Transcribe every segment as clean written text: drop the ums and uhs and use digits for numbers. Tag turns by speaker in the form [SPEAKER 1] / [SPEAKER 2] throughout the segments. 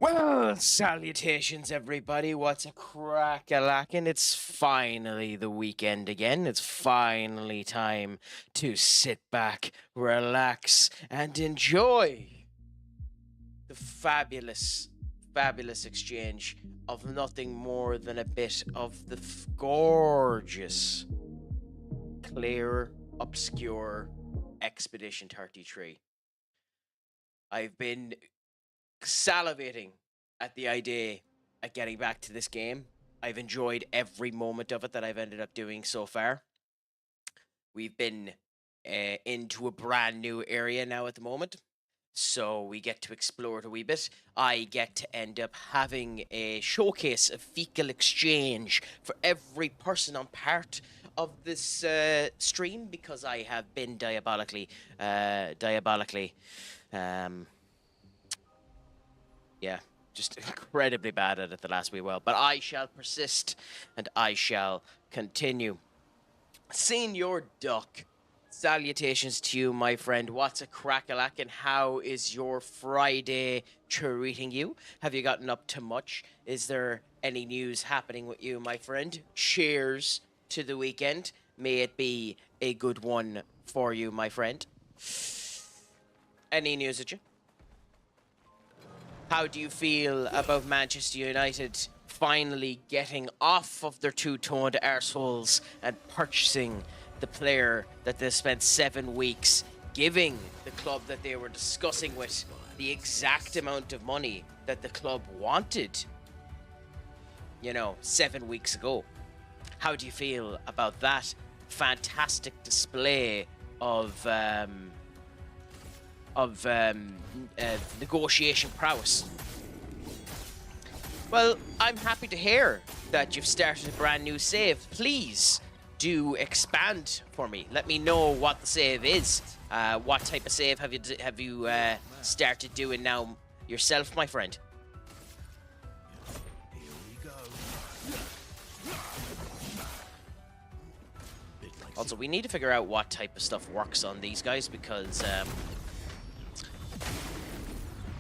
[SPEAKER 1] Well, salutations, everybody. What's a crack-a-lackin'? It's finally the weekend again. It's finally time to sit back, relax, and enjoy the fabulous exchange of nothing more than a bit of the gorgeous Clair Obscur Expedition 33. I've been salivating at the idea of getting back to this game. I've enjoyed every moment of it that I've ended up doing so far. We've been into a brand new area now at the moment, so we get to explore it a wee bit. I get to end up having a showcase of fecal exchange for every person on part of this stream because I have been diabolically, yeah, just incredibly bad at it the last wee while. But I shall persist and I shall continue. Senior Duck, salutations to you, my friend. What's a crack-a-lack and how is your Friday treating you? Have you gotten up to much? Is there any news happening with you, my friend? Cheers to the weekend. May it be a good one for you, my friend. Any news at you? How do you feel about Manchester United finally getting off of their two-toned arseholes and purchasing the player that they spent 7 weeks giving the club that they were discussing with the exact amount of money that the club wanted, 7 weeks ago? How do you feel about that fantastic display of negotiation prowess? Well, I'm happy to hear that you've started a brand new save. Please do expand for me. Let me know what the save is. What type of save have you started doing now yourself, my friend?
[SPEAKER 2] Here we go.
[SPEAKER 1] Also, we need to figure out what type of stuff works on these guys because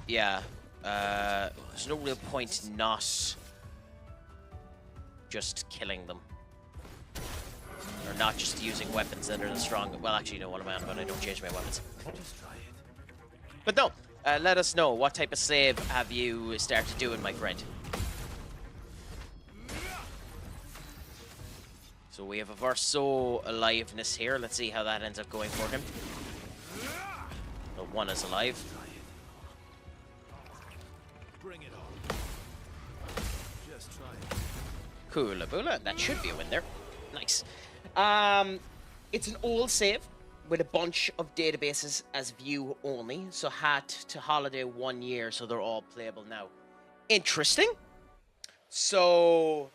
[SPEAKER 1] there's no real point not just killing them. Or not just using weapons that are the strong. Well, actually, no, what am I on about? I don't change my weapons.
[SPEAKER 2] Just try it.
[SPEAKER 1] But no, let us know. What type of save have you started doing, my friend? So we have a Verso aliveness here. Let's see how that ends up going for him. The one is alive.
[SPEAKER 2] Bring it on. Just try it.
[SPEAKER 1] Coolaboola. That should be a win there. Nice. It's an old save with a bunch of databases as view only. So hat to holiday 1 year, so they're all playable now. Interesting. So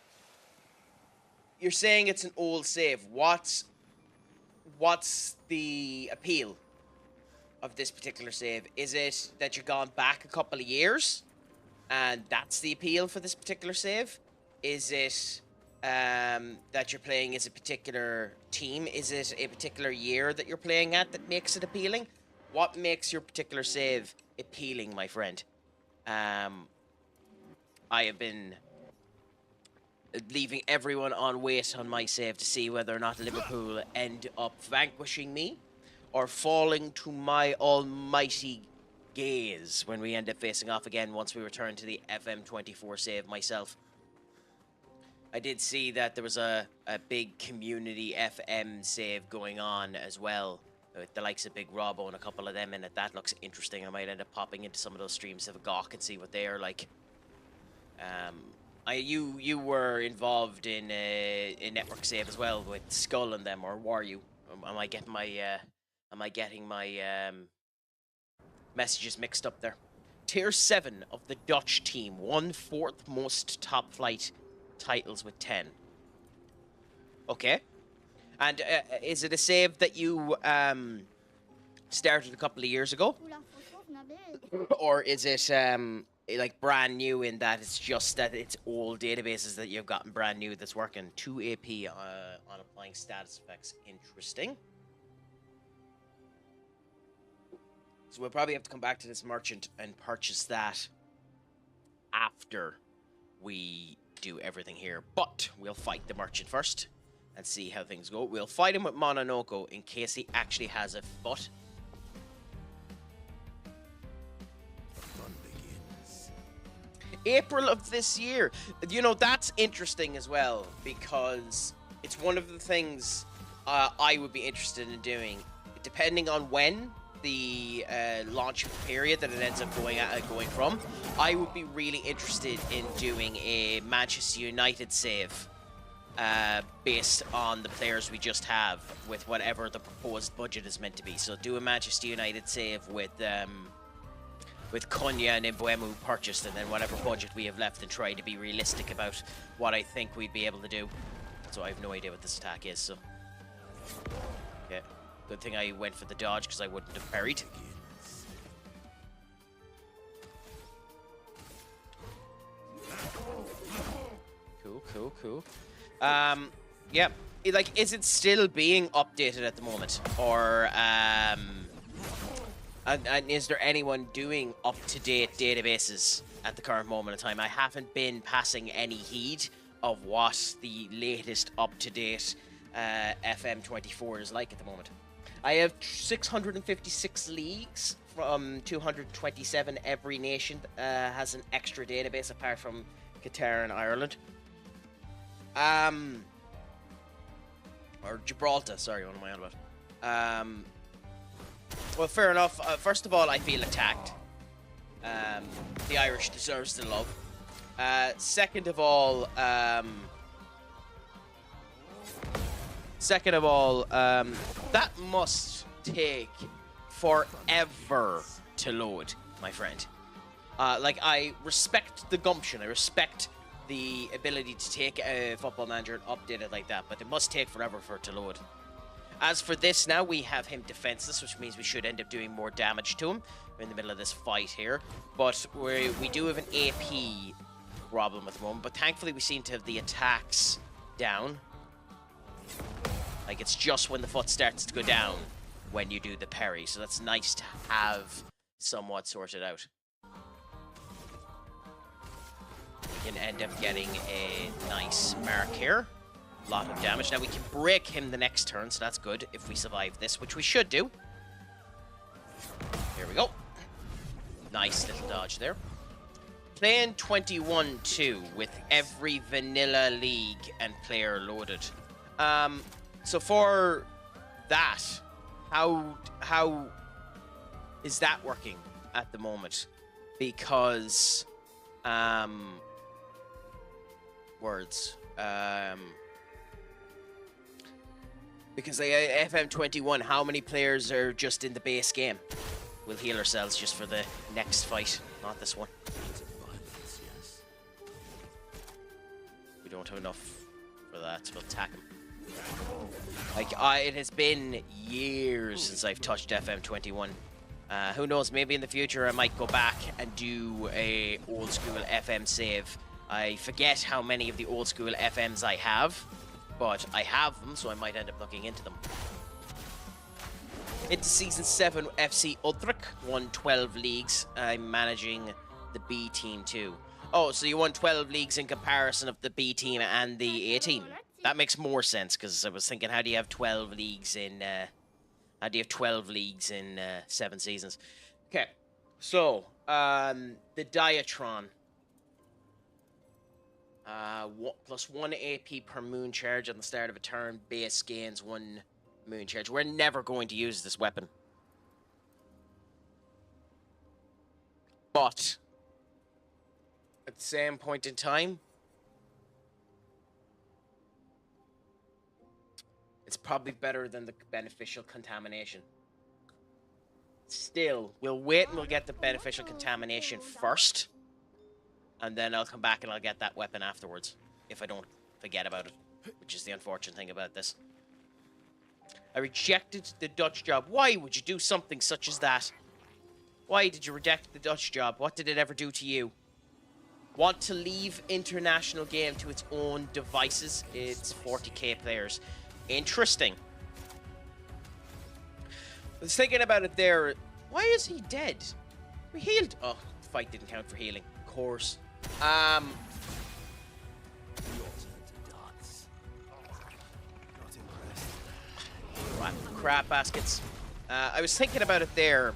[SPEAKER 1] you're saying it's an old save. What's the appeal of this particular save? Is it that you've gone back a couple of years and that's the appeal for this particular save? Is it that you're playing as a particular team? Is it a particular year that you're playing at that makes it appealing? What makes your particular save appealing, my friend? I have been leaving everyone on wait on my save to see whether or not Liverpool end up vanquishing me or falling to my almighty gaze when we end up facing off again once we return to the FM24 save myself. I did see that there was a big community FM save going on as well, with the likes of Big Robbo and a couple of them in it. That looks interesting. I might end up popping into some of those streams to have a gawk and see what they are like. You were involved in a network save as well with Skull and them, or were you? Am I getting my messages mixed up there? Tier 7 of the Dutch team, 1/4 most top flight titles with 10. Okay. And is it a save that you started a couple of years ago? Or is it like brand new in that it's just that it's old databases that you've gotten brand new that's working? 2 AP on applying status effects. Interesting. So we'll probably have to come back to this merchant and purchase that. after we do everything here. But we'll fight the merchant first and see how things go. We'll fight him with Mononoko in case he actually has a foot.
[SPEAKER 2] Fun begins.
[SPEAKER 1] April of this year. You know, that's interesting as well, because it's one of the things I would be interested in doing, depending on when the launch period that it ends up going from. I would be really interested in doing a Manchester United save based on the players we just have with whatever the proposed budget is meant to be. So do a Manchester United save with Cunha and Mbuemu purchased, and then whatever budget we have left, and try to be realistic about what I think we'd be able to do. So I have no idea what this attack is, so... Okay. Good thing I went for the dodge, because I wouldn't have parried. Cool. Yeah. Like, is it still being updated at the moment? Or, and is there anyone doing up-to-date databases at the current moment in time? I haven't been passing any heed of what the latest up-to-date FM24 is like at the moment. I have 656 leagues from 227. Every nation has an extra database apart from Qatar and Ireland. Or Gibraltar, sorry, what am I on about? Well, fair enough. First of all, I feel attacked. The Irish deserves the love. Second of all, that must take forever to load, my friend. Like, I respect the gumption. I respect the ability to take a Football Manager and update it like that, but it must take forever for it to load. As for this now, we have him defenseless, which means we should end up doing more damage to him. We're in the middle of this fight here, but we do have an AP problem at the moment, but thankfully we seem to have the attacks down. Like, it's just when the foot starts to go down when you do the parry, so that's nice to have somewhat sorted out. We can end up getting a nice mark here. A lot of damage. Now we can break him the next turn, so that's good if we survive this, which we should do. Here we go. Nice little dodge there. Playing 21-2 with every vanilla league and player loaded. So for that, how is that working at the moment? Because because FM21, how many players are just in the base game? We'll heal ourselves just for the next fight, not this one. We don't have enough for that, so we'll attack him. Like, it has been years since I've touched FM21. Who knows, maybe in the future I might go back and do a old school FM save. I forget how many of the old school FMs I have, but I have them, so I might end up looking into them. Into Season 7 FC Utrecht, won 12 leagues. I'm managing the B team too. Oh, so you won 12 leagues in comparison of the B team and the A team. That makes more sense, because I was thinking, how do you have 12 leagues in 7 seasons? Okay, so the Diatron. Plus 1 AP per moon charge on the start of a turn. Base gains 1 moon charge. We're never going to use this weapon. But at the same point in time, it's probably better than the beneficial contamination. Still, we'll wait and we'll get the beneficial contamination first. And then I'll come back and I'll get that weapon afterwards, if I don't forget about it, which is the unfortunate thing about this. I rejected the Dutch job. Why would you do something such as that? Why did you reject the Dutch job? What did it ever do to you? Want to leave international game to its own devices? It's 40k players. Interesting. I was thinking about it there. Why is he dead? We healed. Oh, the fight didn't count for healing. Of course.
[SPEAKER 2] Your turn to dance. Not impressed.
[SPEAKER 1] Right, crap baskets. I was thinking about it there,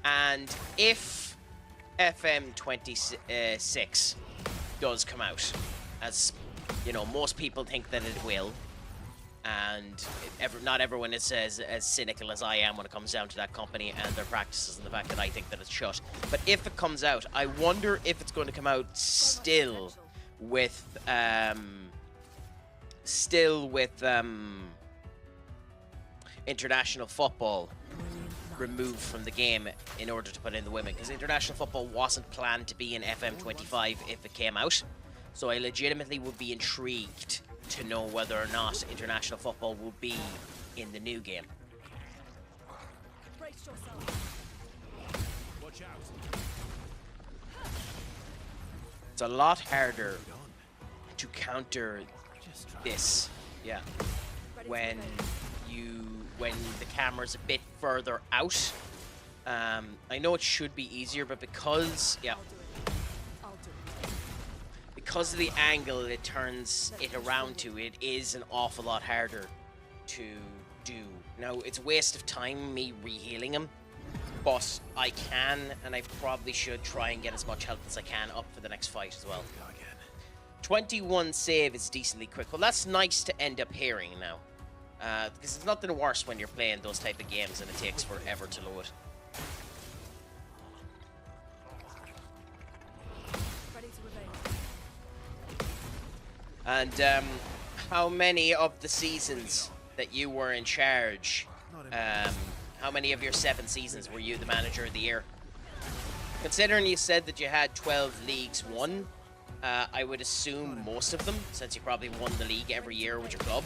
[SPEAKER 1] and if FM26 does come out, as you know, most people think that it will, and not everyone is as cynical as I am when it comes down to that company and their practices and the fact that I think that it's shut. But if it comes out, I wonder if it's going to come out still with international football removed from the game in order to put in the women, because international football wasn't planned to be in FM25 if it came out. So I legitimately would be intrigued to know whether or not international football will be in the new game.
[SPEAKER 2] Watch out.
[SPEAKER 1] It's a lot harder to counter this, yeah, when the camera's a bit further out. I know it should be easier, but because of the angle it turns it around to, it is an awful lot harder to do. Now, it's a waste of time me re-healing him, but I can, and I probably should try and get as much health as I can up for the next fight as well. 21 save is decently quick. Well, that's nice to end up hearing now. Because it's nothing worse when you're playing those type of games and it takes forever to load. And how many of the seasons that you were in charge, how many of your 7 seasons were you the manager of the year? Considering you said that you had 12 leagues won, I would assume most of them, since you probably won the league every year with your club.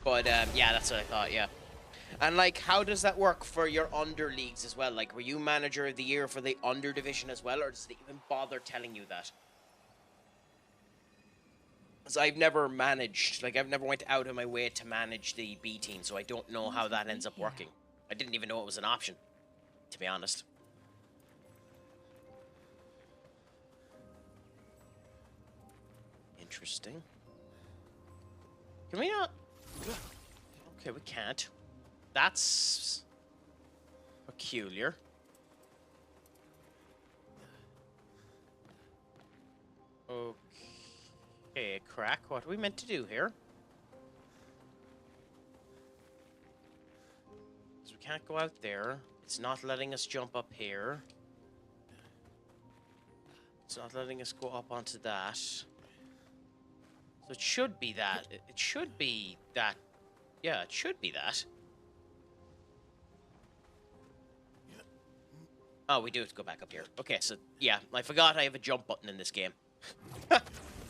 [SPEAKER 1] But yeah, that's what I thought, yeah. And like, how does that work for your under leagues as well? Like, were you manager of the year for the under division as well, or does it even bother telling you that? Because I've never managed, like, I've never went out of my way to manage the B team, so I don't know how that ends up working. I didn't even know it was an option, to be honest. Interesting. Can we not? Okay, we can't. That's peculiar. Okay, Craic, what are we meant to do here? Because we can't go out there. It's not letting us jump up here. It's not letting us go up onto that. So it should be that. It should be that. Yeah, it should be that. Oh, we do have to go back up here. Okay, so, yeah, I forgot I have a jump button in this game.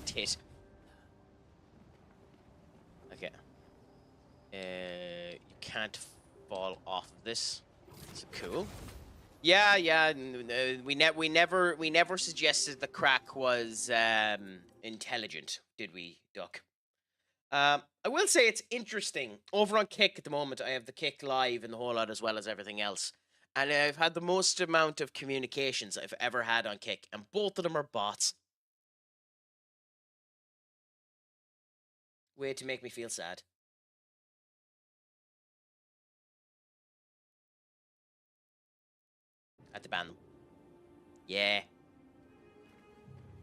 [SPEAKER 1] Tit. Okay. You can't fall off of this. So cool. Yeah, yeah. We never suggested the Craic was intelligent, did we, Duck? I will say it's interesting. Over on Kick at the moment, I have the Kick live and the whole lot as well as everything else. And I've had the most amount of communications I've ever had on Kick, and both of them are bots. Way to make me feel sad. I had to ban them. Yeah.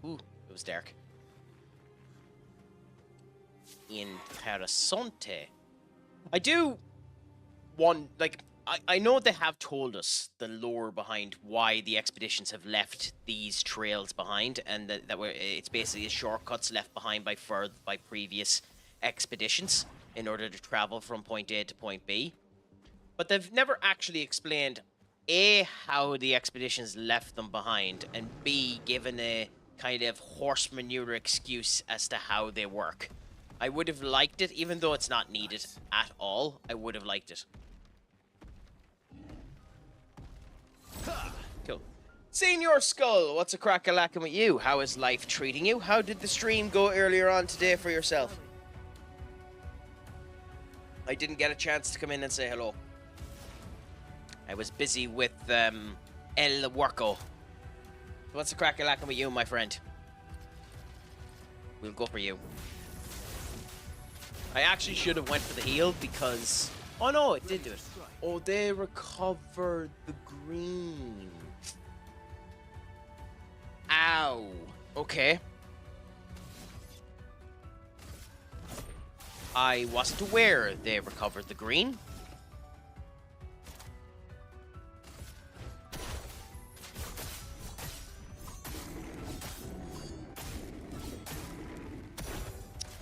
[SPEAKER 1] Ooh, it was dark. Interessante. I do want, like, I know they have told us the lore behind why the expeditions have left these trails behind, and that it's basically shortcuts left behind by previous expeditions in order to travel from point A to point B. But they've never actually explained A, how the expeditions left them behind, and B, given a kind of horse manure excuse as to how they work. I would have liked it, even though it's not needed at all. I would have liked it. Cool. Senior Skull, what's a crack-a-lackin' with you? How is life treating you? How did the stream go earlier on today for yourself? I didn't get a chance to come in and say hello. I was busy with El Worko. What's a crack-a-lackin' with you, my friend? We'll go for you. I actually should have went for the heal because... Oh no, it did do it. Oh, they recovered the green. Ow. Okay. I wasn't aware they recovered the green.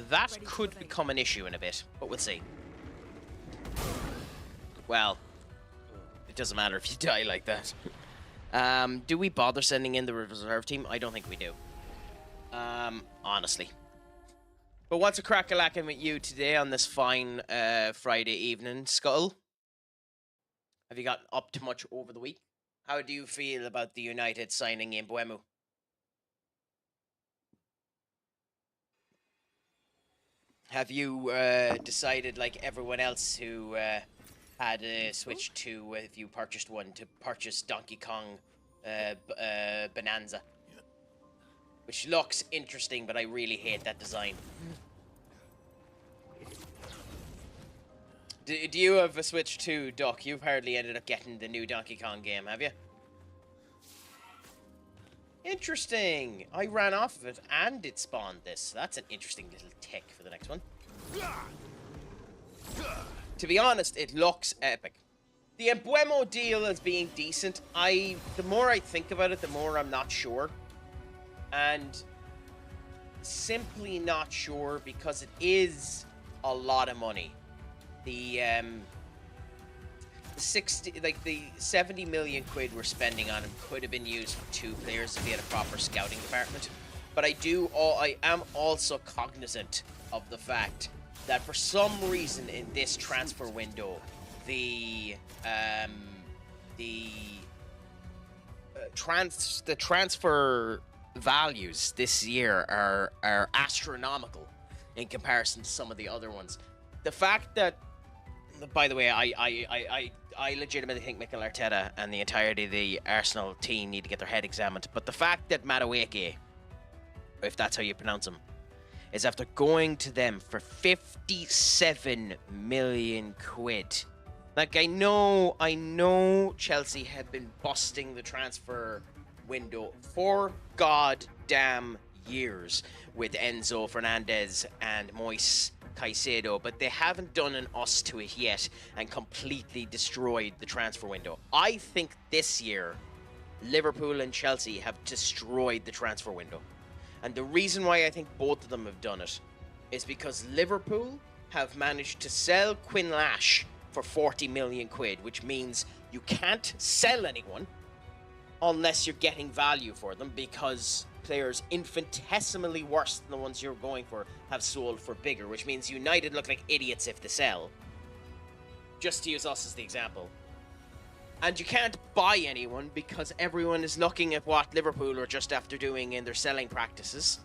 [SPEAKER 1] That could become an issue in a bit, but we'll see. Well, it doesn't matter if you die like that. Do we bother sending in the reserve team? I don't think we do. Honestly. But what's a crack-a-lacking with you today on this fine Friday evening, Skull? Have you gotten up to much over the week? How do you feel about the United signing in Buemu? Have you decided, like everyone else who had a Switch to, if you purchased one, to purchase Donkey Kong Bonanza? Which looks interesting, but I really hate that design. Do you have a Switch 2, Duck? You've hardly ended up getting the new Donkey Kong game, have you? Interesting. I ran off of it and it spawned this. That's an interesting little tick for the next one. To be honest, it looks epic. The Embuemo deal as being decent. The more I think about it, the more I'm not sure. And simply not sure because it is a lot of money. The 70 million quid we're spending on him could have been used for 2 players if he had a proper scouting department. But I am also cognizant of the fact that for some reason in this transfer window, the transfer values this year are astronomical in comparison to some of the other ones. The fact that, by the way, I legitimately think Mikel Arteta and the entirety of the Arsenal team need to get their head examined. But the fact that Madueke, if that's how you pronounce him, is after going to them for 57 million quid. Like, I know Chelsea have been busting the transfer window for goddamn years with Enzo Fernandez and Moise Caicedo, but they haven't done an us to it yet and completely destroyed the transfer window. I think this year, Liverpool and Chelsea have destroyed the transfer window. And the reason why I think both of them have done it is because Liverpool have managed to sell Quinn Lash for 40 million quid, which means you can't sell anyone unless you're getting value for them, because players infinitesimally worse than the ones you're going for have sold for bigger, which means United look like idiots if they sell. Just to use us as the example. And you can't buy anyone because everyone is looking at what Liverpool are just after doing in their selling practices.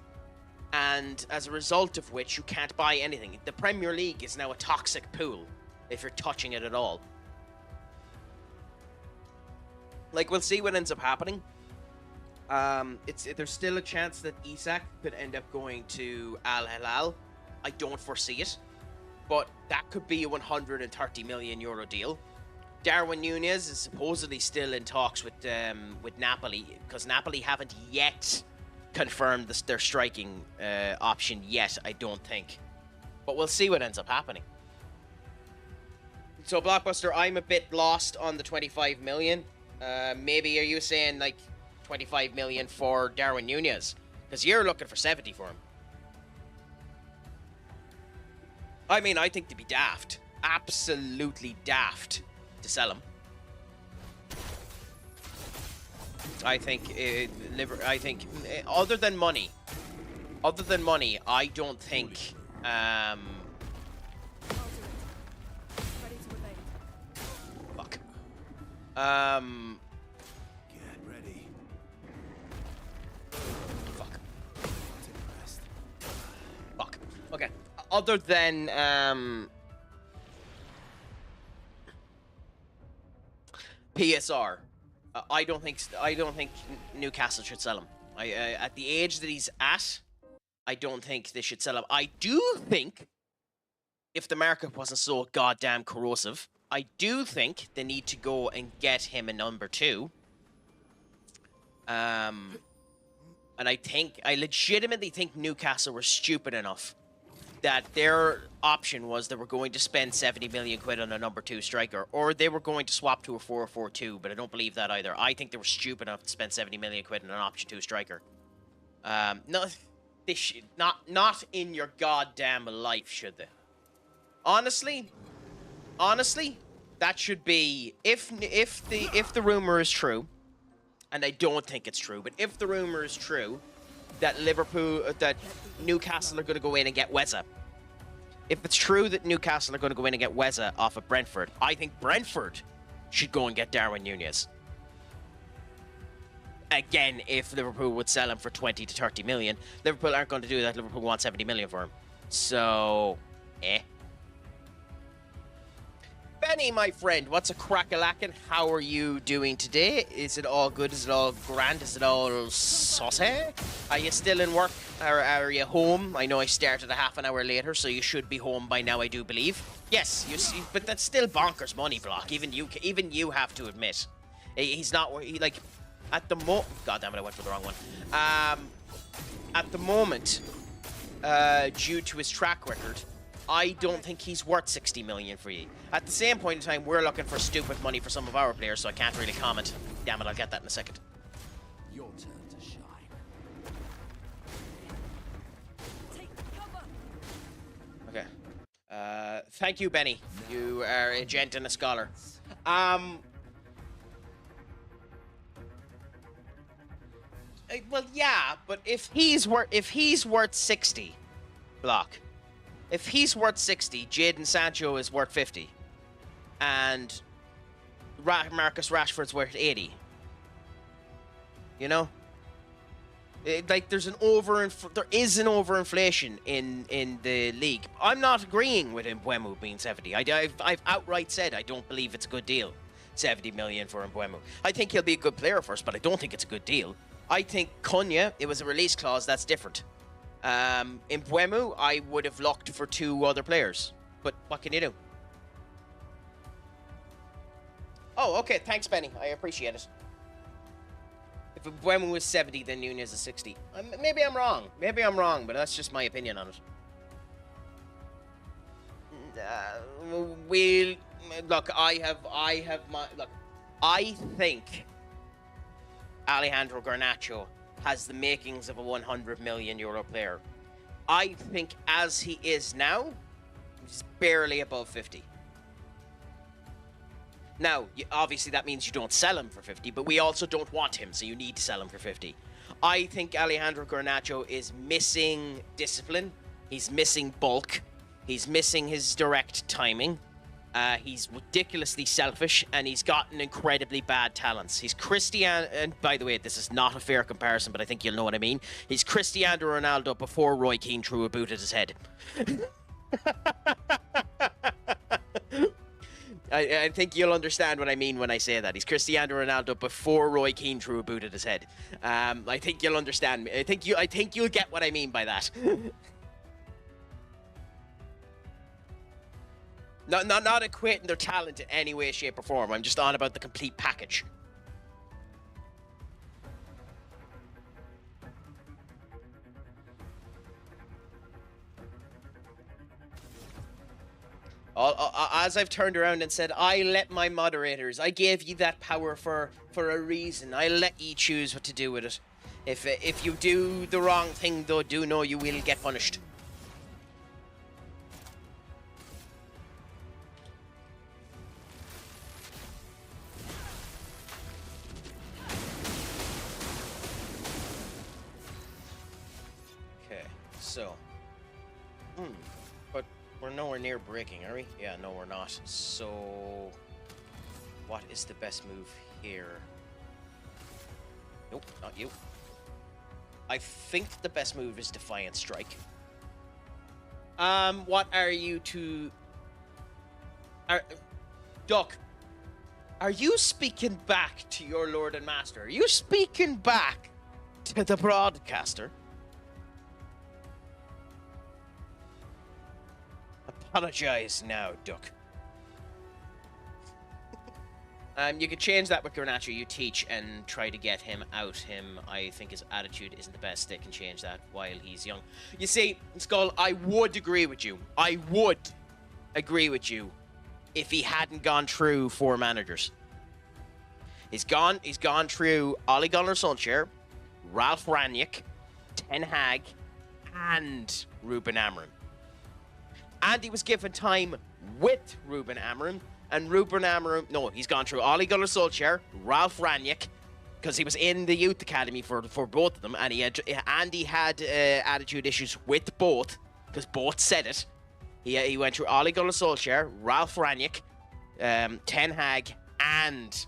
[SPEAKER 1] And as a result of which, you can't buy anything. The Premier League is now a toxic pool if you're touching it at all. Like, we'll see what ends up happening. There's still a chance that Isak could end up going to Al Hilal. I don't foresee it, but that could be a 130 million euro deal. Darwin Núñez is supposedly still in talks with Napoli, because Napoli haven't yet confirmed their striking option yet, I don't think. But we'll see what ends up happening. So, Blockbuster, I'm a bit lost on the 25 million. Maybe are you saying like 25 million for Darwin Núñez? Because you're looking for 70 for him. I mean, I think to be daft. Absolutely daft to sell him. I think, other than money, I don't think, fuck.
[SPEAKER 2] Get ready.
[SPEAKER 1] Fuck. Fuck. Okay. Other than, PSR, I don't think Newcastle should sell him. At the age that he's at, I don't think they should sell him. I do think, if the market wasn't so goddamn corrosive, I do think they need to go and get him a number 2. And I legitimately think Newcastle were stupid enough that their option was they were going to spend 70 million quid on a number 2 striker, or they were going to swap to a 4-4-2, but I don't believe that either. I think they were stupid enough to spend 70 million quid on an option 2 striker. No, they should not in your goddamn life, should they? Honestly, that should be, if the rumor is true, and I don't think it's true, but if the rumor is true that Newcastle are going to go in and get Weza. If it's true that Newcastle are going to go in and get Weza off of Brentford, I think Brentford should go and get Darwin Núñez. Again, if Liverpool would sell him for 20 to 30 million, Liverpool aren't going to do that. Liverpool want 70 million for him. So, Benny, my friend, what's a crack-a-lackin'? How are you doing today? Is it all good? Is it all grand? Is it all saucy? Are you still in work? Are you home? I know I started a half an hour later, so you should be home by now, I do believe. Yes, you see, but that's still bonkers money, Block. Even you have to admit. He's not, like, at the moment... God damn it, I went for the wrong one. At the moment, due to his track record, I don't think he's worth 60 million for you. At the same point in time, we're looking for stupid money for some of our players, so I can't really comment. Damn it, I'll get that in a second.
[SPEAKER 2] Your turn to shine.
[SPEAKER 3] Take cover.
[SPEAKER 1] Okay. Thank you, Benny. You are a gent and a scholar. Well, yeah, but if he's worth 60, Block. If he's worth 60, Jadon Sancho is worth 50. And Marcus Rashford's worth 80. You know? Like, there is an overinflation in the league. I'm not agreeing with Mbeumo being 70. I've outright said I don't believe it's a good deal. 70 million for Mbeumo. I think he'll be a good player first, but I don't think it's a good deal. I think Cunha, it was a release clause, that's different. In Mbeumo, I would have looked for 2 other players. But what can you do? Oh, okay. Thanks, Benny. I appreciate it. If Mbeumo was 70, then Núñez is 60. Maybe I'm wrong. Maybe I'm wrong, but that's just my opinion on it. Look, I think Alejandro Garnacho has the makings of a 100 million euro player. I think as he is now, he's barely above 50. Now, obviously that means you don't sell him for 50, but we also don't want him, so you need to sell him for 50. I think Alejandro Garnacho is missing discipline. He's missing bulk. He's missing his direct timing. He's ridiculously selfish, and he's gotten incredibly bad talents. He's Cristiano, and by the way, this is not a fair comparison, but I think you'll know what I mean. He's Cristiano Ronaldo before Roy Keane threw a boot at his head. I think you'll understand what I mean when I say that. He's Cristiano Ronaldo before Roy Keane threw a boot at his head. I think you'll understand me. I think you'll get what I mean by that. Not equating their talent in any way, shape, or form. I'm just on about the complete package. As I've turned around and said, I let my moderators, I gave you that power for a reason. I let you choose what to do with it. If you do the wrong thing, though, do know you will get punished. So, but we're nowhere near breaking, are we? Yeah, no, we're not. So, what is the best move here? Nope, not you. I think the best move is Defiant Strike. What are you to... Duck, are you speaking back to your Lord and Master? Are you speaking back to the broadcaster? Apologize now, Duck. You could change that with Garnacho. You teach and try to get him out. I think his attitude isn't the best. They can change that while he's young. You see, Skull, I would agree with you. I would agree with you if he hadn't gone through 4 managers. He's gone through Ole Gunnar Solskjaer, Ralph Rangnick, Ten Hag, and Ruben Amorim. And he was given time with Ruben Amorim. And Ruben Amorim, no, he's gone through Ole Gunnar Solskjaer, Ralph Rangnick, because he was in the youth academy for both of them, and he had attitude issues with both, because both said it. He went through Ole Gunnar Solskjaer, Ralph Rangnick, Ten Hag, and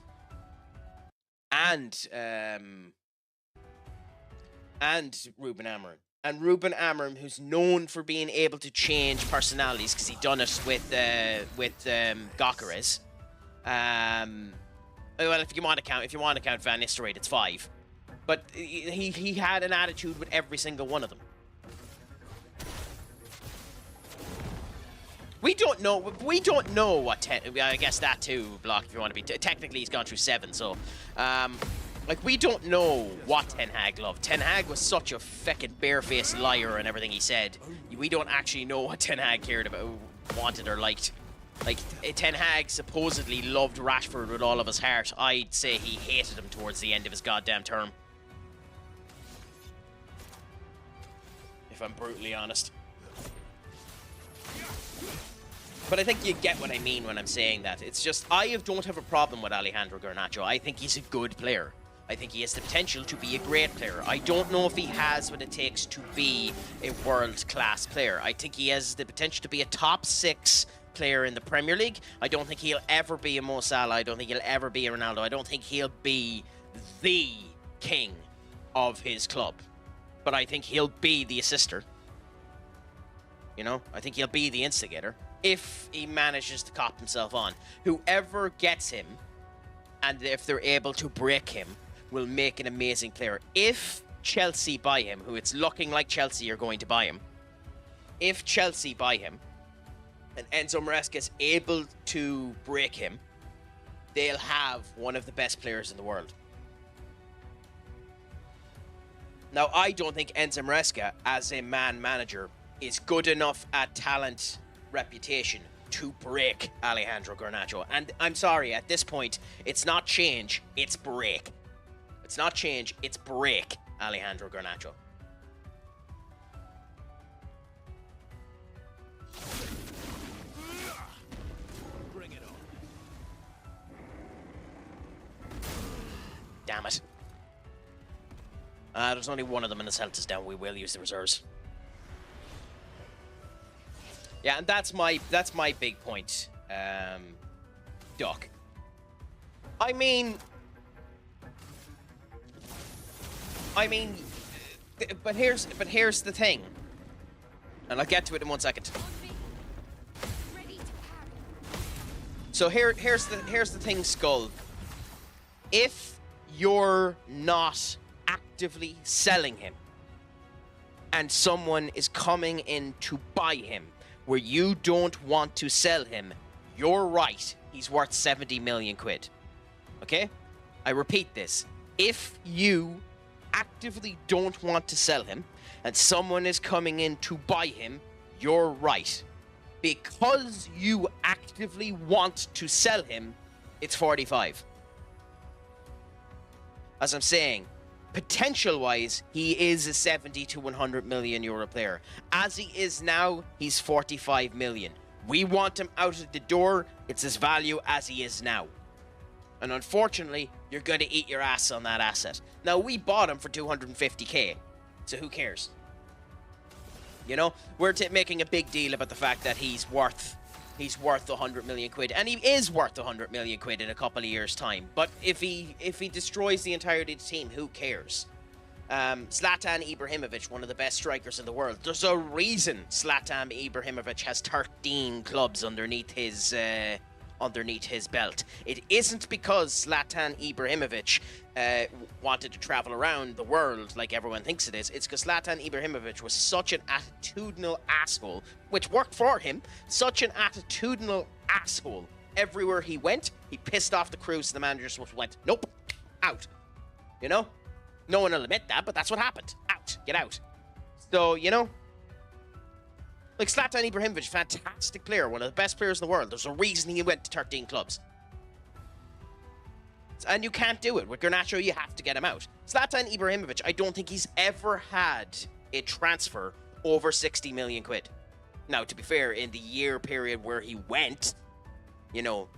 [SPEAKER 1] Ruben Amorim. And Ruben Amorim, who's known for being able to change personalities, because he done it with Gyökeres. Well, if you want to count Van Nistelrooy, it's 5. But he had an attitude with every single one of them. We don't know what I guess that too, Block, if you want to be... Technically, he's gone through 7, so... Like, we don't know what Ten Hag loved. Ten Hag was such a feckin' barefaced liar and everything he said. We don't actually know what Ten Hag cared about, wanted or liked. Like, Ten Hag supposedly loved Rashford with all of his heart. I'd say he hated him towards the end of his goddamn term. If I'm brutally honest. But I think you get what I mean when I'm saying that. It's just, I don't have a problem with Alejandro Garnacho. I think he's a good player. I think he has the potential to be a great player. I don't know if he has what it takes to be a world-class player. I think he has the potential to be a top 6 player in the Premier League. I don't think he'll ever be a Mo Salah. I don't think he'll ever be a Ronaldo. I don't think he'll be the king of his club. But I think he'll be the assister. You know? I think he'll be the instigator. If he manages to cop himself on. Whoever gets him, and if they're able to break him, will make an amazing player. If Chelsea buy him, who it's looking like Chelsea are going to buy him, if Chelsea buy him, and Enzo Maresca is able to break him, they'll have one of the best players in the world. Now, I don't think Enzo Maresca, as a man manager, is good enough at talent, reputation, to break Alejandro Garnacho. And I'm sorry, at this point, it's not change, it's break. It's not change, it's break Alejandro Garnacho.
[SPEAKER 2] Bring it on.
[SPEAKER 1] Damn it. There's only one of them and the Celtics down. We will use the reserves. Yeah, and that's my big point, Doc. I mean, but here's the thing, and I'll get to it in 1 second. So here's the thing, Skull. If you're not actively selling him, and someone is coming in to buy him, where you don't want to sell him, you're right. He's worth 70 million quid. Okay? I repeat this. If you actively don't want to sell him and someone is coming in to buy him, you're right. Because you actively want to sell him, it's 45. As I'm saying, potential-wise, he is a 70 to 100 million euro player. As he is now, he's 45 million. We want him out of the door. It's his value as he is now. And unfortunately, you're going to eat your ass on that asset. Now, we bought him for 250k, so who cares? You know, we're making a big deal about the fact that he's worth 100 million quid, and he is worth 100 million quid in a couple of years' time. But if he destroys the entirety of the team, who cares? Zlatan Ibrahimovic, one of the best strikers in the world. There's a reason Zlatan Ibrahimovic has 13 clubs underneath his underneath his belt. It isn't because Zlatan Ibrahimovic wanted to travel around the world like everyone thinks it is. It's because Zlatan Ibrahimovic was such an attitudinal asshole, which worked for him, such an attitudinal asshole. Everywhere he went, he pissed off the crew, so the manager just went, nope, out. You know? No one will admit that, but that's what happened. Out. Get out. So, you know, like Zlatan Ibrahimovic, fantastic player, one of the best players in the world. There's a reason he went to 13 clubs. And you can't do it. With Garnacho, you have to get him out. Zlatan Ibrahimovic, I don't think he's ever had a transfer over 60 million quid. Now, to be fair, in the year period where he went, you know,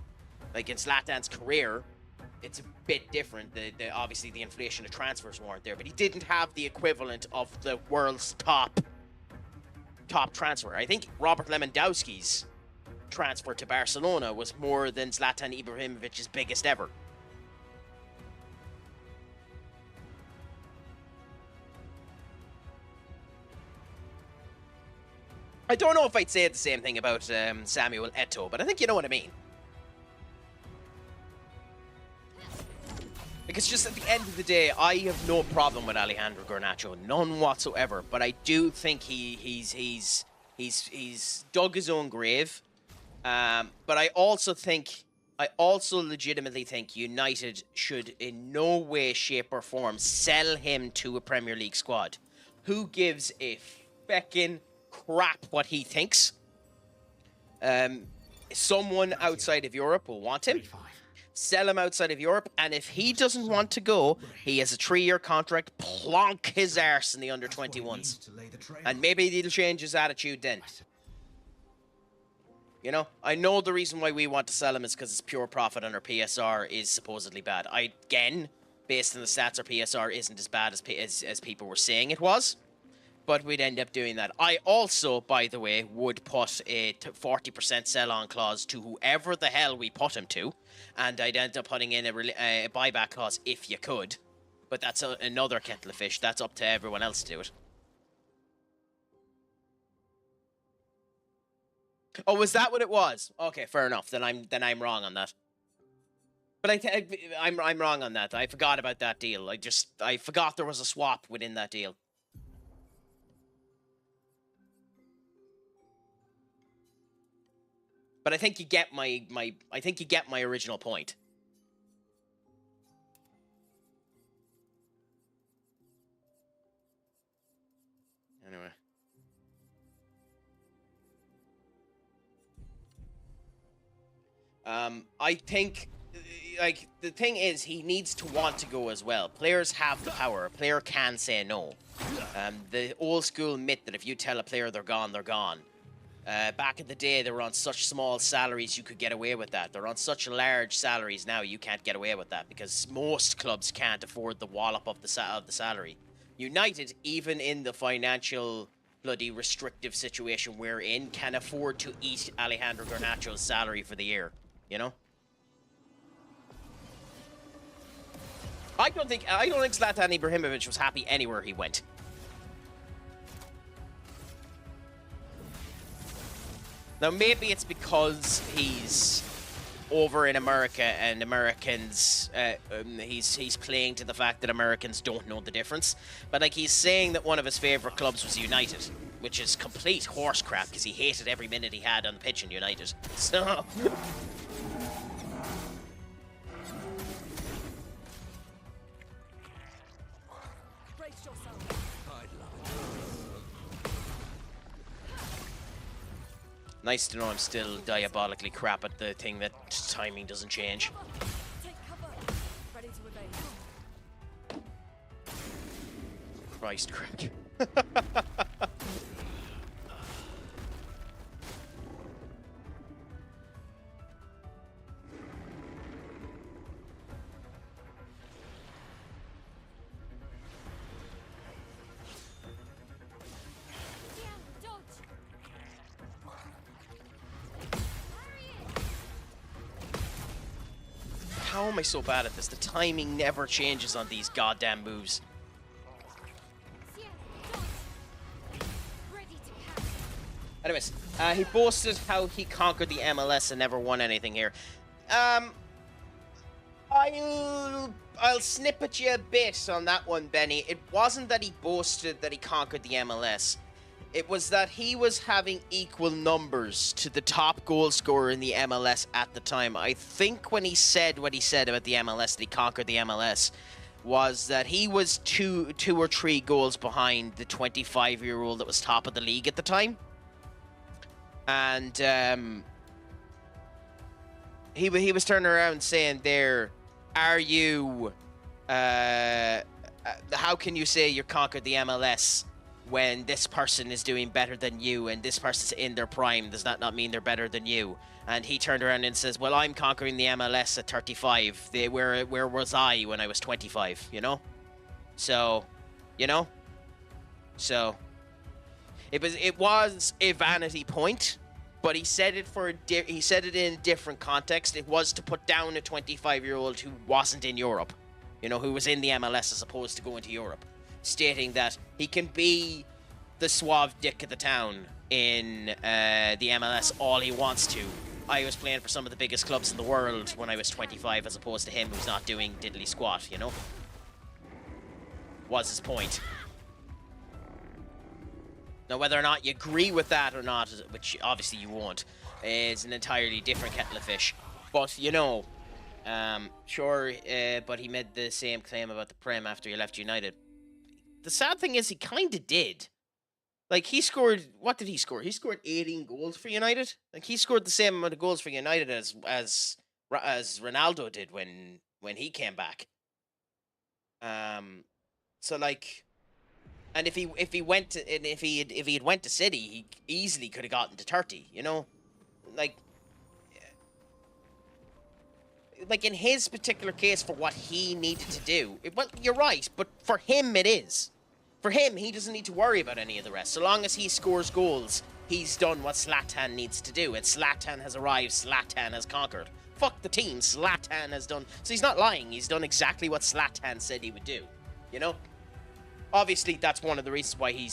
[SPEAKER 1] like in Zlatan's career, it's a bit different. Obviously, the inflation of transfers weren't there, but he didn't have the equivalent of the world's top transfer. I think Robert Lewandowski's transfer to Barcelona was more than Zlatan Ibrahimovic's biggest ever. I don't know if I'd say the same thing about Samuel Eto'o, but I think you know what I mean. Like, it's just at the end of the day, I have no problem with Alejandro Garnacho, none whatsoever. But I do think he's dug his own grave. But I also legitimately think United should in no way, shape, or form sell him to a Premier League squad. Who gives a feckin' crap what he thinks? Someone outside of Europe will want him. Sell him outside of Europe, and if he doesn't want to go, he has a 3-year contract. Plonk his arse in the under-21s. And maybe he'll change his attitude then. You know, I know the reason why we want to sell him is because his pure profit on our PSR is supposedly bad. Again, based on the stats, our PSR isn't as bad as people were saying it was. But we'd end up doing that. I also, by the way, would put a 40% sell-on clause to whoever the hell we put him to. And I'd end up putting in a buyback clause if you could. But that's another kettle of fish. That's up to everyone else to do it. Oh, was that what it was? Okay, fair enough. Then I'm wrong on that. But I'm wrong on that. I forgot about that deal. I forgot there was a swap within that deal. But I think you get my original point. Anyway. I think, like, the thing is, he needs to want to go as well. Players have the power. A player can say no. The old school myth that if you tell a player they're gone, they're gone. Back in the day, they were on such small salaries you could get away with that. They're on such large salaries now you can't get away with that because most clubs can't afford the wallop of the salary. United, even in the financial bloody restrictive situation we're in, can afford to eat Alejandro Garnacho's salary for the year. You know? I don't think Zlatan Ibrahimovic was happy anywhere he went. Now, maybe it's because he's over in America and Americans, he's playing to the fact that Americans don't know the difference. But, like, he's saying that one of his favourite clubs was United, which is complete horse crap because he hated every minute he had on the pitch in United. So... Nice to know I'm still diabolically crap at the thing that timing doesn't change.
[SPEAKER 3] Take cover. Ready to evade.
[SPEAKER 1] Christ, crack. How am I so bad at this? The timing never changes on these goddamn moves. Anyways, he boasted how he conquered the MLS and never won anything here. I'll snip at you a bit on that one, Benny. It wasn't that he boasted that he conquered the MLS. It was that he was having equal numbers to the top goal scorer in the MLS at the time. I think when he said what he said about the MLS, that he conquered the MLS, was that he was two or three goals behind the 25-year-old that was top of the league at the time. And he was turning around saying there, are you... how can you say you conquered the MLS when this person is doing better than you and this person's in their prime? Does that not mean they're better than you? And he turned around and says, well, I'm conquering the MLS at 35. Where was I when I was 25, you know? So, you know? So, it was a vanity point, but he said it he said it in a different context. It was to put down a 25-year-old who wasn't in Europe, you know, who was in the MLS as opposed to going to Europe, stating that he can be the suave dick of the town in the MLS all he wants to. I was playing for some of the biggest clubs in the world when I was 25 as opposed to him who's not doing diddly squat, you know? Was his point. Now, whether or not you agree with that or not, which obviously you won't, is an entirely different kettle of fish. But, you know, sure, but he made the same claim about the Prem after he left United. The sad thing is he kind of did. Like, he scored... What did he score? He scored 18 goals for United. Like, he scored the same amount of goals for United as Ronaldo did when he came back. So, like... And if he had went to City, he easily could have gotten to 30, you know? Like in his particular case, for what he needed to do... Well, you're right, but for him it is. For him, he doesn't need to worry about any of the rest. So long as he scores goals, he's done what Zlatan needs to do. And Zlatan has arrived, Zlatan has conquered. Fuck the team, Zlatan has done... So he's not lying, he's done exactly what Zlatan said he would do. You know? Obviously, that's one of the reasons why he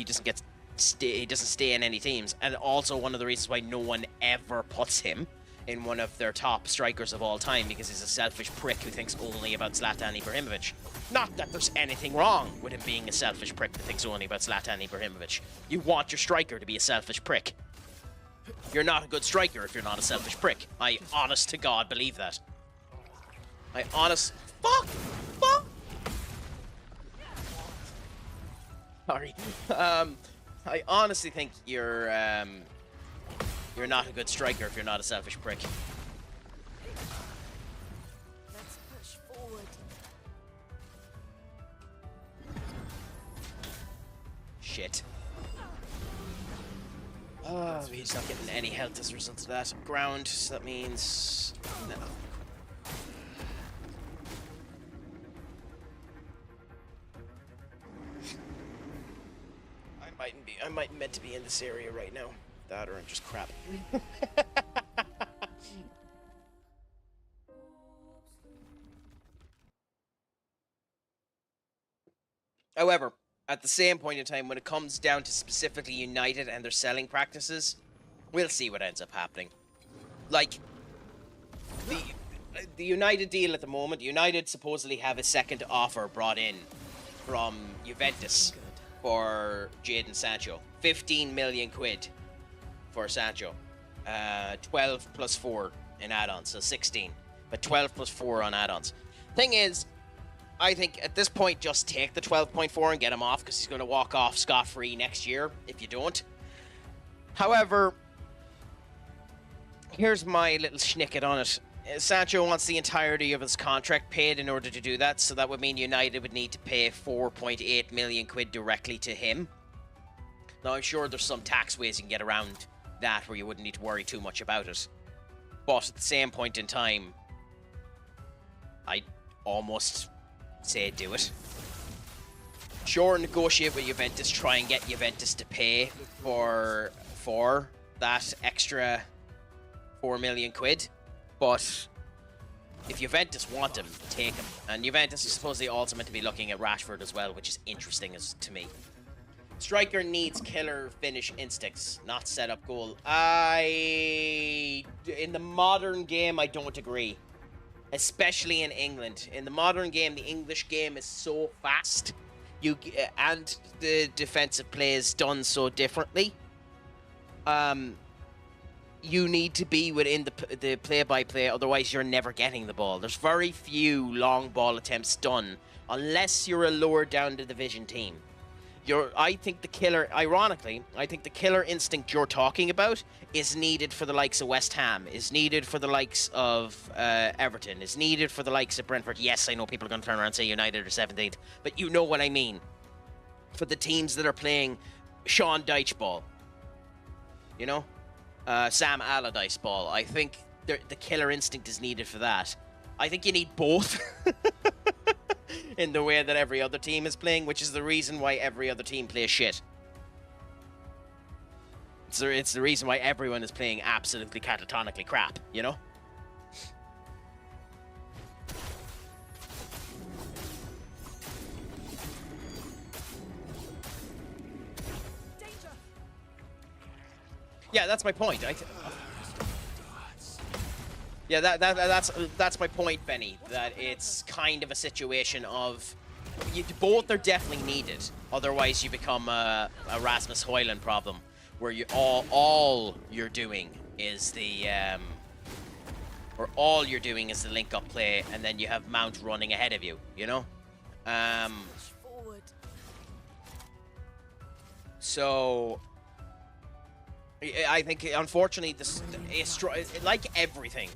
[SPEAKER 1] doesn't stay in any teams. And also one of the reasons why no one ever puts him in one of their top strikers of all time, because he's a selfish prick who thinks only about Zlatan Ibrahimovic. Not that there's anything wrong with him being a selfish prick that thinks only about Zlatan Ibrahimovic. You want your striker to be a selfish prick. You're not a good striker if you're not a selfish prick. I honest to God believe that. Fuck! Sorry. I honestly think you're not a good striker if you're not a selfish prick.
[SPEAKER 3] Let's push forward.
[SPEAKER 1] Shit. Oh, he's not getting any health as a result of that. Ground, so that means... No. I might meant to be in this area right now. That or I'm just crap. However, at the same point in time, when it comes down to specifically United and their selling practices, we'll see what ends up happening. Like, the United deal at the moment, United supposedly have a second offer brought in from Juventus for Jadon Sancho. 15 million quid for Sancho. 12 plus 4 in add-ons, so 16. But 12 plus 4 on add-ons. Thing is, I think at this point, just take the 12.4 and get him off, because he's going to walk off scot-free next year if you don't. However, here's my little schnicket on it. Sancho wants the entirety of his contract paid in order to do that, so that would mean United would need to pay 4.8 million quid directly to him. Now, I'm sure there's some tax ways you can get around that where you wouldn't need to worry too much about it. But at the same point in time, I'd almost say do it. Sure, negotiate with Juventus, try and get Juventus to pay for that extra 4 million quid. But if Juventus want him, take him. And Juventus is supposedly also meant to be looking at Rashford as well, which is interesting to me. Striker needs killer finish instincts, not set up goal. In the modern game, I don't agree. Especially in England. In the modern game, the English game is so fast. And the defensive play is done so differently. You need to be within the play-by-play, otherwise you're never getting the ball. There's very few long ball attempts done, unless you're a lower down the division team. I think the killer instinct you're talking about is needed for the likes of West Ham, is needed for the likes of Everton, is needed for the likes of Brentford. Yes, I know people are going to turn around and say United are 17th, but you know what I mean. For the teams that are playing Sean Dyche ball, you know, Sam Allardyce ball, I think the killer instinct is needed for that. I think you need both. In the way that every other team is playing, which is the reason why every other team plays shit. It's the reason why everyone is playing absolutely catatonically crap, you know?
[SPEAKER 3] Danger.
[SPEAKER 1] Yeah, that's my point. Yeah, that's my point, Benny. That it's kind of a situation of both are definitely needed. Otherwise, you become a Rasmus Højlund problem, where you all you're doing is the link up play, and then you have Mount running ahead of you. You know.
[SPEAKER 3] Push forward.
[SPEAKER 1] So I think, unfortunately, this is like everything.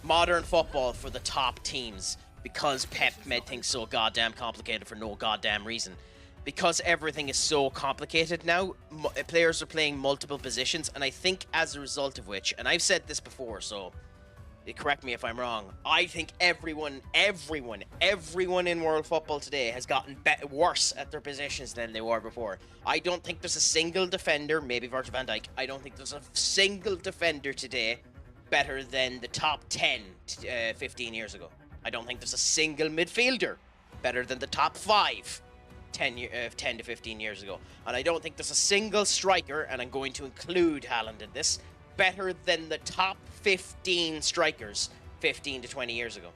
[SPEAKER 1] Modern football for the top teams, because Pep made things so goddamn complicated for no goddamn reason. Because everything is so complicated now, players are playing multiple positions, and I think as a result of which, and I've said this before, so correct me if I'm wrong, I think everyone in world football today has gotten worse at their positions than they were before. I don't think there's a single defender, maybe Virgil van Dijk, I don't think there's a single defender today better than the top 10 15 years ago. I don't think there's a single midfielder better than the top 5 10 to 15 years ago. And I don't think there's a single striker, and I'm going to include Haaland in this, better than the top 15 strikers 15 to 20 years ago.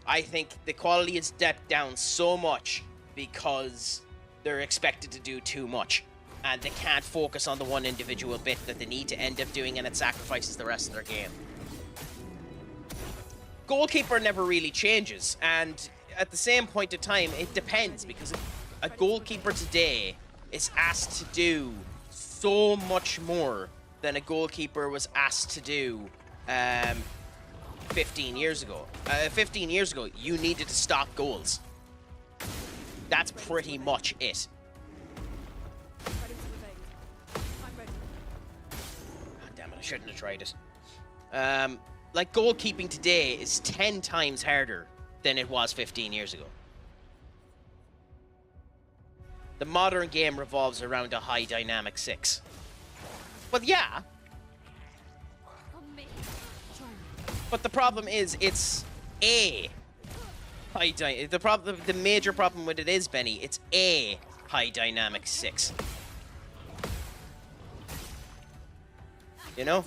[SPEAKER 1] I think the quality has stepped down so much because they're expected to do too much, and they can't focus on the one individual bit that they need to end up doing, and it sacrifices the rest of their game. Goalkeeper never really changes, and at the same point in time, it depends, because a goalkeeper today is asked to do so much more than a goalkeeper was asked to do 15 years ago. 15 years ago, you needed to stop goals. That's pretty much it.
[SPEAKER 3] Ready to evade. I'm ready.
[SPEAKER 1] God damn it, I shouldn't have tried it. Like, goalkeeping today is 10 times harder than it was 15 years ago. The modern game revolves around a high dynamic 6. But yeah.
[SPEAKER 3] On me. Join me.
[SPEAKER 1] But the problem is, it's a high the major problem with it is, Benny, it's a high dynamic 6. You know?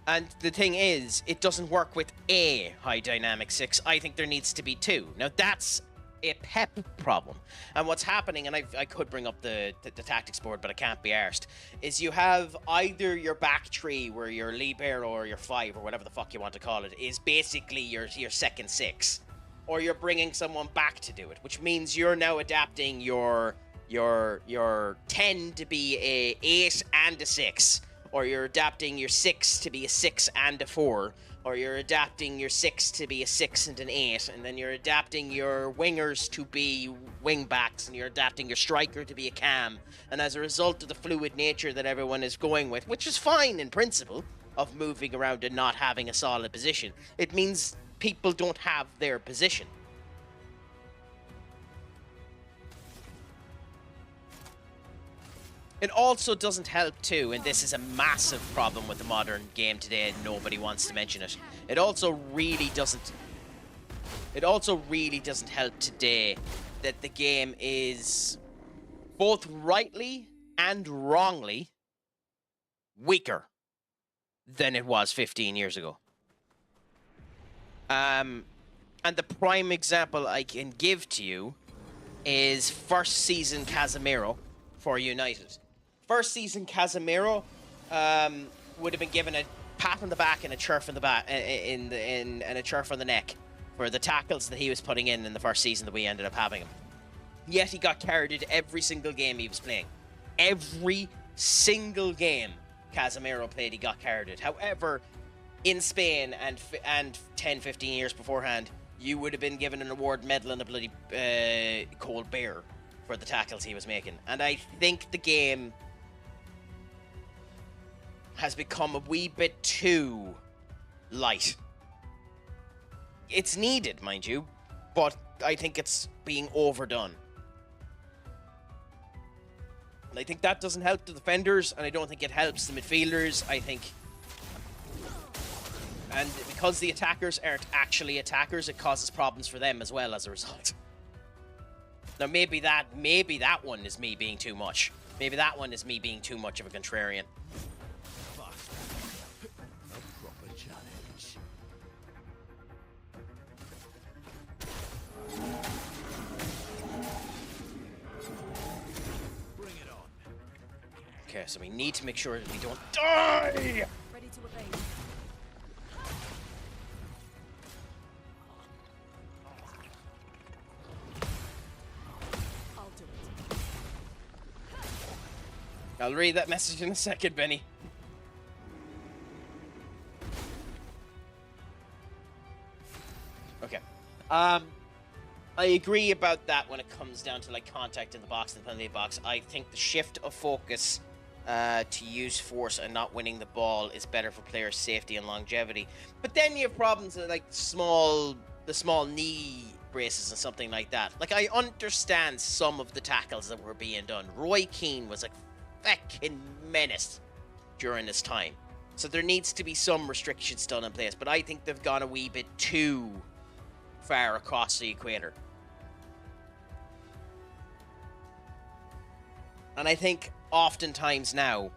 [SPEAKER 1] And the thing is, it doesn't work with a high dynamic 6. I think there needs to be 2. Now that's a Pep problem. And what's happening, and I could bring up the tactics board, but I can't be arsed, is you have either your back three, where your libero or your 5, or whatever the fuck you want to call it, is basically your second 6. Or you're bringing someone back to do it, which means you're now adapting your 10 to be a 8 and a 6. Or you're adapting your 6 to be a 6 and a 4. Or you're adapting your 6 to be a 6 and an 8, and then you're adapting your wingers to be wing backs, and you're adapting your striker to be a cam. And as a result of the fluid nature that everyone is going with, which is fine in principle, of moving around and not having a solid position, it means people don't have their position. It also doesn't help too, and this is a massive problem with the modern game today, and nobody wants to mention it. It also really doesn't help today that the game is both rightly and wrongly, weaker than it was 15 years ago. And the prime example I can give to you is first season Casemiro for United. First season Casemiro would have been given a pat on the back and a chirp in the back, and a chirp on the neck for the tackles that he was putting in the first season that we ended up having him. Yet he got carried every single game he was playing. Every single game Casemiro played, he got carried. However, in Spain and 10, 15 years beforehand, you would have been given an award medal and a bloody cold beer for the tackles he was making. And I think the game has become a wee bit too light. It's needed, mind you, but I think it's being overdone. And I think that doesn't help the defenders, and I don't think it helps the midfielders. I think... And because the attackers aren't actually attackers, it causes problems for them as well as a result. Now, maybe that one is me being too much. Maybe that one is me being too much of a contrarian.
[SPEAKER 2] A proper challenge. Bring it on.
[SPEAKER 1] Okay, so we need to make sure that we don't die!
[SPEAKER 3] Ready to evade. I'll do it.
[SPEAKER 1] I'll read that message in a second, Benny. Okay. I agree about that when it comes down to like contact in the box and the penalty box. I think the shift of focus to use force and not winning the ball is better for player safety and longevity. But then you have problems with like the small knee braces and something like that. Like, I understand some of the tackles that were being done. Roy Keane was a fucking menace during this time. So there needs to be some restrictions done in place. But I think they've gone a wee bit too far across the equator. And I think oftentimes now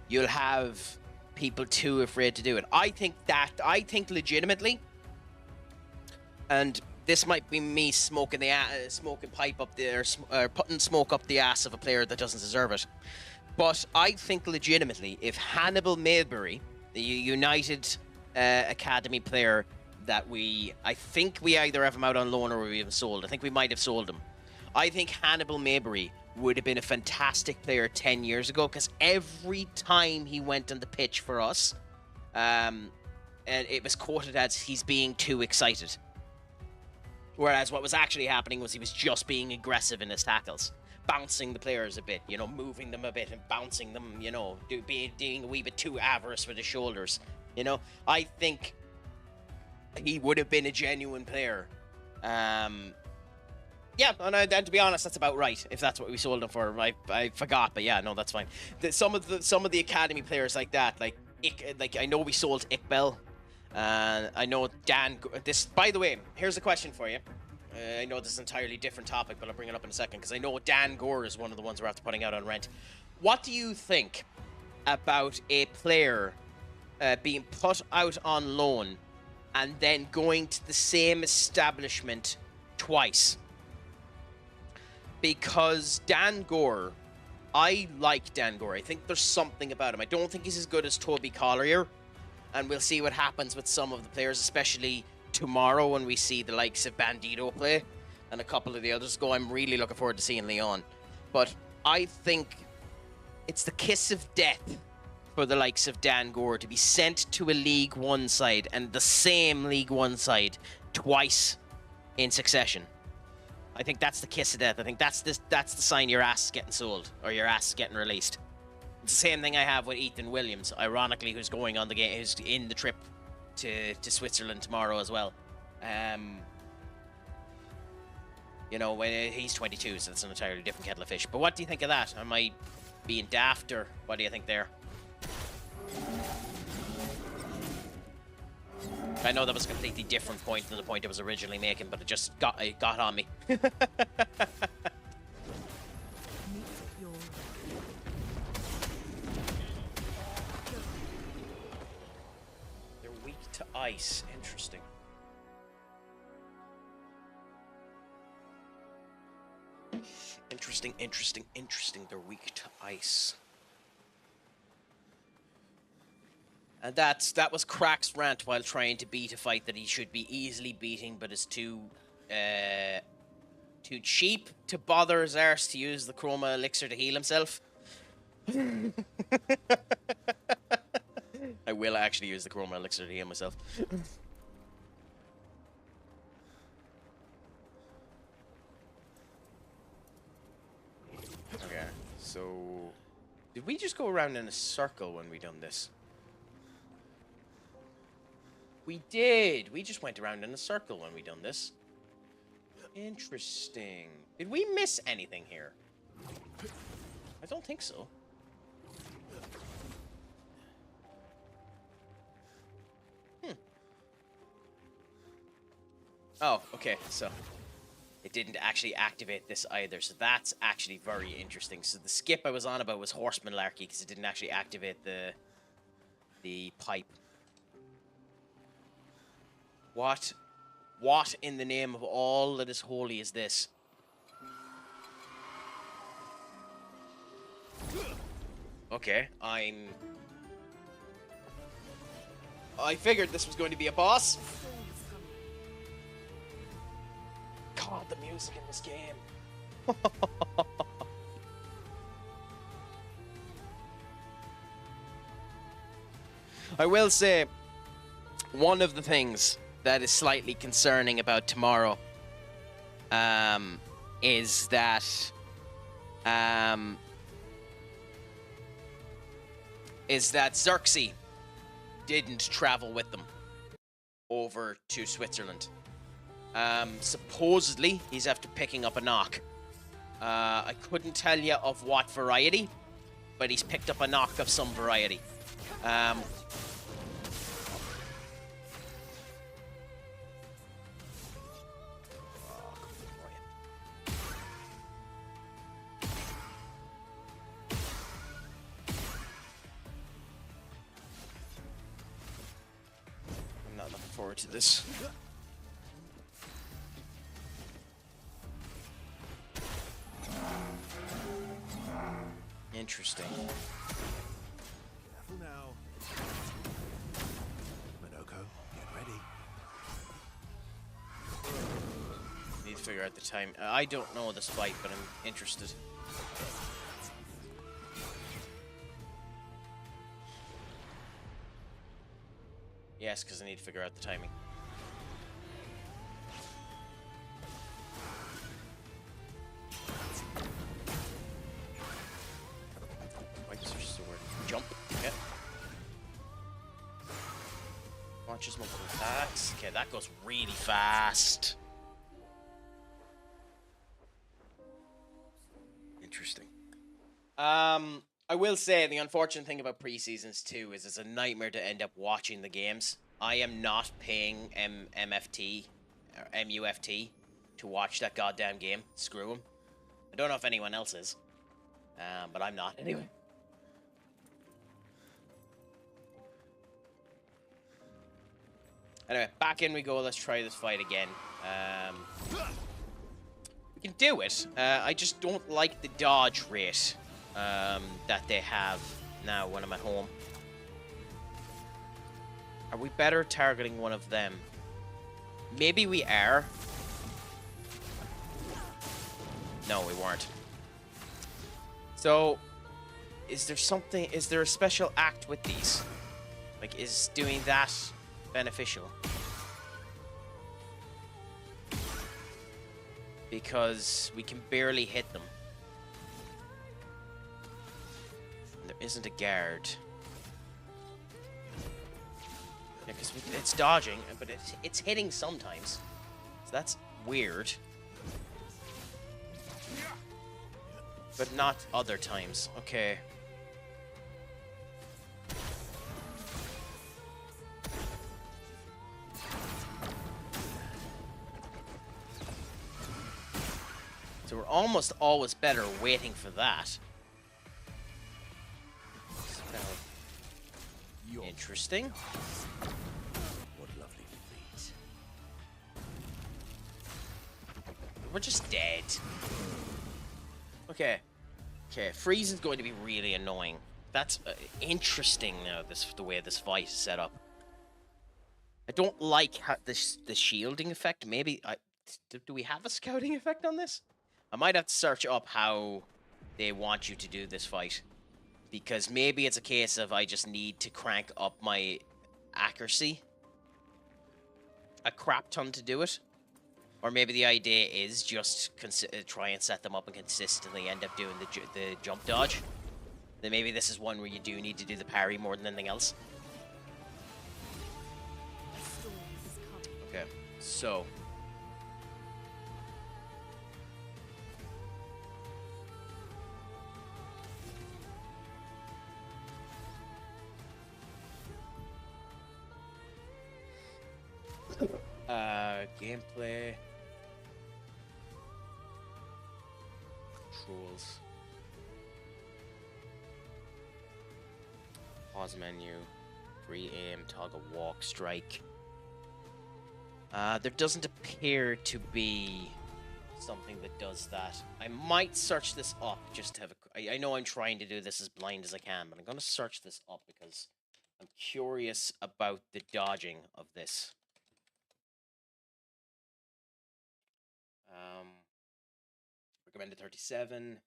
[SPEAKER 1] you'll have people too afraid to do it. I think legitimately, and this might be me smoking pipe up there, putting smoke up the ass of a player that doesn't deserve it. But I think legitimately, if Hannibal Maybury, the United Academy player that I think we either have him out on loan or we have sold. I think we might have sold him. I think Hannibal Maybury would have been a fantastic player 10 years ago, because every time he went on the pitch for us, and it was quoted as he's being too excited. Whereas what was actually happening was he was just being aggressive in his tackles, bouncing the players a bit, moving them a bit and bouncing them, being a wee bit too avarice with his shoulders. I think he would have been a genuine player. Yeah, and to be honest, that's about right. If that's what we sold him for, I forgot, but yeah, no, that's fine. Some of the academy players like that, like I know we sold Iqbal. I know Dan. By the way, here's a question for you. I know this is an entirely different topic, but I'll bring it up in a second because I know Dan Gore is one of the ones we're after putting out on rent. What do you think about a player being put out on loan and then going to the same establishment twice? Because Dan Gore, I like Dan Gore. I think there's something about him. I don't think he's as good as Toby Collier, and we'll see what happens with some of the players, especially tomorrow when we see the likes of Bandito play and a couple of the others go. I'm really looking forward to seeing Leon. But I think it's the kiss of death for the likes of Dan Gore to be sent to a League One side and the same League One side twice in succession. I think that's the kiss of death. I think that's the sign your ass is getting sold or your ass is getting released. It's the same thing I have with Ethan Williams, ironically, who's going on the game, who's in the trip to Switzerland tomorrow as well. When he's 22, so it's an entirely different kettle of fish. But what do you think of that? Am I being daft, or what do you think there? I know that was a completely different point than the point I was originally making, but it got on me.
[SPEAKER 3] Meet your
[SPEAKER 1] ice. Interesting. Interesting. They're weak to ice. And that was Crack's rant while trying to beat a fight that he should be easily beating, but is too cheap to bother his arse to use the chroma elixir to heal himself. I will actually use the chroma elixir to heal myself. Okay, so did we just go around in a circle when we done this? We did. We just went around in a circle when we done this. Interesting. Did we miss anything here? I don't think so. Oh, okay, so it didn't actually activate this either, so that's actually very interesting. So the skip I was on about was horseman larky because it didn't actually activate the pipe. What in the name of all that is holy is this? Okay, I figured this was going to be a boss. God, the music in this game. I will say, one of the things that is slightly concerning about tomorrow is that Xerxes didn't travel with them over to Switzerland. Supposedly, he's after picking up a knock. I couldn't tell you of what variety, but he's picked up a knock of some variety. I'm not looking forward to this. Interesting.
[SPEAKER 2] Careful now. Minoko, get ready.
[SPEAKER 1] Need to figure out the time. I don't know this fight, but I'm interested. Yes, because I need to figure out the timing. Jump. Okay. Launches multiple attacks. Okay, that goes really fast. Interesting. I will say the unfortunate thing about pre-seasons too is it's a nightmare to end up watching the games. I am not paying MFT or MUFT to watch that goddamn game. Screw them. I don't know if anyone else is, but I'm not anyway. Anyway, back in we go. Let's try this fight again. We can do it. I just don't like the dodge rate that they have now when I'm at home. Are we better targeting one of them? Maybe we are. No, we weren't. So, is there a special act with these? Like, is doing that beneficial? Because we can barely hit them. And there isn't a guard. Yeah, because it's dodging, but it's hitting sometimes. So that's weird. But not other times. Okay. So we're almost always better waiting for that. Interesting.
[SPEAKER 2] What luck.
[SPEAKER 1] We're just dead. Okay. Okay, freeze is going to be really annoying. That's interesting now, the way this fight is set up. I don't like how the shielding effect. Maybe do we have a scouting effect on this? I might have to search up how they want you to do this fight, because maybe it's a case of I just need to crank up my accuracy a crap ton to do it, or maybe the idea is just try and set them up and consistently end up doing the jump dodge. Then maybe this is one where you do need to do the parry more than anything else. Okay, so gameplay, controls, pause menu, free aim, toggle walk, strike. There doesn't appear to be something that does that. I might search this up just to have a... I know I'm trying to do this as blind as I can, but I'm going to search this up because I'm curious about the dodging of this. Recommended 37.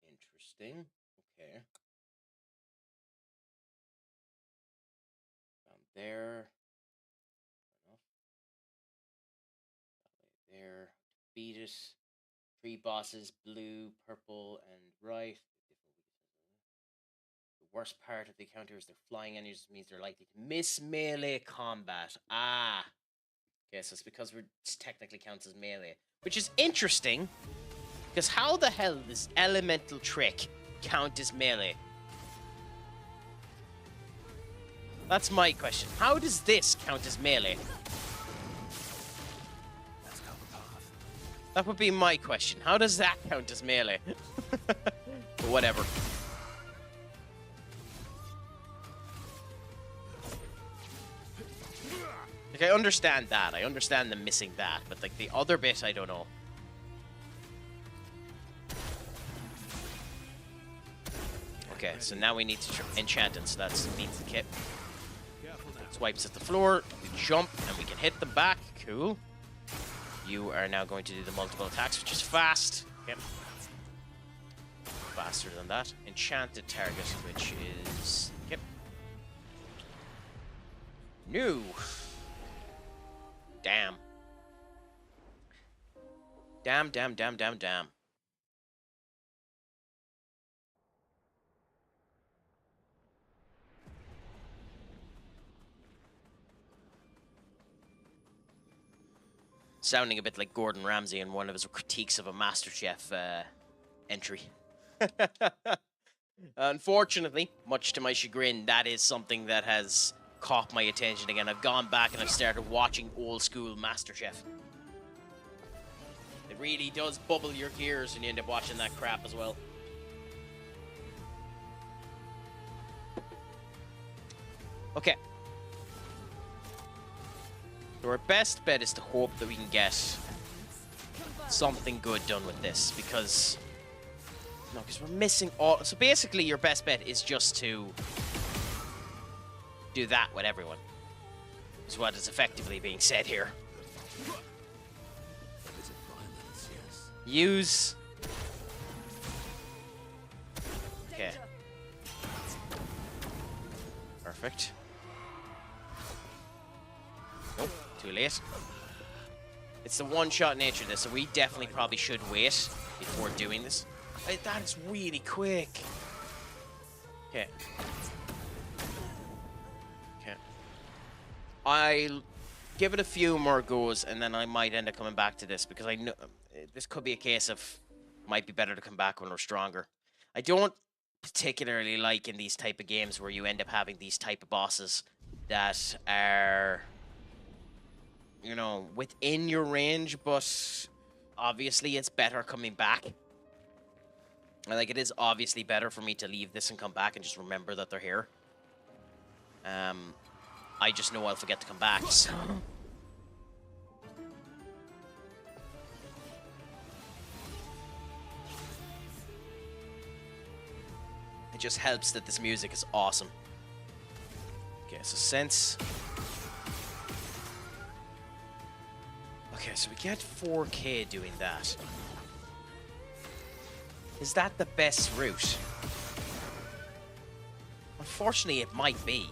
[SPEAKER 1] Interesting. Okay. Found there. There. Beat it. 3 bosses, blue, purple, and right. The worst part of the encounter is they're flying enemies, means they're likely to miss melee combat. Ah. Okay, so it's because we're technically counts as melee. Which is interesting, because how the hell does elemental trick count as melee? That's my question. How does this count as melee? That would be my question. How does that count as melee? But whatever. Like, I understand that. I understand them missing that. But, like, the other bit, I don't know. Okay, so now we need to enchant it. So that means the kit swipes at the floor. We jump, and we can hit them back. Cool. You are now going to do the multiple attacks, which is fast. Okay. Faster than that. Enchanted target, which is... Yep. New. Damn. Damn, damn, damn, damn, damn. Sounding a bit like Gordon Ramsay in one of his critiques of a MasterChef entry. Unfortunately, much to my chagrin, that is something that has caught my attention again. I've gone back and I've started watching old school MasterChef. It really does bubble your gears when you end up watching that crap as well. Okay. So our best bet is to hope that we can get something good done with this, because... No, because we're missing all... So basically, your best bet is just to do that with everyone. Is what is effectively being said here. Use... Okay. Perfect. Nope, too late. It's the one-shot nature of this, so we definitely probably should wait before doing this. That is really quick. Okay. Okay. I'll give it a few more goes, and then I might end up coming back to this, because I know this could be a case of might be better to come back when we're stronger. I don't particularly like in these type of games where you end up having these type of bosses that are, you know, within your range, but obviously it's better coming back. Like, it is obviously better for me to leave this and come back and just remember that they're here. I just know I'll forget to come back, so... It just helps that this music is awesome. Okay, so sense. Okay, so we get 4K doing that. Is that the best route? Unfortunately, it might be.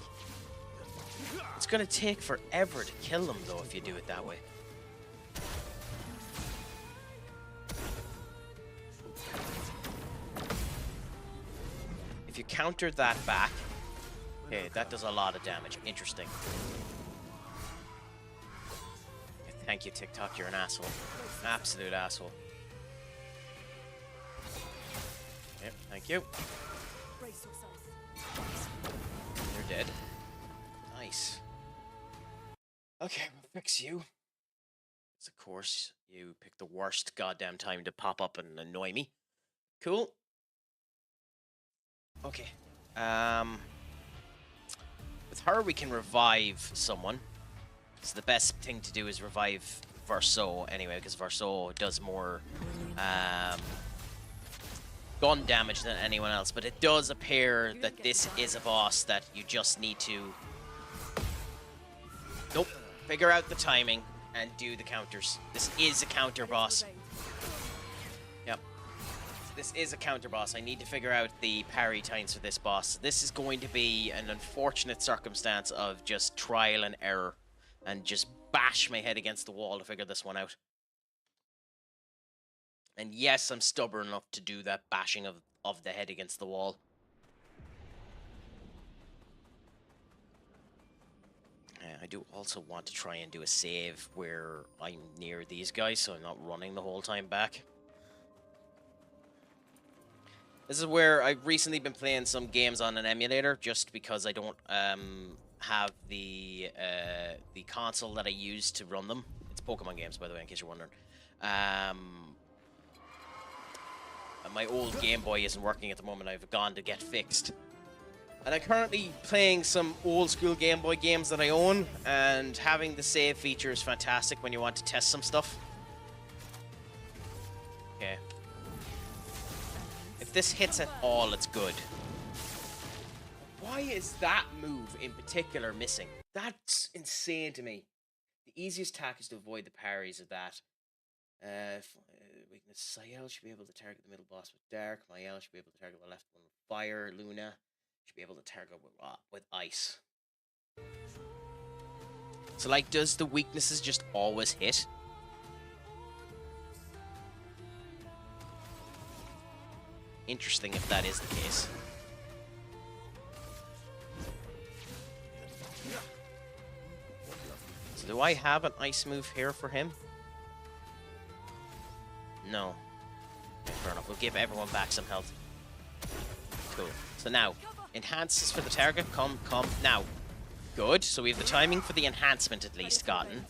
[SPEAKER 1] It's gonna take forever to kill them, though, if you do it that way. If you counter that back... Okay, that does a lot of damage. Interesting. Thank you, TikTok. You're an asshole. Absolute asshole. Yep, thank you.
[SPEAKER 3] Brace yourself.
[SPEAKER 1] You're dead. Nice. Okay, we'll fix you. Of course, you picked the worst goddamn time to pop up and annoy me. Cool. Okay. With her, we can revive someone. So the best thing to do is revive Verso anyway, because Verso does more gun damage than anyone else. But it does appear that this is a boss that you just need to... Nope. Figure out the timing and do the counters. This is a counter boss. Yep. This is a counter boss. I need to figure out the parry times for this boss. This is going to be an unfortunate circumstance of just trial and error. And just bash my head against the wall to figure this one out. And yes, I'm stubborn enough to do that bashing of the head against the wall. I do also want to try and do a save where I'm near these guys, so I'm not running the whole time back. This is where I've recently been playing some games on an emulator, just because I don't have the console that I use to run them. It's Pokemon games, by the way, in case you're wondering. My old Game Boy isn't working at the moment. I've gone to get fixed. And I'm currently playing some old school Game Boy games that I own, and having the save feature is fantastic when you want to test some stuff. Okay. If this hits at all, it's good. Why is that move in particular missing? That's insane to me. The easiest attack is to avoid the parries of that. Weakness, Sayel should be able to target the middle boss with Dark. Mael should be able to target the left one with Fire. Luna should be able to target with Ice. So, like, does the weaknesses just always hit? Interesting if that is the case. So do I have an ice move here for him? No. Okay, fair enough. We'll give everyone back some health. Cool. So now, enhances for the target. Come, now. Good. So we have the timing for the enhancement at least gotten.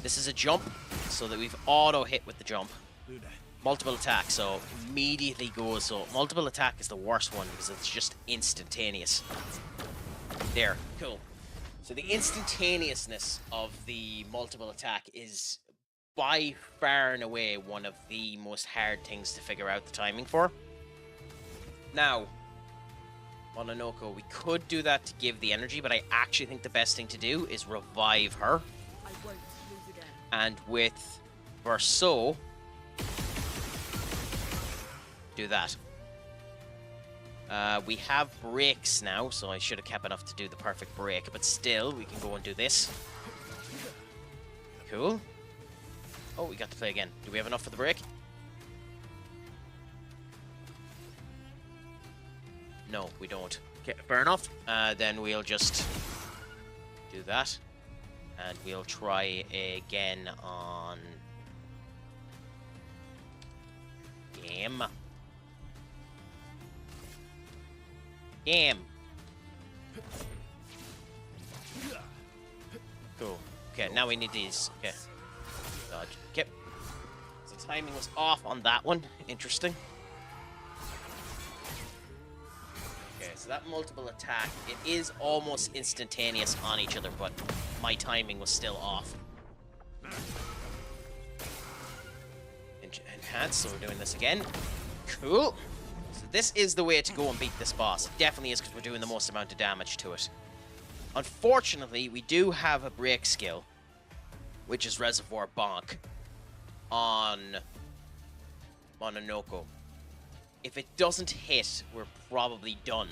[SPEAKER 1] This is a jump, so that we've auto hit with the jump. Multiple attack, so immediately goes. So multiple attack is the worst one because it's just instantaneous. There. Cool. So the instantaneousness of the multiple attack is by far and away one of the most hard things to figure out the timing for. Now, Mononoke, we could do that to give the energy, but I actually think the best thing to do is revive her.
[SPEAKER 3] I won't lose again.
[SPEAKER 1] And with Verso, do that. We have breaks now, so I should have kept enough to do the perfect break, but still, we can go and do this. Cool. Oh, we got to play again. Do we have enough for the break? No, we don't. Okay, fair enough. Then we'll just do that. And we'll try again on... Game. Cool. Okay, now we need these. Okay. Dodge. Okay. So timing was off on that one. Interesting. Okay, so that multiple attack, it is almost instantaneous on each other, but my timing was still off. Enhance, so we're doing this again. Cool. So this is the way to go and beat this boss. It definitely is, because we're doing the most amount of damage to it. Unfortunately, we do have a break skill, which is Reservoir Bonk, on Mononoko. If it doesn't hit, we're probably done.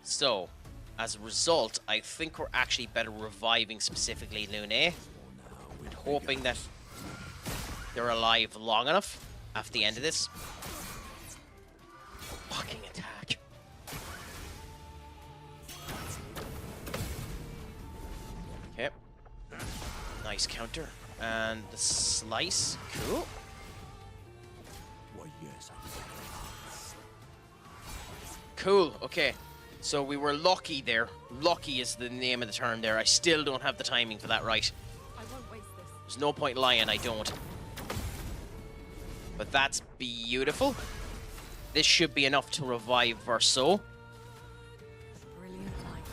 [SPEAKER 1] So, as a result, I think we're actually better reviving specifically Lune, and hoping that they're alive long enough after the end of this. Fucking attack. Okay. Nice counter. And the slice. Cool. Cool, okay. So we were lucky there. Lucky is the name of the term there. I still don't have the timing for that right.
[SPEAKER 3] I won't waste this.
[SPEAKER 1] There's no point lying, I don't. But that's beautiful. This should be enough to revive Verso.
[SPEAKER 3] Brilliant light.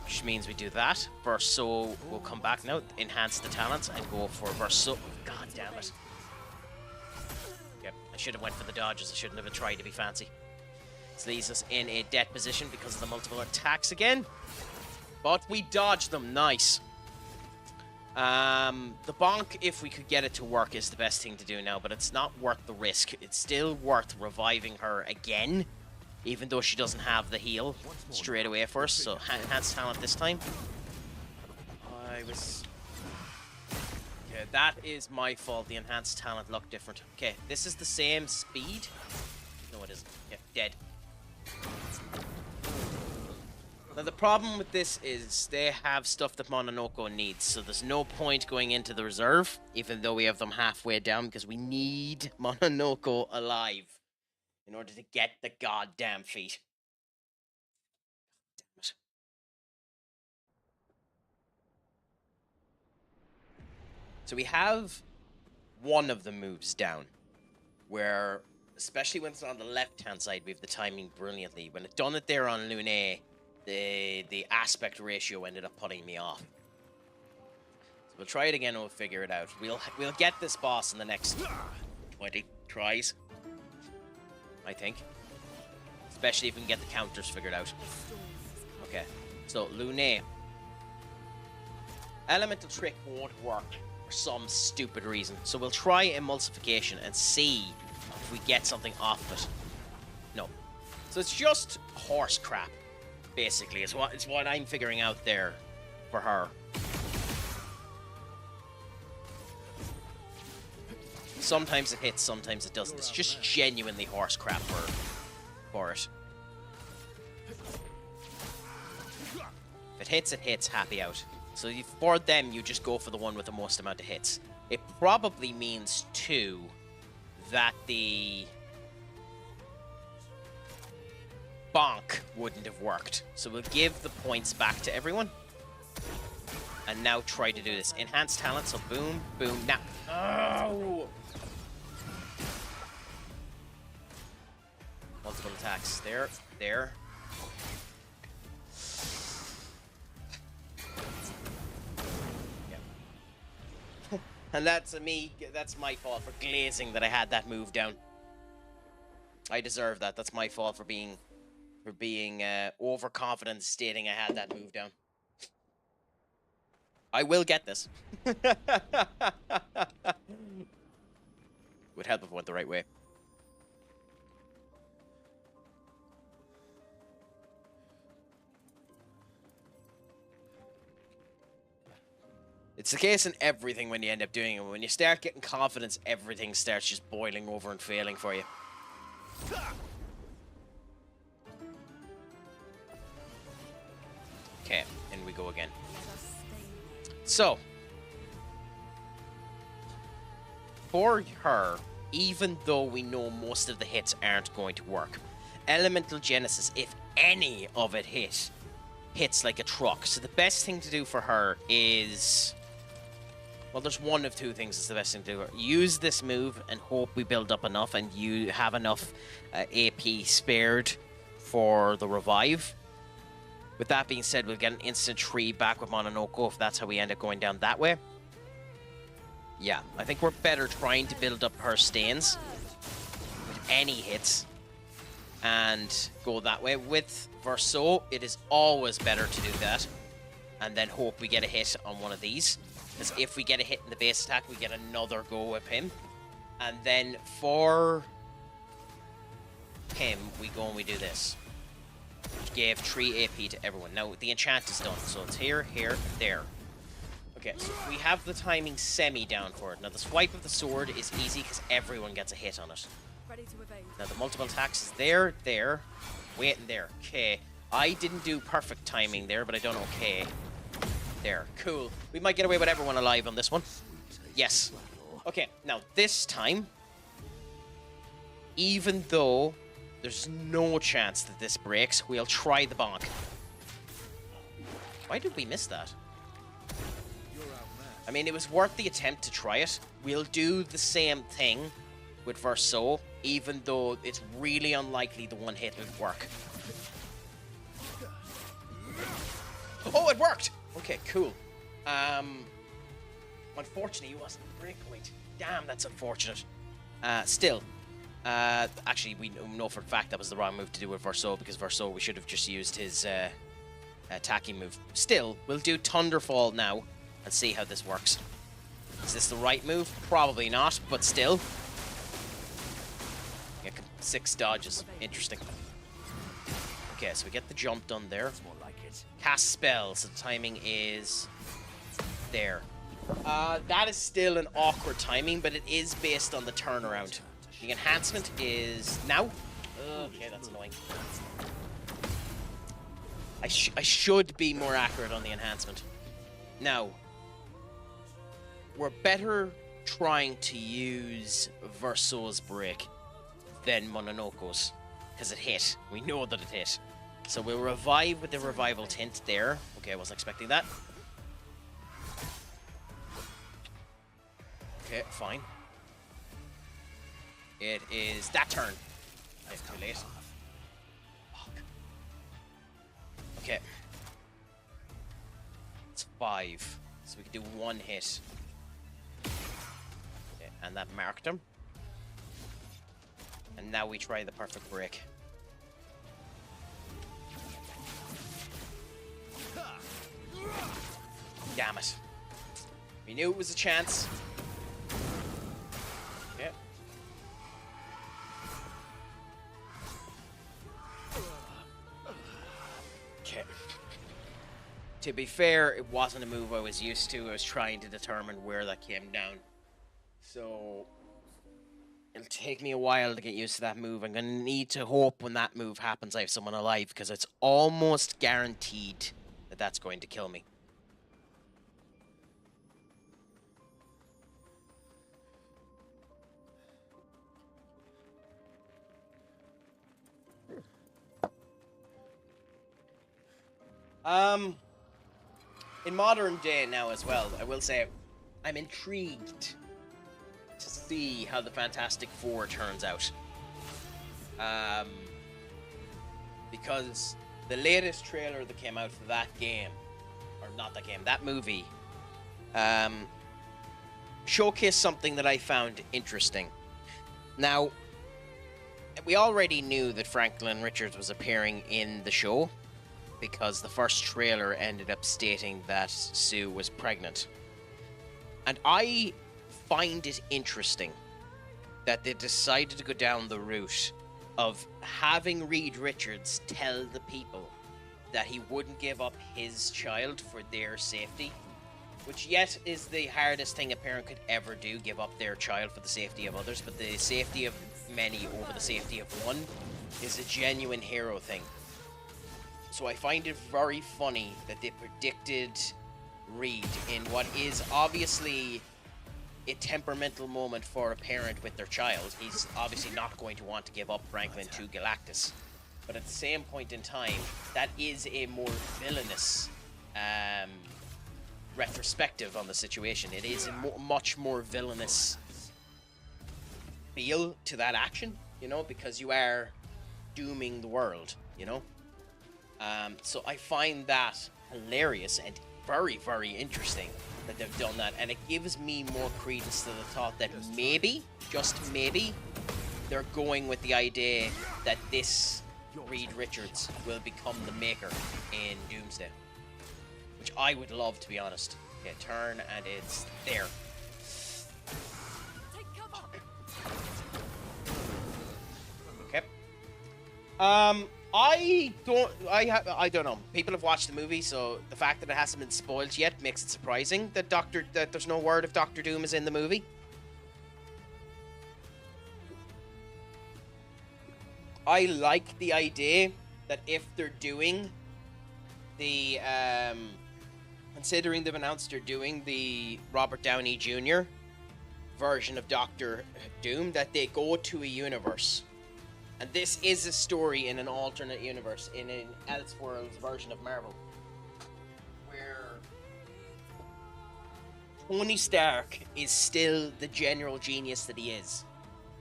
[SPEAKER 1] Which means we do that. Verso will come back now, enhance the talents, and go for Verso. God damn it. Yep, I should have went for the dodges. I shouldn't have tried to be fancy. This leaves us in a dead position because of the multiple attacks again. But we dodged them. Nice. The bonk, if we could get it to work, is the best thing to do now, but it's not worth the risk. It's still worth reviving her again, even though she doesn't have the heal straight away for us. So enhanced talent this time. Okay, that is my fault. The enhanced talent looked different. Okay, this is the same speed. No, it isn't. Yeah, dead. Now, the problem with this is they have stuff that Mononoko needs, so there's no point going into the reserve, even though we have them halfway down, because we need Mononoko alive in order to get the goddamn feat. Damn it. So we have one of the moves down, where, especially when it's on the left-hand side, we have the timing brilliantly. When it done it there on Lune, the aspect ratio ended up putting me off. So we'll try it again and we'll figure it out. We'll get this boss in the next 20 tries, I think. Especially if we can get the counters figured out. Okay, so Lune. Elemental Trick won't work for some stupid reason. So we'll try Emulsification and see if we get something off of it. No. So it's just horse crap. Basically, it's what I'm figuring out there for her. Sometimes it hits, sometimes it doesn't. It's just genuinely horse crap for it. If it hits, happy out. So for them, you just go for the one with the most amount of hits. It probably means, too, that the bonk wouldn't have worked. So we'll give the points back to everyone. And now try to do this. Enhanced talent, so boom, boom, now. Oh! Multiple attacks. There. Yeah. And that's my fault for glazing that I had that move down. I deserve that. That's my fault for being overconfident, stating I had that move down. I will get this. Would help if it went the right way. It's the case in everything when you end up doing it. When you start getting confidence, everything starts just boiling over and failing for you. Okay, in we go again. So, for her, even though we know most of the hits aren't going to work, Elemental Genesis, if any of it hits like a truck. So the best thing to do for her is, well, there's one of two things that's the best thing to do. Use this move and hope we build up enough and you have enough AP spared for the revive. With that being said, we'll get an instant tree back with Mononoko if that's how we end up going down that way. Yeah, I think we're better trying to build up her stains any hits and go that way. With Verso, it is always better to do that and then hope we get a hit on one of these. Because if we get a hit in the base attack, we get another go with him. And then for him, we go and we do this. Which gave 3 AP to everyone. Now, the enchant is done, so it's here, here, there. Okay, so we have the timing semi down for it. Now, the swipe of the sword is easy because everyone gets a hit on it.
[SPEAKER 3] Ready to evade.
[SPEAKER 1] Now, the multiple attacks is there, there, waiting there. Okay, I didn't do perfect timing there, but I done okay. There, cool. We might get away with everyone alive on this one. Yes. Okay, now this time, even though there's no chance that this breaks, we'll try the bonk. Why did we miss that? I mean, it was worth the attempt to try it. We'll do the same thing with Verso, even though it's really unlikely the one hit would work. Oh, it worked! Okay, cool. Unfortunately, he wasn't breakpoint. Damn, that's unfortunate. Still, actually, we know for a fact that was the wrong move to do with Verso, because Verso, we should have just used his attacking move. Still, we'll do Thunderfall now and see how this works. Is this the right move? Probably not, but still. Yeah, 6 dodges. Interesting. Okay, so we get the jump done there. Cast spell, so the timing is there. That is still an awkward timing, but it is based on the turnaround. The enhancement is now. Okay, that's annoying. I should be more accurate on the enhancement. Now, we're better trying to use Verso's break than Mononoko's, because it hit. We know that it hit. So we'll revive with the revival tint there. Okay, I wasn't expecting that. Okay, fine. It is that turn. It's too late. Fuck. Okay. It's 5. So we can do 1 hit. Okay, and that marked him. And now we try the perfect break. Damn it. We knew it was a chance. Okay. Okay. To be fair, it wasn't a move I was used to. I was trying to determine where that came down. So it'll take me a while to get used to that move. I'm going to need to hope when that move happens I have someone alive, because it's almost guaranteed that that's going to kill me. In modern day now as well, I will say I'm intrigued to see how the Fantastic Four turns out. Because the latest trailer that came out for that game, or not that game, that movie, showcased something that I found interesting. Now, we already knew that Franklin Richards was appearing in the show, because the first trailer ended up stating that Sue was pregnant. And I find it interesting that they decided to go down the route of having Reed Richards tell the people that he wouldn't give up his child for their safety, which yet is the hardest thing a parent could ever do, give up their child for the safety of others, but the safety of many over the safety of one is a genuine hero thing. So I find it very funny that they predicted Reed in what is obviously a temperamental moment for a parent with their child. He's obviously not going to want to give up Franklin to Galactus. But at the same point in time, that is a more villainous retrospective on the situation. It is a much more villainous feel to that action, you know, because you are dooming the world, you know? So I find that hilarious and very, very interesting that they've done that, and it gives me more credence to the thought that maybe, just maybe, they're going with the idea that this Reed Richards will become the maker in Doomsday, which I would love, to be honest. Okay, turn, and it's there.
[SPEAKER 3] Take cover.
[SPEAKER 1] Okay. I don't know. People have watched the movie, so the fact that it hasn't been spoiled yet makes it surprising that there's no word of Doctor Doom is in the movie. I like the idea that if they're doing the considering they've announced they're doing the Robert Downey Jr. version of Doctor Doom, that they go to a universe. And this is a story in an alternate universe, in an Elseworlds version of Marvel, where Tony Stark is still the general genius that he is.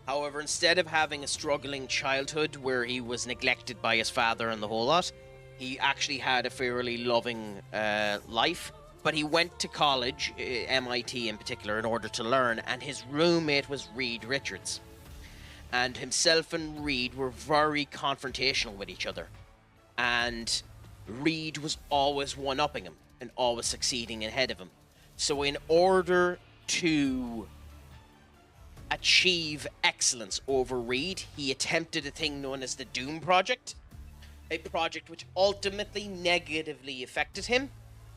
[SPEAKER 1] However, instead of having a struggling childhood where he was neglected by his father and the whole lot, he actually had a fairly loving life. But he went to college, MIT in particular, in order to learn, and his roommate was Reed Richards. And himself and Reed were very confrontational with each other. And Reed was always one-upping him and always succeeding ahead of him. So in order to achieve excellence over Reed, he attempted a thing known as the Doom Project. A project which ultimately negatively affected him.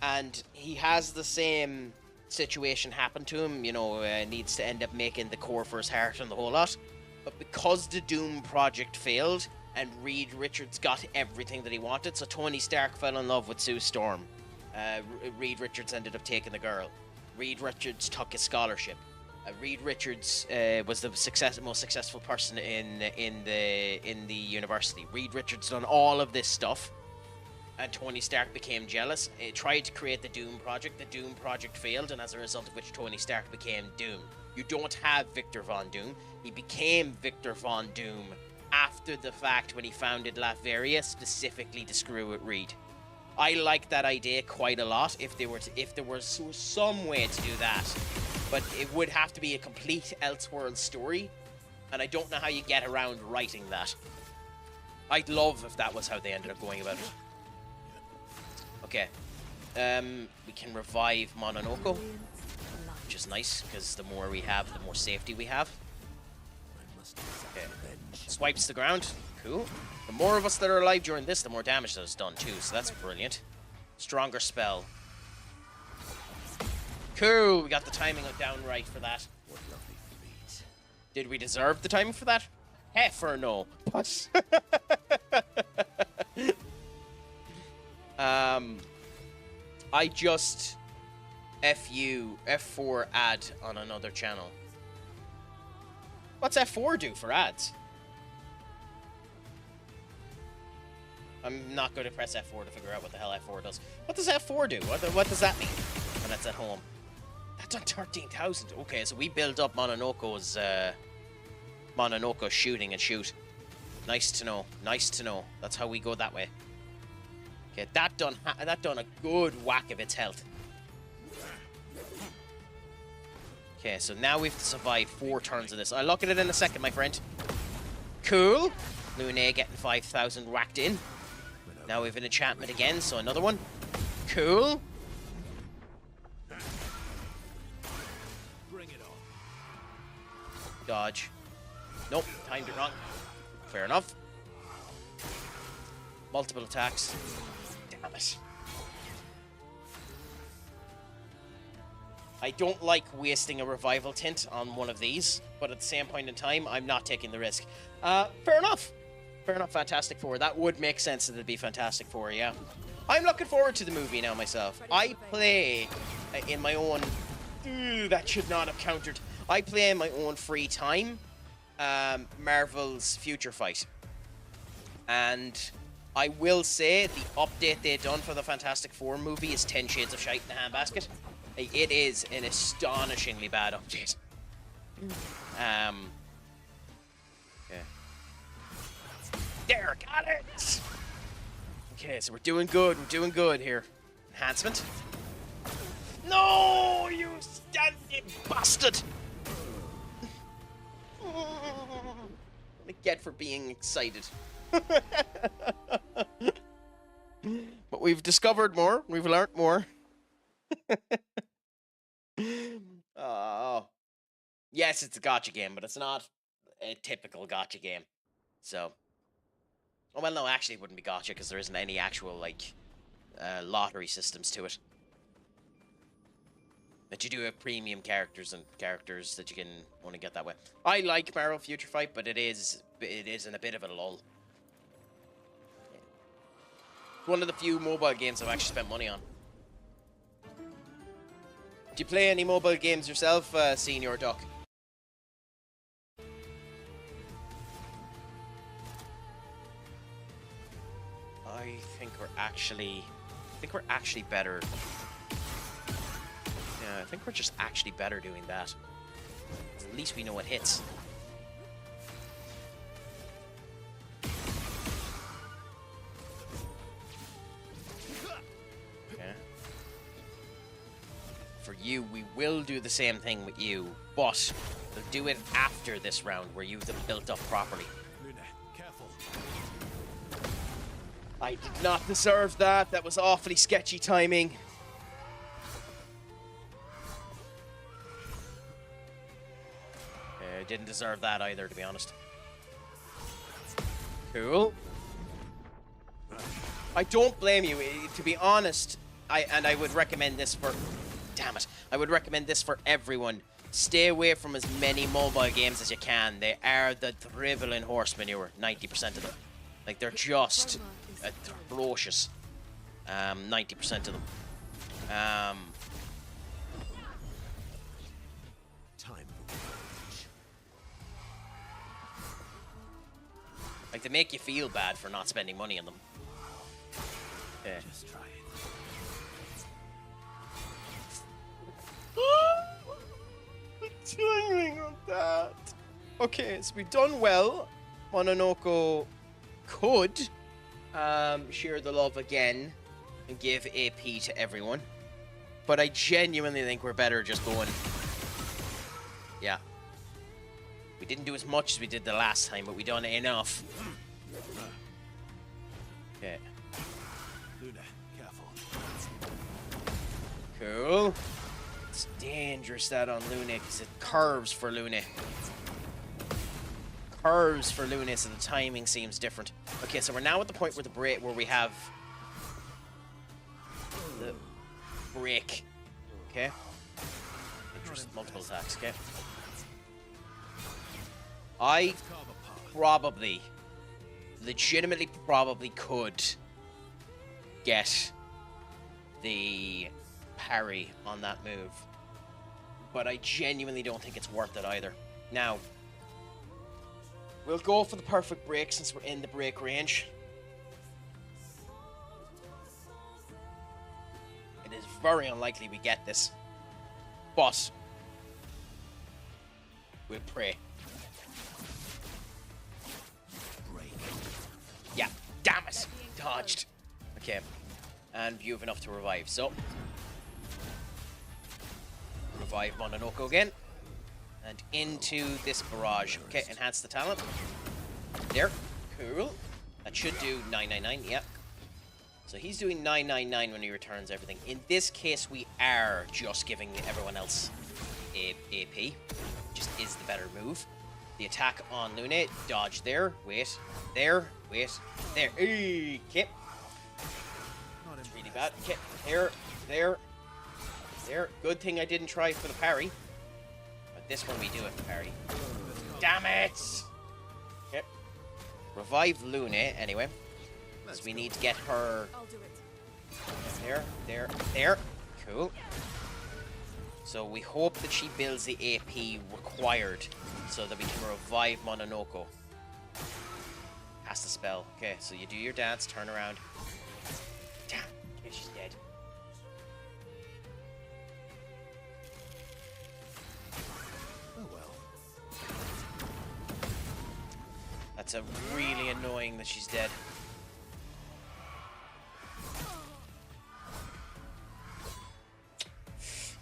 [SPEAKER 1] And he has the same situation happen to him, you know, needs to end up making the core for his heart and the whole lot. But because the Doom Project failed and Reed Richards got everything that he wanted, so Tony Stark fell in love with Sue Storm. Reed Richards ended up taking the girl. Reed Richards took his scholarship. Reed Richards was the most successful person in the university. Reed Richards done all of this stuff, and Tony Stark became jealous. He tried to create the Doom Project. The Doom Project failed, and as a result of which Tony Stark became Doom. You don't have Victor Von Doom. He became Victor Von Doom after the fact when he founded Latveria specifically to screw with Reed. I like that idea quite a lot if there was some way to do that, but it would have to be a complete Elseworld story, and I don't know how you get around writing that. I'd love if that was how they ended up going about it. Okay, we can revive Mononoko, which is nice, because the more we have, the more safety we have. Okay. Swipes the ground. Cool. The more of us that are alive during this, the more damage that is done too, so that's brilliant. Stronger spell. Cool, we got the timing down right for that. Did we deserve the timing for that? Heck or no. What? I just F4 ad on another channel. What's F4 do for ads? I'm not going to press F4 to figure out what the hell F4 does. What does F4 do? What does that mean when that's at home? That's on 13,000. Okay, so we build up Mononoko's shooting and shoot. Nice to know. Nice to know. That's how we go that way. Okay, that done a good whack of its health. Okay, so now we have to survive 4 turns of this. I'll look at it in a second, my friend. Cool. Lune getting 5,000 whacked in. Now we have an enchantment again, so another one. Cool.
[SPEAKER 2] Bring it on.
[SPEAKER 1] Dodge. Nope, timed it wrong. Fair enough. Multiple attacks. Damn it. I don't like wasting a revival tint on one of these, but at the same point in time, I'm not taking the risk. Fair enough. Fair enough, Fantastic Four. That would make sense that it'd be Fantastic Four, yeah. I'm looking forward to the movie now myself. I play in my own... that should not have countered. I play in my own free time Marvel's Future Fight. And I will say the update they done for the Fantastic Four movie is 10 Shades of Shite in a handbasket. It is an astonishingly bad update. Okay. There, got it! Okay, so we're doing good here. Enhancement. No, you standing bastard! get for being excited. But we've discovered more. We've learnt more. Oh. Yes, it's a gotcha game, but it's not a typical gotcha game. So. Oh, well, no, actually it wouldn't be gotcha because there isn't any actual, like, lottery systems to it. But you do have premium characters and characters that you can only get that way. I like Marvel Future Fight, but it is in a bit of a lull. One of the few mobile games I've actually spent money on. Do you play any mobile games yourself, Senior Duck? I think we're actually better. Yeah, I think we're just actually better doing that. At least we know what hits. Okay. For you, we will do the same thing with you, but we'll do it after this round where you've them built up properly.
[SPEAKER 2] Luna, careful.
[SPEAKER 1] I did not deserve that. That was awfully sketchy timing. I didn't deserve that either, to be honest. Cool. I don't blame you. To be honest, I would recommend this for... Damn it. I would recommend this for everyone. Stay away from as many mobile games as you can. They are the driveling horse manure, 90% of them. Like, they're just atrocious. 90% of them.
[SPEAKER 2] Time for revenge.
[SPEAKER 1] Like, they make you feel bad for not spending money on them. Okay.
[SPEAKER 2] Just try it.
[SPEAKER 1] The timing of that. Okay, so we've done well. Mononoko could share the love again and give AP to everyone. But I genuinely think we're better just going... Yeah. We didn't do as much as we did the last time, but we done enough. Okay.
[SPEAKER 2] Luna, careful.
[SPEAKER 1] Cool. It's dangerous that on Luna because it curves for Luna. Curves for Luna, so the timing seems different. Okay, so we're now at the point where the break, where we have the break. Okay. Interest, multiple attacks. Okay. I probably, legitimately probably could get the parry on that move. But I genuinely don't think it's worth it either. Now, we'll go for the perfect break since we're in the break range. It is very unlikely we get this. But we'll pray.
[SPEAKER 2] Break.
[SPEAKER 1] Yeah, damn it! Dodged. Okay. And you have enough to revive, so... Revive Mononoko again. And into this barrage. Okay, enhance the talent. There. Cool. That should do 999, yeah. So he's doing 999 when he returns everything. In this case, we are just giving everyone else AP. Just is the better move. The attack on Luna. Dodge there. Wait. There. Wait. There. Okay. It's really bad. Okay. There. There. There. Good thing I didn't try for the parry. But this one we do have the parry. Damn it! Okay. Revive Luna anyway. Because we need to get her...
[SPEAKER 3] I'll do it.
[SPEAKER 1] There. There. There. Cool. So we hope that she builds the AP required so that we can revive Mononoko. Cast the spell. Okay, so you do your dance, turn around. Damn. Okay, she's dead.
[SPEAKER 2] Oh well.
[SPEAKER 1] That's a really annoying that she's dead.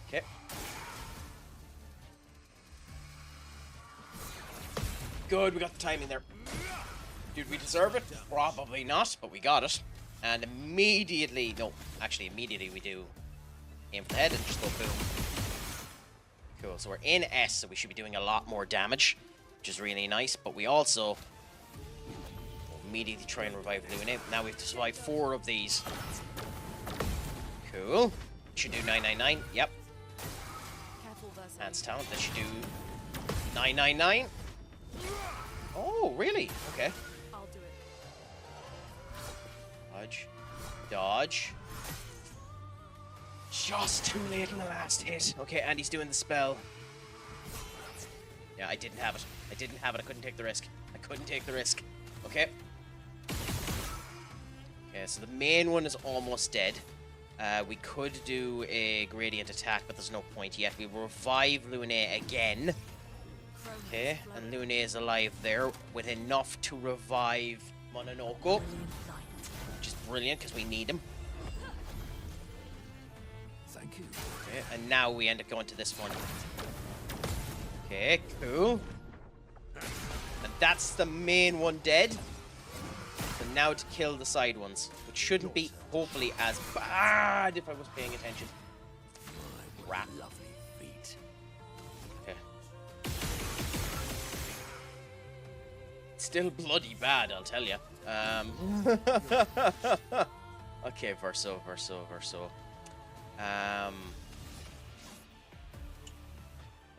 [SPEAKER 1] Okay. Good, we got the timing there. Did we deserve it? Probably not, but we got it. And immediately, no, actually immediately we do aim for the head and just go boom. Cool, so we're in S, so we should be doing a lot more damage, which is really nice, but we also immediately try and revive Luna. Now we have to survive 4 of these. Cool. Should do 999, yep. Hands talent, that should do 999. Oh, really? Okay.
[SPEAKER 3] I'll do it.
[SPEAKER 1] Dodge. Dodge. Just too late in the last hit. Okay, and he's doing the spell. Yeah, I didn't have it. I didn't have it. I couldn't take the risk. I couldn't take the risk. Okay. Okay, so the main one is almost dead. We could do a gradient attack, but there's no point yet. We will revive Lune again. Okay, and Lune is alive there with enough to revive Mononoko, which is brilliant because we need him.
[SPEAKER 2] Thank you.
[SPEAKER 1] Okay, and now we end up going to this one. Okay, cool. And that's the main one dead. So now to kill the side ones, which shouldn't be, hopefully, as bad if I was paying attention. Crap.
[SPEAKER 2] Lovely feet.
[SPEAKER 1] Okay. Still bloody bad, I'll tell you. Okay, Verso. I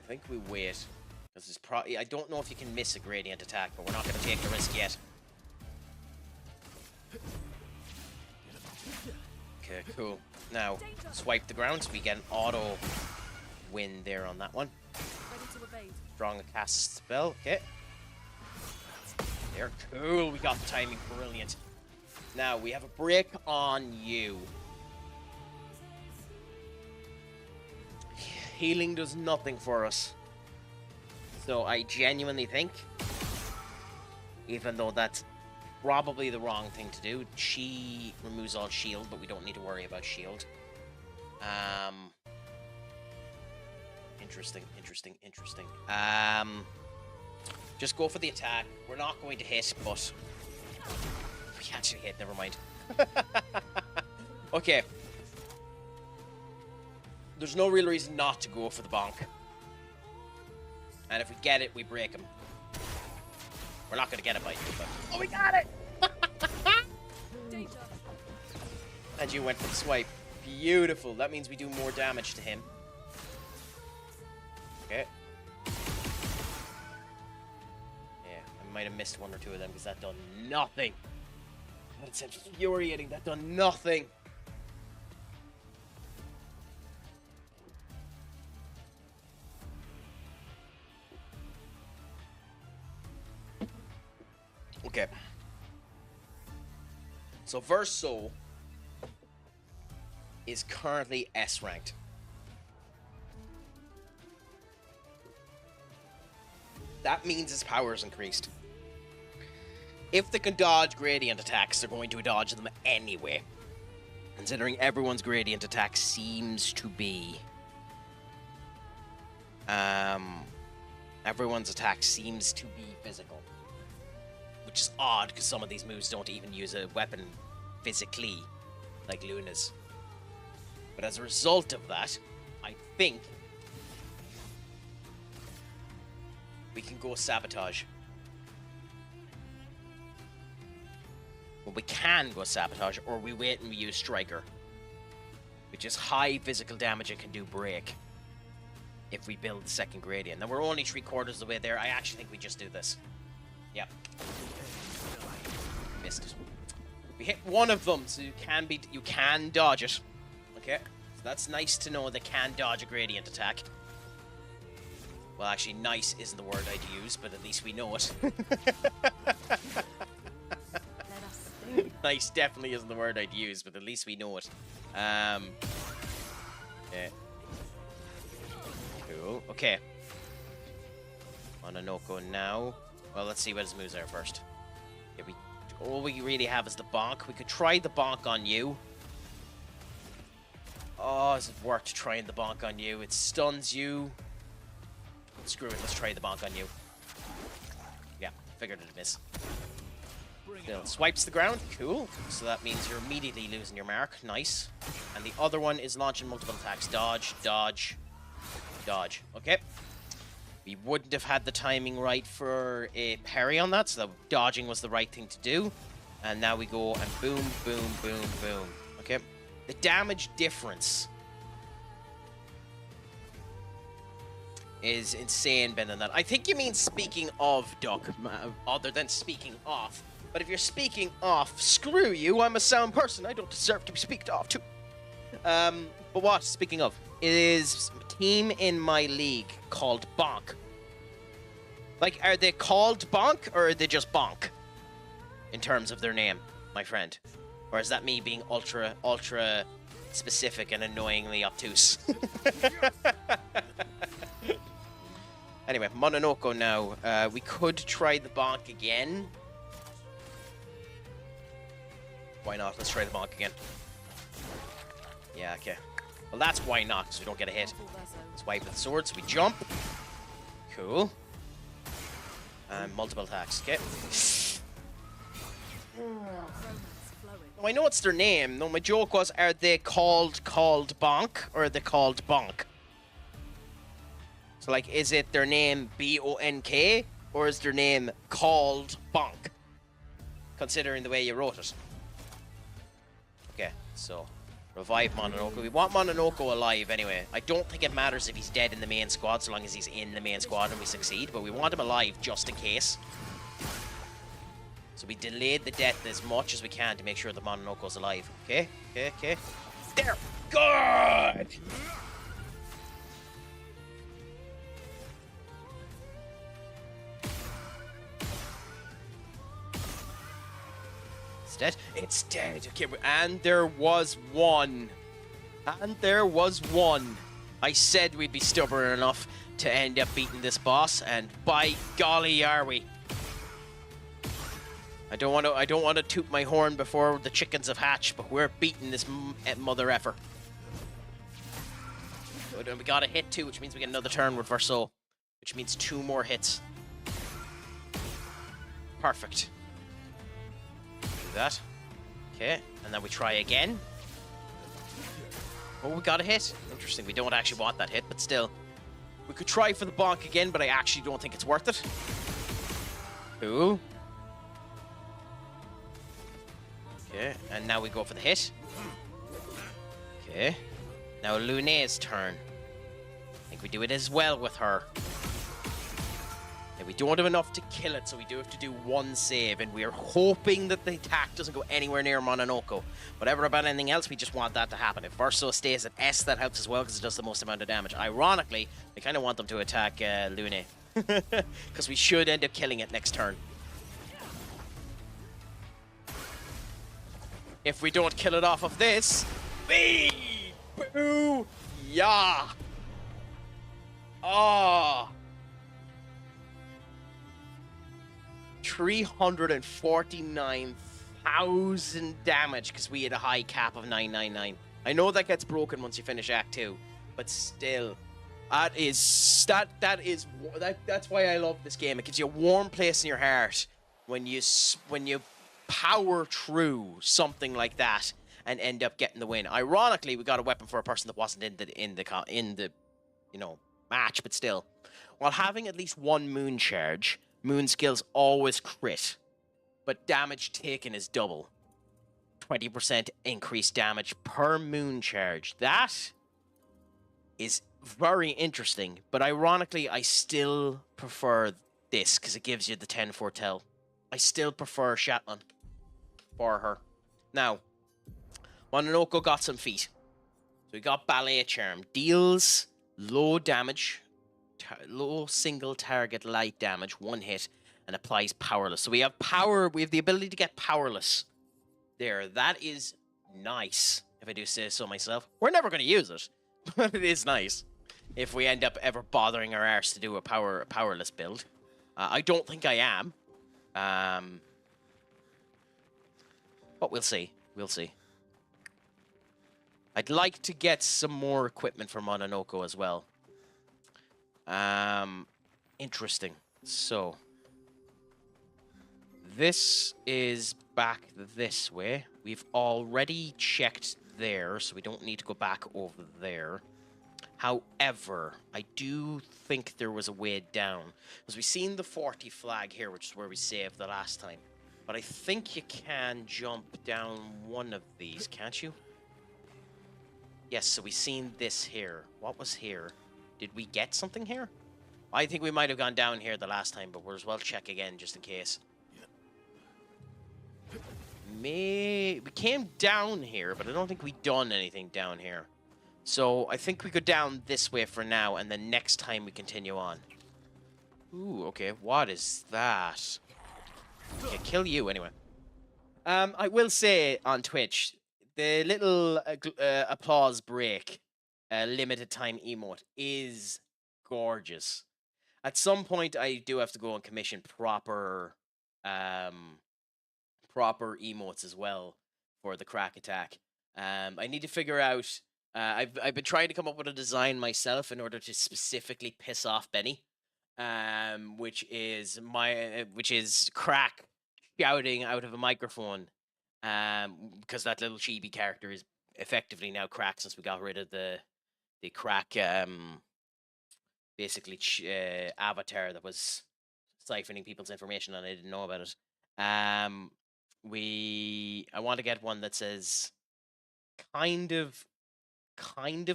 [SPEAKER 1] think we wait. This is probably. I don't know if you can miss a gradient attack, but we're not going to take the risk yet. Okay, cool. Now, swipe the ground so we get an auto win there on that one.
[SPEAKER 3] Ready to evade.
[SPEAKER 1] Strong cast spell. Okay. There, cool. We got the timing. Brilliant. Now, we have a break on you. Healing does nothing for us. So I genuinely think, even though that's probably the wrong thing to do, she removes all shield, but we don't need to worry about shield. Interesting. Just go for the attack. We're not going to hit, but we actually hit. Never mind. Okay. There's no real reason not to go for the bonk. And if we get it, we break him. We're not going to get it by you, but... Oh, we got it!
[SPEAKER 3] Danger.
[SPEAKER 1] And you went for the swipe. Beautiful. That means we do more damage to him. Okay. Yeah, I might have missed one or two of them because that done nothing. That's infuriating. That done nothing. Okay. So Verso is currently S ranked. That means his power is increased. If they can dodge gradient attacks, they're going to dodge them anyway. Considering everyone's gradient attack seems to be... everyone's attack seems to be physical. Which is odd, because some of these moves don't even use a weapon physically, like Luna's. But as a result of that, I think we can go Sabotage. Well, we can go Sabotage, or we wait and we use Striker, which is high physical damage and can do break if we build the second gradient. Now, we're only 3/4 of the way there. I actually think we just do this. Yep. Missed it. We hit one of them, so you can dodge it. Okay, so that's nice to know they can dodge a gradient attack. Well, actually, nice isn't the word I'd use, but at least we know it. Nice definitely isn't the word I'd use, but at least we know it. Yeah. Cool. Okay. Mononoko now. Well, let's see what his moves are first. Yeah, all we really have is the bonk. We could try the bonk on you. Oh, is it worth trying the bonk on you? It stuns you. Screw it, let's try the bonk on you. figured it'd miss. Still swipes the ground. Cool. So that means you're immediately losing your mark. Nice. And the other one is launching multiple attacks. Dodge, dodge, dodge. Okay. We wouldn't have had the timing right for a parry on that, so that dodging was the right thing to do. And now we go and boom, boom, boom, boom. Okay. The damage difference is insane, Ben, than that. I think you mean speaking of, Duck, other than speaking off. But if you're speaking off, screw you, I'm a sound person. I don't deserve to be speaked off to. But what, speaking of, it is a team in my league called Bonk. Like, are they called Bonk, or are they just Bonk? In terms of their name, my friend. Or is that me being ultra specific and annoyingly obtuse? Anyway, Mononoke now. We could try the bonk again. Why not? Let's try the bonk again. Yeah, okay. Well, that's why not, because we don't get a hit. Swipe with the sword, so we jump. Cool. And multiple attacks, okay. Oh, I know it's their name. No, my joke was, are they called Bonk, or are they called Bonk? So, like, is it their name B-O-N-K, or is their name called Bonk? Considering the way you wrote it. Okay, so, revive Mononoke. We want Mononoke alive anyway. I don't think it matters if he's dead in the main squad, so long as he's in the main squad and we succeed, but we want him alive just in case. So we delayed the death as much as we can to make sure the Mononoke's alive. Okay, okay, okay. There! Good! It's dead? It's dead. Okay, and there was one. And there was one. I said we'd be stubborn enough to end up beating this boss, and by golly are we. I don't want to toot my horn before the chickens have hatched, but we're beating this mother effer. Good, and we got a hit too, which means we get another turn reversal, which means 2 more hits. Perfect. Do that. Okay, and then we try again. Oh, we got a hit. Interesting, we don't actually want that hit, but still. We could try for the bonk again, but I actually don't think it's worth it. Cool. Okay, and now we go for the hit. Okay. Now Lune's turn. I think we do it as well with her. We don't have enough to kill it, so we do have to do 1 save, and we are hoping that the attack doesn't go anywhere near Mononoke. Whatever about anything else, we just want that to happen. If Verso stays at S, that helps as well, because it does the most amount of damage. Ironically, I kind of want them to attack Lune, because we should end up killing it next turn. If we don't kill it off of this, boo, yeah. Ah. 349,000 damage because we had a high cap of 999. I know that gets broken once you finish Act 2, but still, that's why I love this game. It gives you a warm place in your heart when you power through something like that and end up getting the win. Ironically, we got a weapon for a person that wasn't in the match, but still, while having at least 1 moon charge. Moon skills always crit, but damage taken is double. 20% increased damage per moon charge. That is very interesting, but ironically, I still prefer this because it gives you the 10 foretell. I still prefer Shatlan for her. Now, Mononoke got some feet. So we got Ballet Charm. Deals low damage. Low single target light damage, 1 hit, and applies powerless. So we have power, we have the ability to get powerless there. That is nice, if I do say so myself. We're never going to use it, but it is nice if we end up ever bothering our arse to do a powerless build. I don't think I am. But we'll see. We'll see. I'd like to get some more equipment for Mononoke as well. Interesting. So, this is back this way. We've already checked there, so we don't need to go back over there. However, I do think there was a way down. Because we've seen the 40 flag here, which is where we saved the last time. But I think you can jump down one of these, can't you? Yes, so we've seen this here. What was here? Did we get something here? I think we might have gone down here the last time, but we'll as well check again just in case. We came down here, but I don't think we done anything down here. So I think we go down this way for now, and then next time we continue on. Ooh, okay. What is that? Okay, kill you anyway. I will say on Twitch, the little applause break, limited time emote is gorgeous. At some point, I do have to go and commission proper emotes as well for the crack attack. I need to figure out. I've been trying to come up with a design myself in order to specifically piss off Benny, which is crack shouting out of a microphone, because that little chibi character is effectively now crack since we got rid of the crack basically avatar that was siphoning people's information and I didn't know about it. I want to get one that says kind of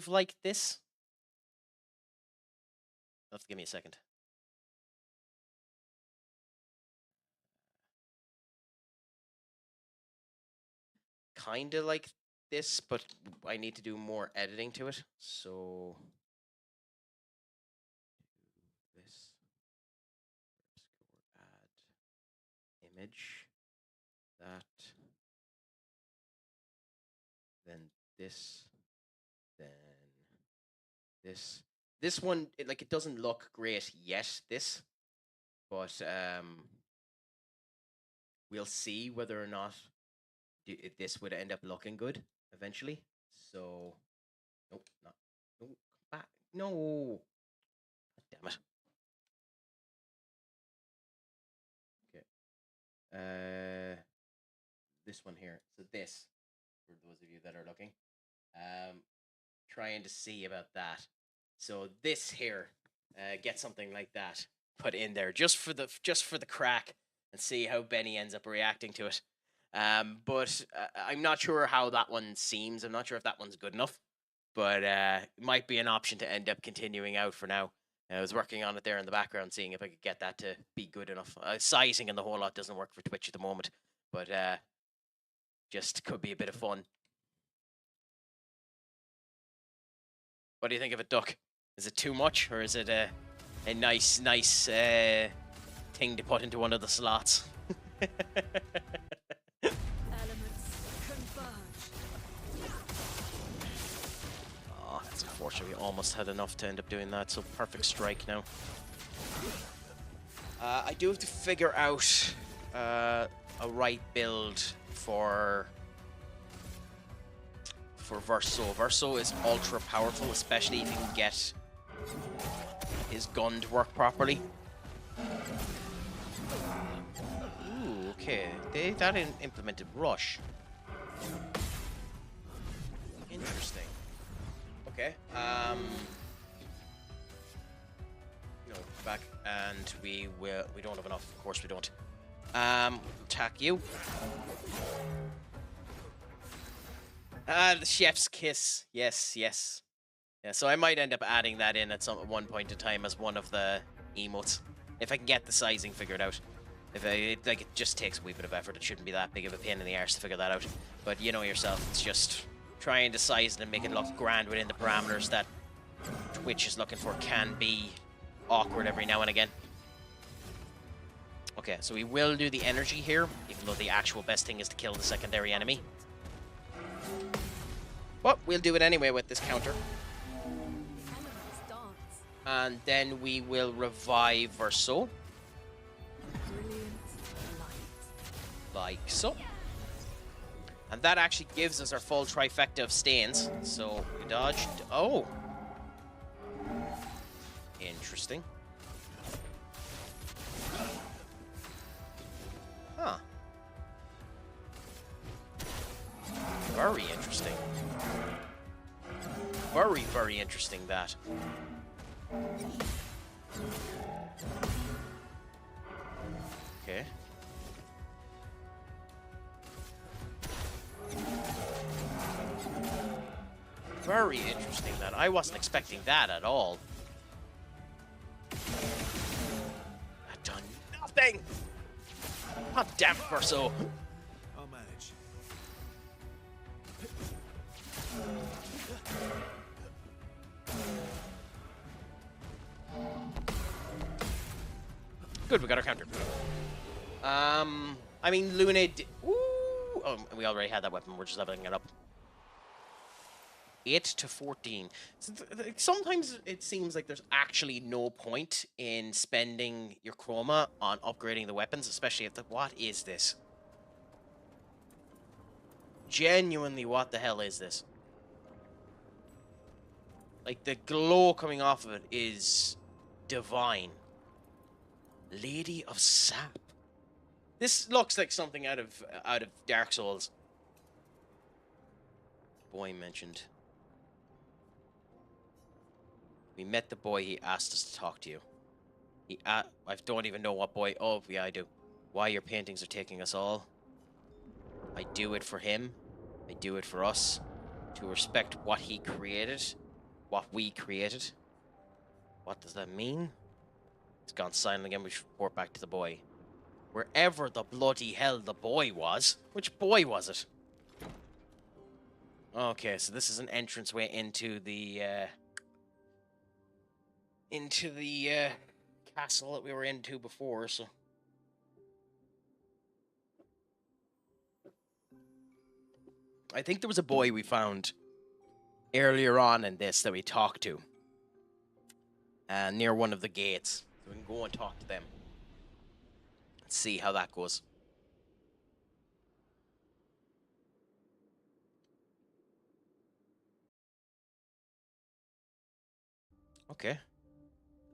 [SPEAKER 1] like this. You'll have to give me a second. Kind of like this, but I need to do more editing to it. So this add image, that, then this, then this. This one, it doesn't look great yet, this, but we'll see whether or not this would end up looking good eventually. So, nope, not, no, come back, no, damn it. Okay, this one here. So this, for those of you that are looking, trying to see about that. So this here, get something like that put in there just for the crack and see how Benny ends up reacting to it. But I'm not sure how that one seems. I'm not sure if that one's good enough, but it might be an option to end up continuing out for now. I was working on it there in the background, seeing if I could get that to be good enough. Sizing and the whole lot doesn't work for Twitch at the moment, but just could be a bit of fun. What do you think of it, Duck? Is it too much, or is it a nice thing to put into one of the slots?
[SPEAKER 3] Elements converge.
[SPEAKER 1] Oh, that's unfortunate. We almost had enough to end up doing that, so perfect strike now. I do have to figure out a right build for Verso. Verso is ultra powerful, especially if you can get his gun to work properly. Ooh, okay. That implemented rush. Interesting. Okay. No, back, and we don't have enough. Of course we don't. Attack you. The chef's kiss. Yes, yes. Yeah, so I might end up adding that in at one point in time as one of the emotes, if I can get the sizing figured out. If it just takes a wee bit of effort. It shouldn't be that big of a pain in the arse to figure that out. But you know yourself, it's just trying to size it and make it look grand within the parameters that Twitch is looking for can be awkward every now and again. Okay, so we will do the energy here, even though the actual best thing is to kill the secondary enemy. But we'll do it anyway with this counter.
[SPEAKER 3] Elements dance.
[SPEAKER 1] And then we will revive Verso.
[SPEAKER 3] Brilliant light.
[SPEAKER 1] Like so. And that actually gives us our full trifecta of stains. So we dodged. Oh. Interesting. Huh. Very interesting. Very, very interesting, that. Okay. Very interesting, that. I wasn't expecting that at all. That done nothing! God damn it, Verso.
[SPEAKER 2] I'll manage.
[SPEAKER 1] Good, we got our counter. I mean, Luna Ooh! Oh, we already had that weapon. We're just leveling it up. 8 to 14. So sometimes it seems like there's actually no point in spending your chroma on upgrading the weapons, especially if the... What is this? Genuinely, what the hell is this? Like, the glow coming off of it is divine. Lady of Sap. This looks like something out of Dark Souls. Boy mentioned. We met the boy. He asked us to talk to you. I don't even know what boy. Oh, yeah, I do. Why your paintings are taking us all. I do it for him. I do it for us. To respect what he created. What we created. What does that mean? It's gone silent again. We should report back to the boy. Wherever the bloody hell the boy was. Which boy was it? Okay, so this is an entranceway into the castle that we were into before, so... I think there was a boy we found earlier on in this that we talked to. Near one of the gates. So we can go and talk to them. Let's see how that goes. Okay.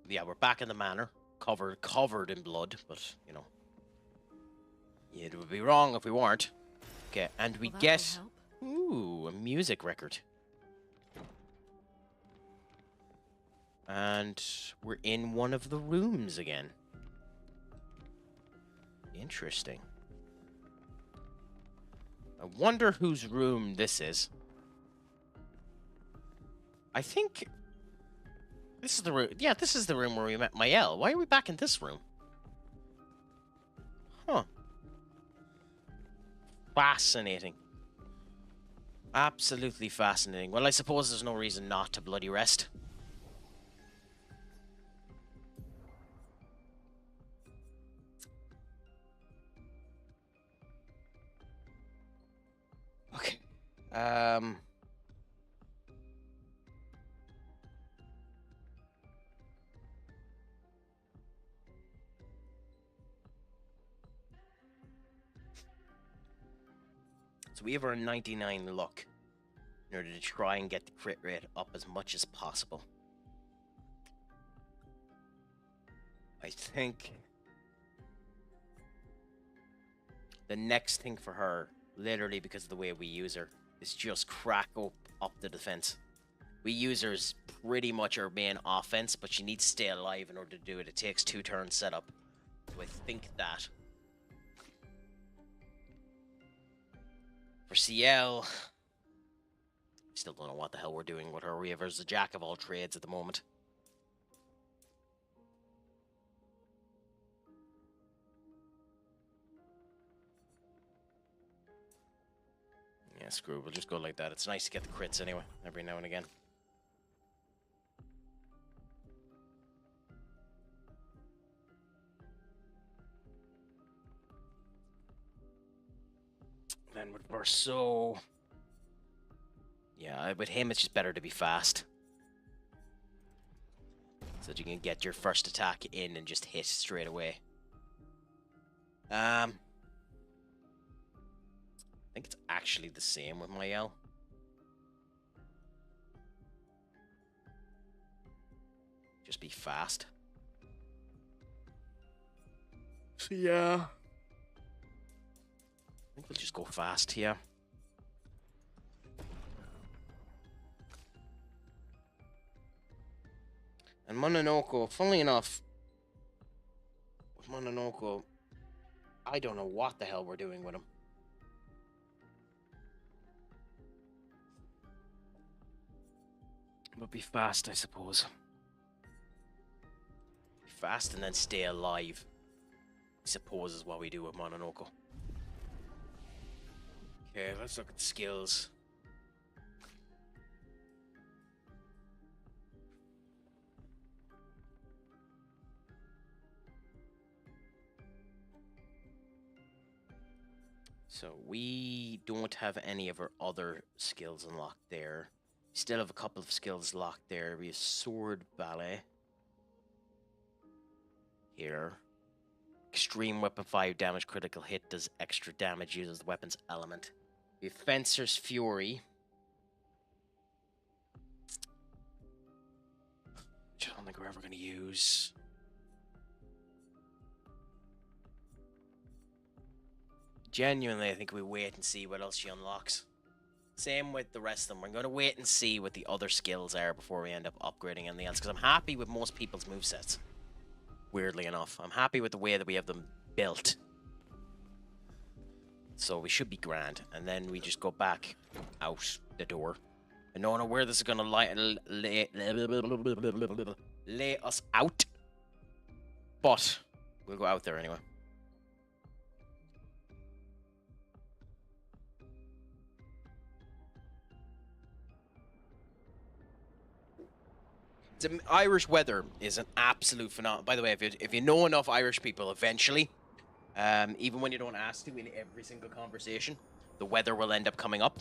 [SPEAKER 1] Yeah, we're back in the manor. Covered in blood, but, you know. It would be wrong if we weren't. Okay, and we
[SPEAKER 3] Well,
[SPEAKER 1] get...
[SPEAKER 3] that'll help.
[SPEAKER 1] Ooh, a music record. And we're in one of the rooms again. Interesting. I wonder whose room this is. I think... This is the room... Yeah, this is the room where we met Mael. Why are we back in this room? Huh. Fascinating. Absolutely fascinating. Well, I suppose there's no reason not to bloody rest. Okay. So we have our 99 luck in order to try and get the crit rate up as much as possible. I think the next thing for her, literally because of the way we use her, is just crack up the defense. We use her as pretty much our main offense, but she needs to stay alive in order to do it. It takes 2 turns setup. So I think that. For CL, still don't know what the hell we're doing with her. We have her as a jack of all trades at the moment. Yeah, screw it. We'll just go like that. It's nice to get the crits anyway, every now and again. Then with Verso... Yeah, with him it's just better to be fast. So that you can get your first attack in and just hit straight away. I think it's actually the same with Mael. Just be fast. So yeah. I think we'll just go fast here. And Mononoke, funnily enough, with Mononoke, I don't know what the hell we're doing with him. But be fast, I suppose. Be fast and then stay alive, I suppose, is what we do with Mononoke. Okay, let's look at the skills. So we don't have any of our other skills unlocked there. We still have a couple of skills locked there. We have sword ballet. Here. Extreme weapon 5 damage, critical hit does extra damage, uses the weapon's element. We have Fencer's Fury. Which I don't think we're ever going to use. Genuinely, I think we wait and see what else she unlocks. Same with the rest of them. We're going to wait and see what the other skills are before we end up upgrading anything else. Because I'm happy with most people's movesets. Weirdly enough. I'm happy with the way that we have them built. So we should be grand. And then we just go back out the door. I don't know where this is going to lay us out. But we'll go out there anyway. The Irish weather is an absolute phenomenon. By the way, if you know enough Irish people, eventually, even when you don't ask to in every single conversation, the weather will end up coming up.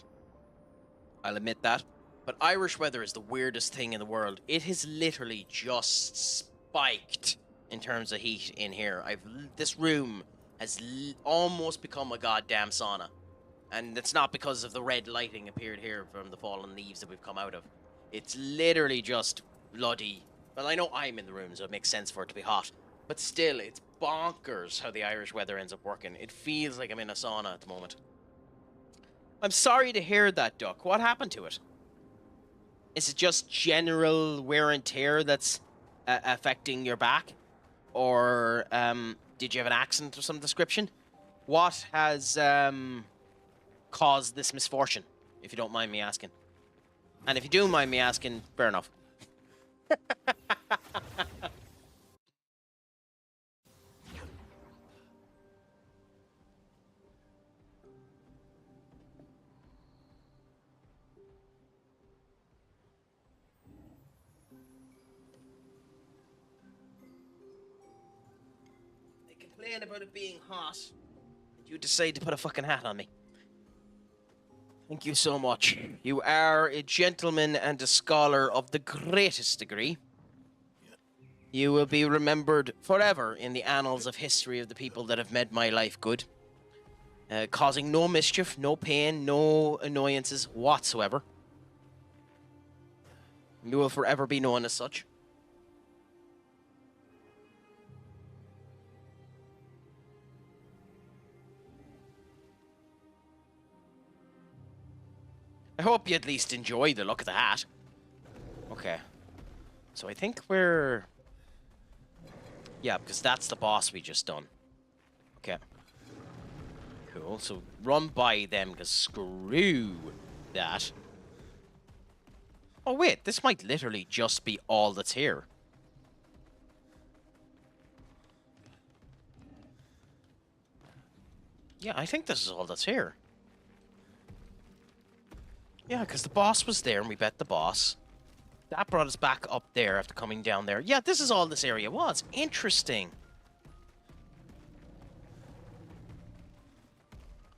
[SPEAKER 1] I'll admit that. But Irish weather is the weirdest thing in the world. It has literally just spiked in terms of heat in here. This room has almost become a goddamn sauna. And it's not because of the red lighting appeared here from the fallen leaves that we've come out of. It's literally just bloody. Well, I know I'm in the room, so it makes sense for it to be hot. But still, it's bonkers how the Irish weather ends up working. It feels like I'm in a sauna at the moment. I'm sorry to hear that, Duck. What happened to it? Is it just general wear and tear that's affecting your back? Or did you have an accident of some description? What has caused this misfortune, if you don't mind me asking? And if you do mind me asking, fair enough. They complain about it being hot, and you decide to put a fucking hat on me. Thank you so much. You are a gentleman and a scholar of the greatest degree. You will be remembered forever in the annals of history of the people that have made my life good. Causing no mischief, no pain, no annoyances whatsoever. You will forever be known as such. I hope you at least enjoy the look of the hat. Okay. So I think we're... Yeah, because that's the boss we just done. Okay. Cool. So run by them, because screw that. Oh, wait. This might literally just be all that's here. Yeah, I think this is all that's here. Yeah, because the boss was there and we bet the boss. That brought us back up there after coming down there. Yeah, this is all this area was. Interesting.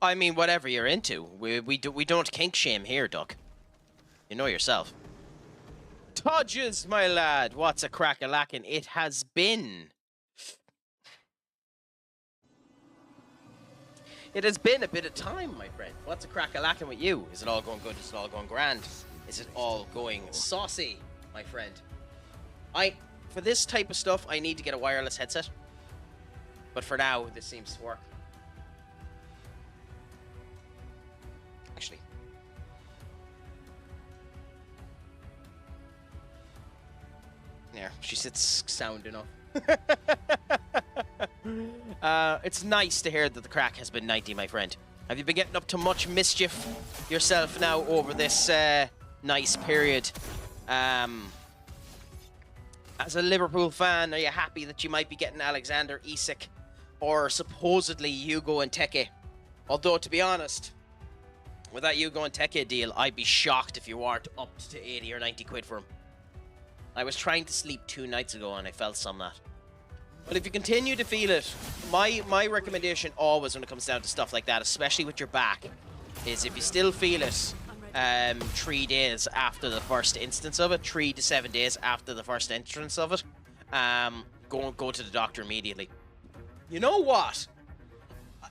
[SPEAKER 1] I mean, whatever you're into. We don't kink shame here, Duck. You know yourself. Tudges, my lad. What's a crack-a-lackin'? It has been. It has been a bit of time, my friend. What's a crack-a-lackin' with you? Is it all going good? Is it all going grand? Is it all going saucy, my friend? For this type of stuff, I need to get a wireless headset. But for now, this seems to work. Actually. Yeah, she sits sound enough. It's nice to hear that the crack has been 90, my friend. Have you been getting up to much mischief yourself now over this nice period? As a Liverpool fan, are you happy that you might be getting Alexander Isak or supposedly Hugo and Teke? Although, to be honest, with that Hugo and Teke deal, I'd be shocked if you weren't up to 80 or 90 quid for him. I was trying to sleep 2 nights ago and I felt some of that. But if you continue to feel it, my recommendation always when it comes down to stuff like that, especially with your back, is if you still feel it 3 days after the first instance of it, 3 to 7 days after the first entrance of it, go to the doctor immediately. You know what?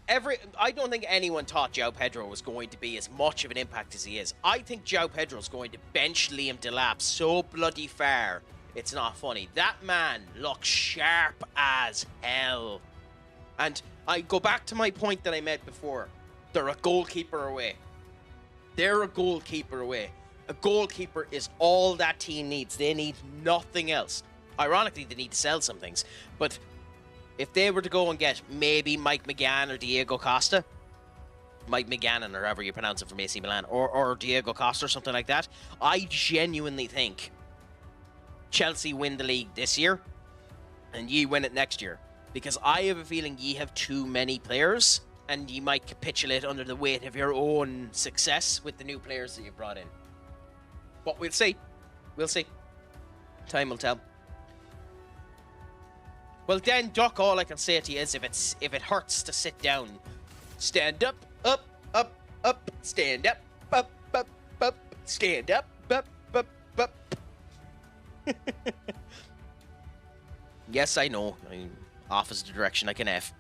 [SPEAKER 1] I don't think anyone thought João Pedro was going to be as much of an impact as he is. I think João Pedro is going to bench Liam Delap so bloody far, it's not funny. That man looks sharp as hell. And I go back to my point that I made before. They're a goalkeeper away. They're a goalkeeper away. A goalkeeper is all that team needs. They need nothing else. Ironically, they need to sell some things. But if they were to go and get maybe Mike McGann or Diego Costa, Mike McGann or however you pronounce it from AC Milan, or Diego Costa or something like that, I genuinely think Chelsea win the league this year and ye win it next year. Because I have a feeling ye have too many players and you might capitulate under the weight of your own success with the new players that you've brought in. But we'll see. We'll see. Time will tell. Well then, Duck, all I can say to you is if it hurts to sit down, stand up, up, up, up, stand up, up, up, up, stand up, up, up, up. Yes, I know. I'm off as the direction I can F.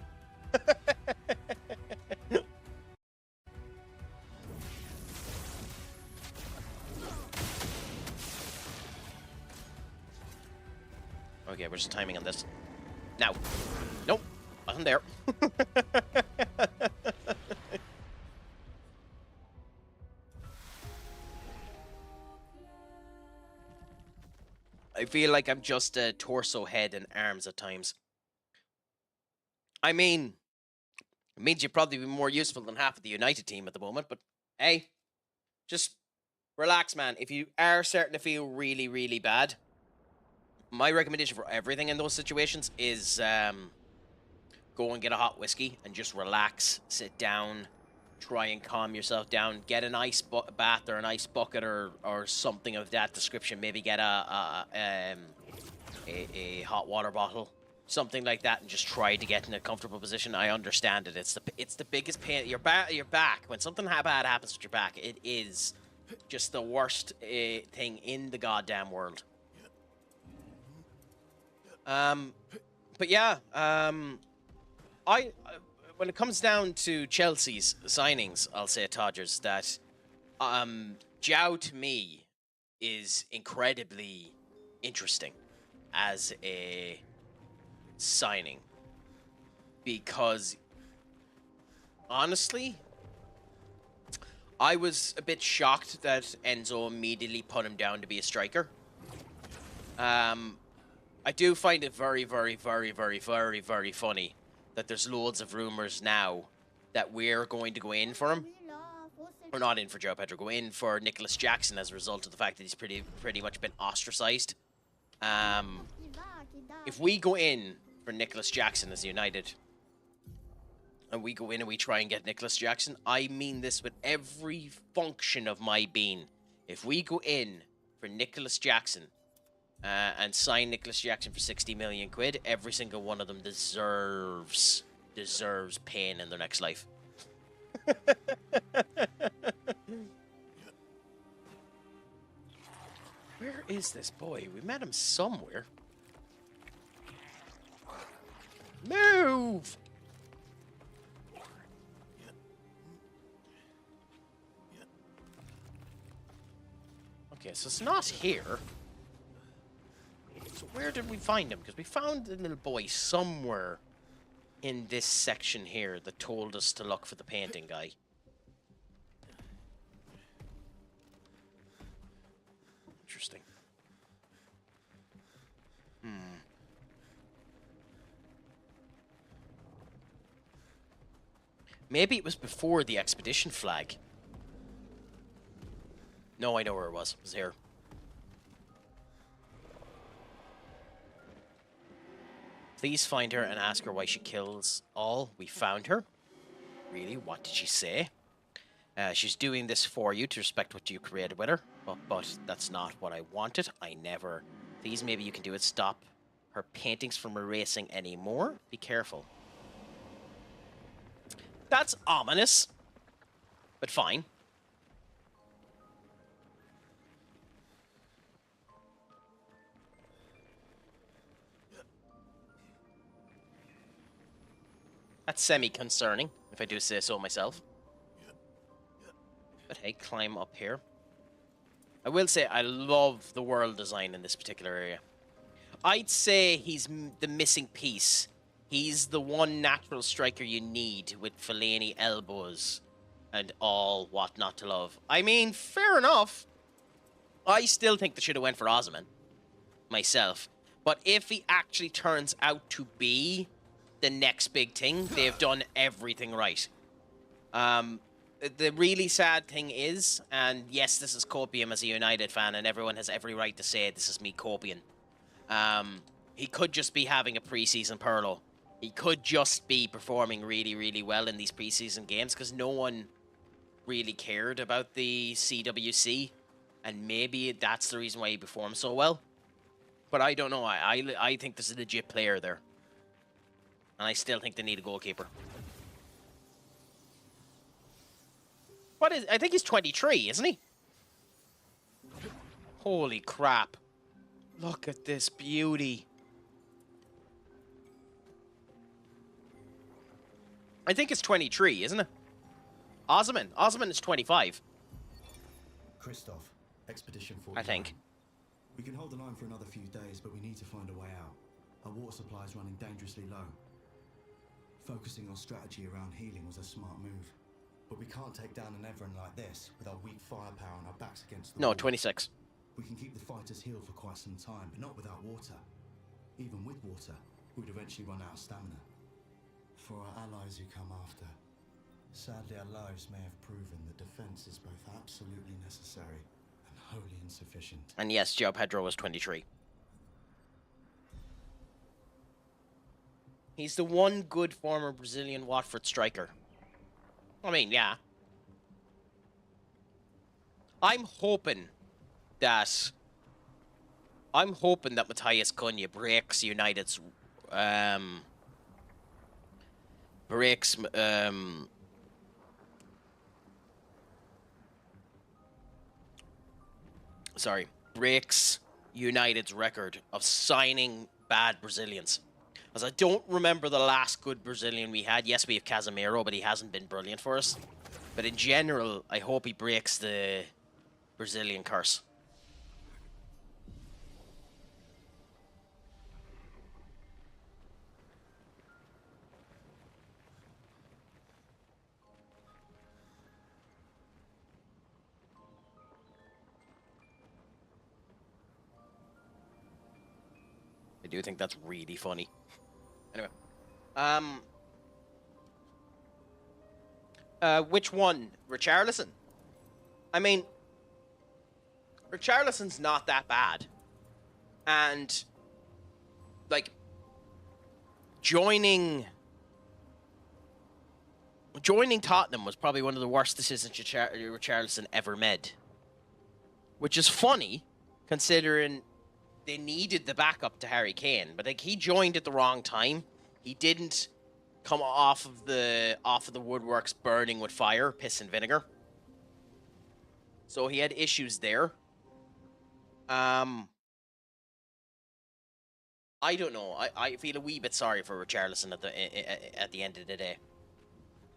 [SPEAKER 1] Okay, where's the timing on this? Now. Nope. Wasn't there. I feel like I'm just a torso, head, and arms at times. I mean, it means you'd probably be more useful than half of the United team at the moment, but hey, just relax, man. If you are starting to feel really, really bad, my recommendation for everything in those situations is go and get a hot whiskey and just relax, sit down, try and calm yourself down, get an ice bath or an ice bucket or something of that description. Maybe get a hot water bottle, something like that, and just try to get in a comfortable position. I understand it. It's the biggest pain. Your back. When something bad happens with your back, it is just the worst thing in the goddamn world. But yeah, when it comes down to Chelsea's signings, I'll say, Todgers, that João to me is incredibly interesting as a signing, because honestly, I was a bit shocked that Enzo immediately put him down to be a striker. I do find it very, very, very, very, very, very funny that there's loads of rumors now that we're going to go in for him. Or not in for João Pedro, go in for Nicholas Jackson as a result of the fact that he's pretty much been ostracized. If we go in for Nicholas Jackson as United, and we go in and we try and get Nicholas Jackson, I mean this with every function of my being. If we go in for Nicholas Jackson, and sign Nicholas Jackson for 60 million quid, every single one of them deserves pain in their next life. Where is this boy? We met him somewhere. Move! Okay, so it's not here. So where did we find him? Because we found the little boy somewhere in this section here that told us to look for the painting guy. Interesting. Hmm. Maybe it was before the expedition flag. No, I know where it was. It was here. Please find her and ask her why she kills all. We found her. Really? What did she say? She's doing this for you to respect what you created with her. But that's not what I wanted. I never... Please, maybe you can do it. Stop her paintings from erasing anymore. Be careful. That's ominous. But fine. That's semi-concerning, if I do say so myself. But hey, climb up here. I will say I love the world design in this particular area. I'd say he's the missing piece. He's the one natural striker you need with Fellaini elbows and all what not to love. I mean, fair enough. I still think they should have went for Osman, myself. But if he actually turns out to be the next big thing, they've done everything right. The really sad thing is, and yes, this is copium as a United fan, and everyone has every right to say this is me copium. He could just be having a preseason Perlo. He could just be performing really, really well in these preseason games because no one really cared about the CWC, and maybe that's the reason why he performed so well. But I don't know. I think there's a legit player there, and I still think they need a goalkeeper. What is? I think he's 23, isn't he? Holy crap! Look at this beauty. I think it's 23, isn't it? Osman is 25.
[SPEAKER 2] Christoph, Expedition 49.
[SPEAKER 1] I think.
[SPEAKER 2] We can hold the line for another few days, but we need to find a way out. Our water supply is running dangerously low. Focusing on strategy around healing was a smart move. But we can't take down an Everin like this with our weak firepower and our backs against the wall.
[SPEAKER 1] 26.
[SPEAKER 2] We can keep the fighters healed for quite some time, but not without water. Even with water, we'd eventually run out of stamina. For our allies who come after, sadly our lives may have proven that defense is both absolutely necessary and wholly insufficient.
[SPEAKER 1] And yes, João Pedro was 23. He's the one good former Brazilian Watford striker. I mean, yeah. I'm hoping that Matthias Cunha breaks United's breaks United's record of signing bad Brazilians. As I don't remember the last good Brazilian we had. Yes, we have Casemiro, but he hasn't been brilliant for us. But in general, I hope he breaks the Brazilian curse. I do think that's really funny. Anyway. Which one? Richarlison? I mean, Richarlison's not that bad. And, like, joining Tottenham was probably one of the worst decisions Richarlison ever made. Which is funny, considering they needed the backup to Harry Kane, but like he joined at the wrong time. He didn't come off of the woodworks burning with fire, piss and vinegar. So he had issues there. I don't know. I feel a wee bit sorry for Richarlison at the end of the day.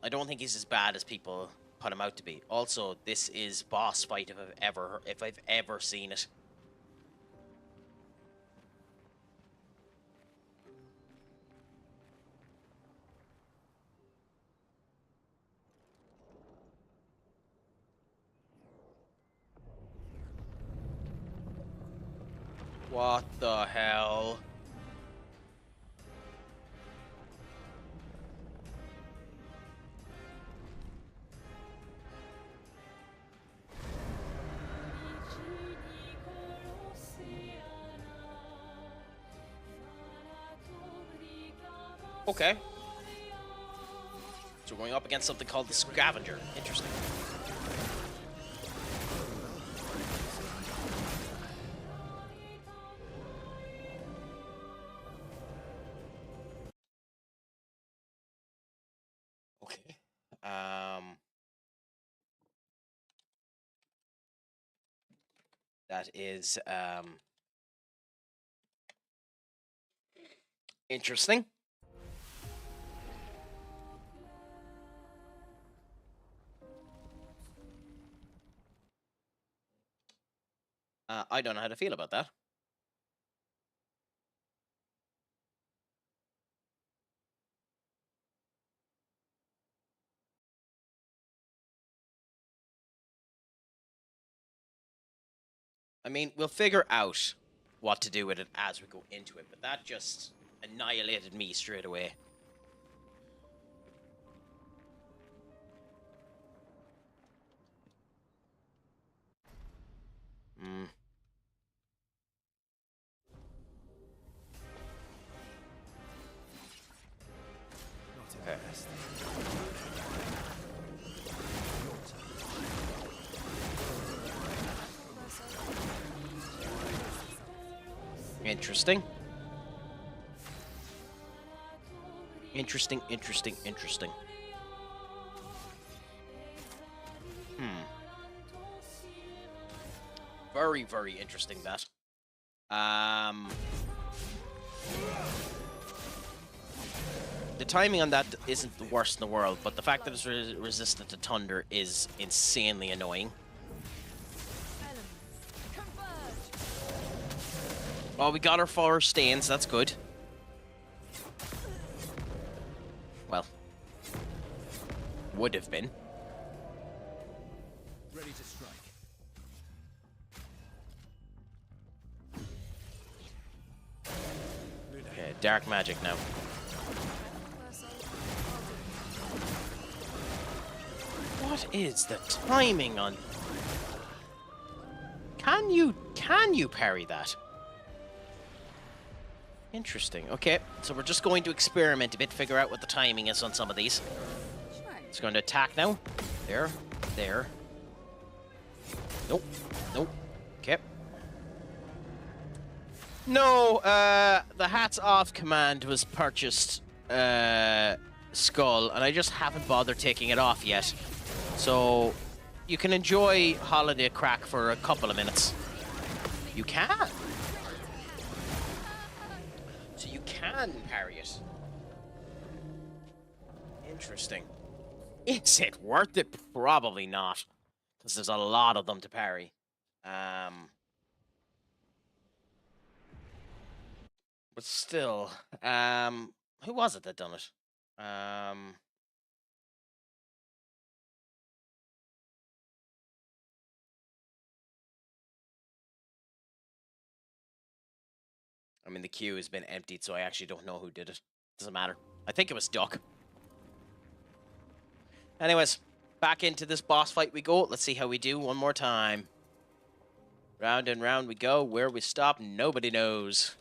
[SPEAKER 1] I don't think he's as bad as people put him out to be. Also, this is boss fight if I've ever seen it. What the hell? Okay. So we're going up against something called the Scavenger. Interesting. Okay. That is interesting. I don't know how to feel about that. I mean, we'll figure out what to do with it as we go into it, but that just annihilated me straight away. Hmm. Okay. Interesting. Interesting, interesting, interesting. Very, very interesting, that. The timing on that isn't the worst in the world, but the fact that it's resistant to thunder is insanely annoying. Oh, we got our 4 stains. That's good. Well, would have been.
[SPEAKER 2] Ready to strike.
[SPEAKER 1] Okay, dark magic now. What is the timing on? Can you parry that? Interesting. Okay, so we're just going to experiment a bit, figure out what the timing is on some of these. It's going to attack now. There. Nope. Okay. No, the hats off command was purchased skull, and I just haven't bothered taking it off yet. So you can enjoy Holiday Crack for a couple of minutes. You can. So you can parry it. Interesting. Is it worth it? Probably not, because there's a lot of them to parry. But still, who was it that done it? I mean, the queue has been emptied, so I actually don't know who did it. Doesn't matter. I think it was Duck. Anyways, back into this boss fight we go. Let's see how we do one more time. Round and round we go. Where we stop, nobody knows.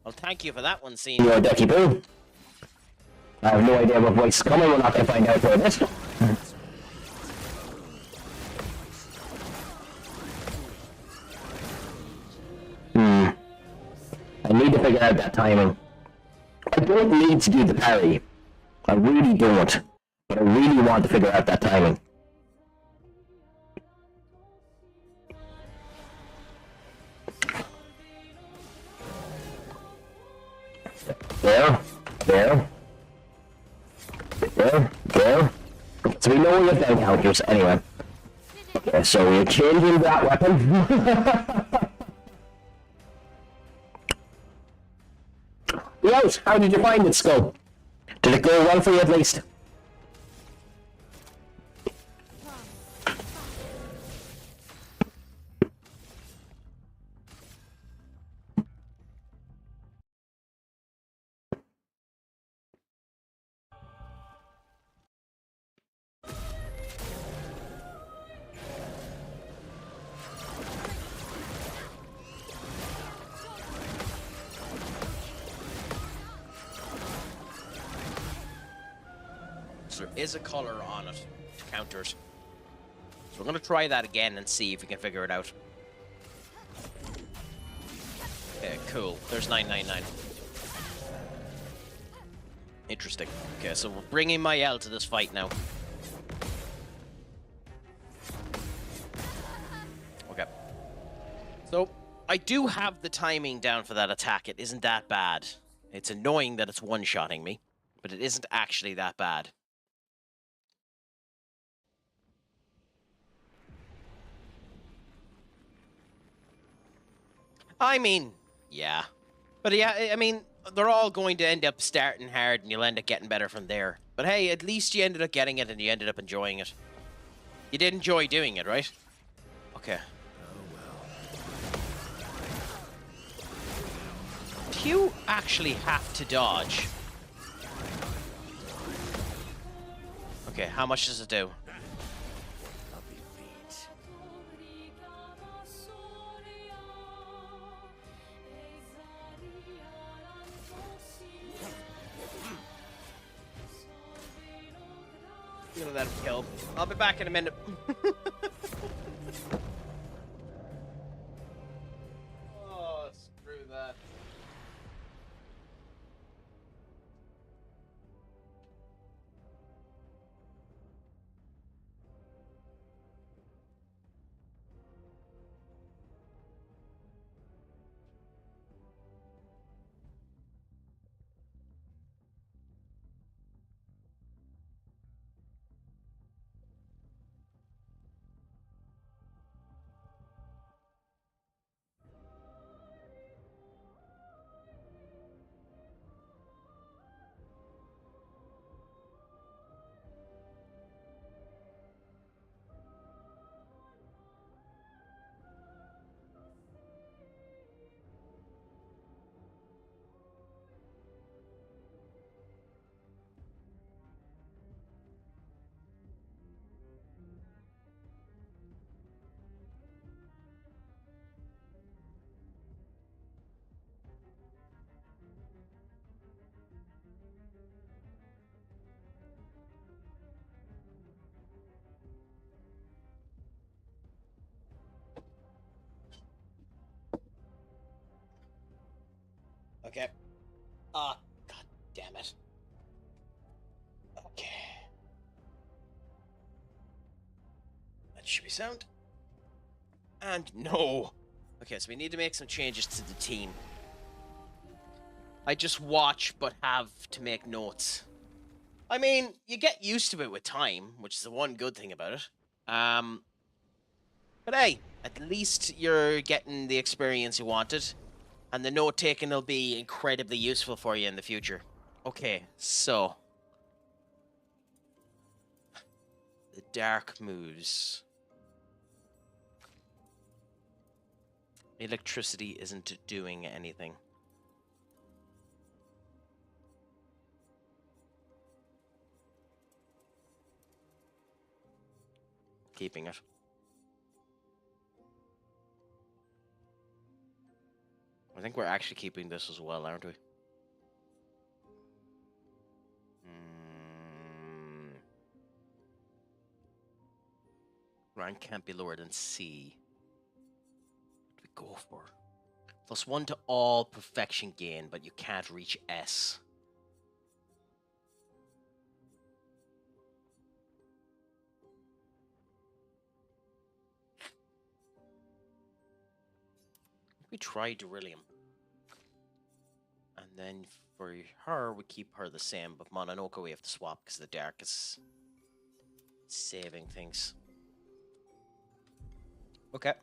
[SPEAKER 1] Well, thank you for that one, scene.
[SPEAKER 4] You're Ducky Boo. I have no idea what voice is coming. We're not going to find out for this. I need to figure out that timing. I don't need to do the parry. I really don't. But I really want to figure out that timing. There. So we know we have down counters, anyway. Okay, so we're changing that weapon. Yes, how did you find it, Skull? Did it go well for you at least?
[SPEAKER 1] because there is a color on it to counter it. So we're going to try that again and see if we can figure it out. Okay, cool. There's 999. Interesting. Okay, so we're bringing my L to this fight now. Okay. So, I do have the timing down for that attack. It isn't that bad. It's annoying that it's one-shotting me, but it isn't actually that bad. I mean, yeah. But yeah, I mean, they're all going to end up starting hard and you'll end up getting better from there. But hey, at least you ended up getting it and you ended up enjoying it. You did enjoy doing it, right? Okay. Do you actually have to dodge? Okay, how much does it do? I'm gonna let him kill. I'll be back in a minute. Oh, screw that. Okay. Ah, god damn it. Okay. That should be sound. And no. Okay, so we need to make some changes to the team. I just watch, but have to make notes. I mean, you get used to it with time, which is the one good thing about it. But hey, at least you're getting the experience you wanted. And the note-taking will be incredibly useful for you in the future. Okay, so. The dark moves. Electricity isn't doing anything. Keeping it. I think we're actually keeping this as well, aren't we? Rank can't be lower than C. What do we go for? +1 to all perfection gain, but you can't reach S. We try Beryllium. And then for her, we keep her the same, but Mononoke we have to swap because the dark is saving things. Okay.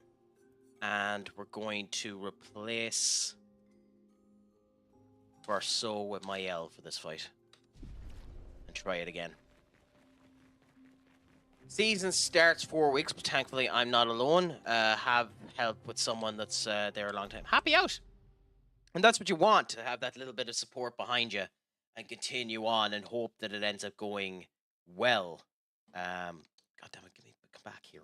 [SPEAKER 1] And we're going to replace Verso with my L for this fight. And try it again. Season starts 4 weeks, but thankfully I'm not alone. Have help with someone that's there a long time. Happy out! And that's what you want, to have that little bit of support behind you and continue on and hope that it ends up going well. God damn it, come back here.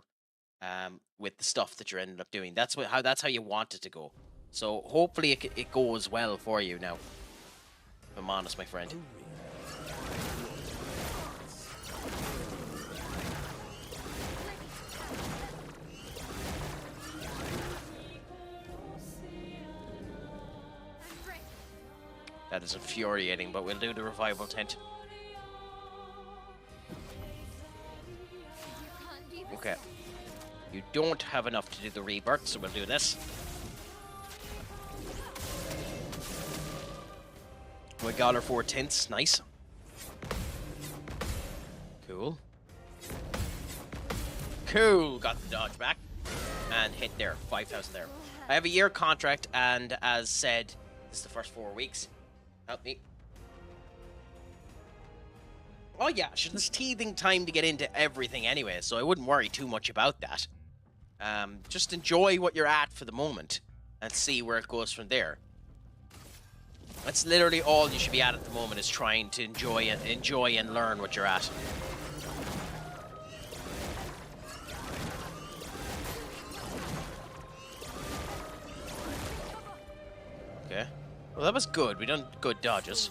[SPEAKER 1] With the stuff that you're ending up doing. That's how you want it to go. So hopefully it goes well for you now. If I'm honest, my friend. That is infuriating, but we'll do the revival tint. Okay. You don't have enough to do the rebirth, so we'll do this. We got our 4 tints. Nice. Cool. Cool. Got the dodge back. And hit there. 5,000 there. I have a year contract, and as said, this is the first 4 weeks. Help me. Oh yeah, there's teething time to get into everything anyway, so I wouldn't worry too much about that. Just enjoy what you're at for the moment, and see where it goes from there. That's literally all you should be at the moment, is trying to enjoy and learn what you're at. Okay. Well, that was good. We done good dodges.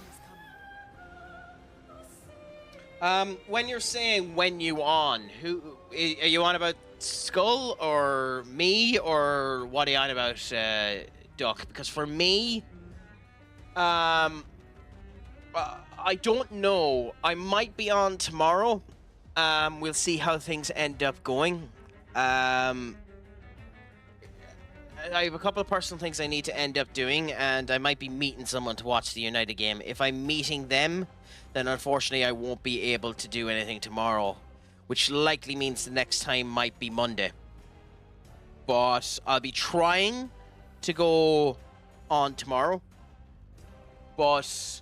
[SPEAKER 1] When you're saying when you on, who are you on about? Skull or me, or what are you on about, Duck? Because for me, I don't know. I might be on tomorrow. We'll see how things end up going. I have a couple of personal things I need to end up doing, and I might be meeting someone to watch the United game. If I'm meeting them, then unfortunately I won't be able to do anything tomorrow, which likely means the next time might be Monday. But I'll be trying to go on tomorrow, but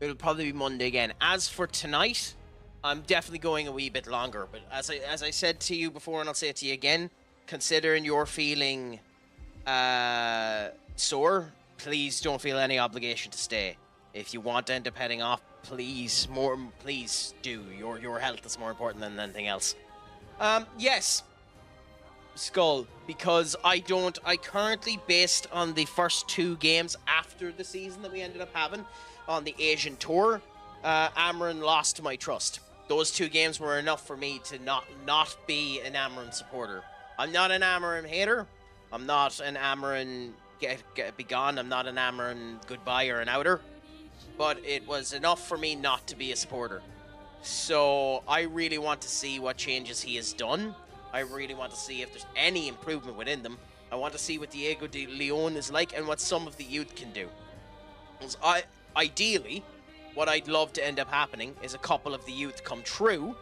[SPEAKER 1] it'll probably be Monday again. As for tonight, I'm definitely going a wee bit longer, but as I said to you before, and I'll say it to you again, considering you're feeling sore, please don't feel any obligation to stay. If you want to end up heading off, please do. Your health is more important than anything else. Yes, Skull, because I currently, based on the first 2 games after the season that we ended up having on the Asian tour, Amaran lost my trust. Those 2 games were enough for me to not be an Amaran supporter. I'm not an Amaran hater. I'm not an Amaran be gone. I'm not an Amaran goodbye or an outer. But it was enough for me not to be a supporter. So I really want to see what changes he has done. I really want to see if there's any improvement within them. I want to see what Diego de Leon is like and what some of the youth can do. Ideally, what I'd love to end up happening is a couple of the youth come true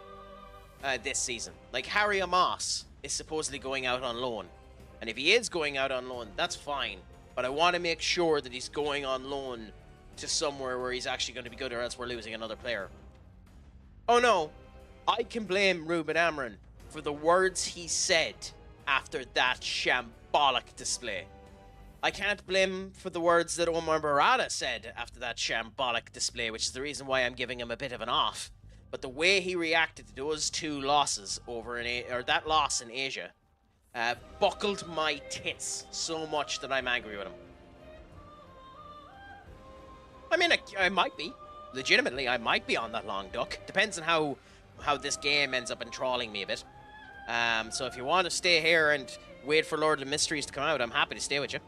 [SPEAKER 1] this season. Like Harry Amos is supposedly going out on loan. And if he is going out on loan, that's fine. But I want to make sure that he's going on loan to somewhere where he's actually going to be good, or else we're losing another player. Oh no, I can blame Ruben Amaran for the words he said after that shambolic display. I can't blame him for the words that Omar Barada said after that shambolic display, which is the reason why I'm giving him a bit of an off. But the way he reacted to those 2 losses that loss in Asia, buckled my tits so much that I'm angry with him. I mean, I might be. Legitimately, I might be on that long, Duck. Depends on how this game ends up enthralling me a bit. So if you want to stay here and wait for Lord of the Mysteries to come out, I'm happy to stay with you.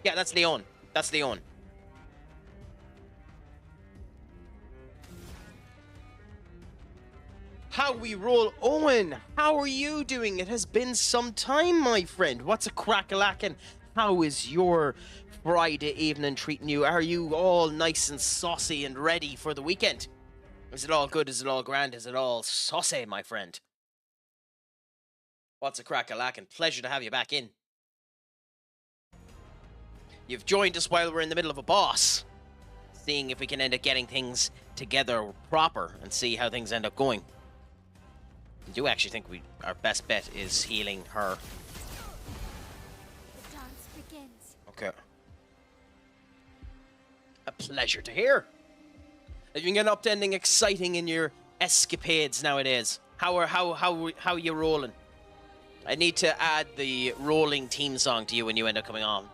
[SPEAKER 1] Yeah, that's Leon. That's Leon. How we roll. Owen, how are you doing? It has been some time, my friend. What's a crack-a-lackin'? How is your Friday evening treating you? Are you all nice and saucy and ready for the weekend? Is it all good? Is it all grand? Is it all saucy, my friend? What's a crack-a-lackin'? Pleasure to have you back in. You've joined us while we're in the middle of a boss, seeing if we can end up getting things together proper and see how things end up going. I do actually think our best bet is healing her.
[SPEAKER 3] The dance begins.
[SPEAKER 1] Okay. A pleasure to hear. Have you been up to anything exciting in your escapades nowadays? How are you rolling? I need to add the rolling team song to you when you end up coming on.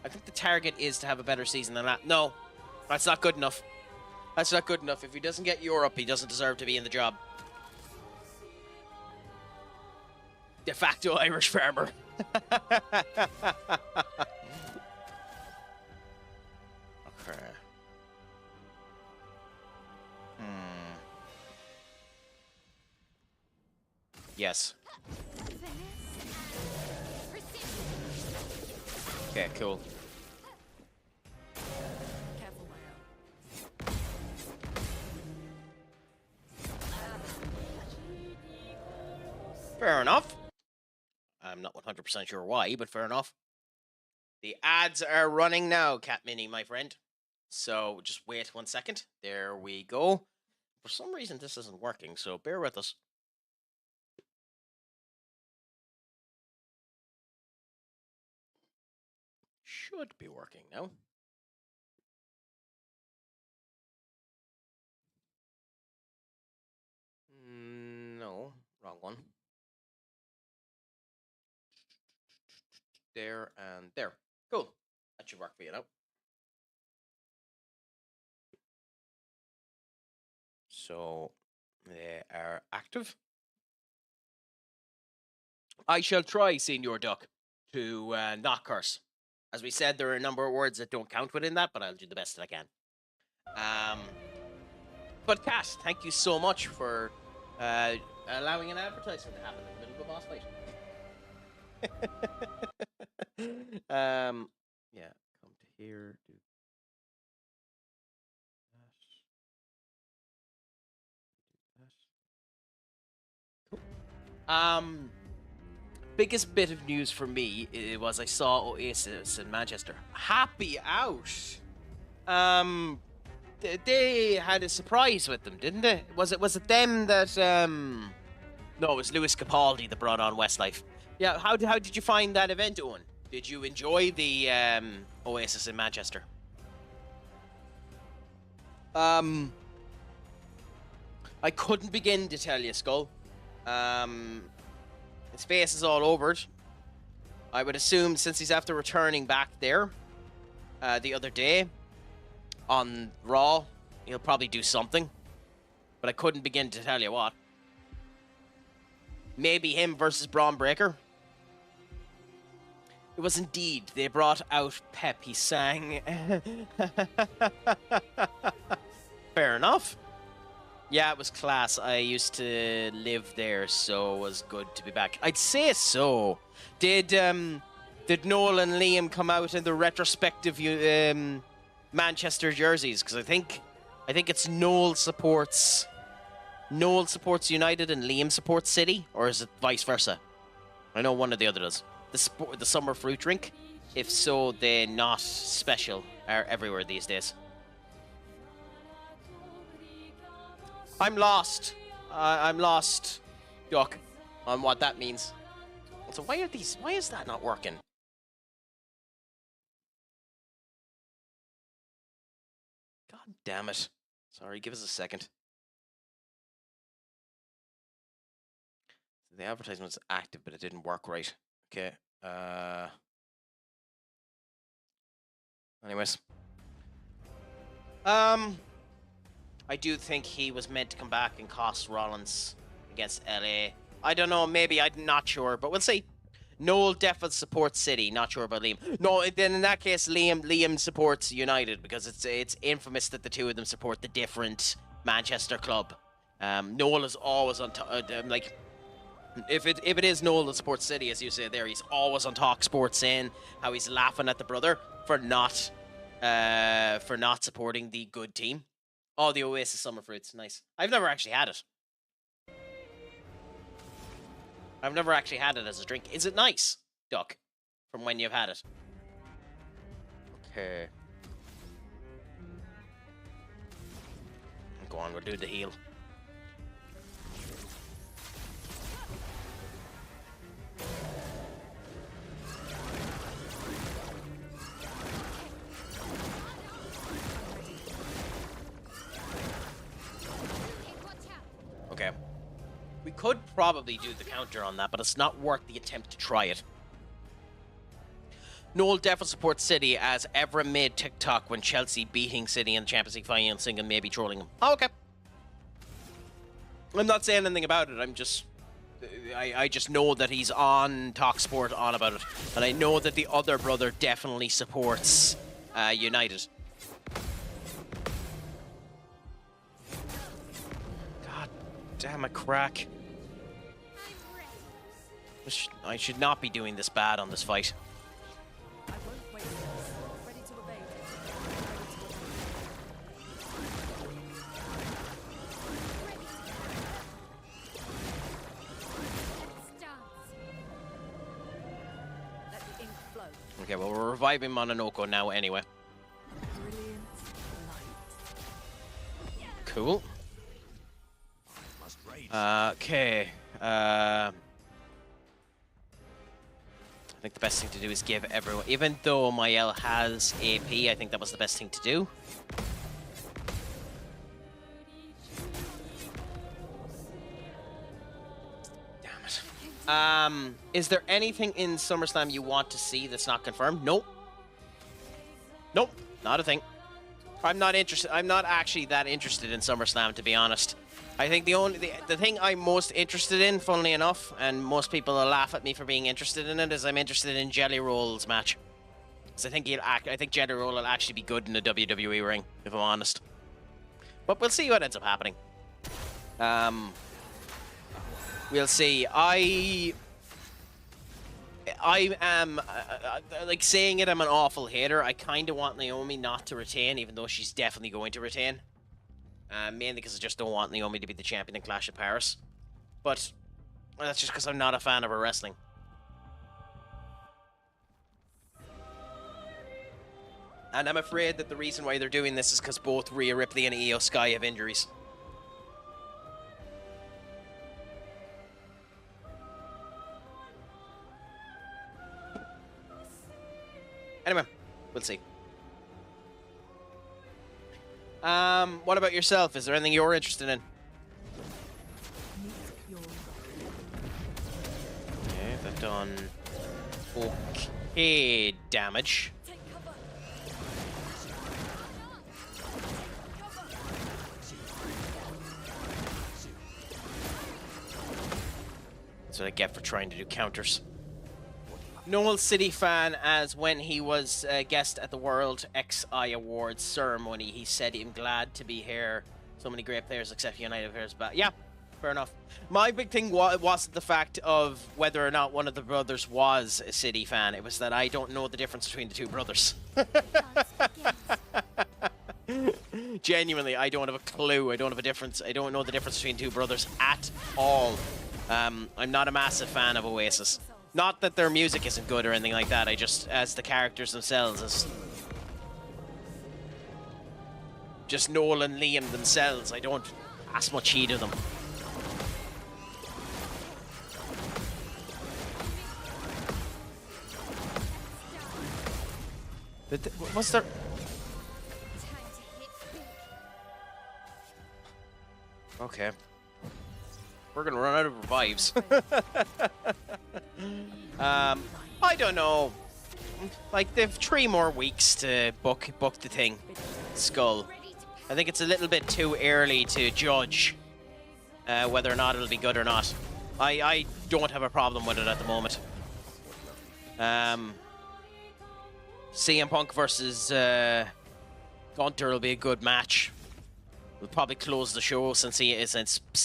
[SPEAKER 1] I think the target is to have a better season than that. No, that's not good enough. That's not good enough. If he doesn't get Europe, he doesn't deserve to be in the job. De facto Irish farmer. Okay. Yes. Okay, cool.
[SPEAKER 3] Careful, my
[SPEAKER 1] Fair enough. I'm not 100% sure why, but fair enough. The ads are running now, Cat Mini, my friend. So just wait 1 second. There we go. For some reason, this isn't working, so bear with us. Should be working now. No, wrong one. There and there. Cool. That should work for you now. So they are active. I shall try, Senior Duck, to not curse. As we said, there are a number of words that don't count within that, but I'll do the best that I can. But Kat, thank you so much for allowing an advertisement to happen in the middle of a boss fight. Yeah, come to here, do that. Cool. Biggest bit of news for me was I saw Oasis in Manchester. Happy out. They had a surprise with them, didn't they? Was it them that No, it was Lewis Capaldi that brought on Westlife. Yeah, how did you find that event, Owen? Did you enjoy the Oasis in Manchester? I couldn't begin to tell you, Skull. His face is all over it. I would assume since he's after returning back there the other day on Raw, he'll probably do something. But I couldn't begin to tell you what. Maybe him versus Braun Breaker. It was indeed. They brought out Pep. He sang. Fair enough. Yeah, it was class. I used to live there, so it was good to be back. I'd say so. Did Noel and Liam come out in the retrospective Manchester jerseys? Because I think it's Noel supports United and Liam supports City, or is it vice versa? I know one or the other does. The summer fruit drink. If so, they're not special. Are everywhere these days. I'm lost. I'm lost, Duck, on what that means. So why is that not working? God damn it. Sorry, give us a second. The advertisement's active, but it didn't work right. Okay. Anyways. I do think he was meant to come back and cost Rollins against LA. I don't know, maybe, I'm not sure, but we'll see. Noel definitely supports City, not sure about Liam. No, then in that case, Liam supports United, because it's infamous that the two of them support the different Manchester club. Noel is always on like, if it is Noel that supports City, as you say there, he's always on Talk Sports saying how he's laughing at the brother for not supporting the good team. Oh, the Oasis Summer Fruits. Nice. I've never actually had it. I've never actually had it as a drink. Is it nice, Duck, from when you've had it? Okay. Go on, we'll do the heal. Okay. We could probably do the counter on that, but it's not worth the attempt to try it. Noel definitely supports City, as Evra made TikTok when Chelsea beating City in the Champions League final, singing maybe trolling him. Oh, okay. I'm not saying anything about it. I'm just... I just know that he's on TalkSport on about it. And I know that the other brother definitely supports United. Damn it, Craic. I should not be doing this bad on this fight.
[SPEAKER 3] I won't wait. Ready to evade. Let the ink flow.
[SPEAKER 1] Okay, well, we're reviving Mononoko now anyway.
[SPEAKER 3] Brilliant light.
[SPEAKER 1] Cool. Okay. I think the best thing to do is give everyone... Even though Mael has AP, I think that was the best thing to do. Damn it. Is there anything in SummerSlam you want to see that's not confirmed? Nope. Nope. Not a thing. I'm not interested. I'm not actually that interested in SummerSlam, to be honest. I think the thing I'm most interested in, funnily enough, and most people will laugh at me for being interested in it, is I'm interested in Jelly Roll's match. Because I think Jelly Roll will actually be good in a WWE ring, if I'm honest. But we'll see what ends up happening. We'll see. I am, like saying it, I'm an awful hater. I kind of want Naomi not to retain, even though she's definitely going to retain. Mainly because I just don't want Naomi to be the champion in Clash of Paris. But that's just because I'm not a fan of her wrestling. And I'm afraid that the reason why they're doing this is because both Rhea Ripley and Io Sky have injuries. Anyway, we'll see. What about yourself? Is there anything you're interested in? Okay, they've done okay damage. That's what I get for trying to do counters. Noel City fan, as when he was a guest at the World XI Awards ceremony, he said I'm glad to be here. So many great players except United players, but yeah, fair enough. My big thing wasn't the fact of whether or not one of the brothers was a City fan. It was that I don't know the difference between the two brothers. Genuinely, I don't have a clue. I don't have a difference. I don't know the difference between two brothers at all. I'm not a massive fan of Oasis. Not that their music isn't good or anything like that, I just, as the characters themselves, as just Noel and Liam themselves, I don't as much heed of them. What's their... Okay. We're gonna run out of revives. I don't know. Like, they've 3 more weeks to book the thing. Skull. I think it's a little bit too early to judge whether or not it'll be good or not. I don't have a problem with it at the moment. CM Punk versus Gunter will be a good match. We'll probably close the show since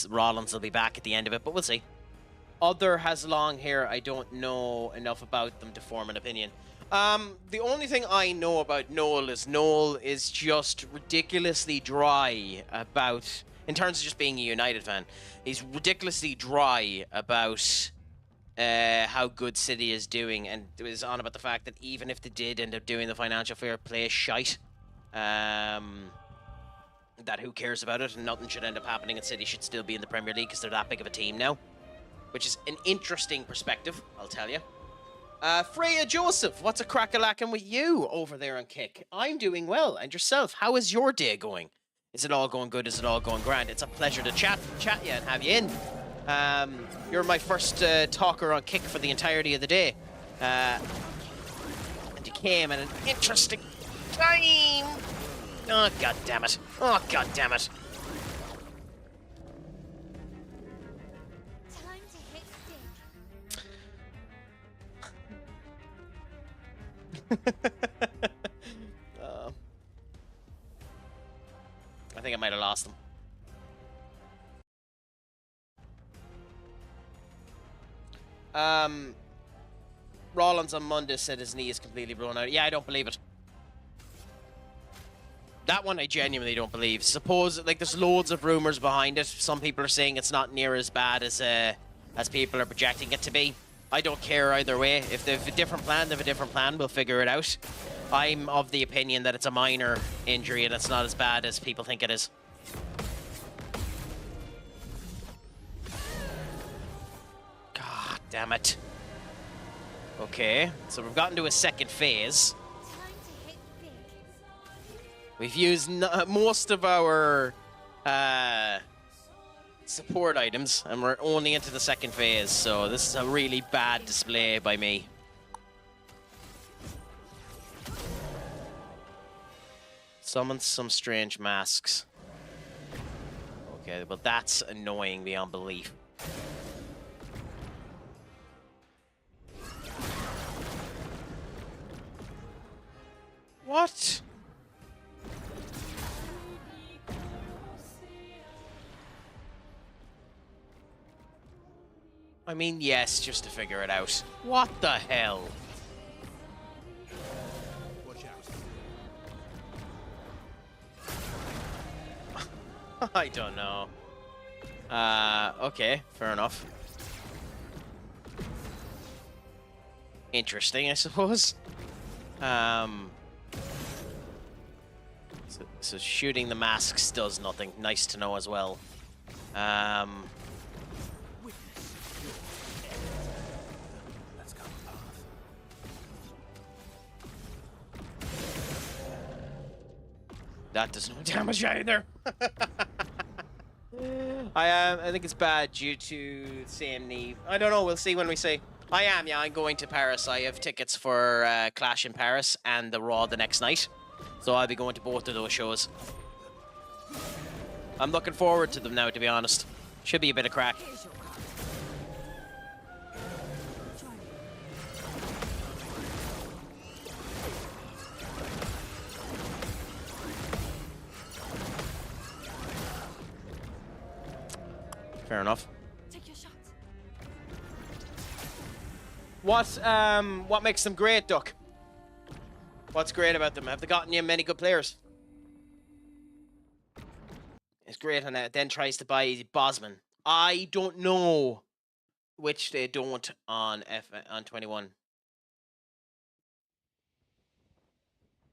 [SPEAKER 1] Rollins will be back at the end of it, but we'll see. Other has long hair. I don't know enough about them to form an opinion. The only thing I know about Noel is just ridiculously dry about, in terms of just being a United fan, he's ridiculously dry about how good City is doing, and it was on about the fact that even if they did end up doing the financial fair play shite, that who cares about it, and nothing should end up happening, and City should still be in the Premier League because they're that big of a team now. Which is an interesting perspective, I'll tell you. Freya Joseph, what's a crack-a-lackin' with you over there on Kick? I'm doing well, and yourself, how is your day going? Is it all going good? Is it all going grand? It's a pleasure to chat you and have you in. You're my first talker on Kick for the entirety of the day. And you came at an interesting time. Oh, god damn it. Oh, god damn it. I think I might have lost them. Rollins on Monday said his knee is completely blown out. Yeah, I don't believe it. That one I genuinely don't believe. Suppose, like, there's loads of rumors behind it. Some people are saying it's not near as bad as people are projecting it to be. I don't care either way. If they have a different plan, they have a different plan. We'll figure it out. I'm of the opinion that it's a minor injury and it's not as bad as people think it is. God damn it. Okay, so we've gotten to a second phase. We've used most of our support items, and we're only into the second phase, so this is a really bad display by me. Summon some strange masks. Okay, well that's annoying beyond belief. What? I mean, yes, just to figure it out. What the hell?
[SPEAKER 5] Watch out.
[SPEAKER 1] I don't know. Okay, fair enough. Interesting, I suppose. So shooting the masks does nothing. Nice to know as well. That does no damage either. I think it's bad due to same knee. I don't know. We'll see when we see. Yeah, I'm going to Paris. I have tickets for Clash in Paris and the Raw the next night. So I'll be going to both of those shows. I'm looking forward to them now, to be honest. Should be a bit of crack. Fair enough.
[SPEAKER 3] Take your shot.
[SPEAKER 1] What makes them great, Duck? What's great about them? Have they gotten you many good players? It's great, and then tries to buy Bosman. I don't know, which they don't on on 21.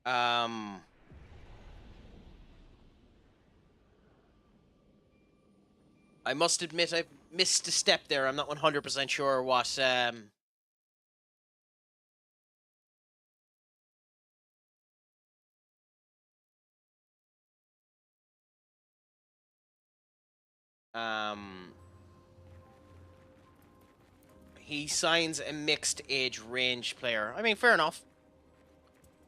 [SPEAKER 1] I must admit I missed a step there. I'm not 100% sure what he signs a mixed age range player. I mean, fair enough.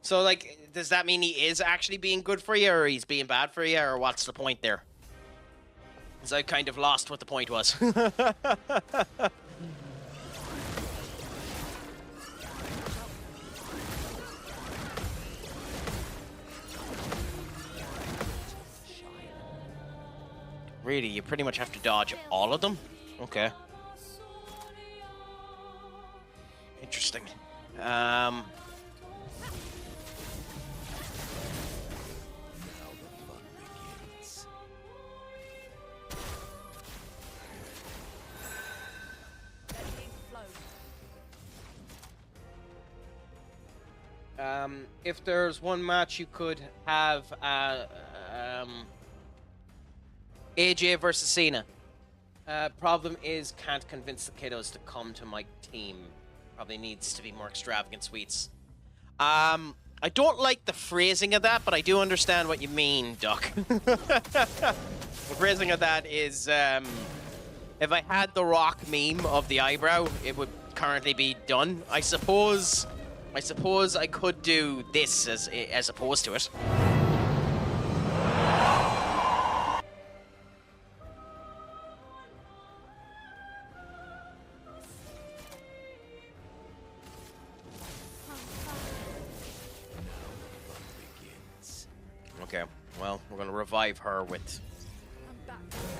[SPEAKER 1] So, like, does that mean he is actually being good for you, or he's being bad for you, or what's the point there? Because I kind of lost what the point was. Really, you pretty much have to dodge all of them? Okay. Interesting. If there's one match you could have, AJ versus Cena. Problem is, can't convince the kiddos to come to my team. Probably needs to be more extravagant sweets. I don't like the phrasing of that, but I do understand what you mean, Duck. The phrasing of that is, if I had the Rock meme of the eyebrow, it would currently be done. I suppose I could do this as opposed to it. Okay, well, we're gonna revive her with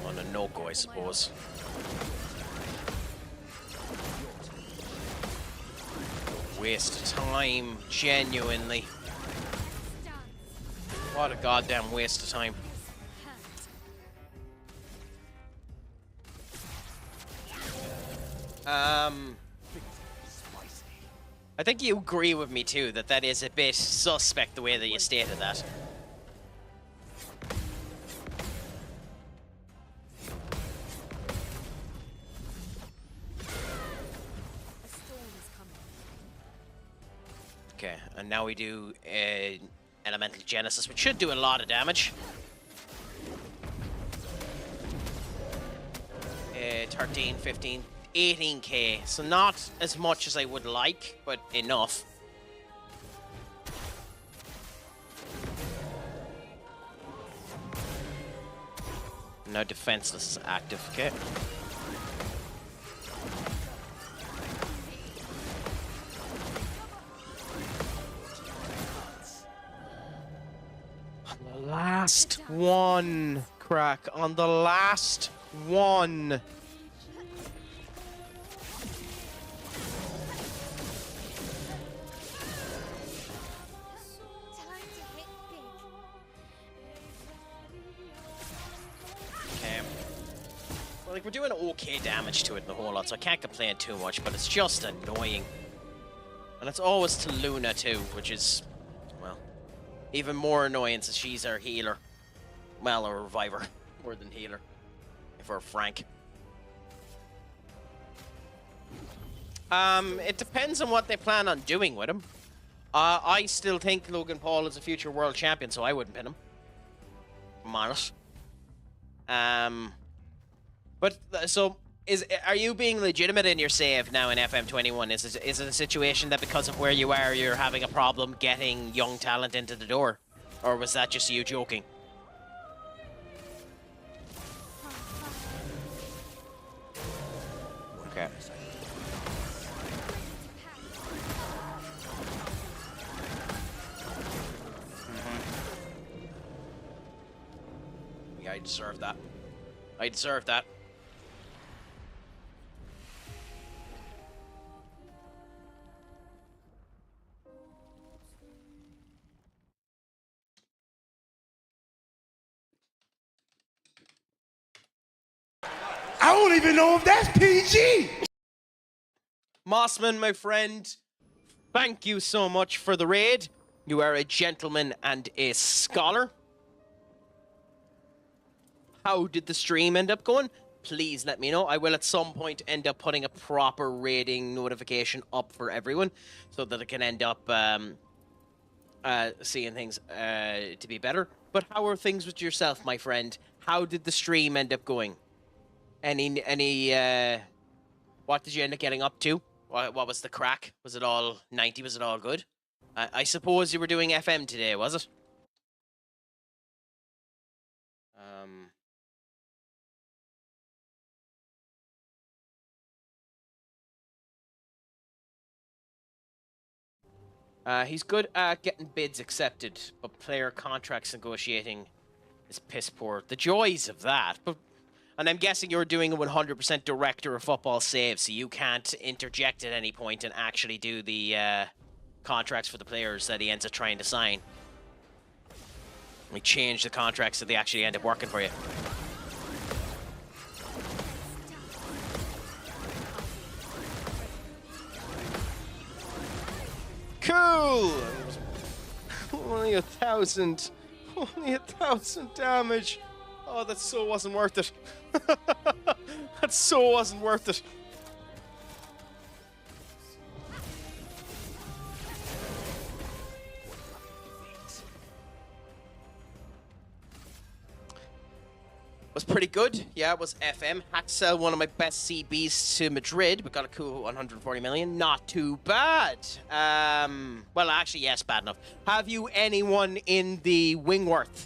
[SPEAKER 1] on a no-go, I suppose. Waste of time, genuinely. What a goddamn waste of time. I think you agree with me too that that is a bit suspect the way that you stated that. Okay, and now we do Elemental Genesis, which should do a lot of damage. 13, 15, 18k, so not as much as I would like, but enough. Now defenseless is active, okay. On the last one, Craic, on the last one. Like, we're doing okay damage to it in the whole lot, so I can't complain too much, but it's just annoying. And it's always to Luna, too, which is, well, even more annoying since she's our healer. Well, our reviver, more than healer, if we're frank. It depends on what they plan on doing with him. I still think Logan Paul is a future world champion, so I wouldn't pin him. I'm honest. But, so, are you being legitimate in your save now in FM21? Is it a situation that because of where you are, you're having a problem getting young talent into the door? Or was that just you joking? Okay. Yeah, I deserve that. I deserve that.
[SPEAKER 5] I don't even know if that's PG.
[SPEAKER 1] Mossman, my friend, thank you so much for the raid. You are a gentleman and a scholar. How did the stream end up going? Please let me know. I will at some point end up putting a proper rating notification up for everyone so that it can end up seeing things to be better. But how are things with yourself, my friend? How did the stream end up going? What did you end up getting up to? What was the crack? Was it all 90? Was it all good? I suppose you were doing FM today, was it? He's good at getting bids accepted, but player contracts negotiating is piss poor. The joys of that. And I'm guessing you're doing a 100% director of football save, so you can't interject at any point and actually do the contracts for the players that he ends up trying to sign. We change the contracts so they actually end up working for you. Cool! Only 1,000. Only 1,000 damage. Oh, that so wasn't worth it. That so wasn't worth it. Was pretty good. Yeah, it was FM. Had to sell one of my best CBs to Madrid. We got a cool 140 million. Not too bad. Well, actually, yes, bad enough. Have you anyone in the Wingworth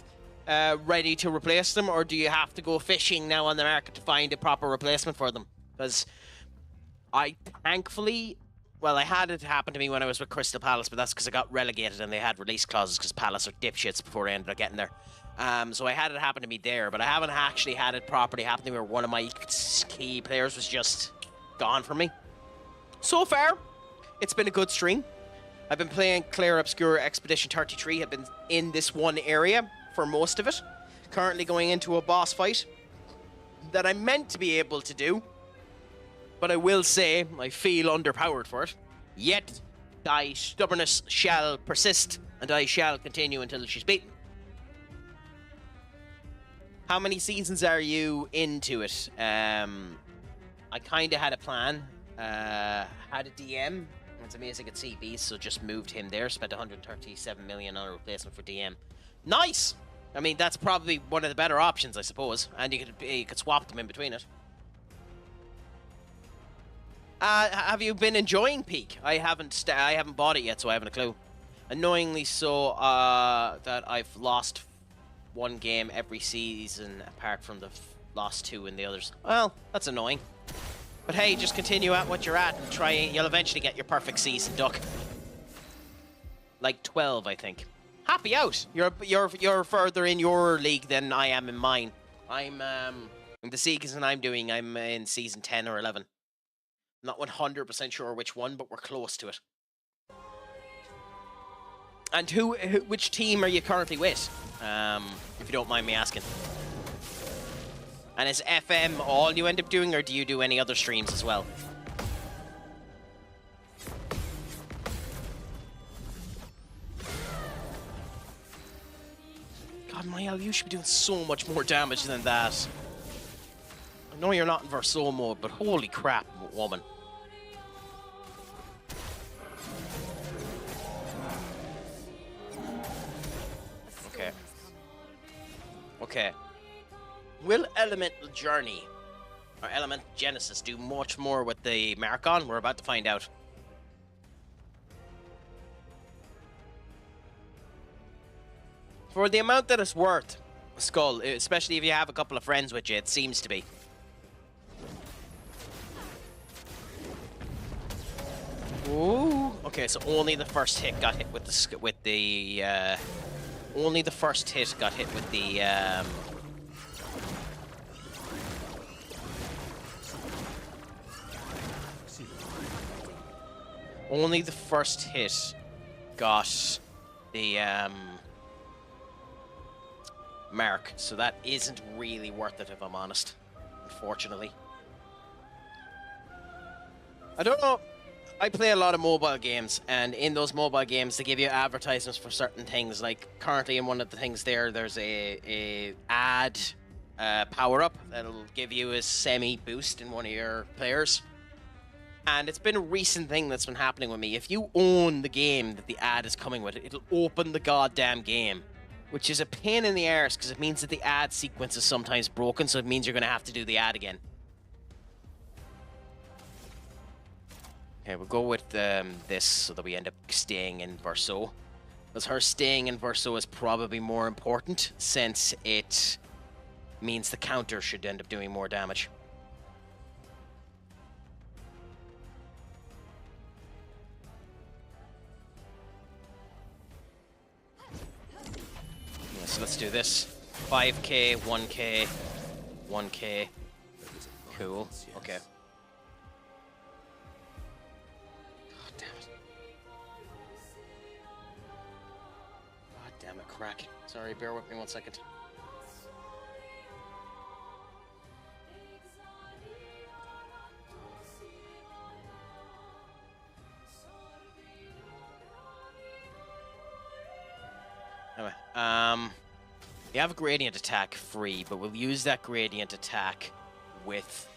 [SPEAKER 1] ready to replace them, or do you have to go fishing now on the market to find a proper replacement for them? Because I thankfully, well, I had it happen to me when I was with Crystal Palace, but that's because I got relegated and they had release clauses because Palace are dipshits before I ended up getting there. So I had it happen to me there, but I haven't actually had it properly happen to me where one of my key players was just gone from me. So far, It's been a good stream. I've been playing Clair Obscur Expedition 33. I've been in this one area for most of it. Currently going into a boss fight that I'm meant to be able to do. But I will say, I feel underpowered for it. Yet, thy stubbornness shall persist, and I shall continue until she's beaten. How many seasons are you into it? I kind of had a plan. Had a DM. It's amazing at CBs, so just moved him there. Spent 137 million on a replacement for DM. Nice! I mean, that's probably one of the better options, I suppose. And you could swap them in between it. Have you been enjoying Peak? I haven't bought it yet, so I haven't a clue. Annoyingly so, that I've lost one game every season, apart from the last 2 in the others. Well, that's annoying. But hey, just continue at what you're at and try. You'll eventually get your perfect season, Duck. Like 12, I think. Happy out. You're further in your league than I am in mine. I'm in the season I'm doing. I'm in season 10 or 11. Not 100% sure which one, but we're close to it. And which team are you currently with? If you don't mind me asking. And is FM all you end up doing, or do you do any other streams as well? God, Mael, you should be doing so much more damage than that. I know you're not in Verso mode, but holy crap, woman. Okay. Okay. Will Elemental Journey or Elemental Genesis do much more with the Marcon? We're about to find out. For the amount that it's worth, Skull, especially if you have a couple of friends with you, it seems to be. Ooh. Okay, so only the first hit got hit with the only the first hit got hit with the only the first hit got the mark, so that isn't really worth it if I'm honest, unfortunately. I don't know. I play a lot of mobile games, and in those mobile games they give you advertisements for certain things. Like currently in one of the things there's a ad power-up that'll give you a semi-boost in one of your players. And it's been a recent thing that's been happening with me. If you own the game that the ad is coming with, it'll open the goddamn game. Which is a pain in the arse, because it means that the ad sequence is sometimes broken, so it means you're going to have to do the ad again. Okay, we'll go with this so that we end up staying in Verso. Because her staying in Verso is probably more important, since it means the counter should end up doing more damage. Yeah, so let's do this. 5k, 1k, 1k. Cool. Okay. Damn it, crack. Sorry, bear with me 1 second. Anyway, you have a gradient attack free, but we'll use that gradient attack with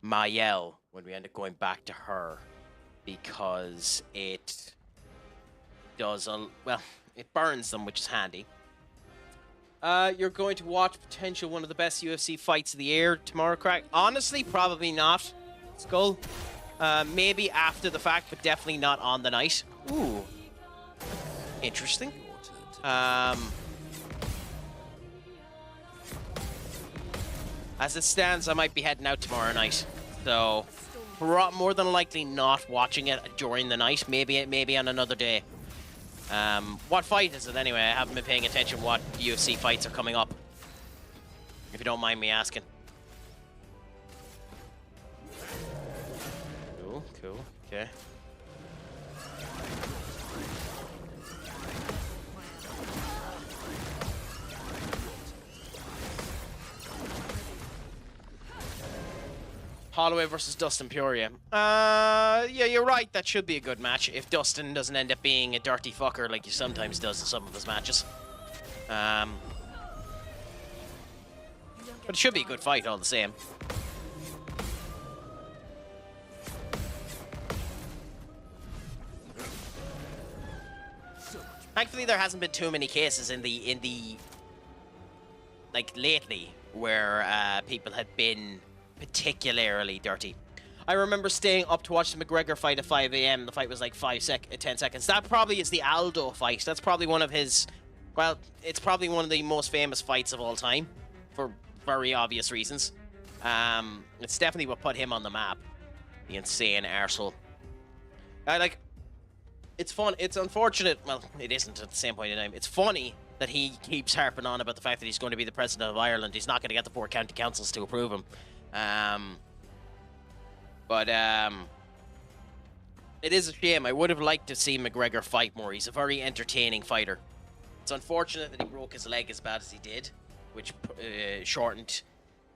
[SPEAKER 1] Mael when we end up going back to her, because it does well, it burns them, which is handy. You're going to watch potential one of the best UFC fights of the year tomorrow, Craig? Honestly, probably not, Skull. Maybe after the fact, but definitely not on the night. Ooh. Interesting. As it stands, I might be heading out tomorrow night, so more than likely not watching it during the night. Maybe on another day. What fight is it anyway? I haven't been paying attention what UFC fights are coming up, if you don't mind me asking. Ooh. Cool, cool. Okay. Holloway versus Dustin Peoria. Yeah, you're right. That should be a good match if Dustin doesn't end up being a dirty fucker like he sometimes does in some of his matches. But it should be a good fight all the same. Thankfully, there hasn't been too many cases in the like lately where people had been particularly dirty. I remember staying up to watch the McGregor fight at 5 a.m. The fight was like 10 seconds. That probably is the Aldo fight. That's probably one of his, well, it's probably one of the most famous fights of all time for very obvious reasons. It's definitely what put him on the map. The insane arsehole. It's fun. It's unfortunate. Well, it isn't at the same point in time. It's funny that he keeps harping on about the fact that he's going to be the president of Ireland. He's not going to get the 4 county councils to approve him. It is a shame. I would have liked to see McGregor fight more. He's a very entertaining fighter. It's unfortunate that he broke his leg as bad as he did, which shortened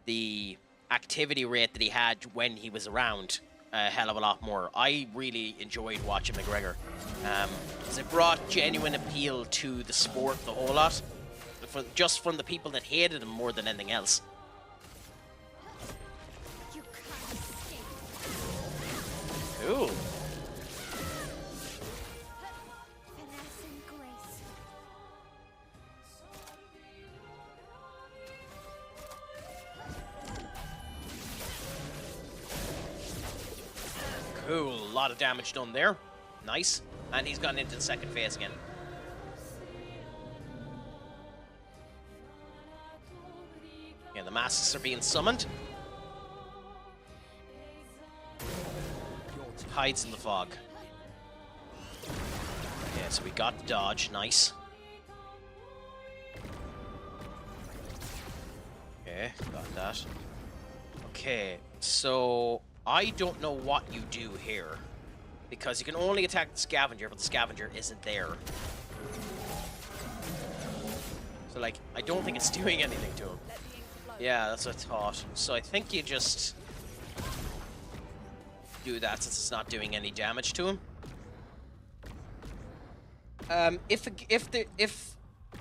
[SPEAKER 1] the activity rate that he had when he was around a hell of a lot more. I really enjoyed watching McGregor. Because it brought genuine appeal to the sport the whole lot. Just from the people that hated him more than anything else. Cool. Cool. A lot of damage done there. Nice. And he's gone into the second phase again. Yeah, the masks are being summoned. Hides in the fog. Yeah, so we got the dodge. Nice. Okay, got that. Okay, so I don't know what you do here. Because you can only attack the scavenger, but the scavenger isn't there. So, like, I don't think it's doing anything to him. Yeah, that's what I thought. So I think you just do that since it's not doing any damage to him. If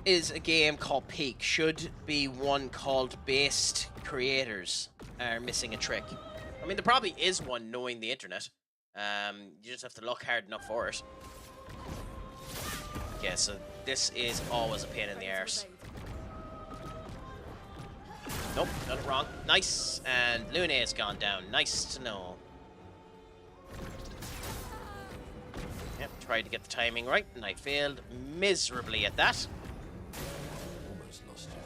[SPEAKER 1] is a game called Peak, should be one called Based Creators are missing a trick. I mean, there probably is one knowing the internet. You just have to look hard enough for it. Yeah, so this is always a pain in the arse. Nope, got it wrong. Nice, and Luna's gone down. Nice to know. Yep, tried to get the timing right, and I failed miserably at that.
[SPEAKER 2] Almost lost you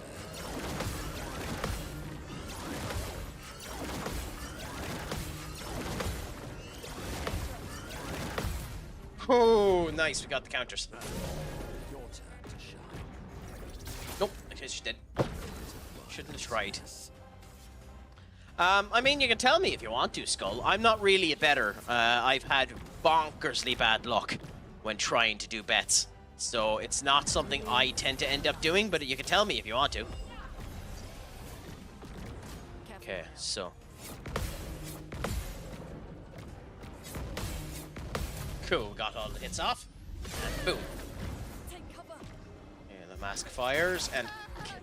[SPEAKER 2] there.
[SPEAKER 1] Oh, nice, we got the counters.
[SPEAKER 2] Your turn to shine.
[SPEAKER 1] Nope, I guess she did. Shouldn't have tried. I mean, you can tell me if you want to, Skull. I'm not really a bettor. I've had bonkersly bad luck when trying to do bets. So it's not something I tend to end up doing, but you can tell me if you want to. Okay, so. Cool, got all the hits off. And boom. Yeah, the mask fires, and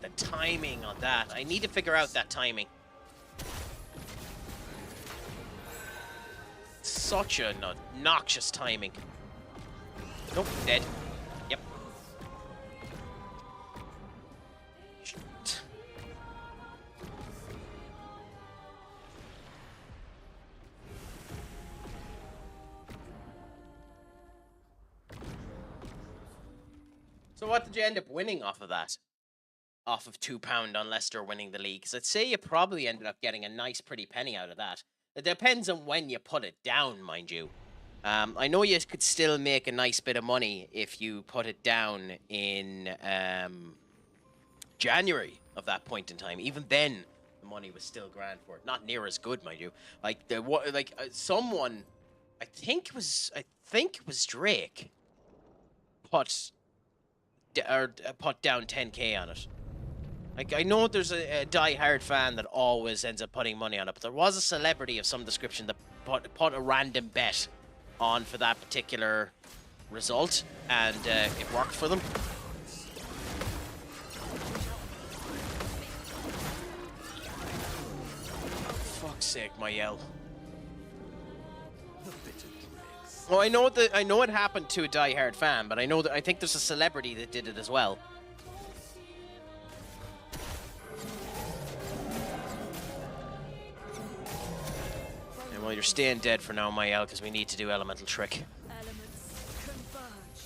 [SPEAKER 1] the timing on that. I need to figure out that timing. Such an obnoxious timing. Nope, dead. Yep. Shit. So what did you end up winning off of that? Off of £2 on Leicester winning the league? Because I'd say you probably ended up getting a nice pretty penny out of that. It depends on when you put it down, mind you. I know you could still make a nice bit of money if you put it down in January of that point in time. Even then, the money was still grand for it. Not near as good, mind you. Like someone think it was Drake put put down 10k on it. Like, I know there's a die-hard fan that always ends up putting money on it, but there was a celebrity of some description that put a random bet on for that particular result, and it worked for them. Fuck's sake, my yell. Well, I know it happened to a die-hard fan, but I think there's a celebrity that did it as well. And well, you're staying dead for now, Mayel, because we need to do elemental trick.
[SPEAKER 3] Elements converge.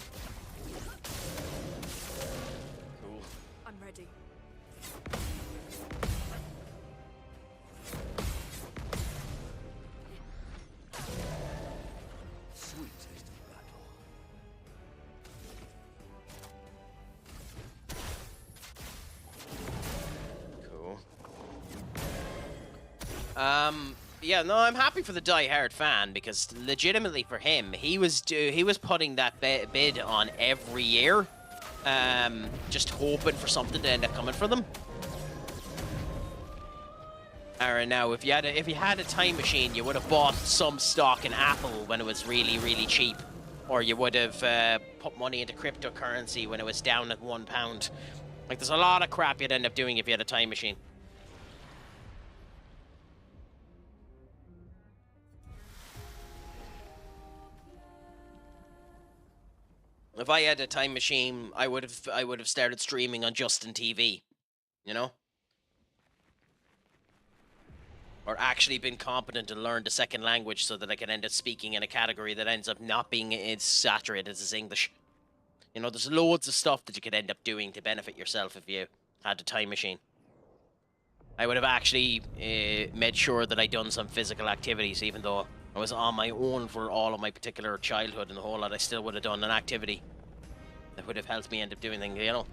[SPEAKER 1] Cool.
[SPEAKER 3] I'm ready.
[SPEAKER 5] Sweet taste of battle.
[SPEAKER 1] Cool. Yeah, no, I'm happy for the die-hard fan, because legitimately for him, he was putting that bid on every year, just hoping for something to end up coming for them. Alright, now if you had a time machine, you would have bought some stock in Apple when it was really, really cheap, or you would have put money into cryptocurrency when it was down at £1. Like, there's a lot of crap you'd end up doing if you had a time machine. If I had a time machine, I would have started streaming on Justin TV, you know? Or actually been competent and learned a second language so that I can end up speaking in a category that ends up not being as saturated as English. You know, there's loads of stuff that you could end up doing to benefit yourself if you had a time machine. I would have actually made sure that I'd done some physical activities, even though I was on my own for all of my particular childhood and the whole lot. I still would have done an activity that would have helped me end up doing things, you know.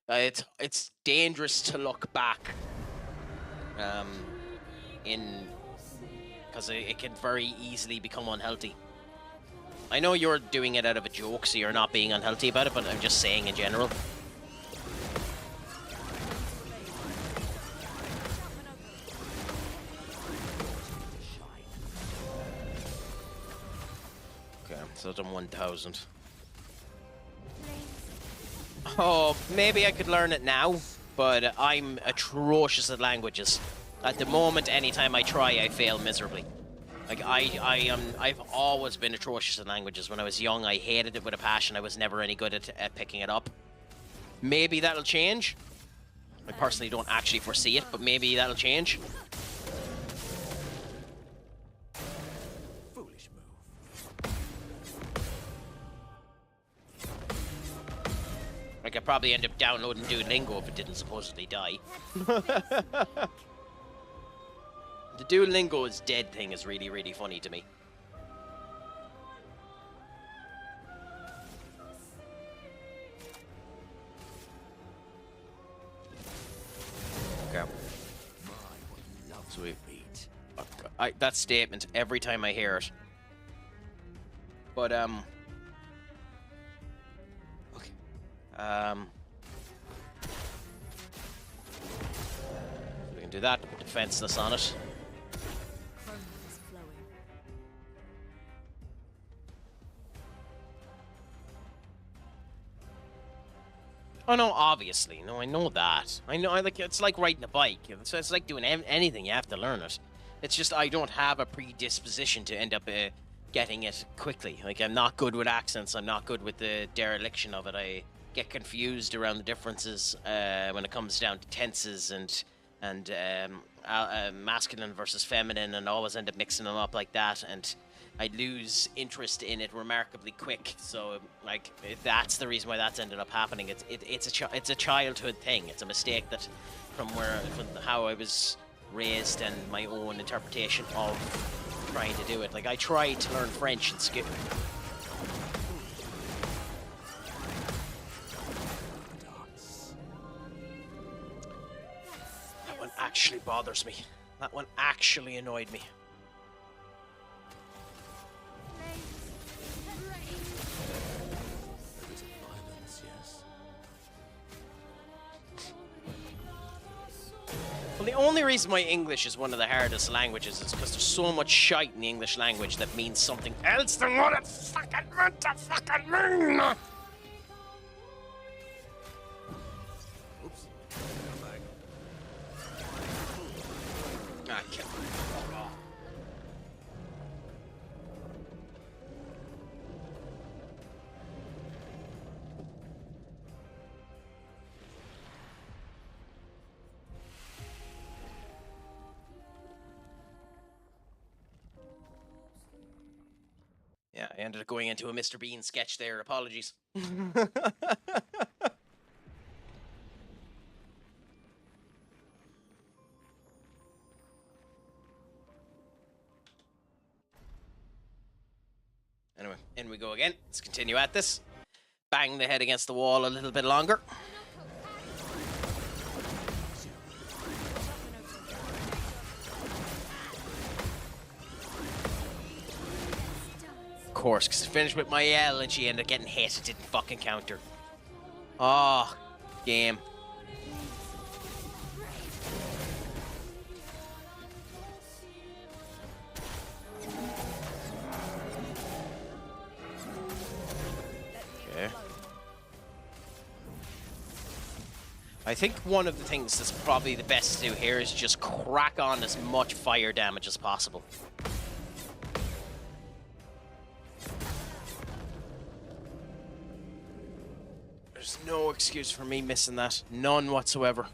[SPEAKER 1] It's dangerous to look back, because it can very easily become unhealthy. I know you're doing it out of a joke, so you're not being unhealthy about it, but I'm just saying in general. Okay, so I've done 1,000. Oh, maybe I could learn it now, but I'm atrocious at languages. At the moment, anytime I try, I fail miserably. Like, I've always been atrocious at languages. When I was young, I hated it with a passion. I was never any good at picking it up. Maybe that'll change. I personally don't actually foresee it, but maybe that'll change.
[SPEAKER 5] Foolish move.
[SPEAKER 1] I could probably end up downloading Duolingo if it didn't supposedly die. The Duolingo is dead thing is really, really funny to me. Okay. Sweet. That statement every time I hear it. But okay. We can do that. Put defenseless on it. Oh no, obviously. No, I know that. I know, it's like riding a bike. It's like doing anything, you have to learn it. It's just I don't have a predisposition to end up getting it quickly. Like, I'm not good with accents, I'm not good with the dereliction of it. I get confused around the differences when it comes down to tenses and masculine versus feminine, and always end up mixing them up like that, and I lose interest in it remarkably quick. So, like, that's the reason why that's ended up happening. It's a childhood thing. It's a mistake that from how I was raised and my own interpretation of trying to do it. Like, I tried to learn French in school. That one actually bothers me. That one actually annoyed me. Well, the only reason why English is one of the hardest languages is because there's so much shite in the English language that means something else than what it fucking meant to fucking mean.
[SPEAKER 6] Oops. Come back.
[SPEAKER 1] Ah, kill. Yeah, I ended up going into a Mr. Bean sketch there. Apologies. Anyway, in we go again. Let's continue at this. Bang the head against the wall a little bit longer. Of course, because I finished with my L and she ended up getting hit. It didn't fucking counter. Oh, game. Okay. I think one of the things that's probably the best to do here is just crack on as much fire damage as possible. There's no excuse for me missing that. None whatsoever.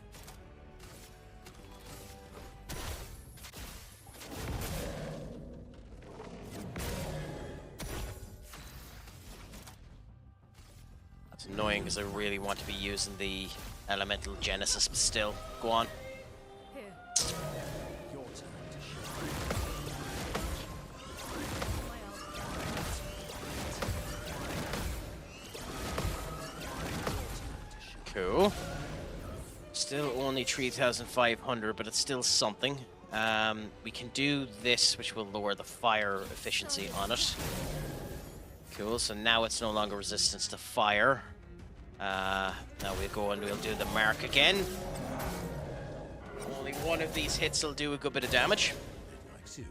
[SPEAKER 1] That's annoying because I really want to be using the elemental genesis, but still. Go on.
[SPEAKER 3] Here.
[SPEAKER 6] Your turn to shine.
[SPEAKER 3] My ult.
[SPEAKER 1] Cool. Still only 3,500, but it's still something. We can do this, which will lower the fire efficiency on it. Cool, so now it's no longer resistance to fire. Now we'll go and we'll do the mark again. Only one of these hits will do a good bit of damage.
[SPEAKER 6] It likes you.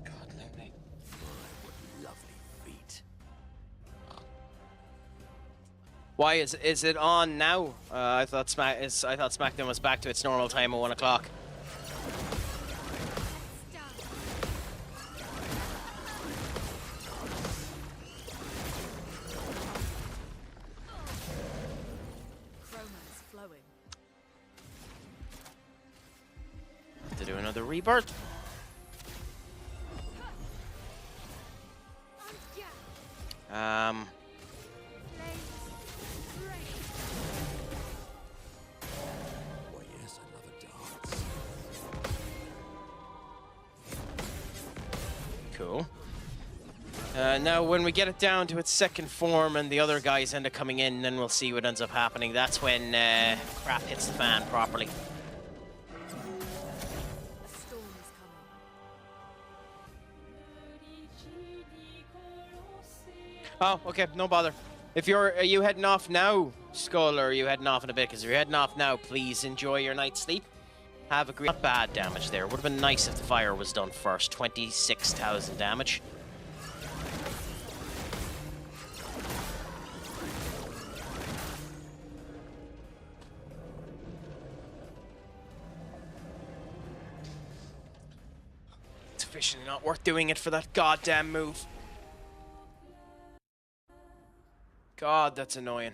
[SPEAKER 1] God, lovely.
[SPEAKER 6] What lovely feet.
[SPEAKER 1] Why is it on now? I thought SmackDown was back to its normal time at 1 o'clock.
[SPEAKER 3] Chroma is flowing.
[SPEAKER 1] To do another rebirth.
[SPEAKER 6] Oh yes, I love a dance.
[SPEAKER 1] Cool. Now, when we get it down to its second form and the other guys end up coming in, then we'll see what ends up happening. That's when crap hits the fan properly.
[SPEAKER 3] A storm is coming.
[SPEAKER 1] Oh, okay, no bother. If are you heading off now, Skull, or are you heading off in a bit? Because if you're heading off now, please enjoy your night's sleep. Have a great... Not bad damage there. Would have been nice if the fire was done first. 26,000 damage. It's officially not worth doing it for that goddamn move. God, that's annoying.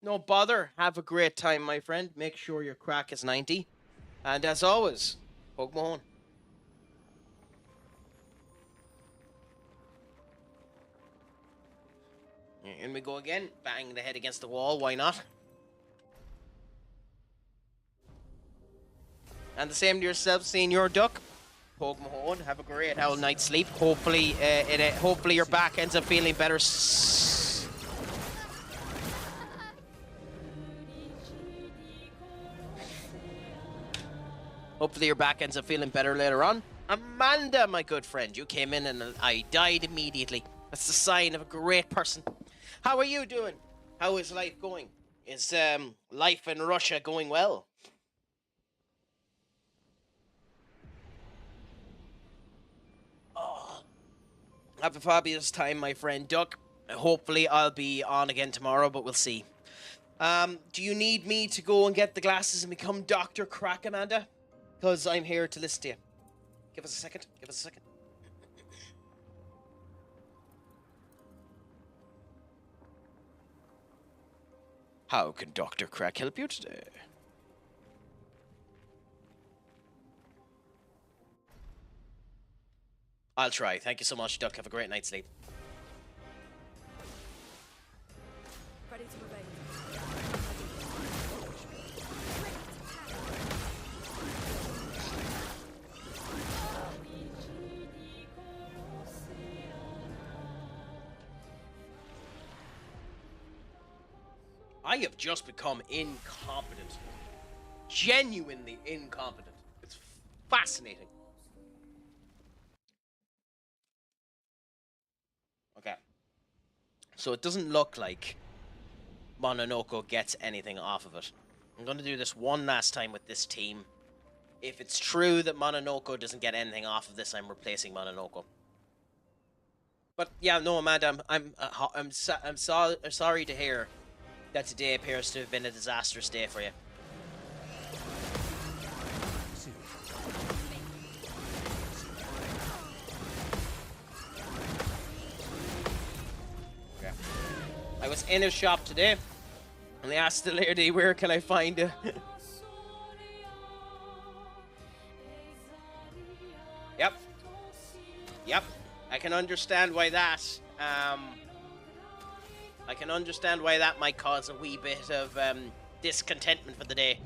[SPEAKER 1] No bother. Have a great time, my friend. Make sure your crack is 90. And as always, poke my horn. In we go again. Bang the head against the wall. Why not? And the same to yourself, Senior Duck. Poke my horn. Have a great whole night's sleep. Hopefully, hopefully your back ends up feeling better. Hopefully your back ends up feeling better later on. Amanda, my good friend, you came in and I died immediately. That's the sign of a great person. How are you doing? How is life going? Is life in Russia going well? Oh, have a fabulous time, my friend Duck. Hopefully I'll be on again tomorrow, but we'll see. Do you need me to go and get the glasses and become Dr. Crack, Amanda? Because I'm here to listen to you. Give us a second. Give us a second. How can Dr. Crack help you today? I'll try. Thank you so much, Duck. Have a great night's sleep.
[SPEAKER 3] Ready to evade.
[SPEAKER 1] I have just become incompetent. Genuinely incompetent. It's fascinating. Okay. So it doesn't look like Mononoke gets anything off of it. I'm going to do this one last time with this team. If it's true that Mononoke doesn't get anything off of this, I'm replacing Mononoke. But yeah, no, Amanda, I'm sorry to hear that today appears to have been a disastrous day for you. Okay. I was in a shop today, and they asked the lady, where can I find a... Yep. Yep. I can understand why that, I can understand why that might cause a wee bit of discontentment for the day.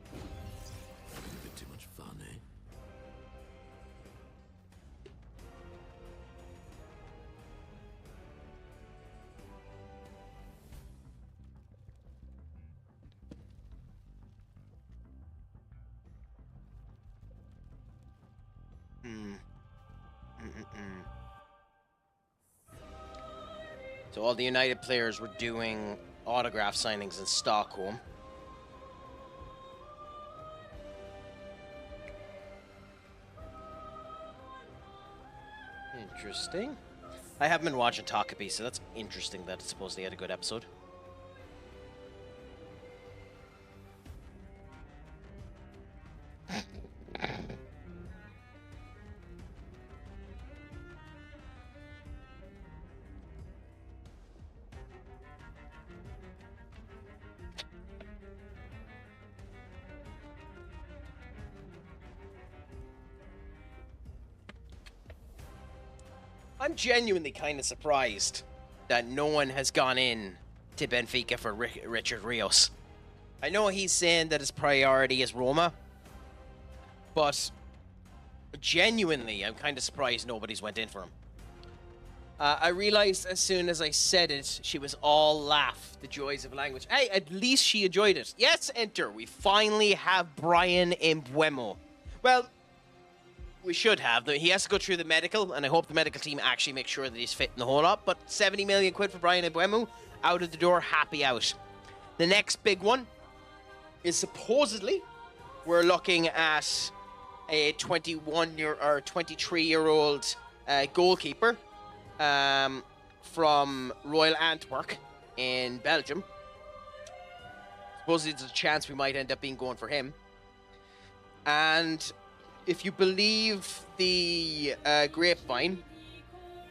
[SPEAKER 6] A bit too much fun, eh?
[SPEAKER 1] So all the United players were doing autograph signings in Stockholm. Interesting. I haven't been watching Takabi, so that's interesting that it supposedly had a good episode. I'm genuinely kind of surprised that no one has gone in to Benfica for Richard Rios. I know he's saying that his priority is Roma, but genuinely, I'm kind of surprised nobody's went in for him. I realized as soon as I said it, she was all laugh, the joys of language. Hey, at least she enjoyed it. Yes, enter. We finally have Brian Mbuemo. Well, we should have. He has to go through the medical, and I hope the medical team actually make sure that he's fit in the whole lot. But 70 million quid for Brian Mbuemo, out of the door, happy out. The next big one is supposedly we're looking at a 23-year-old goalkeeper from Royal Antwerp in Belgium. Supposedly there's a chance we might end up being going for him. And if you believe the grapevine,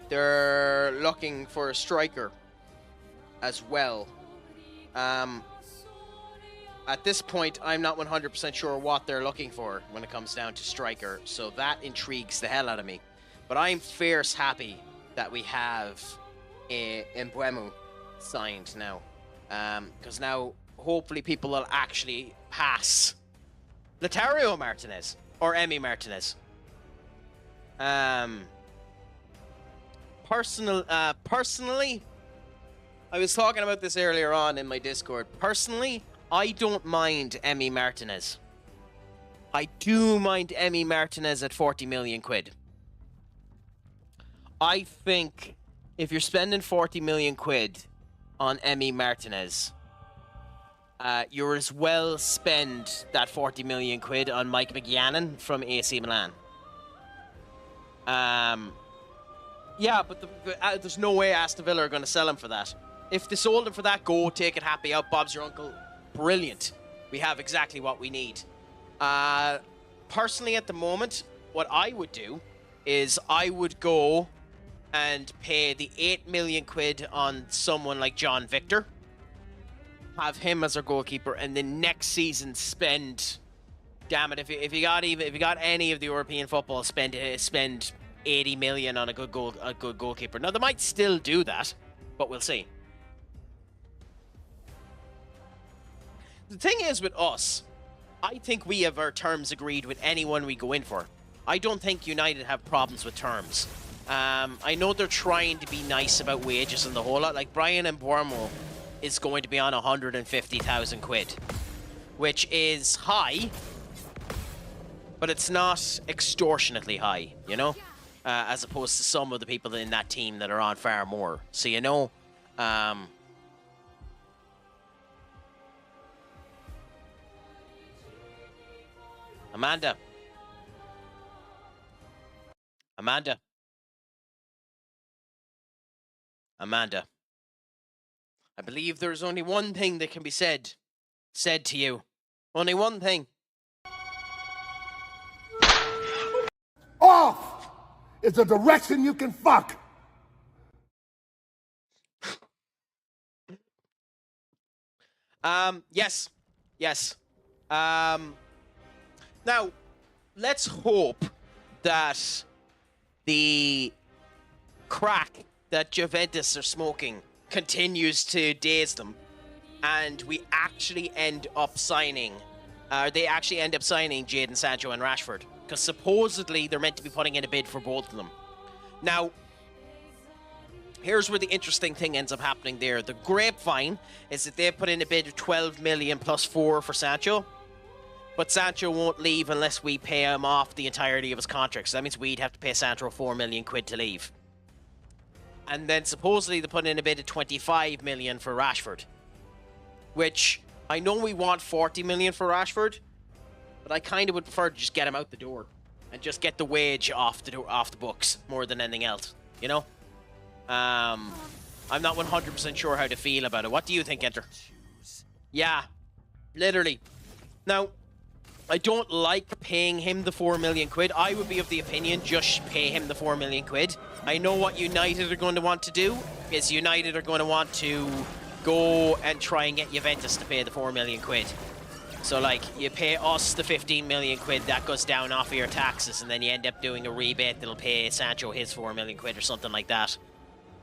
[SPEAKER 1] they're looking for a striker as well. At this point, I'm not 100% sure what they're looking for when it comes down to striker, so that intrigues the hell out of me. But I'm fierce happy that we have Mbuemo signed now. Because now, hopefully, people will actually pass Lautaro Martinez or Emi Martinez. Personally, I was talking about this earlier on in my Discord. Personally, I don't mind Emmy Martinez. I do mind Emmy Martinez at 40 million quid. I think if you're spending 40 million quid on Emmy Martinez, you're as well spend that 40 million quid on Mike McGannon from AC Milan. Yeah, but there's no way Aston Villa are going to sell him for that. If they sold him for that, go, take it, happy out. Bob's your uncle. Brilliant. We have exactly what we need. Personally, at the moment, what I would do is I would go and pay the 8 million quid on someone like John Victor, have him as our goalkeeper, and then next season spend. Damn it! If you got any of the European football, spend 80 million on a good goalkeeper. Now they might still do that, but we'll see. The thing is with us, I think we have our terms agreed with anyone we go in for. I don't think United have problems with terms. I know they're trying to be nice about wages and the whole lot. Like Brian Mbeumo is going to be on 150,000 quid, which is high, but it's not extortionately high, you know? As opposed to some of the people in that team that are on far more. So, you know, Amanda. I believe there's only one thing that can be said to you. Only one thing.
[SPEAKER 5] Off is the direction you can fuck.
[SPEAKER 1] Yes. Now, let's hope that the crack that Juventus are smoking continues to daze them, and we actually end up signing, Jadon Sancho and Rashford, because supposedly they're meant to be putting in a bid for both of them. Now, here's where the interesting thing ends up happening there. The grapevine is that they put in a bid of 12 million plus 4 for Sancho, but Sancho won't leave unless we pay him off the entirety of his contract. So that means we'd have to pay Sancho 4 million quid to leave. And then supposedly they put in a bid of 25 million for Rashford, which I know we want 40 million for Rashford, but I kind of would prefer to just get him out the door and just get the wage off the books more than anything else, you know? I'm not 100% sure how to feel about it. What do you think, Enter? Yeah, literally. Now, I don't like paying him the 4 million quid. I would be of the opinion just pay him the 4 million quid. I know what United are going to want to do is United are going to want to go and try and get Juventus to pay the 4 million quid. So, like, you pay us the 15 million quid, that goes down off of your taxes, and then you end up doing a rebate that'll pay Sancho his 4 million quid or something like that.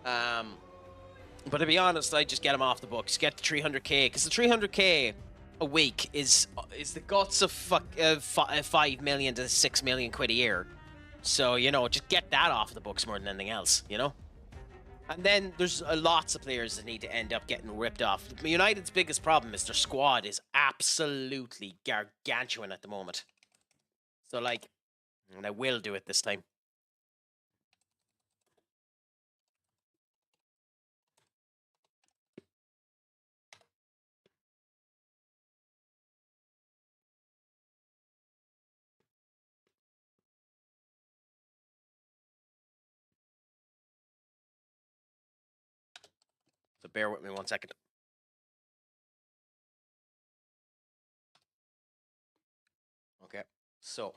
[SPEAKER 1] But to be honest, I just get him off the books. Get the 300k, because the 300k a week is the guts of 5 million to 6 million quid a year. So, you know, just get that off the books more than anything else, you know? And then there's lots of players that need to end up getting ripped off. United's biggest problem is their squad is absolutely gargantuan at the moment. So, like, and I will do it this time. So bear with me 1 second. Okay, so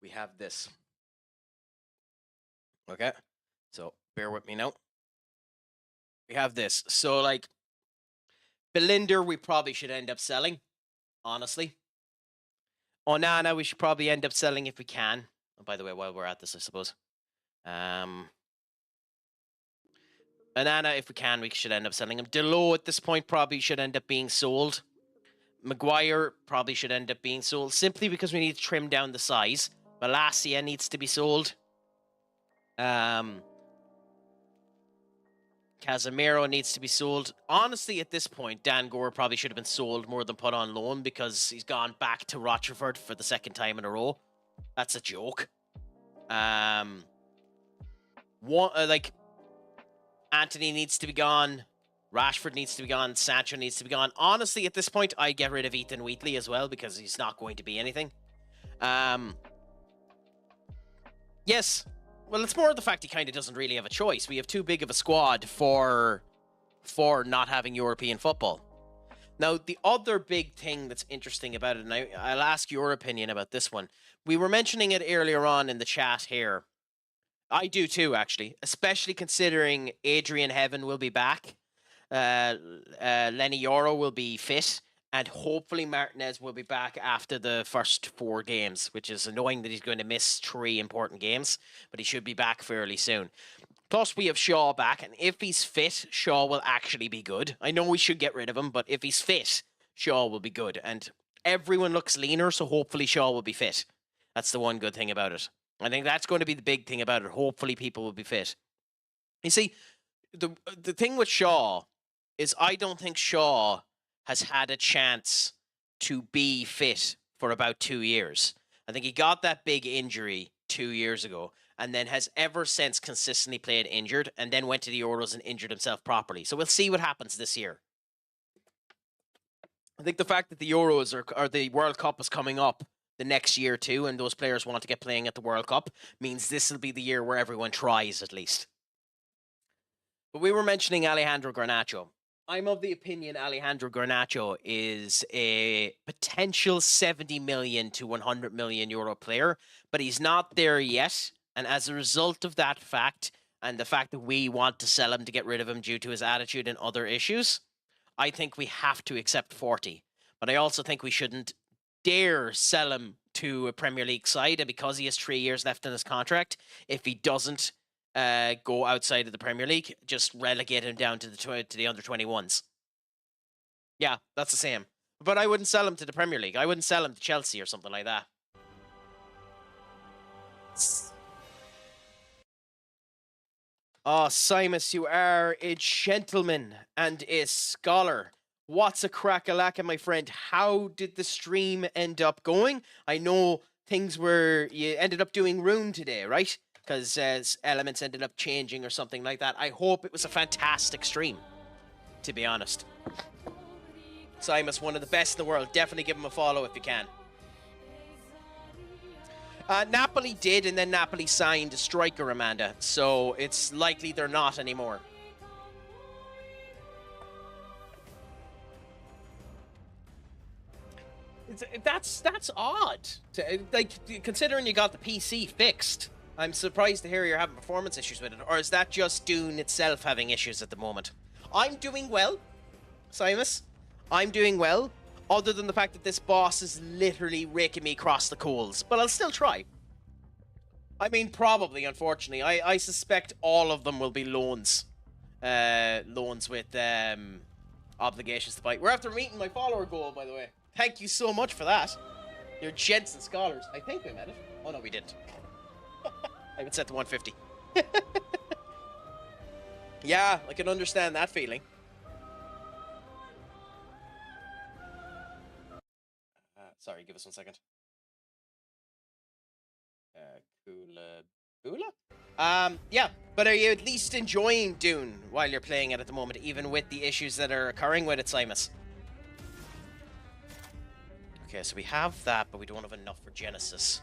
[SPEAKER 1] we have this. Okay, so bear with me now. We have this. So, like, Belinder, we probably should end up selling, honestly. Onana, we should probably end up selling if we can. Oh, by the way, while we're at this, I suppose. Onana, if we can, we should end up selling him. Delo, at this point, probably should end up being sold. Maguire probably should end up being sold, simply because we need to trim down the size. Malacia needs to be sold. Casemiro needs to be sold. Honestly, at this point, Dan Gore probably should have been sold more than put on loan because he's gone back to Rochefort for the second time in a row. That's a joke. Like, Anthony needs to be gone. Rashford needs to be gone. Sancho needs to be gone. Honestly, at this point, I'd get rid of Ethan Wheatley as well because he's not going to be anything. Yes. Well, it's more the fact he kind of doesn't really have a choice. We have too big of a squad for not having European football. Now, the other big thing that's interesting about it, and I'll ask your opinion about this one. We were mentioning it earlier on in the chat here. I do too, actually, especially considering Adrian Heaven will be back. Lenny Yoro will be fit. And hopefully Martinez will be back after the first 4 games, which is annoying that he's going to miss 3 important games, but he should be back fairly soon. Plus, we have Shaw back, and if he's fit, Shaw will actually be good. I know we should get rid of him, but if he's fit, Shaw will be good. And everyone looks leaner, so hopefully Shaw will be fit. That's the one good thing about it. I think that's going to be the big thing about it. Hopefully people will be fit. You see, the thing with Shaw is I don't think Shaw has had a chance to be fit for about 2 years. I think he got that big injury 2 years ago and then has ever since consistently played injured and then went to the Euros and injured himself properly. So we'll see what happens this year. I think the fact that the Euros or the World Cup is coming up the next year too, and those players want to get playing at the World Cup, means this will be the year where everyone tries at least. But we were mentioning Alejandro Garnacho. I'm of the opinion Alejandro Garnacho is a potential 70 million to 100 million euro player, but he's not there yet. And as a result of that fact, and the fact that we want to sell him to get rid of him due to his attitude and other issues, I think we have to accept 40. But I also think we shouldn't dare sell him to a Premier League side, and because he has 3 years left in his contract, if he doesn't go outside of the Premier League, just relegate him down to the under-21s. Yeah, that's the same. But I wouldn't sell him to the Premier League. I wouldn't sell him to Chelsea or something like that. Oh, Simus, you are a gentleman and a scholar. What's a crack-a-lack, my friend? How did the stream end up going? I know you ended up doing Rune today, right? Because elements ended up changing or something like that. I hope it was a fantastic stream, to be honest. Simus, one of the best in the world. Definitely give him a follow if you can. Napoli did, and then Napoli signed a striker, Amanda. So it's likely they're not anymore. That's odd. Like, considering you got the PC fixed. I'm surprised to hear you're having performance issues with it. Or is that just Dune itself having issues at the moment? I'm doing well, Simus. I'm doing well. Other than the fact that this boss is literally raking me across the coals. But I'll still try. I mean, probably, unfortunately. I suspect all of them will be loans. Loans with obligations to fight. We're after meeting my follower goal, by the way. Thank you so much for that. You're gents and scholars. I think we met it. Oh, no, we didn't. I haven't set to 150. Yeah, I can understand that feeling. Sorry, give us 1 second. Yeah, but are you at least enjoying Dune while you're playing it at the moment, even with the issues that are occurring with it, Simus? Okay, so we have that, but we don't have enough for Genesis.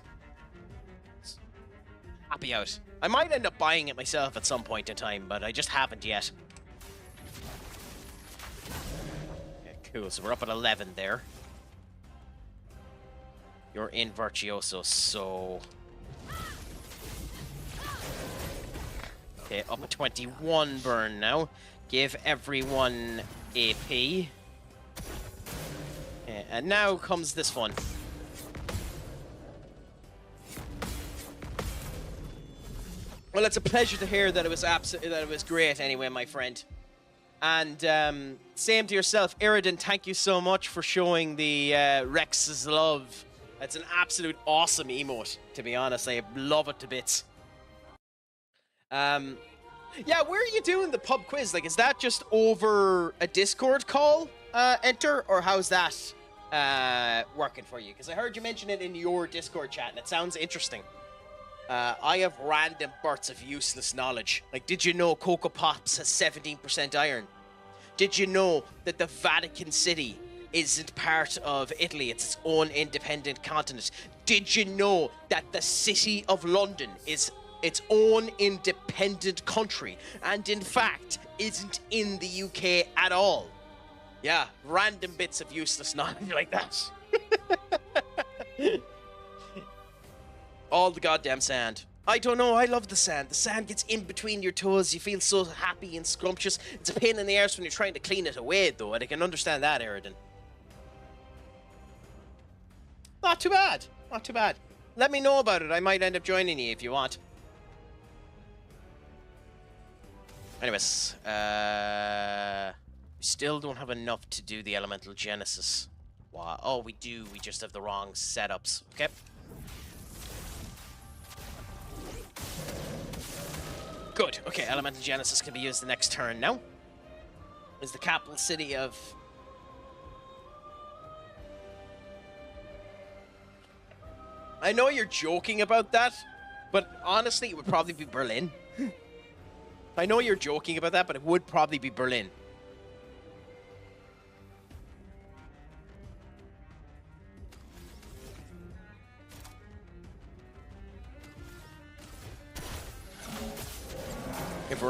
[SPEAKER 1] Happy out. I might end up buying it myself at some point in time, but I just haven't yet. Okay, cool. So we're up at 11 there. You're in Virtuoso, so... Okay, up at 21 burn now. Give everyone AP. Okay, and now comes this one. Well, it's a pleasure to hear that it was great anyway, my friend. And same to yourself, Iridan. Thank you so much for showing the Rex's love. It's an absolute awesome emote, to be honest. I love it to bits. Yeah, where are you doing the pub quiz? Like, is that just over a Discord call, enter, or how's that working for you? Because I heard you mention it in your Discord chat, and it sounds interesting. I have random bursts of useless knowledge. Like, did you know Cocoa Pops has 17% iron? Did you know that the Vatican City isn't part of Italy? It's its own independent continent. Did you know that the City of London is its own independent country and in fact isn't in the UK at all? Yeah, random bits of useless knowledge like that. All the goddamn sand. I don't know, I love the sand. The sand gets in between your toes, you feel so happy and scrumptious. It's a pain in the arse when you're trying to clean it away though, and I can understand that, Eridan. Not too bad, not too bad. Let me know about it, I might end up joining you if you want. Anyways, we still don't have enough to do the Elemental Genesis. Wow. Oh, we do, we just have the wrong setups. Okay. Good. Okay, Elemental Genesis can be used the next turn now. Is the capital city of... I know you're joking about that, but honestly, it would probably be Berlin. I know you're joking about that, but it would probably be Berlin.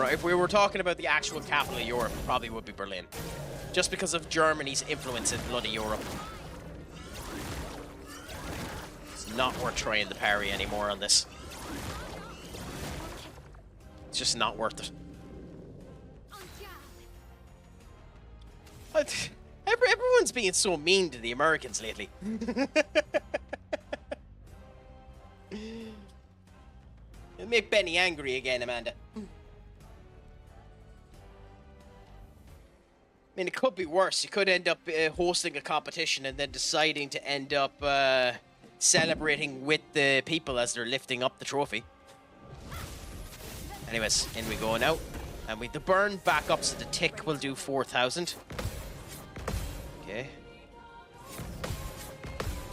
[SPEAKER 1] If we were talking about the actual capital of Europe, it probably would be Berlin. Just because of Germany's influence in bloody Europe. It's not worth trying the parry anymore on this. It's just not worth it. But everyone's being so mean to the Americans lately. It'll make Benny angry again, Amanda. I mean, it could be worse. You could end up hosting a competition and then deciding to end up celebrating with the people as they're lifting up the trophy. Anyways, in we go now. And the burn back up, so the tick will do 4,000. Okay.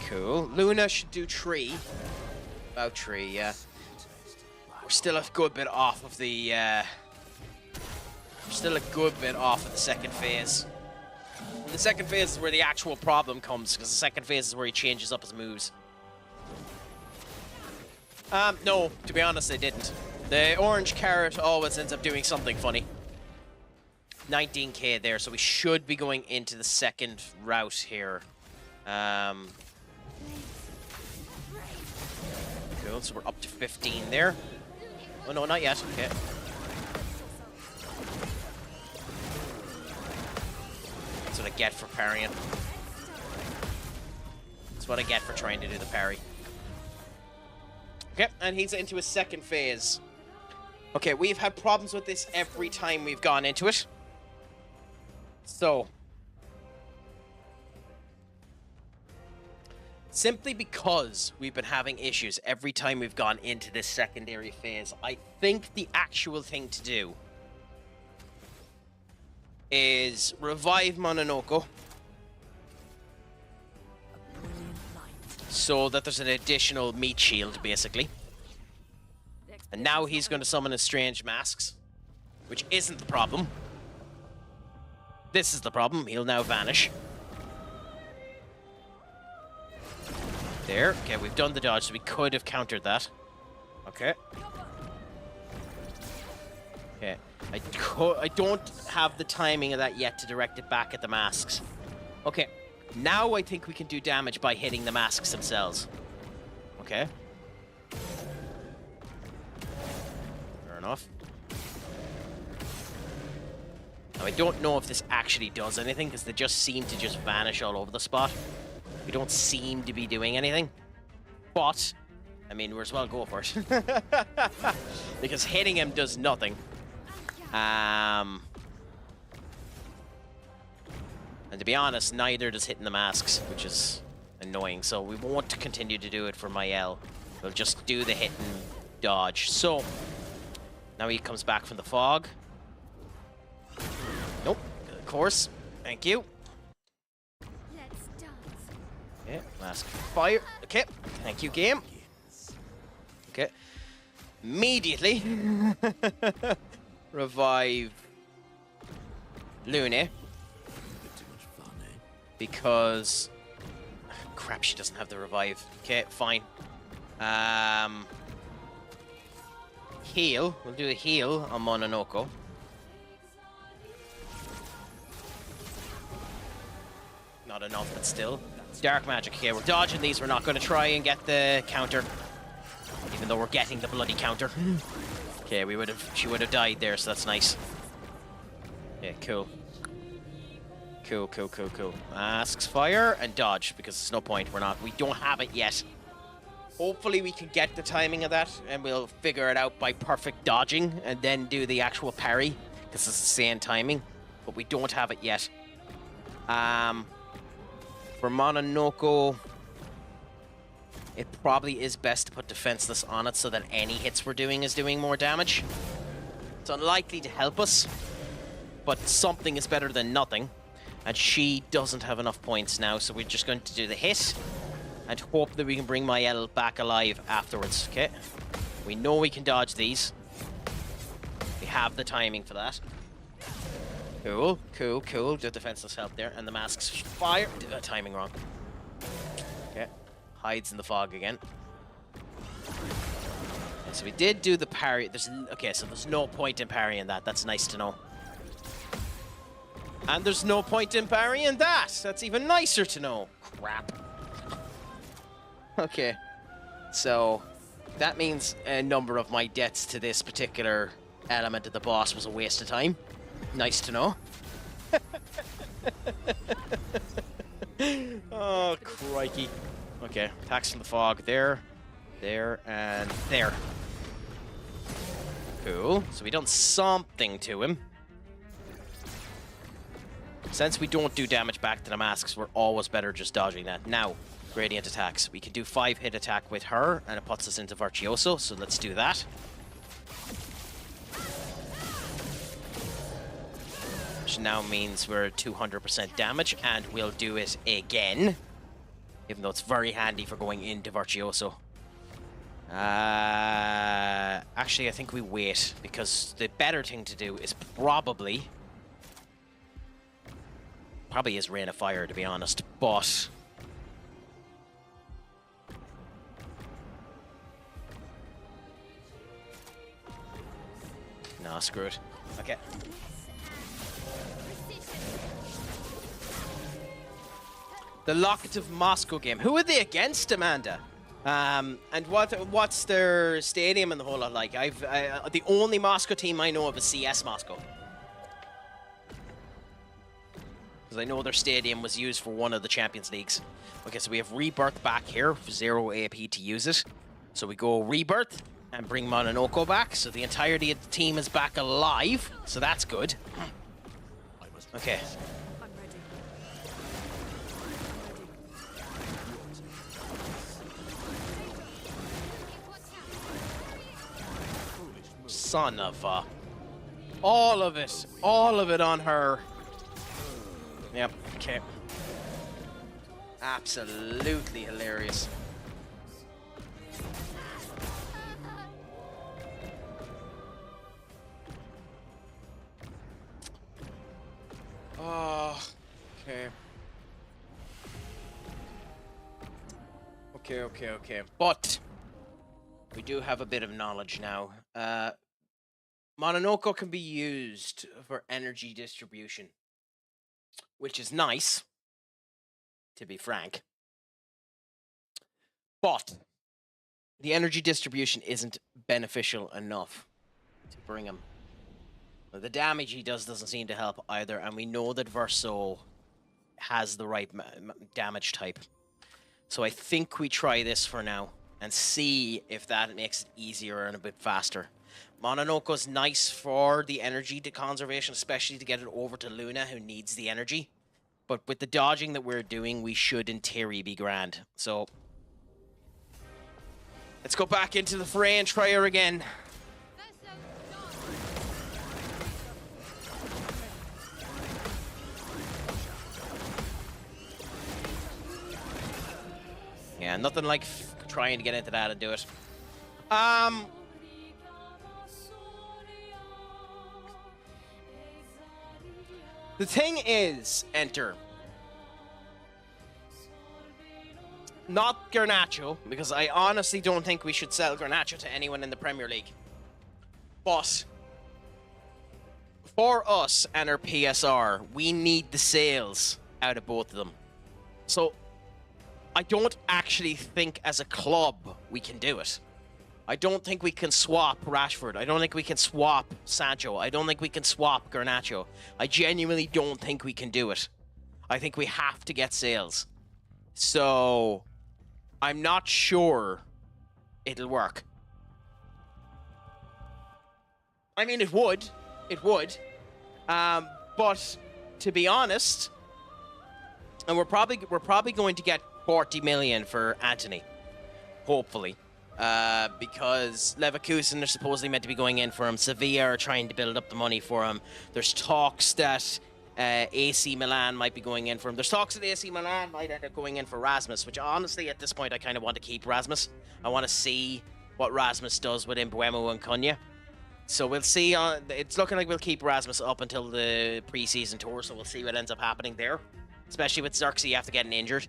[SPEAKER 1] Cool. Luna should do 3. About 3, yeah. We're still a good bit off of the... Still a good bit off of the second phase. And the second phase is where the actual problem comes, because the second phase is where he changes up his moves. No, to be honest, they didn't. The orange carrot always ends up doing something funny. 19k there, so we should be going into the second route here. Cool, so we're up to 15 there. Oh no, not yet, okay. That's what I get for parrying. That's what I get for trying to do the parry. Okay, and he's into his second phase. Okay, we've had problems with this every time we've gone into it. So. Simply because we've been having issues every time we've gone into this secondary phase, I think the actual thing to do is revive Mononoko so that there's an additional meat shield, basically. And now he's going to summon his strange masks, which isn't the problem. This is the problem. He'll now vanish. There. Okay, we've done the dodge, so we could have countered that. Okay. Okay. I don't have the timing of that yet to direct it back at the masks. Okay. Now I think we can do damage by hitting the masks themselves. Okay. Fair enough. Now I don't know if this actually does anything, because they just seem to just vanish all over the spot. We don't seem to be doing anything. But, I mean, we're as well go for it. Because hitting him does nothing. And to be honest, neither does hitting the masks, which is annoying. So we won't continue to do it for Mael. We'll just do the hit and dodge. So, Now he comes back from the fog. Nope. Of course. Thank you.
[SPEAKER 3] Let's dance.
[SPEAKER 1] Okay, mask fire. Okay, thank you, game. Okay. Immediately revive Lune.
[SPEAKER 6] Bit too much fun, eh?
[SPEAKER 1] Because crap, she doesn't have the revive. Okay, fine. Heal. We'll do a heal on Mononoko. Not enough, but still. Dark magic. Okay, we're dodging these. We're not going to try and get the counter, even though we're getting the bloody counter. Okay, she would have died there, so that's nice. Yeah, cool. Cool. Masks fire and dodge, because there's no point. We don't have it yet. Hopefully we can get the timing of that, and we'll figure it out by perfect dodging, and then do the actual parry, because it's the same timing. But we don't have it yet. For Mononoko, it probably is best to put defenseless on it so that any hits we're doing is doing more damage. It's unlikely to help us, but something is better than nothing. And she doesn't have enough points now, so we're just going to do the hit and hope that we can bring Mael back alive afterwards, okay? We know we can dodge these. We have the timing for that. Cool. The defenseless help there, and the masks fire. Did that timing wrong. Okay. Hides in the fog again. And so we did do the parry. Okay, so there's no point in parrying that. That's nice to know. And there's no point in parrying that. That's even nicer to know. Crap. Okay. So that means a number of my deaths to this particular element of the boss was a waste of time. Nice to know. Oh, crikey. Okay, attacks from the fog. There, and there. Cool. So we done something to him. Since we don't do damage back to the masks, we're always better just dodging that. Now, gradient attacks. We can do 5-hit attack with her, and it puts us into Virtuoso, so let's do that. Which now means we're at 200% damage, and we'll do it again. Even though it's very handy for going into Virtuoso. Actually, I think we wait, because the better thing to do is probably is Rain of Fire, to be honest, but no, screw it. Okay. The Locative Moscow game. Who are they against, Amanda? And what's their stadium and the whole lot like? The only Moscow team I know of is CS Moscow. Because I know their stadium was used for one of the Champions Leagues. Okay, so we have Rebirth back here, 0 AP to use it. So we go Rebirth and bring Mononoko back, so the entirety of the team is back alive, so that's good. Okay.
[SPEAKER 3] I'm ready.
[SPEAKER 1] Son of a... All of it on her. Yep, okay. Absolutely hilarious. Oh, okay. Okay. But we do have a bit of knowledge now. Mononoko can be used for energy distribution, which is nice, to be frank. But the energy distribution isn't beneficial enough to bring him. The damage he does doesn't seem to help either, and we know that Verso has the right damage type. So I think we try this for now and see if that makes it easier and a bit faster. Mononoko's nice for the energy conservation, especially to get it over to Luna, who needs the energy. But with the dodging that we're doing, we should, in theory, be grand. So let's go back into the fray and try her again. nothing like trying to get into that and do it. The thing is, enter. Not Garnacho, because I honestly don't think we should sell Garnacho to anyone in the Premier League. But for us and our PSR, we need the sales out of both of them. So I don't actually think as a club we can do it. I don't think we can swap Rashford. I don't think we can swap Sancho. I don't think we can swap Garnacho. I genuinely don't think we can do it. I think we have to get sales. So I'm not sure it'll work. I mean, it would. It would. But to be honest, and we're probably going to get 40 million for Anthony, hopefully. Because Leverkusen are supposedly meant to be going in for him. Sevilla are trying to build up the money for him. There's talks that AC Milan might be going in for him. There's talks that AC Milan might end up going in for Rasmus, which honestly at this point I kind of want to keep Rasmus. I want to see what Rasmus does with Mbeumo and Cunha. So we'll see. It's looking like we'll keep Rasmus up until the preseason tour, so we'll see what ends up happening there. Especially with Xerxes after getting injured.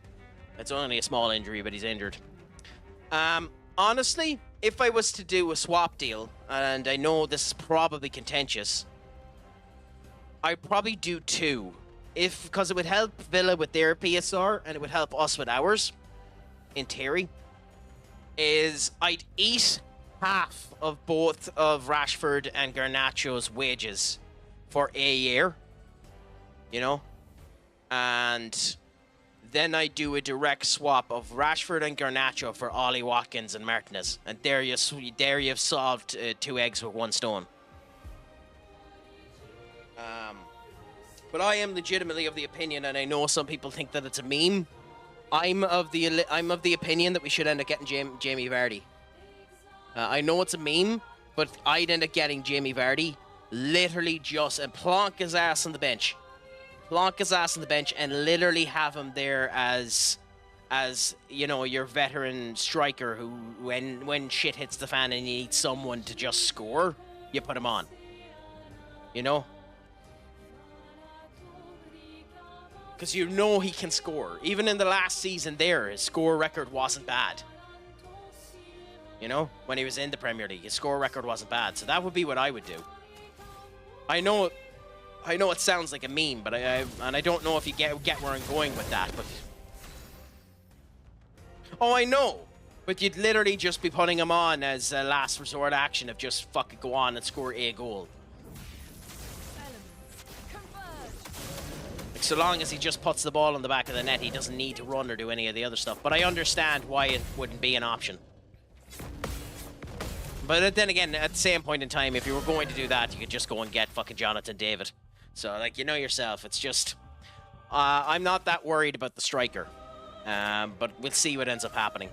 [SPEAKER 1] It's only a small injury, but he's injured. Honestly, if I was to do a swap deal, and I know this is probably contentious, I'd probably do two. Because it would help Villa with their PSR, and it would help us with ours, in theory, is I'd eat half of both of Rashford and Garnacho's wages for a year, you know? And then I do a direct swap of Rashford and Garnacho for Ollie Watkins and Martinez. And there you've solved 2 eggs with 1 stone. But I am legitimately of the opinion, and I know some people think that it's a meme. I'm of the opinion that we should end up getting Jamie Vardy. I know it's a meme, but I'd end up getting Jamie Vardy, literally just and plonk his ass on the bench. Plonk his ass on the bench and literally have him there as you know, your veteran striker who, when shit hits the fan and you need someone to just score, you put him on. You know? Because you know he can score. Even in the last season there, his score record wasn't bad. You know? When he was in the Premier League, his score record wasn't bad. So that would be what I would do. I know it sounds like a meme, but I don't know if you get where I'm going with that, but... Oh, I know! But you'd literally just be putting him on as a last resort action of just fucking go on and score a goal. Like, so long as he just puts the ball on the back of the net, he doesn't need to run or do any of the other stuff. But I understand why it wouldn't be an option. But then again, at the same point in time, if you were going to do that, you could just go and get fucking Jonathan David. So, like, you know yourself, it's just... I'm not that worried about the striker. But we'll see what ends up happening.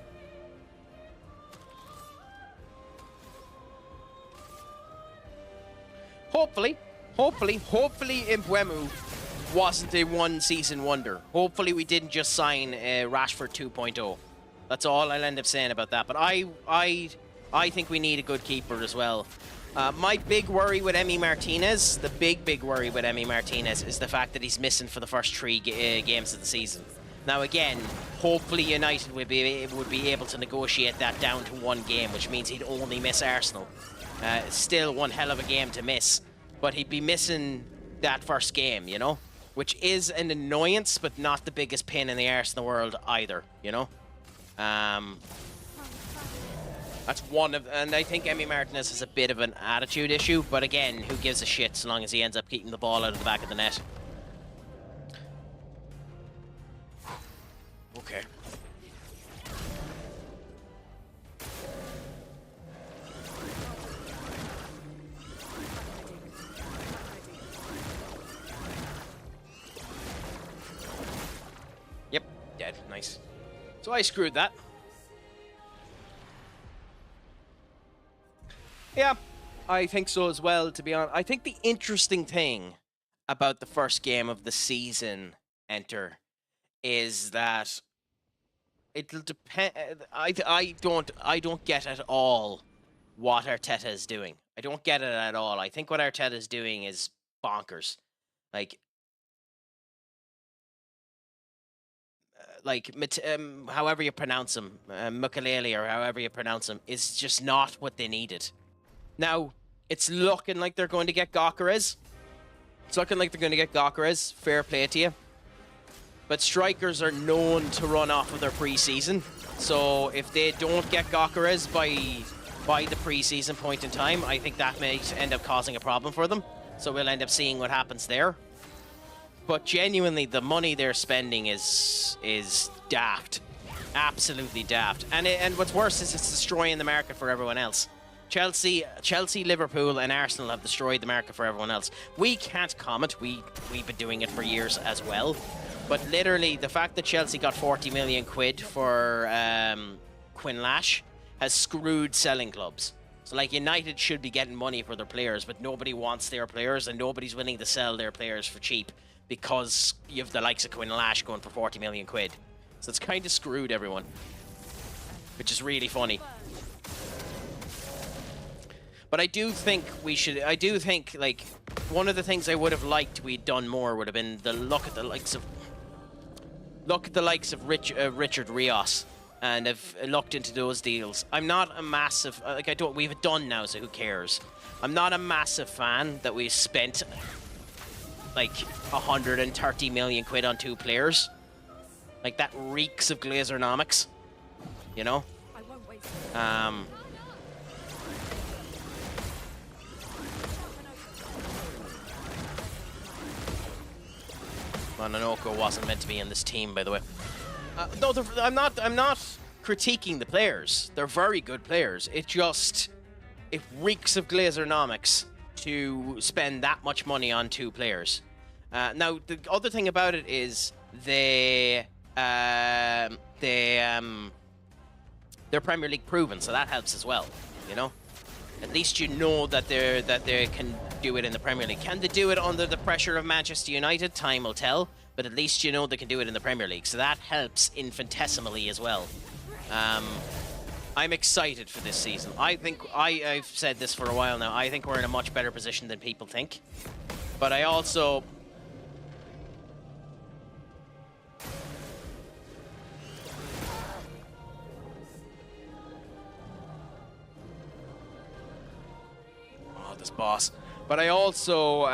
[SPEAKER 1] Hopefully Mbeumo wasn't a one-season wonder. Hopefully we didn't just sign Rashford 2.0. That's all I'll end up saying about that. But I think we need a good keeper as well. My big worry with Emi Martinez, the big worry with Emi Martinez is the fact that he's missing for the first 3 games of the season. Now again, hopefully United would be able to negotiate that down to 1 game, which means he'd only miss Arsenal. Still one hell of a game to miss, but he'd be missing that first game, you know? Which is an annoyance, but not the biggest pain in the arse in the world either, you know? That's one of... And I think Emi Martinez has a bit of an attitude issue, but again, who gives a shit so long as he ends up keeping the ball out of the back of the net. Okay. Yep, dead. Nice. So I screwed that. Yeah, I think so as well, to be honest. I think the interesting thing about the first game of the season, Enter, is that it'll depend. I don't get at all what Arteta is doing. I don't get it at all. I think what Arteta is doing is bonkers. Like however you pronounce him, Mukalele or however you pronounce him, is just not what they needed. Now, it's looking like they're going to get Gyökeres. It's looking like they're going to get Gyökeres. Fair play to you. But strikers are known to run off of their pre-season. So if they don't get Gyökeres by the pre-season point in time, I think that may end up causing a problem for them. So we'll end up seeing what happens there. But genuinely, the money they're spending is daft. Absolutely daft. And what's worse is it's destroying the market for everyone else. Chelsea, Liverpool, and Arsenal have destroyed the market for everyone else. We can't comment. We've been doing it for years as well. But literally, the fact that Chelsea got 40 million quid for Quinn Lash has screwed selling clubs. So, like, United should be getting money for their players, but nobody wants their players, and nobody's willing to sell their players for cheap because you have the likes of Quinn Lash going for 40 million quid. So it's kind of screwed everyone, which is really funny. But I do think like, one of the things I would have liked we'd done more would have been the look at the likes of Richard Rios, and have looked into those deals. I'm not a massive, we've done now, so who cares? I'm not a massive fan that we spent like 130 million quid on 2 players. Like, that reeks of Glazernomics, you know?
[SPEAKER 3] I won't waste
[SPEAKER 1] Mononoko wasn't meant to be in this team, by the way. No, I'm not critiquing the players. They're very good players. It reeks of Glazernomics to spend that much money on 2 players. Now, the other thing about it is they're Premier League proven, so that helps as well, you know? At least you know that they can do it in the Premier League. Can they do it under the pressure of Manchester United? Time will tell, but at least you know they can do it in the Premier League, so that helps infinitesimally as well. I'm excited for this season. I think, I've said this for a while now, I think we're in a much better position than people think. But I also... Oh, this boss. But I also...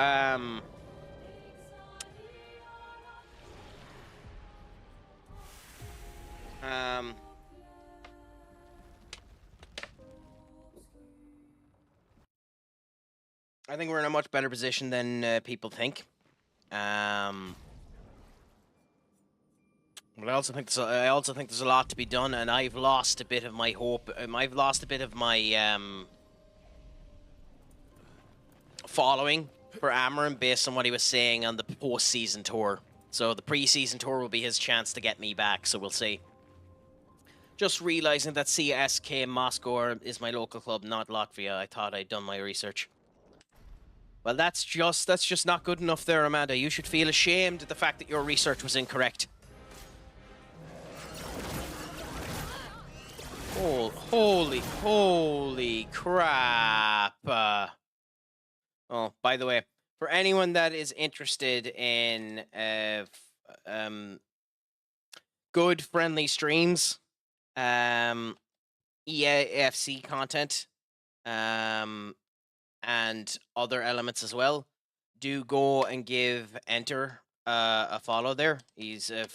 [SPEAKER 1] I think we're in a much better position than people think. But I also think there's a lot to be done, and I've lost a bit of my hope. I've lost a bit of my following for Amarin based on what he was saying on the post-season tour. So the pre-season tour will be his chance to get me back. So we'll see. Just realizing that CSK Moscow is my local club, not Latvia. I thought I'd done my research. Well, that's just not good enough there, Amanda. You should feel ashamed of the fact that your research was incorrect. Holy crap. Oh, by the way, for anyone that is interested in good, friendly streams, EAFC content, and other elements as well, do go and give Enter a follow there. He's a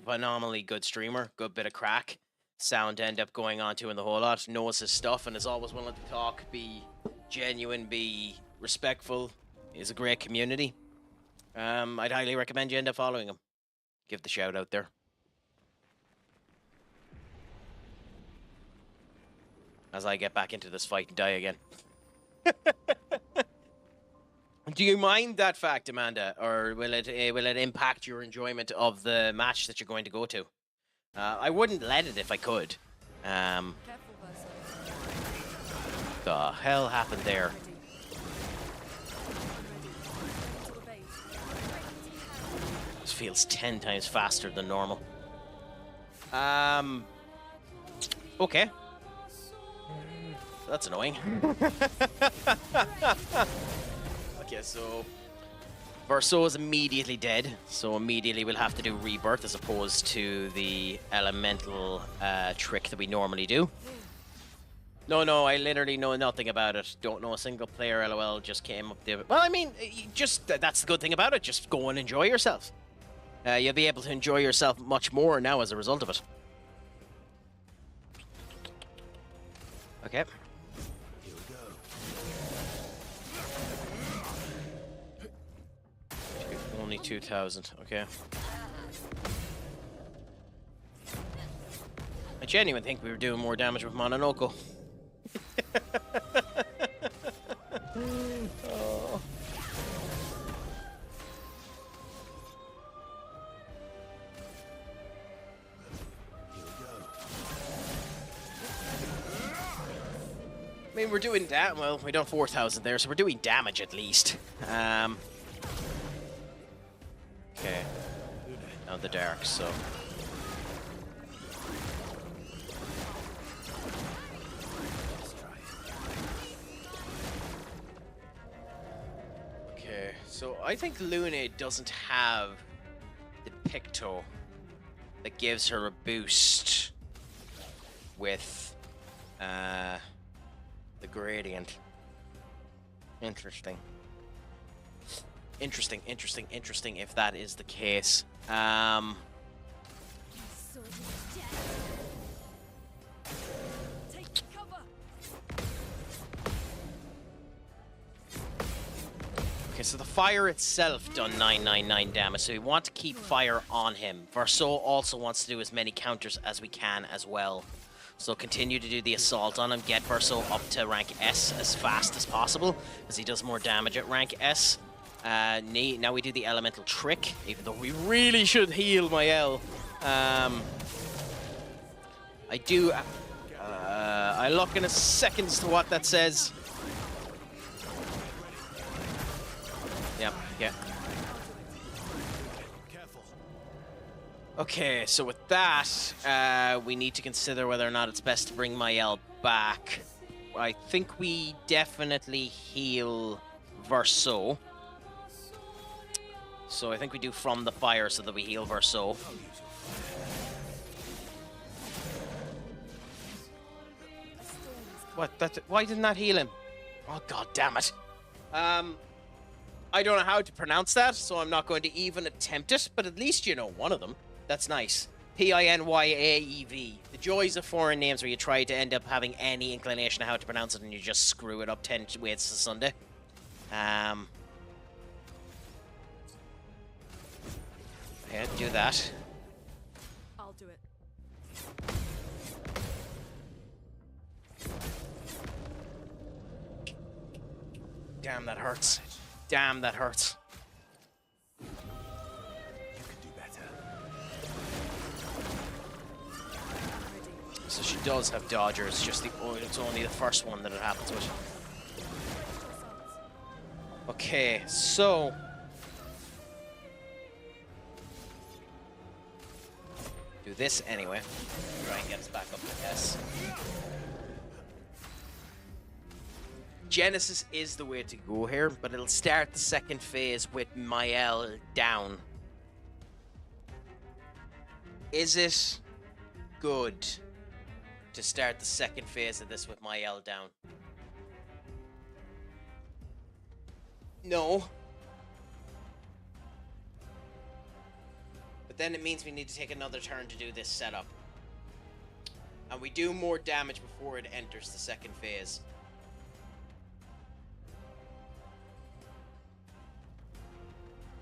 [SPEAKER 1] phenomenally good streamer, good bit of crack. Sound end up going on to in the whole lot, knows his stuff, and is always willing to talk, be genuine, be respectful. He's a great community. I'd highly recommend you end up following him. Give the shout out there. As I get back into this fight and die again. Do you mind that fact, Amanda, or will it impact your enjoyment of the match that you're going to go to? I wouldn't let it if I could.
[SPEAKER 3] Careful,
[SPEAKER 1] The hell happened there? This feels 10 times faster than normal. Okay. That's annoying. Okay, so Verso is immediately dead, so immediately we'll have to do Rebirth as opposed to the elemental trick that we normally do. No, I literally know nothing about it. Don't know a single player, LOL, just came up there. Well, I mean, that's the good thing about it. Just go and enjoy yourself. You'll be able to enjoy yourself much more now as a result of it. Okay.
[SPEAKER 6] Here we go.
[SPEAKER 1] Only 2,000, okay. I genuinely think we were doing more damage with Mononoko. Oh.
[SPEAKER 6] Here we go.
[SPEAKER 1] I mean, we're doing that. Well, we done 4,000 there, so we're doing damage at least. Okay. Now the dark, so. Okay, so I think Luna doesn't have the Picto that gives her a boost with the gradient. Interesting if that is the case.
[SPEAKER 3] Take cover.
[SPEAKER 1] Okay, so the fire itself done 999 damage, so we want to keep fire on him. Verso also wants to do as many counters as we can as well. So continue to do the assault on him, get Verso up to rank S as fast as possible, as he does more damage at rank S. Now we do the elemental trick, even though we really should heal Mael. I do. I look in a second as to what that says. Yep, yeah.
[SPEAKER 6] Careful.
[SPEAKER 1] Okay, so with that, we need to consider whether or not it's best to bring Mael back. I think we definitely heal Verso. So I think we do from the fire so that we heal Verso. What? Why didn't that heal him? Oh, god damn it. I don't know how to pronounce that, so I'm not going to even attempt it, but at least you know one of them. That's nice. Pinyaev. The joys of foreign names where you try to end up having any inclination of how to pronounce it and you just screw it up 10 ways to Sunday. Yeah, do that.
[SPEAKER 3] I'll do it.
[SPEAKER 1] Damn, that hurts. Damn, that hurts.
[SPEAKER 6] You can do better.
[SPEAKER 1] So she does have dodgers, just it's only the first one that it happens with. Okay, so do this anyway. Try and get us back up to S. Genesis is the way to go here, but it'll start the second phase with Mael down. Is it good to start the second phase of this with Mael down? No. But then it means we need to take another turn to do this setup. And we do more damage before it enters the second phase.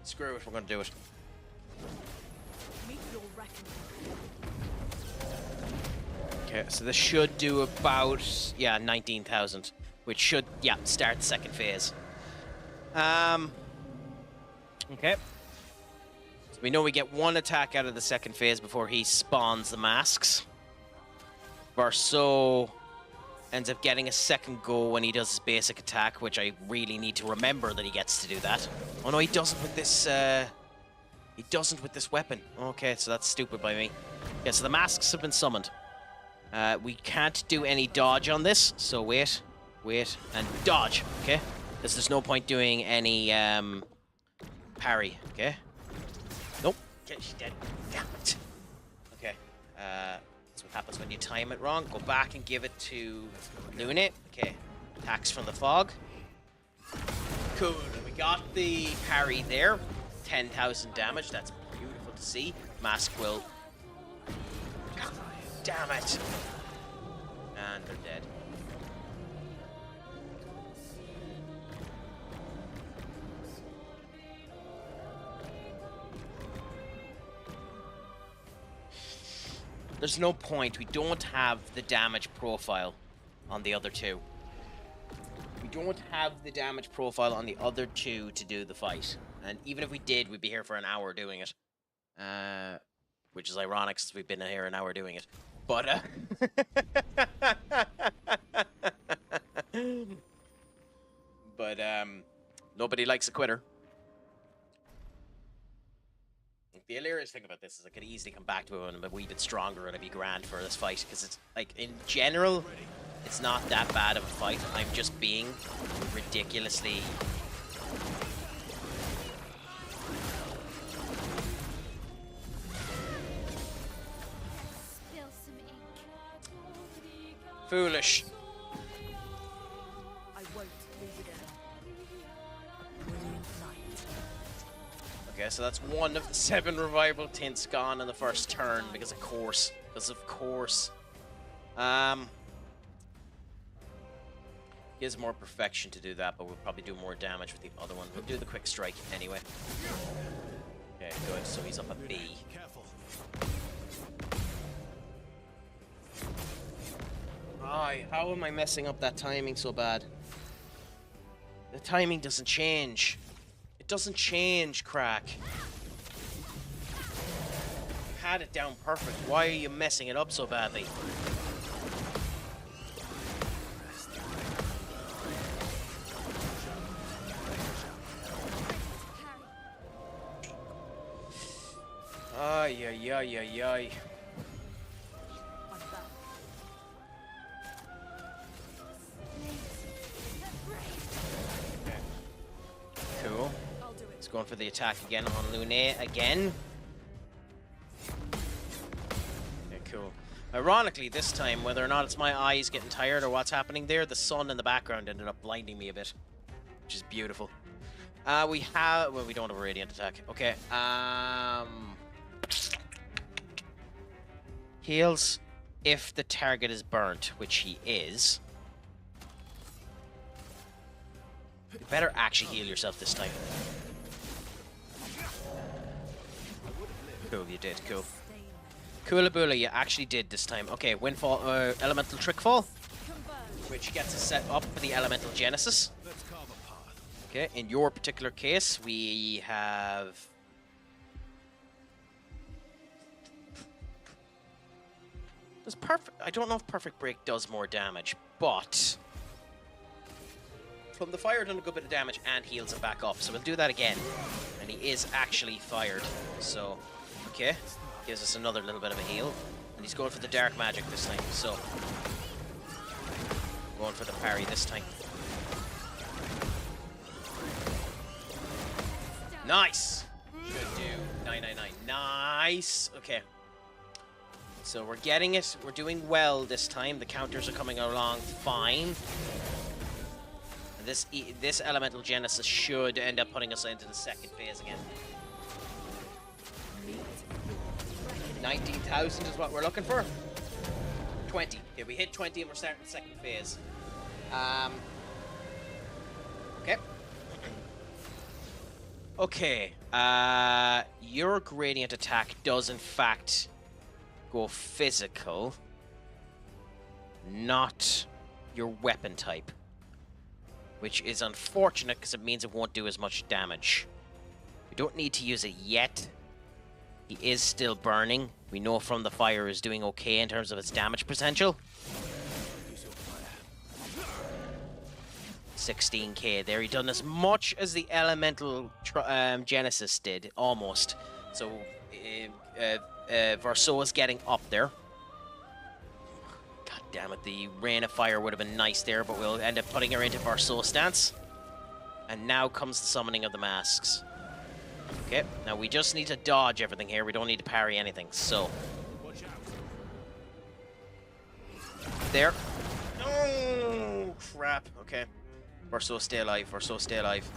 [SPEAKER 1] Screw it, we're gonna do it.
[SPEAKER 3] Meet your reckoning.
[SPEAKER 1] Okay, so this should do about, 19,000. Which should, start the second phase. Okay. So we know we get one attack out of the second phase before he spawns the masks. Verso ends up getting a second go when he does his basic attack, which I really need to remember that he gets to do that. Oh no, he doesn't with this, he doesn't with this weapon. Okay, so that's stupid by me. Yeah, so the masks have been summoned. We can't do any dodge on this, so wait, and dodge, okay? Because there's no point doing any parry, okay? Nope. Okay, she's dead. Damn it. Okay. That's what happens when you time it wrong. Go back and give it to Lune. Okay. Attacks from the fog. Cool. We got the parry there. 10,000 damage. That's beautiful to see. Mask will... God damn it. And they're dead. There's no point. We don't have the damage profile on the other two. We don't have the damage profile on the other two to do the fight. And even if we did, we'd be here for an hour doing it. Which is ironic since we've been here an hour doing it. But, nobody likes a quitter. The hilarious thing about this is I could easily come back to it when I'm a wee bit stronger and I'd be grand for this fight, because it's, like, in general, it's not that bad of a fight. I'm just being ridiculously... foolish.
[SPEAKER 3] I won't leave it in. Brilliant night.
[SPEAKER 1] Okay, so that's one of the 7 revival tints gone in the first turn, because of course. Gives more perfection to do that, but we'll probably do more damage with the other one. We'll do the quick strike anyway. Okay, good. So he's up at B. How am I messing up that timing so bad? The timing doesn't change. It doesn't change, Crack. You had it down perfect. Why are you messing it up so badly? Ay, ay, ay, ay, ay.
[SPEAKER 3] I'm back.
[SPEAKER 1] Cool.
[SPEAKER 3] I'll do it.
[SPEAKER 1] He's going for the attack again on Lune again. Okay, cool. Ironically, this time, whether or not it's my eyes getting tired or what's happening there, the sun in the background ended up blinding me a bit, which is beautiful. We have... well, we don't have a radiant attack. Okay, heals if the target is burnt, which he is. You better actually heal yourself this time. Cool, you did. Cool. Coolaboola, you actually did this time. Okay, Windfall, Elemental Trick Fall, which gets us set up for the Elemental Genesis. Okay, in your particular case, we have... does perfect... I don't know if Perfect Break does more damage, but... from the fire, done a good bit of damage and heals him back up. So we'll do that again. And he is actually fired. So, okay. Gives us another little bit of a heal. And he's going for the dark magic this time. So, going for the parry this time. Nice! Should do 999. Nice! Okay. So we're getting it. We're doing well this time. The counters are coming along fine. This Elemental Genesis should end up putting us into the second phase again. 19,000 is what we're looking for. 20. Okay, we hit 20 and we're starting the second phase. Okay. Okay. Your gradient attack does in fact go physical, not your weapon type. Which is unfortunate because it means it won't do as much damage. We don't need to use it yet. He is still burning. We know from the fire is doing okay in terms of its damage potential. 16k there. He done as much as the Elemental Genesis did, almost. So Verso is getting up there. damn it, the rain of fire would have been nice there, but we'll end up putting her into Verso stance. And now comes the summoning of the masks. Okay, now we just need to dodge everything here. We don't need to parry anything, so... There. Oh, crap. Okay. Verso, stay alive. Verso, stay alive.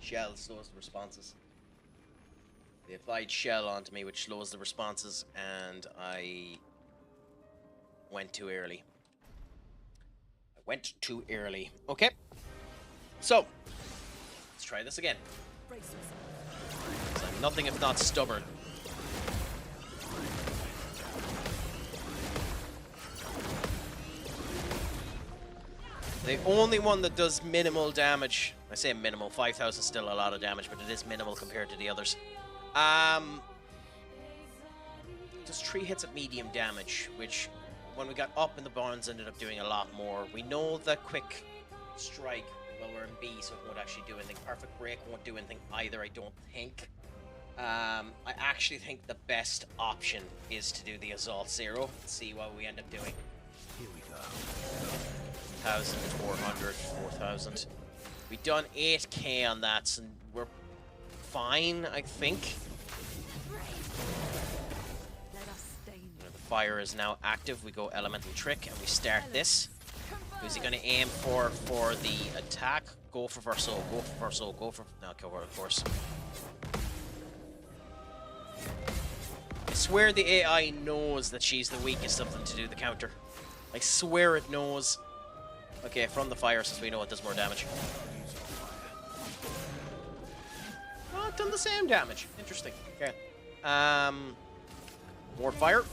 [SPEAKER 1] Shell slows the responses. They applied shell onto me, which slows the responses, and I went too early. I went too early. Okay. So, let's try this again.
[SPEAKER 3] Brace yourself.
[SPEAKER 1] 'Cause I'm nothing if not stubborn. The only one that does minimal damage, I say minimal, 5,000 is still a lot of damage, but it is minimal compared to the others. Does 3 hits at medium damage, which when we got up in the bonds ended up doing a lot more. We know that quick strike, well, we're in B, so it won't actually do anything. Perfect break won't do anything either, I don't think. I actually think the best option is to do the Assault Zero and see what we end up doing.
[SPEAKER 6] Here we go.
[SPEAKER 1] 1,400, 4,000. We've done 8k on that, so we're fine, I think.
[SPEAKER 3] Let us stain
[SPEAKER 1] You know, the fire is now active. We go Elemental Trick, and we start this. Who's he going to aim for the attack? Go for Verso, go for Verso, go for... No, cover, of course. I swear the AI knows that she's the weakest of them to do the counter. I swear it knows. Okay, from the fire, since we know it does more damage. Oh, it done the same damage. Interesting. Okay. More fire.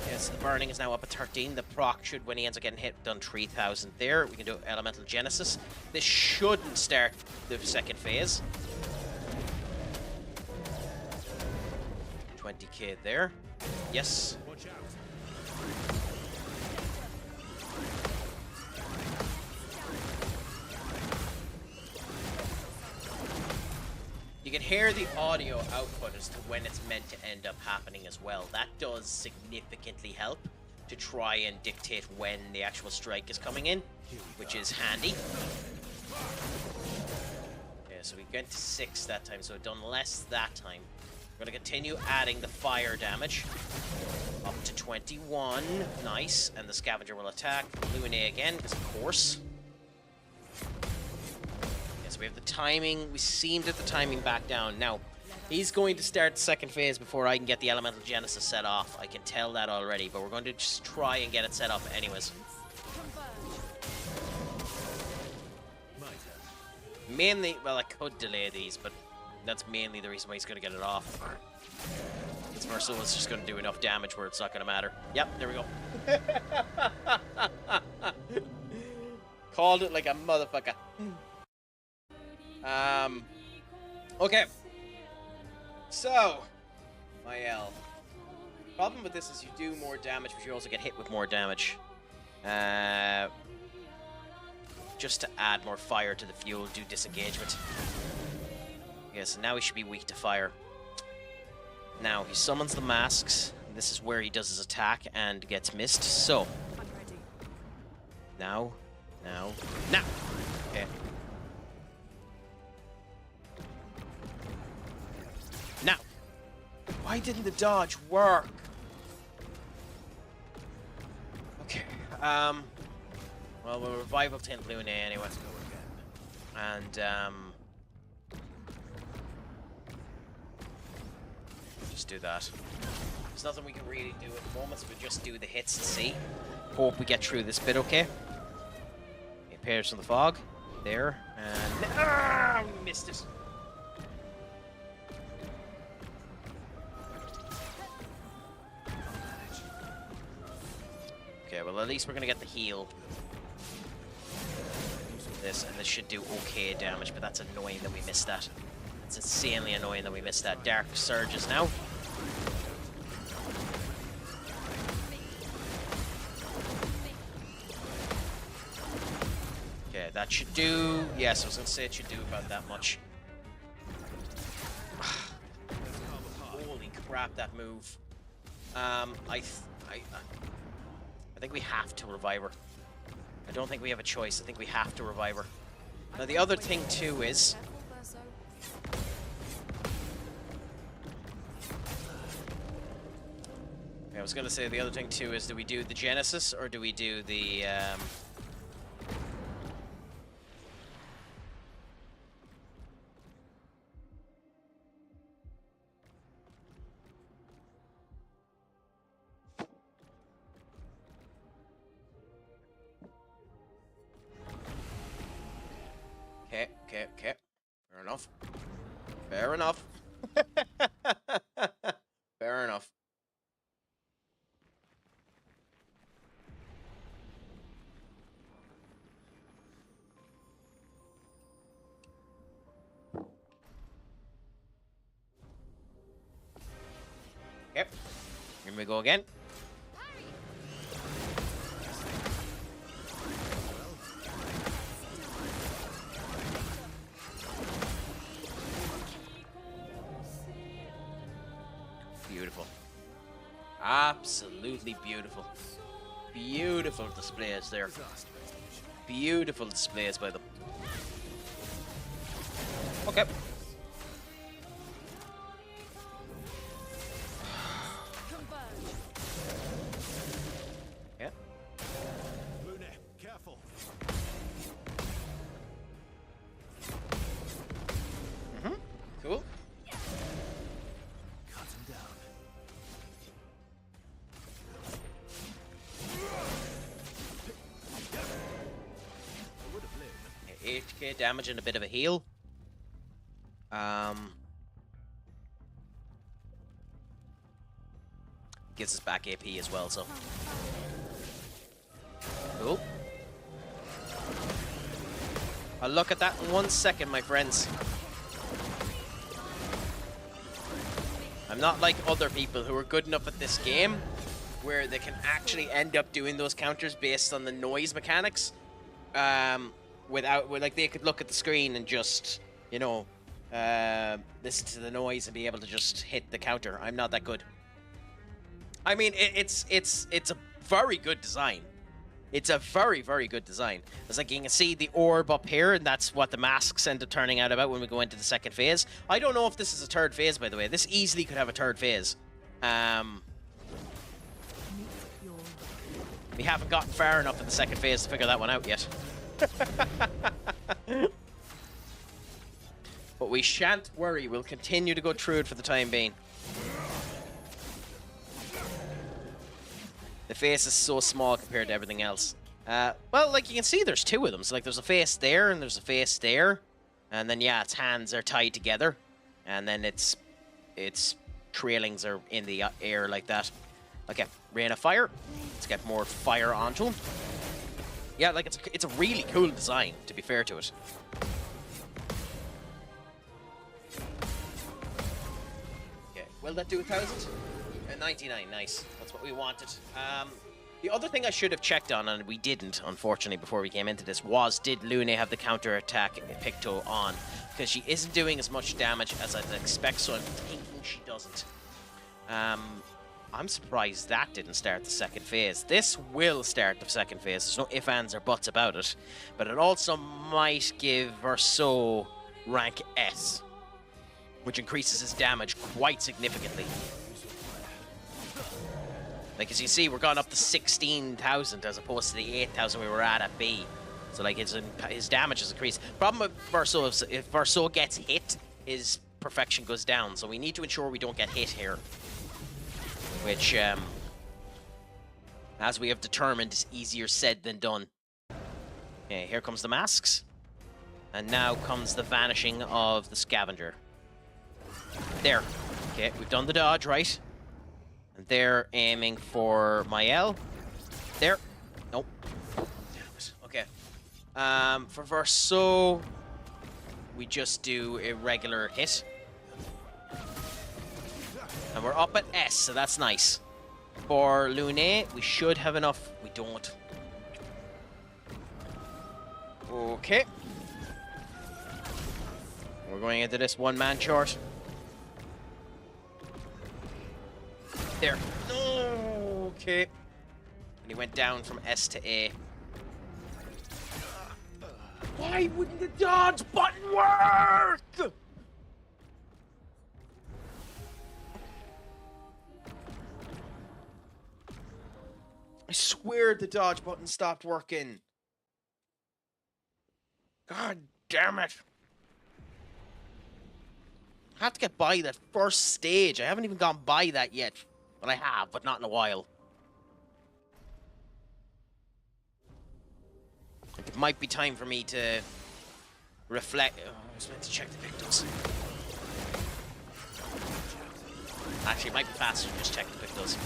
[SPEAKER 1] Yes, the burning is now up at 13. The proc should, when he ends up getting hit, done 3,000 there. We can do Elemental Genesis. This shouldn't start the second phase. 20k there. Yes.
[SPEAKER 6] Watch out.
[SPEAKER 1] You can hear the audio output as to when it's meant to end up happening as well. That does significantly help to try and dictate when the actual strike is coming in, which is handy. Yeah, so we went to 6 that time, so we've done less that time. We're going to continue adding the fire damage up to 21. Nice. And the scavenger will attack Lune again, because of course. So we have the timing. We seem to have the timing back down. Now, he's going to start the second phase before I can get the Elemental Genesis set off. I can tell that already, but we're going to just try and get it set up anyways. Mainly, well, I could delay these, but that's mainly the reason why he's going to get it off. This Verso is just going to do enough damage where it's not going to matter. Yep, there we go. Called it like a motherfucker. Okay. So, my L. Problem with this is you do more damage, but you also get hit with more damage. Just to add more fire to the fuel, do disengagement. Yeah, so now he should be weak to fire. Now, he summons the masks. This is where he does his attack and gets missed. So,
[SPEAKER 3] I'm ready.
[SPEAKER 1] now. Okay. Now, why didn't the dodge work? Okay, well, we'll revival 10 Lune anyway. And, just do that. There's nothing we can really do at the moment, so we just do the hits and see. Hope we get through this bit okay. It appears from the fog. There, and... missed it. Okay, well at least we're gonna get the heal. This, and this should do okay damage, but that's annoying that we missed that. It's insanely annoying that we missed that. Dark surges now. That should do... Yes, I was going to say it should do about that much. Holy crap, that move. I think we have to revive her. I don't think we have a choice. I think we have to revive her. Now, the other thing, too, is... I was going to say the other thing, too, is do we do the Genesis or do we do the... Okay. Fair enough. Fair enough. Fair enough. Okay. Here we go again. Beautiful. Absolutely beautiful. Beautiful displays there. Beautiful displays by them. Okay. Yeah.
[SPEAKER 6] Lune, careful.
[SPEAKER 1] Cool.
[SPEAKER 6] Cut him down.
[SPEAKER 1] 8k damage and a bit of a heal. Gives us back AP as well, so. Cool. I'll look at that in 1 second, my friends. I'm not like other people who are good enough at this game where they can actually end up doing those counters based on the noise mechanics. Like they could look at the screen and just, you know, listen to the noise and be able to just hit the counter. I'm not that good. I mean, it's a very good design. It's a very, very good design. It's like you can see the orb up here, and that's what the masks end up turning out about when we go into the second phase. I don't know if this is a third phase, by the way. This easily could have a third phase. We haven't gotten far enough in the second phase to figure that one out yet. But we shan't worry. We'll continue to go through it for the time being. The face is so small compared to everything else. Well, like you can see, there's two of them. So like there's a face there and there's a face there. And then, yeah, its hands are tied together. And then its trailings are in the air like that. Okay, rain of fire. Let's get more fire onto him. Yeah, like it's a really cool design, to be fair to it. Okay, will that do 1,000? 99, nice. That's what we wanted. The other thing I should have checked on, and we didn't, unfortunately, before we came into this, was did Lune have the counter-attack Picto on? Because she isn't doing as much damage as I'd expect, so I'm thinking she doesn't. I'm surprised that didn't start the second phase. This will start the second phase. There's no ifs, ands, or buts about it. But it also might give Verso rank S, which increases his damage quite significantly. Like, as you see, we're gone up to 16,000 as opposed to the 8,000 we were at B. So, like, his damage has increased. Problem with Verso is if Verso gets hit, his perfection goes down. So we need to ensure we don't get hit here. Which, as we have determined, is easier said than done. Okay, here comes the masks. And now comes the vanishing of the scavenger. There. Okay, we've done the dodge, right? And they're aiming for Mael. There. Nope. Damn it. Okay. For Verso, we just do a regular hit. And we're up at S, so that's nice. For Lune, we should have enough. We don't. Okay. We're going into this one-man short. There. No. Okay. And he went down from S to A. Why wouldn't the dodge button work? I swear the dodge button stopped working. God damn it. I have to get by that first stage. I haven't even gone by that yet. Well, I have, but not in a while. It might be time for me to reflect. Oh, I was meant to check the victims. Actually, it might be faster to just check the victims.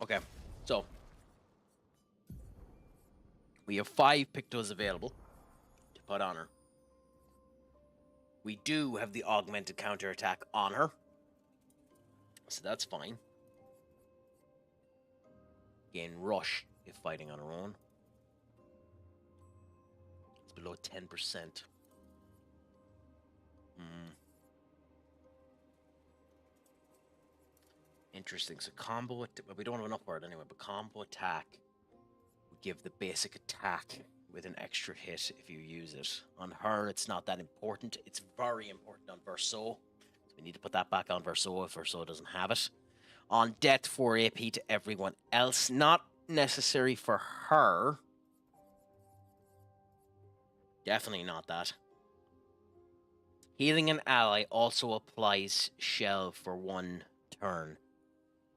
[SPEAKER 1] Okay, so we have 5 Pictos available to put on her. We do have the augmented counterattack on her, so that's fine. Gain rush if fighting on her own. It's below 10%. Interesting. So combo, well, we don't have enough for it anyway, but combo attack would give the basic attack with an extra hit if you use it. On her, it's not that important. It's very important on Verso. So we need to put that back on Verso if Verso doesn't have it. On death, 4 AP to everyone else. Not necessary for her. Definitely not that. Healing an ally also applies shell for 1 turn.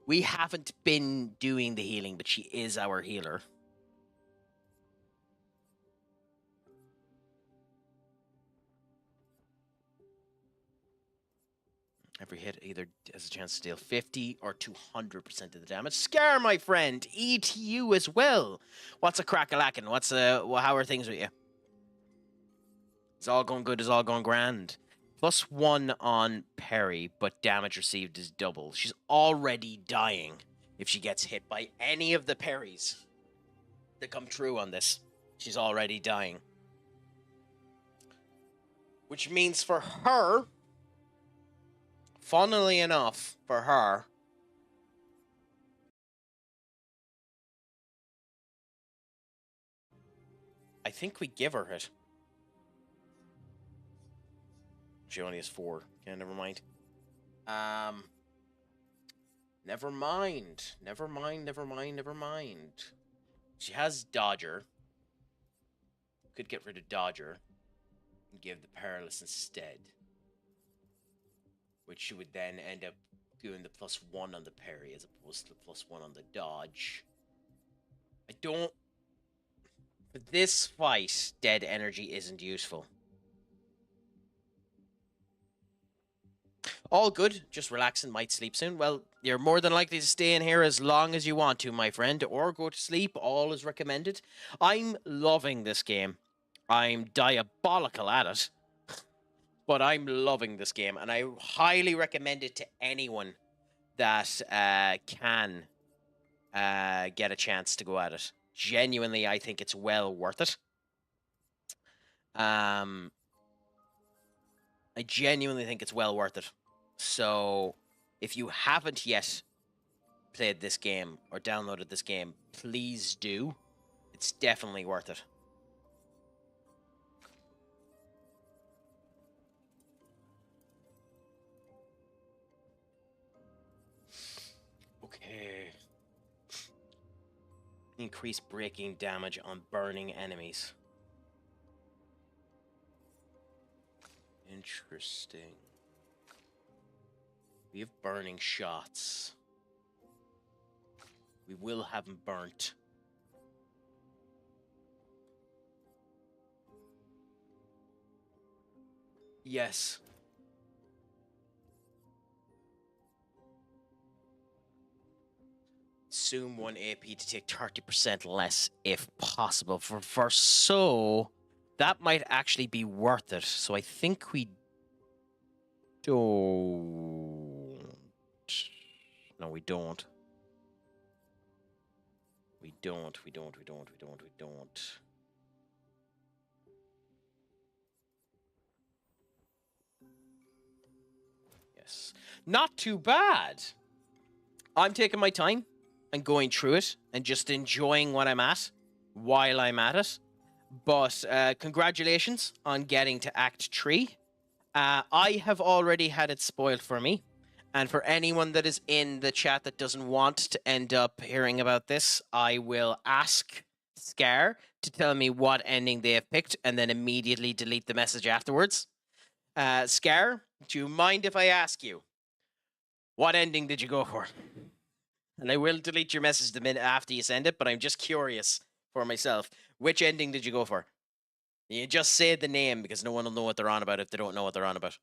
[SPEAKER 1] We haven't been doing the healing, but she is our healer. Every hit either has a chance to deal 50 or 200% of the damage. Scar, my friend, E to you as well. What's a crack-a-lackin'? How are things with you? It's all going good, it's all going grand. +1 on parry, but damage received is double. She's already dying if she gets hit by any of the parries that come true on this. She's already dying. Which means for her, funnily enough, for her, I think we give her it. She only has 4. Okay, never mind. Never mind. Never mind, never mind, never mind. She has Dodger. Could get rid of Dodger and give the Perilous instead. Which she would then end up doing the +1 on the parry as opposed to the +1 on the dodge. I don't... For this fight, dead energy isn't useful. All good, just relax and might sleep soon. Well, you're more than likely to stay in here as long as you want to, my friend, or go to sleep. All is recommended. I'm loving this game. I'm diabolical at it, but I'm loving this game, and I highly recommend it to anyone that can get a chance to go at it. Genuinely, I think it's well worth it. I genuinely think it's well worth it. So, if you haven't yet played this game or downloaded this game, please do. It's definitely worth it. Okay. Increase breaking damage on burning enemies. Interesting. We have burning shots. We will have them burnt. Yes. consume 1 AP to take 30% less if possible. For so, that might actually be worth it. So I think we don't. No, we don't. We don't. Yes. Not too bad. I'm taking my time and going through it and just enjoying what I'm at while I'm at it. But congratulations on getting to Act 3. I have already had it spoiled for me. And for anyone that is in the chat that doesn't want to end up hearing about this, I will ask Scar to tell me what ending they have picked and then immediately delete the message afterwards. Scar, do you mind if I ask you, what ending did you go for? And I will delete your message the minute after you send it, but I'm just curious for myself. Which ending did you go for? You just say the name because no one will know what they're on about if they don't know what they're on about.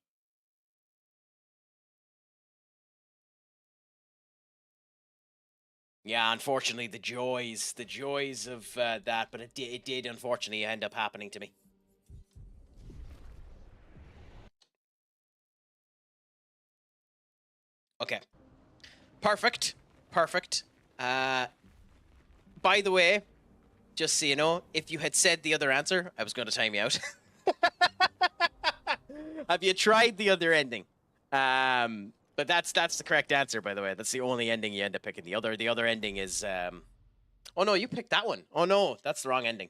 [SPEAKER 1] Yeah, unfortunately, the joys of that, but it did unfortunately end up happening to me. Okay. Perfect. By the way, just so you know, if you had said the other answer, I was going to time you out. Have you tried the other ending? But that's the correct answer, by the way. That's the only ending you end up picking. The other ending is oh no, you picked that one. Oh no, that's the wrong ending.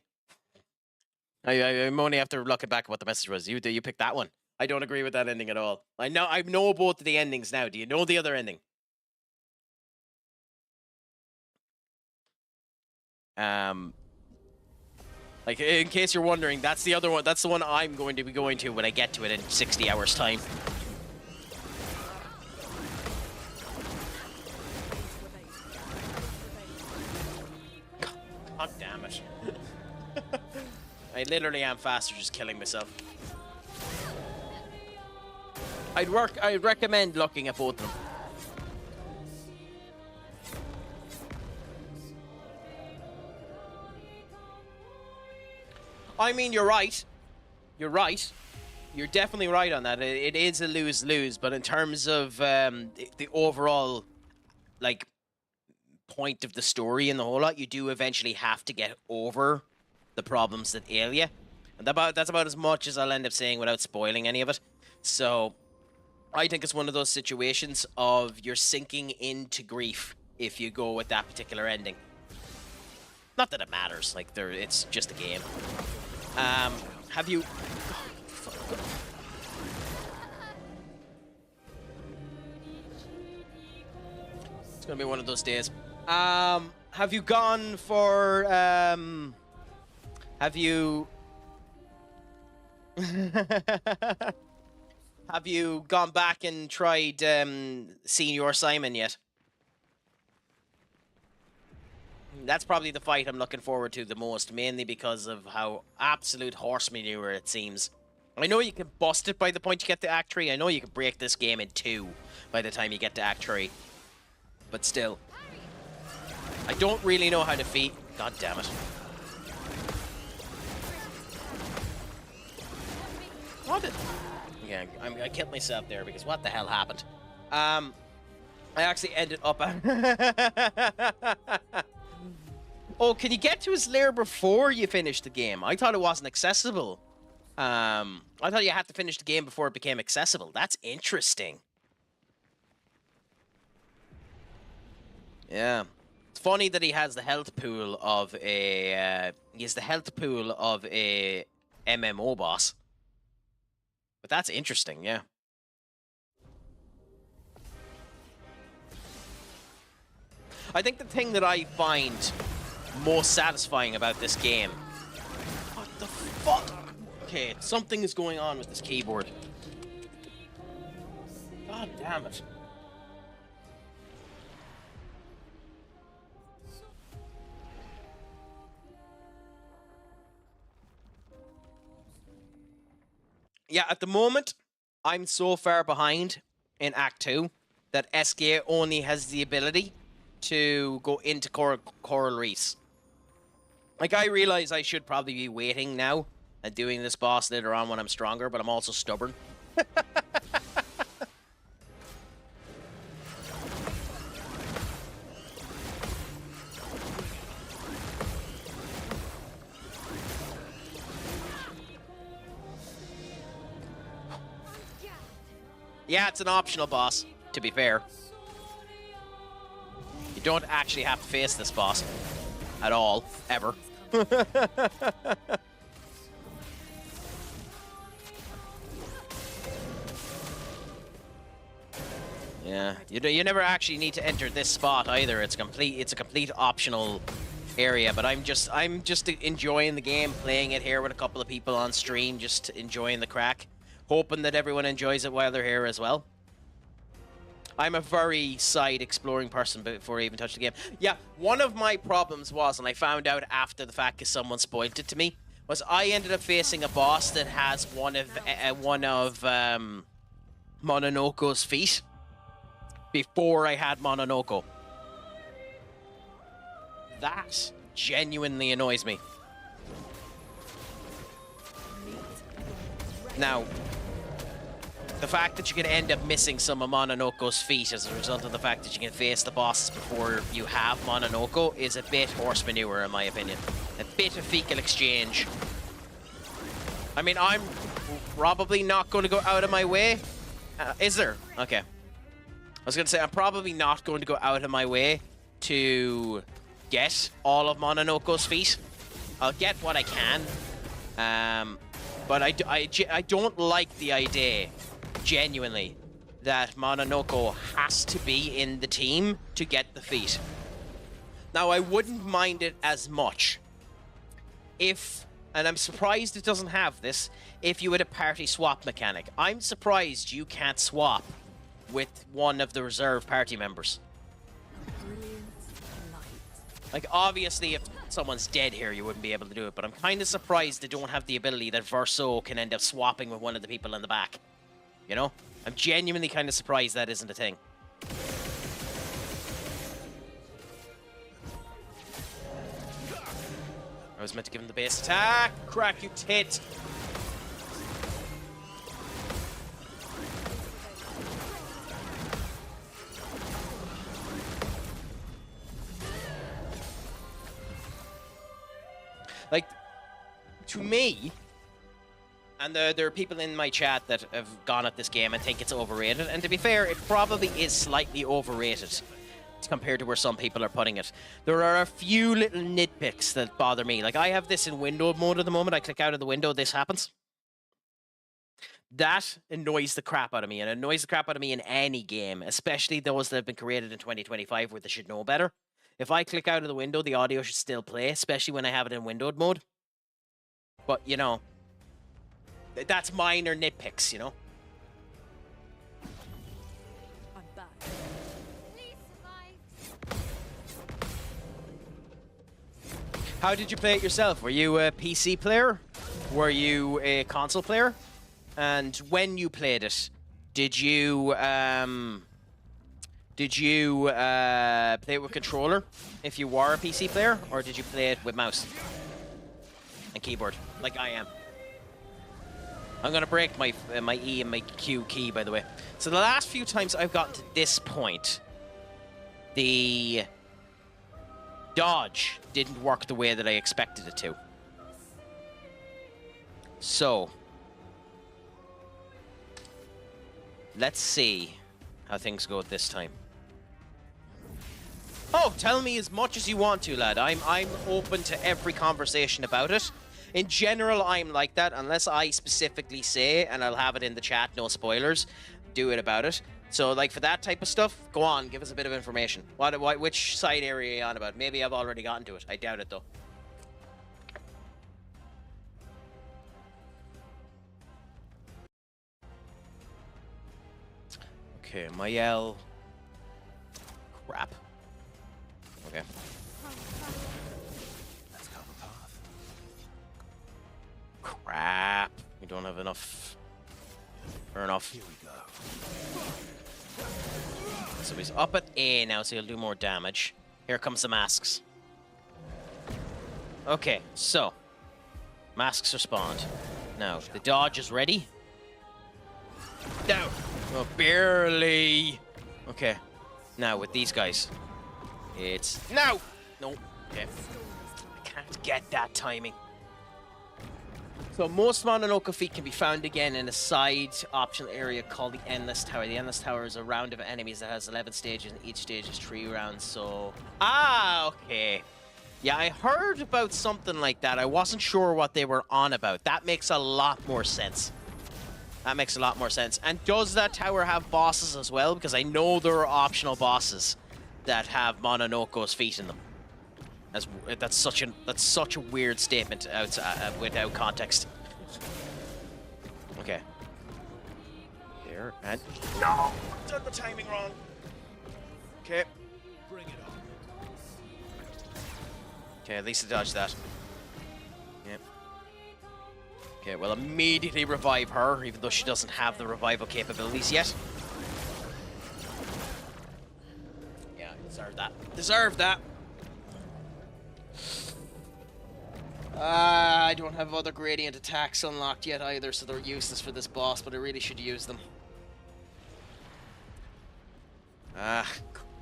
[SPEAKER 1] I'm only after looking back at what the message was. You picked that one. I don't agree with that ending at all. I know both of the endings now. Do you know the other ending? Like, in case you're wondering, that's the other one. That's the one I'm going to be going to when I get to it in 60 hours' time. God damn it. I literally am faster just killing myself. I'd recommend looking at both of them. I mean, you're right. You're right. You're definitely right on that. It is a lose-lose, but in terms of the overall, like, point of the story and the whole lot, you do eventually have to get over the problems that ail you. And that's about as much as I'll end up saying without spoiling any of it. So, I think it's one of those situations of you're sinking into grief if you go with that particular ending. Not that it matters, like, it's just a game. Have you... It's gonna be one of those days. Have you gone for, have you... Have you gone back and tried, Senior Simon yet? That's probably the fight I'm looking forward to the most, mainly because of how absolute horse manure it seems. I know you can bust it by the point you get to Act 3. I know you can break this game in 2 by the time you get to Act 3. But still. I don't really know how to defeat... God damn it. What did... Yeah, I killed myself there because what the hell happened? I actually ended up... Oh, can you get to his lair before you finish the game? I thought it wasn't accessible. I thought you had to finish the game before it became accessible. That's interesting. Yeah. It's funny that he has the health pool of a... he has the health pool of a MMO boss. But that's interesting, yeah. I think the thing that I find most satisfying about this game... What the fuck? Okay, something is going on with this keyboard. God damn it. Yeah, at the moment, I'm so far behind in Act 2 that SK only has the ability to go into coral reefs. Like, I realize I should probably be waiting now and doing this boss later on when I'm stronger, but I'm also stubborn. Yeah, it's an optional boss, to be fair. You don't actually have to face this boss at all, ever. Yeah, you never actually need to enter this spot either. It's a complete optional area. But I'm just enjoying the game, playing it here with a couple of people on stream, just enjoying the crack, hoping that everyone enjoys it while they're here as well. I'm a very side exploring person before I even touch the game. Yeah, one of my problems was, and I found out after the fact because someone spoiled it to me, was I ended up facing a boss that has one of Mononoko's feet before I had Mononoko. That genuinely annoys me. Now, the fact that you can end up missing some of Mononoko's feet as a result of the fact that you can face the bosses before you have Mononoko is a bit horse manure, in my opinion. A bit of fecal exchange. I mean, I'm probably not going to go out of my way. Is there? Okay. I was going to say, I'm probably not going to go out of my way to get all of Mononoko's feet. I'll get what I can. But I don't like the idea, genuinely, that Mononoko has to be in the team to get the feat. Now, I wouldn't mind it as much if, and I'm surprised it doesn't have this, if you had a party swap mechanic. I'm surprised you can't swap with one of the reserve party members. Like, obviously, if someone's dead here, you wouldn't be able to do it, but I'm kind of surprised they don't have the ability that Verso can end up swapping with one of the people in the back. You know? I'm genuinely kind of surprised that isn't a thing. I was meant to give him the base attack. Crack, you tit. Like, to me, and there are people in my chat that have gone at this game and think it's overrated, and to be fair, it probably is slightly overrated compared to where some people are putting it. There are a few little nitpicks that bother me. Like, I have this in window mode at the moment. I click out of the window, this happens. That annoys the crap out of me, and it annoys the crap out of me in any game, especially those that have been created in 2025 where they should know better. If I click out of the window, the audio should still play, especially when I have it in windowed mode. But, you know, that's minor nitpicks, you know?
[SPEAKER 3] I'm back.
[SPEAKER 1] How did you play it yourself? Were you a PC player? Were you a console player? And when you played it, did you play it with controller if you were a PC player, or did you play it with mouse and keyboard, like I am? I'm gonna break my my E and my Q key, by the way. So the last few times I've gotten to this point, the dodge didn't work the way that I expected it to. So let's see how things go this time. Oh, tell me as much as you want to, lad. I'm open to every conversation about it. In general, I'm like that, unless I specifically say, and I'll have it in the chat, no spoilers, do it about it. So, like, for that type of stuff, go on, give us a bit of information. Which side area are you on about? Maybe I've already gotten to it. I doubt it, though. Okay, Mayel. Crap. Okay.
[SPEAKER 6] Let's cover path.
[SPEAKER 1] Crap. We don't have enough. Fair enough.
[SPEAKER 6] Here we go.
[SPEAKER 1] So he's up at A now, so he'll do more damage. Here comes the masks. Okay, so masks respond. Now the dodge is ready. Down. Oh, barely. Okay. Now with these guys, it's no. No. Okay. I can't get that timing. So most Mononoke feet can be found again in a side optional area called the Endless Tower. The Endless Tower is a round of enemies that has 11 stages, and each stage is 3 rounds. So okay. Yeah, I heard about something like that. I wasn't sure what they were on about. That makes a lot more sense. That makes a lot more sense. And does that tower have bosses as well? Because I know there are optional bosses that have Mononoke's feet in them. That's such a weird statement without context. Okay. There and no, done the timing wrong. Okay.
[SPEAKER 6] Bring it on.
[SPEAKER 1] Okay, at least I dodged that. Yep. Okay, we'll immediately revive her, even though she doesn't have the revival capabilities yet. Yeah, deserved that. Deserved that. I don't have other gradient attacks unlocked yet either, so they're useless for this boss, but I really should use them.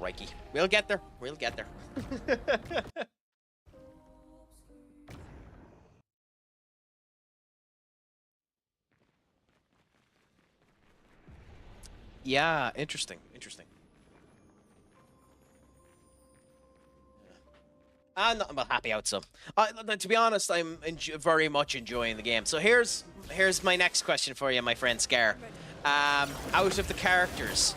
[SPEAKER 1] Crikey. We'll get there. We'll get there. Yeah, interesting. Interesting. I'm happy out some. To be honest, I'm very much enjoying the game. So here's my next question for you, my friend Scar. Out of the characters,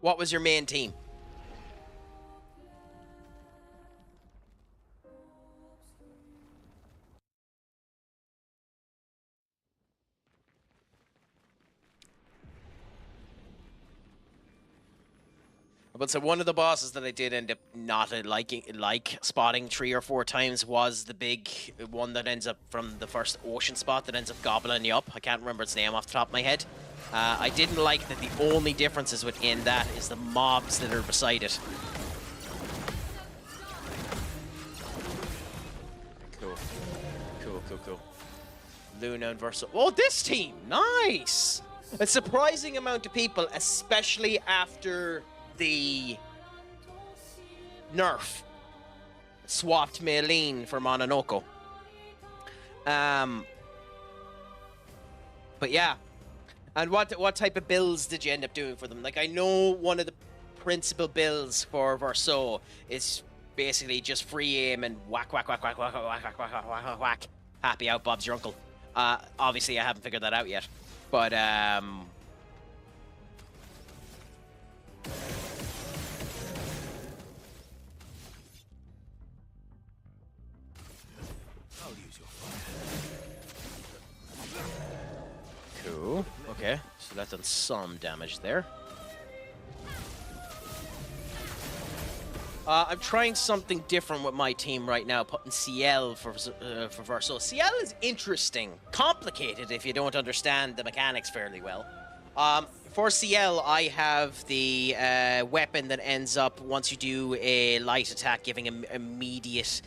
[SPEAKER 1] what was your main team? But so one of the bosses that I did end up not spotting 3 or 4 times was the big one that ends up from the first ocean spot that ends up gobbling you up. I can't remember its name off the top of my head. I didn't like that the only differences within that is the mobs that are beside it. Cool. Luna and Versa. Oh, this team! Nice! A surprising amount of people, especially after the nerf swapped Maylene for Mononoke. But yeah. And what type of builds did you end up doing for them? Like, I know one of the principal builds for Verso is basically just free aim and whack. Happy out, Bob's your uncle. Obviously, I haven't figured that out yet. But,
[SPEAKER 6] I'll use your fire.
[SPEAKER 1] Cool. Okay, so that's done some damage there. I'm trying something different with my team right now, putting CL for Verso. CL is interesting, complicated if you don't understand the mechanics fairly well. For CL, I have the weapon that ends up, once you do a light attack, giving him immediate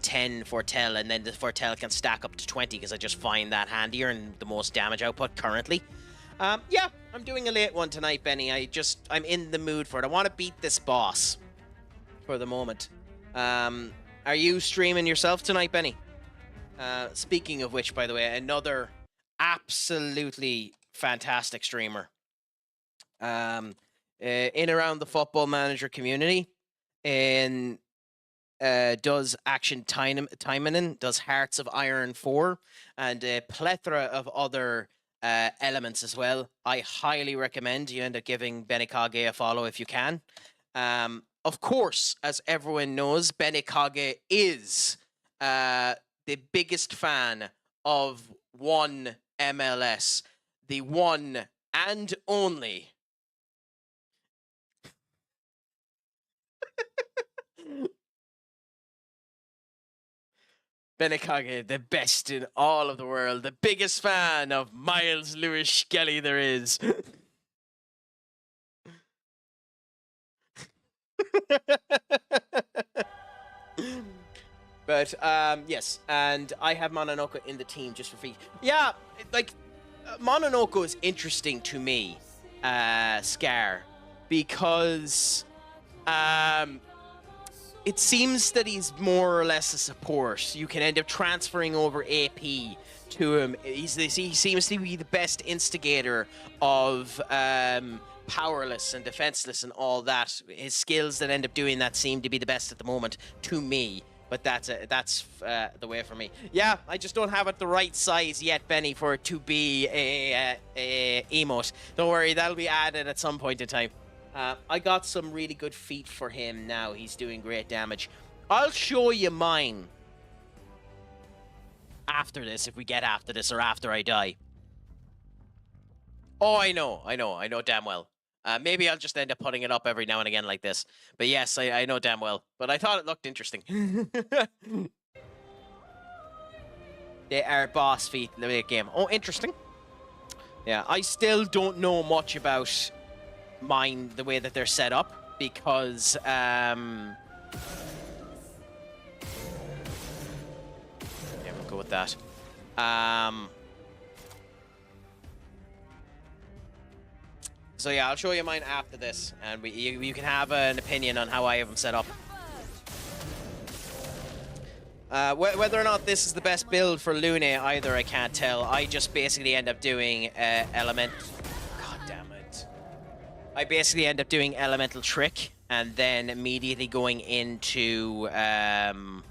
[SPEAKER 1] 10 Fortell, and then the Fortell can stack up to 20, because I just find that handier and the most damage output currently. Yeah, I'm doing a late one tonight, Benny. I'm in the mood for it. I want to beat this boss for the moment. Are you streaming yourself tonight, Benny? Speaking of which, by the way, another absolutely fantastic streamer. In around the Football Manager community, and does Action Taimanen, does Hearts of Iron 4, and a plethora of other elements as well. I highly recommend you end up giving Benikage a follow if you can. Of course, as everyone knows, Benikage is the biggest fan of one MLS, the one and only Benekage, the best in all of the world, the biggest fan of Miles Lewis Skelly there is. But yes, and I have Mononoke in the team just for free. Yeah, like Mononoke is interesting to me, Scar, because it seems that he's more or less a support. You can end up transferring over AP to him. He seems to be the best instigator of powerless and defenseless and all that. His skills that end up doing that seem to be the best at the moment to me. But that's the way for me. Yeah, I just don't have it the right size yet, Benny, for it to be a emote. Don't worry, that'll be added at some point in time. I got some really good feet for him now. He's doing great damage. I'll show you mine after this, if we get after this or after I die. Oh, I know damn well. Maybe I'll just end up putting it up every now and again like this. But yes, I know damn well. But I thought it looked interesting. They are boss feet in the game. Oh, interesting. Yeah, I still don't know much about mine, the way that they're set up, because yeah, we'll go with that. So yeah, I'll show you mine after this, and you can have an opinion on how I have them set up. Whether or not this is the best build for Lune either, I can't tell. I just basically end up doing element. God damn it! I basically end up doing elemental trick, and then immediately going into and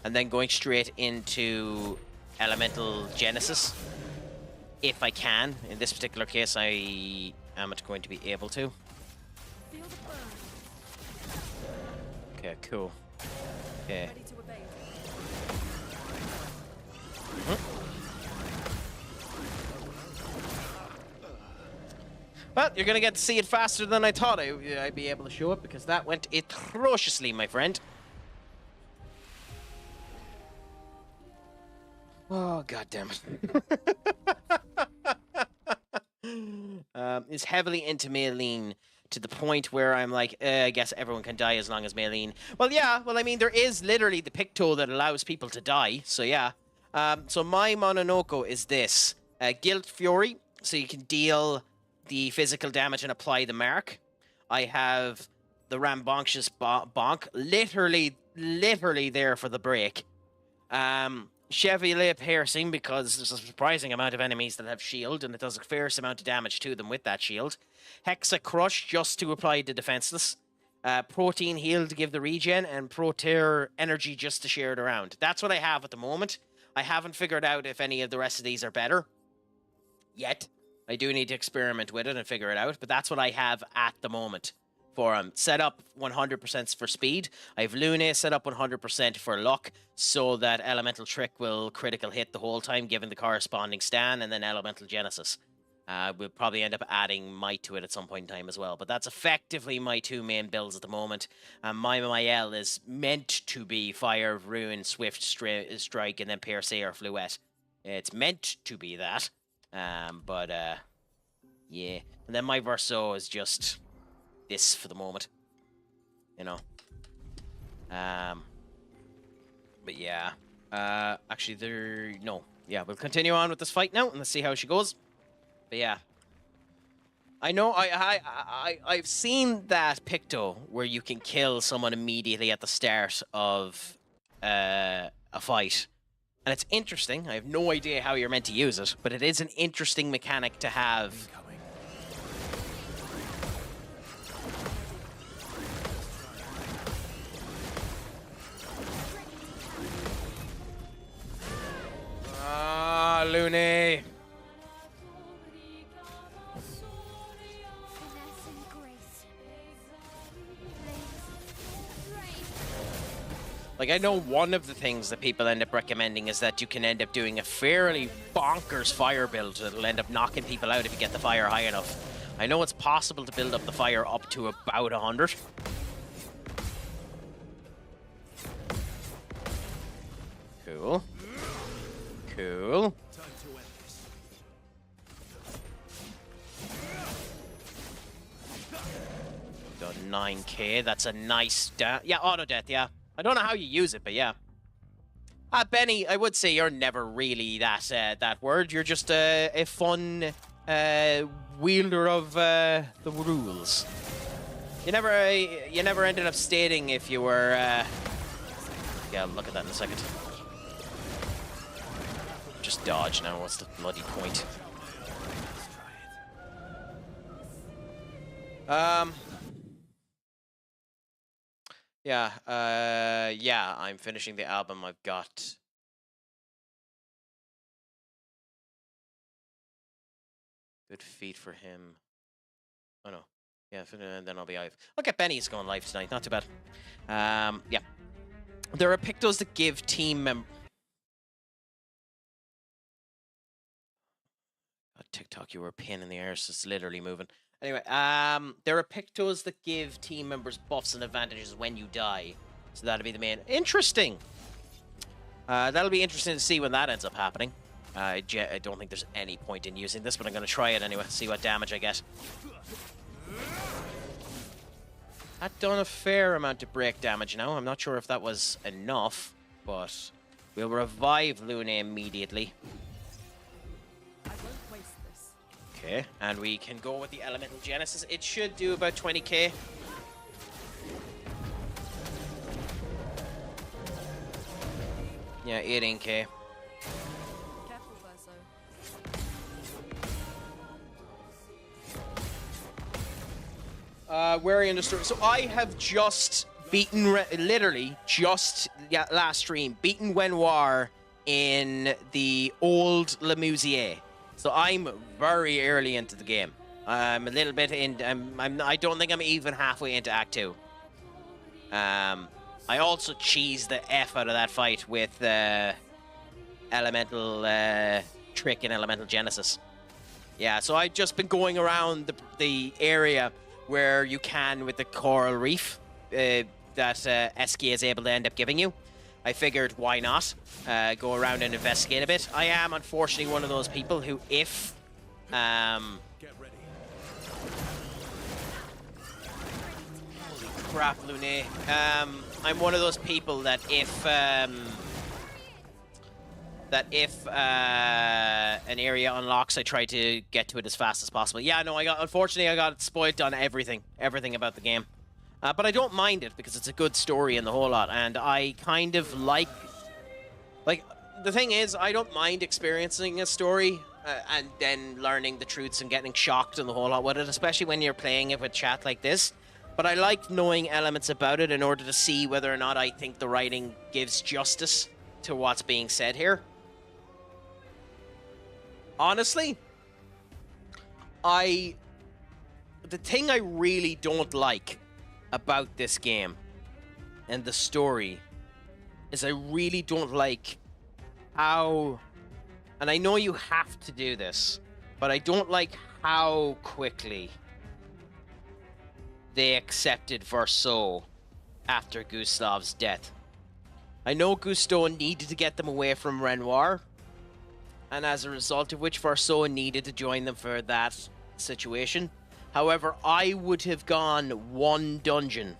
[SPEAKER 1] then going straight into elemental genesis. If I can. In this particular case, I am going to be able to. Okay, cool. Okay. But you're going to get to see it faster than I thought I'd be able to show it, because that went atrociously, my friend. Oh, God damn it. Is heavily into Maylene to the point where I'm like, I guess everyone can die as long as Maylene. Well, yeah, well, I mean, there is literally the Picto that allows people to die, so yeah. So my Mononoke is this. Guilt Fury, so you can deal the physical damage and apply the mark. I have the Rambunctious Bonk, literally there for the break. Chevalier Piercing, because there's a surprising amount of enemies that have shield, and it does a fierce amount of damage to them with that shield. Hexa Crush, just to apply the defenseless. Protein Heal to give the regen, and Proteer Energy just to share it around. That's what I have at the moment. I haven't figured out if any of the rest of these are better yet. I do need to experiment with it and figure it out, but that's what I have at the moment for him. Set up 100% for speed. I have Lune set up 100% for luck, so that Elemental Trick will critical hit the whole time, given the corresponding stan, and then Elemental Genesis. We'll probably end up adding Might to it at some point in time as well, but that's effectively my two main builds at the moment. My Mael is meant to be Fire, Ruin, Swift Strike, and then Pierce or Fluette. It's meant to be that, but yeah. And then my Verso is just this for the moment, you know. But yeah, actually yeah, we'll continue on with this fight now and let's see how she goes. But yeah, I know I've seen that Picto where you can kill someone immediately at the start of a fight, and it's interesting. I have no idea how you're meant to use it, but it is an interesting mechanic to have. Ah, Looney. Like, I know one of the things that people end up recommending is that you can end up doing a fairly bonkers fire build that'll end up knocking people out if you get the fire high enough. I know it's possible to build up the fire up to about 100. Cool. Cool. Got 9k. That's a nice yeah, auto death, yeah. I don't know how you use it, but yeah. Benny, I would say you're never really that word. You're just a fun wielder of the rules. You never ended up stating if you were. Yeah, I'll look at that in a second. Just dodge now. What's the bloody point? Yeah, yeah, I'm finishing the album. I've got... Good feat for him. Oh, no. Yeah, and then I'll be live. I'll get Benny's going live tonight. Not too bad. Yeah. There are pictos that give team members... TikTok, you were a pain in the arse. It's literally moving. Anyway, there are pictos that give team members buffs and advantages when you die. So that'll be the main... Interesting! That'll be interesting to see when that ends up happening. I don't think there's any point in using this, but I'm going to try it anyway, see what damage I get. That done a fair amount of break damage now. I'm not sure if that was enough, but we'll revive Luna immediately.
[SPEAKER 3] I won't waste this.
[SPEAKER 1] Okay, and we can go with the Elemental Genesis. It should do about 20k. Yeah, 18k.
[SPEAKER 3] Careful, Verso.
[SPEAKER 1] Where are you in the story? So I have just beaten, literally, just last stream, beaten Renoir in the old Le Musier. So I'm very early into the game. I'm a little bit in. I don't think I'm even halfway into Act 2. I also cheesed the F out of that fight with Elemental Trick and Elemental Genesis. Yeah, so I've just been going around the area where you can with the coral reef that Eskia is able to end up giving you. I figured, why not? Go around and investigate a bit. I am, unfortunately, one of those people who, if...
[SPEAKER 6] Get ready.
[SPEAKER 1] Holy crap, Lune. I'm one of those people that if... an area unlocks, I try to get to it as fast as possible. Yeah, no, unfortunately, I got spoiled on everything about the game. But I don't mind it because it's a good story and the whole lot, and I kind of like, the thing is, I don't mind experiencing a story and then learning the truths and getting shocked and the whole lot with it, especially when you're playing it with chat like this. But I like knowing elements about it in order to see whether or not I think the writing gives justice to what's being said here. Honestly, the thing I really don't like about this game and the story is I really don't like how, and I know you have to do this, but I don't like how quickly they accepted Verso after Gustav's death. I know Gusto needed to get them away from Renoir, and as a result of which Verso needed to join them for that situation. However, I would have gone one dungeon,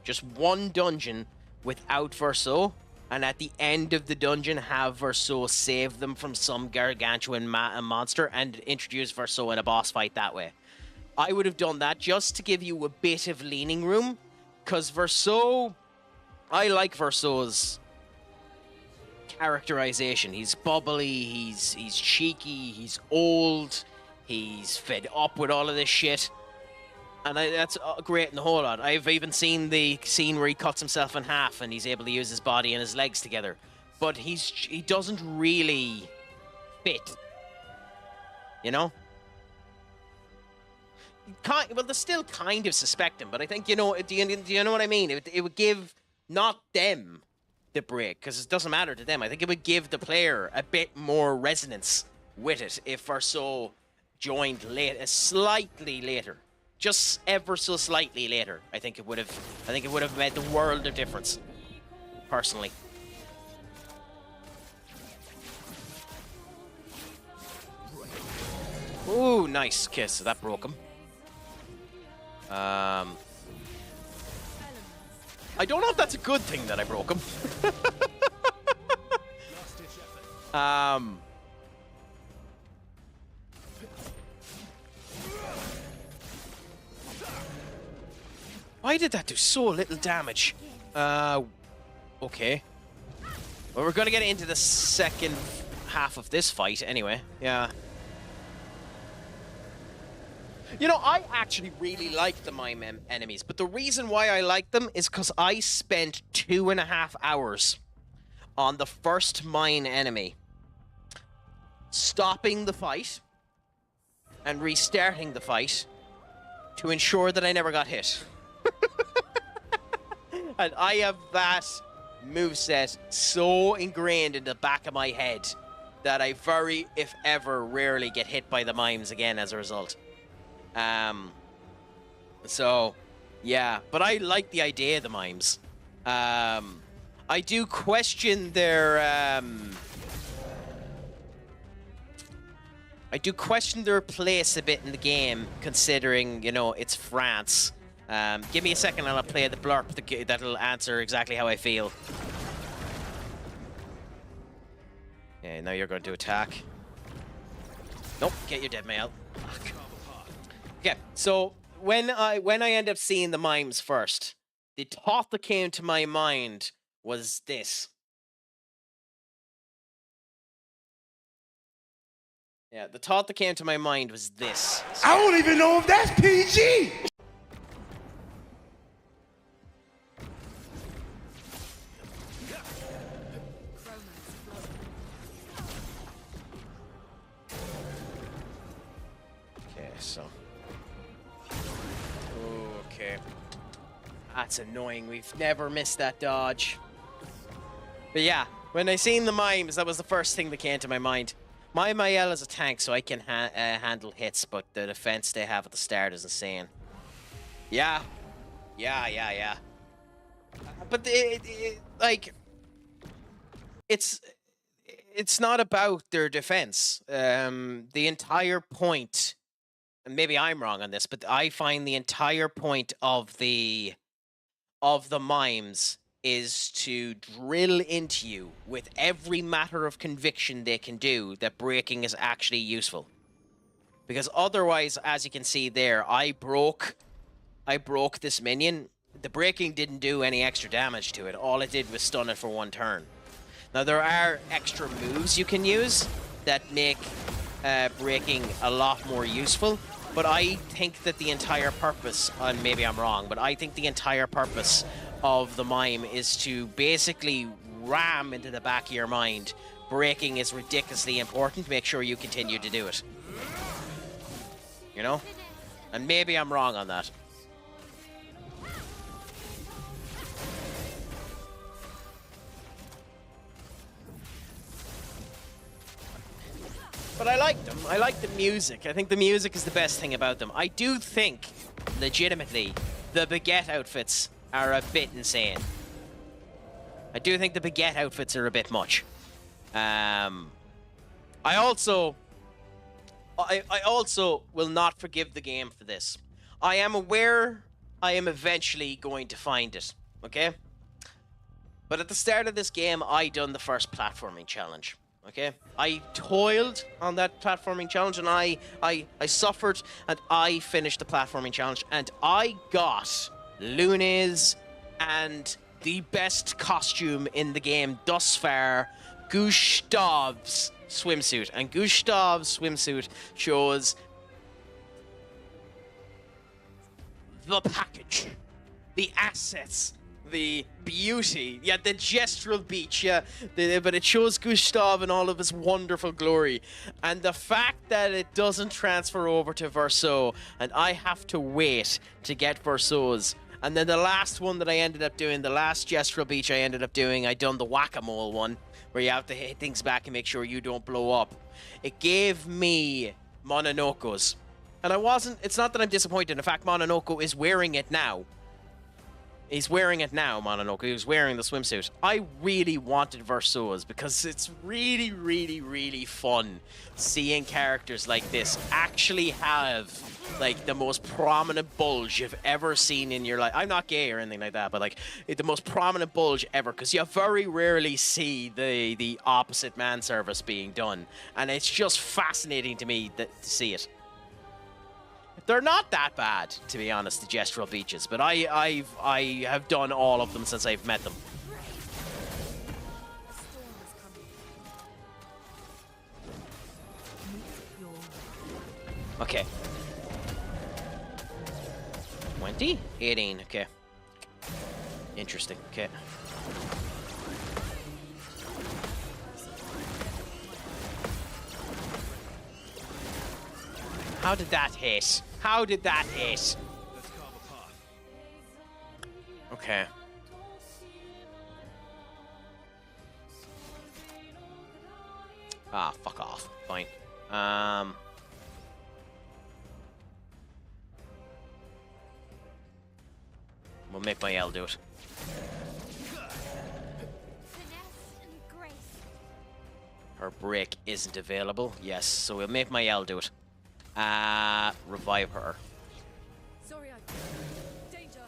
[SPEAKER 1] just one dungeon without Verso, and at the end of the dungeon have Verso save them from some gargantuan monster and introduce Verso in a boss fight that way. I would have done that just to give you a bit of leaning room, because Verso, I like Verso's characterization. He's bubbly, he's cheeky, he's old, he's fed up with all of this shit, and that's great in the whole lot. I've even seen the scene where he cuts himself in half and he's able to use his body and his legs together, but he doesn't really fit, you know. Well, they still kind of suspect him, but I think, you know, do you know what I mean? It would give not them the break, because it doesn't matter to them. I think it would give the player a bit more resonance with it if Verso joined slightly later, just ever so slightly later. I think it would have made the world of difference, personally. Ooh, nice kiss. So that broke him. I don't know if that's a good thing that I broke him. Why did that do so little damage? Okay. Well, we're gonna get into the second half of this fight anyway. Yeah. You know, I actually really like the mime enemies, but the reason why I like them is because I spent 2.5 hours on the first mine enemy, stopping the fight and restarting the fight to ensure that I never got hit. And I have that moveset so ingrained in the back of my head that I very, if ever, rarely get hit by the mimes again as a result. So, yeah, but I like the idea of the mimes. I do question their, place a bit in the game, considering, you know, it's France. Give me a second and I'll play the blurb that'll answer exactly how I feel. Yeah, now you're going to attack. Nope, get your dead mail. Okay, so when I end up seeing the mimes first, the thought that came to my mind was this. Yeah, the thought that came to my mind was this.
[SPEAKER 5] I don't even know if that's PG.
[SPEAKER 1] Okay, so. Okay. That's annoying. We've never missed that dodge. But yeah, when I seen the mimes, that was the first thing that came to my mind. My Mael is a tank, so I can handle hits, but the defense they have at the start is insane. Yeah. Yeah. But it's not about their defense. The entire point, and maybe I'm wrong on this, but I find the entire point of the mimes is to drill into you with every matter of conviction they can do that breaking is actually useful. Because otherwise, as you can see there, I broke this minion. The breaking didn't do any extra damage to it. All it did was stun it for 1 turn. Now, there are extra moves you can use that make breaking a lot more useful, but I think that the entire purpose, and maybe I'm wrong, but I think the entire purpose of the mime is to basically ram into the back of your mind breaking is ridiculously important. Make sure you continue to do it. You know? And maybe I'm wrong on that. But I like them. I like the music. I think the music is the best thing about them. I do think, legitimately, the baguette outfits are a bit insane. I do think the baguette outfits are a bit much. I also will not forgive the game for this. I am aware I am eventually going to find it, okay? But at the start of this game, I done the first platforming challenge, okay? I toiled on that platforming challenge, and I suffered, and I finished the platforming challenge, and I got Luna's and the best costume in the game thus far, Gustav's swimsuit. And Gustav's swimsuit shows the package, the assets, the beauty, yeah, the gestural beach, yeah, but it shows Gustav in all of his wonderful glory. And the fact that it doesn't transfer over to Verso, and I have to wait to get Verso's. And then the last one that I ended up doing, the last gestural beach I ended up doing, I done the whack-a-mole one, where you have to hit things back and make sure you don't blow up. It gave me Mononoko's. And it's not that I'm disappointed. In fact, Mononoko is wearing it now. He's wearing it now, Mononoke. He was wearing the swimsuit. I really wanted Versuas because it's really, really, really fun seeing characters like this actually have, like, the most prominent bulge you've ever seen in your life. I'm not gay or anything like that, but, like, the most prominent bulge ever, because you very rarely see the opposite man service being done. And it's just fascinating to me to see it. They're not that bad, to be honest, the gestural beaches, but I have done all of them since I've met them. Okay. 20? 18, okay. Interesting, okay. How did that hit? How did that hit? Okay. Ah, fuck off. Fine. We'll make my L do it. Her break isn't available. Yes, so we'll make my L do it. Revive her.
[SPEAKER 3] Sorry, danger.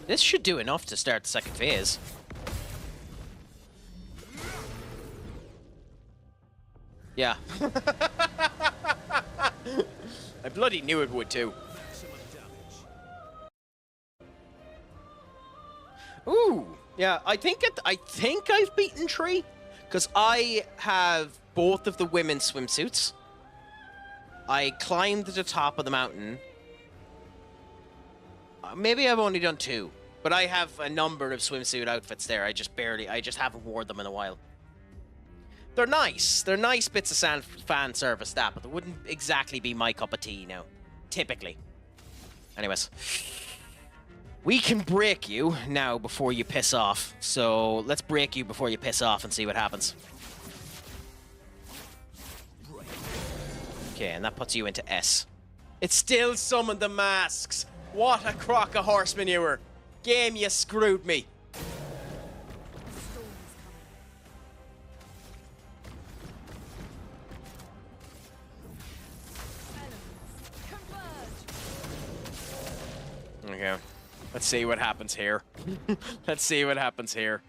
[SPEAKER 1] This should do enough to start the second phase. Yeah. I bloody knew it would too. Ooh, yeah. I think I've beaten Tree because I have both of the women's swimsuits. I climbed to the top of the mountain. Maybe I've only done 2, but I have a number of swimsuit outfits there. I just haven't worn them in a while. They're nice. They're nice bits of fan service, that, but they wouldn't exactly be my cup of tea now. Typically. Anyways. We can break you now before you piss off. So let's break you before you piss off and see what happens. Okay, and that puts you into S. It still summoned the masks. What a crock of horse manure. Game, you screwed me. Okay. Let's see what happens here. Let's see what happens here.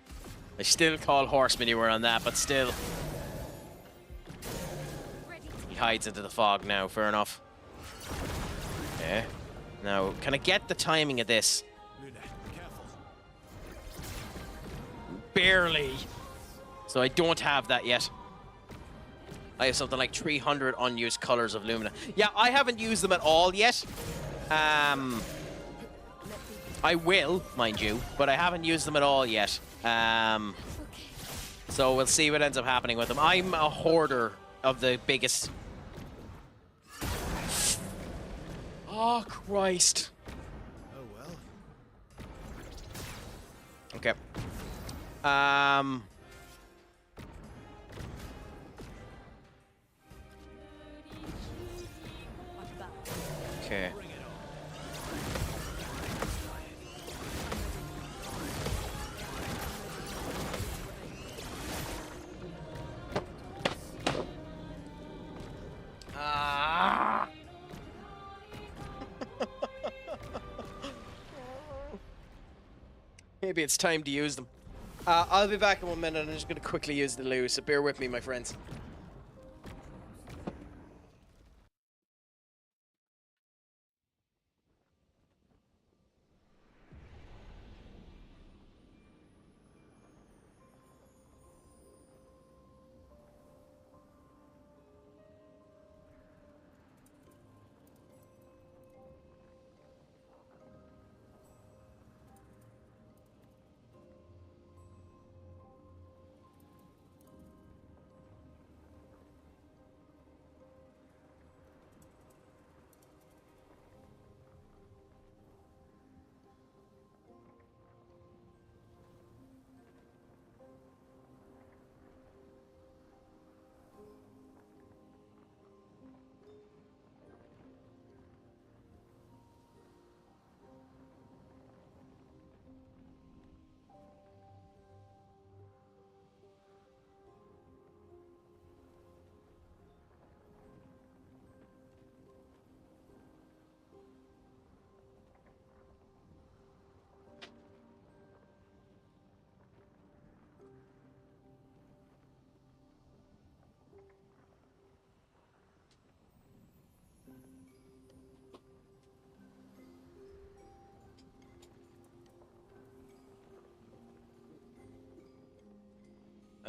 [SPEAKER 1] I still call horse manure on that, but still. He hides into the fog now, fair enough. Okay. Now, can I get the timing of this? Barely. So I don't have that yet. I have something like 300 unused colors of Lumina. Yeah, I haven't used them at all yet. I will, mind you, but I haven't used them at all yet. So we'll see what ends up happening with them. I'm a hoarder of the biggest... Oh, Christ.
[SPEAKER 6] Oh well.
[SPEAKER 1] Okay. Okay. Maybe it's time to use them. I'll be back in 1 minute. I'm just going to quickly use the loo, so bear with me, my friends.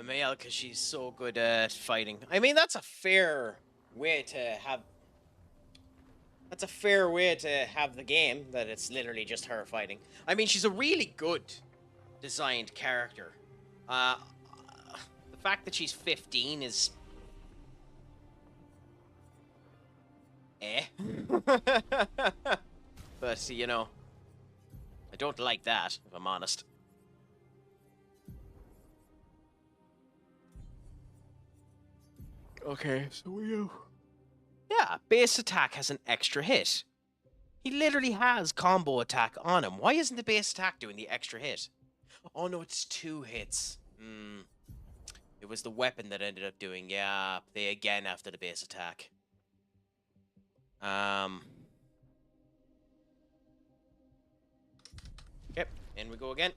[SPEAKER 1] male because she's so good at fighting. I mean, that's a fair way to have. That's a fair way to have the game, that it's literally just her fighting. I mean, she's a really good designed character. The fact that she's 15 is... But, you know, I don't like that, if I'm honest. Okay, so we go. Yeah, base attack has an extra hit. He literally has combo attack on him. Why isn't the base attack doing the extra hit? Oh no, it's 2 hits. It was the weapon that ended up doing, yeah, they again after the base attack. Okay, in we go again.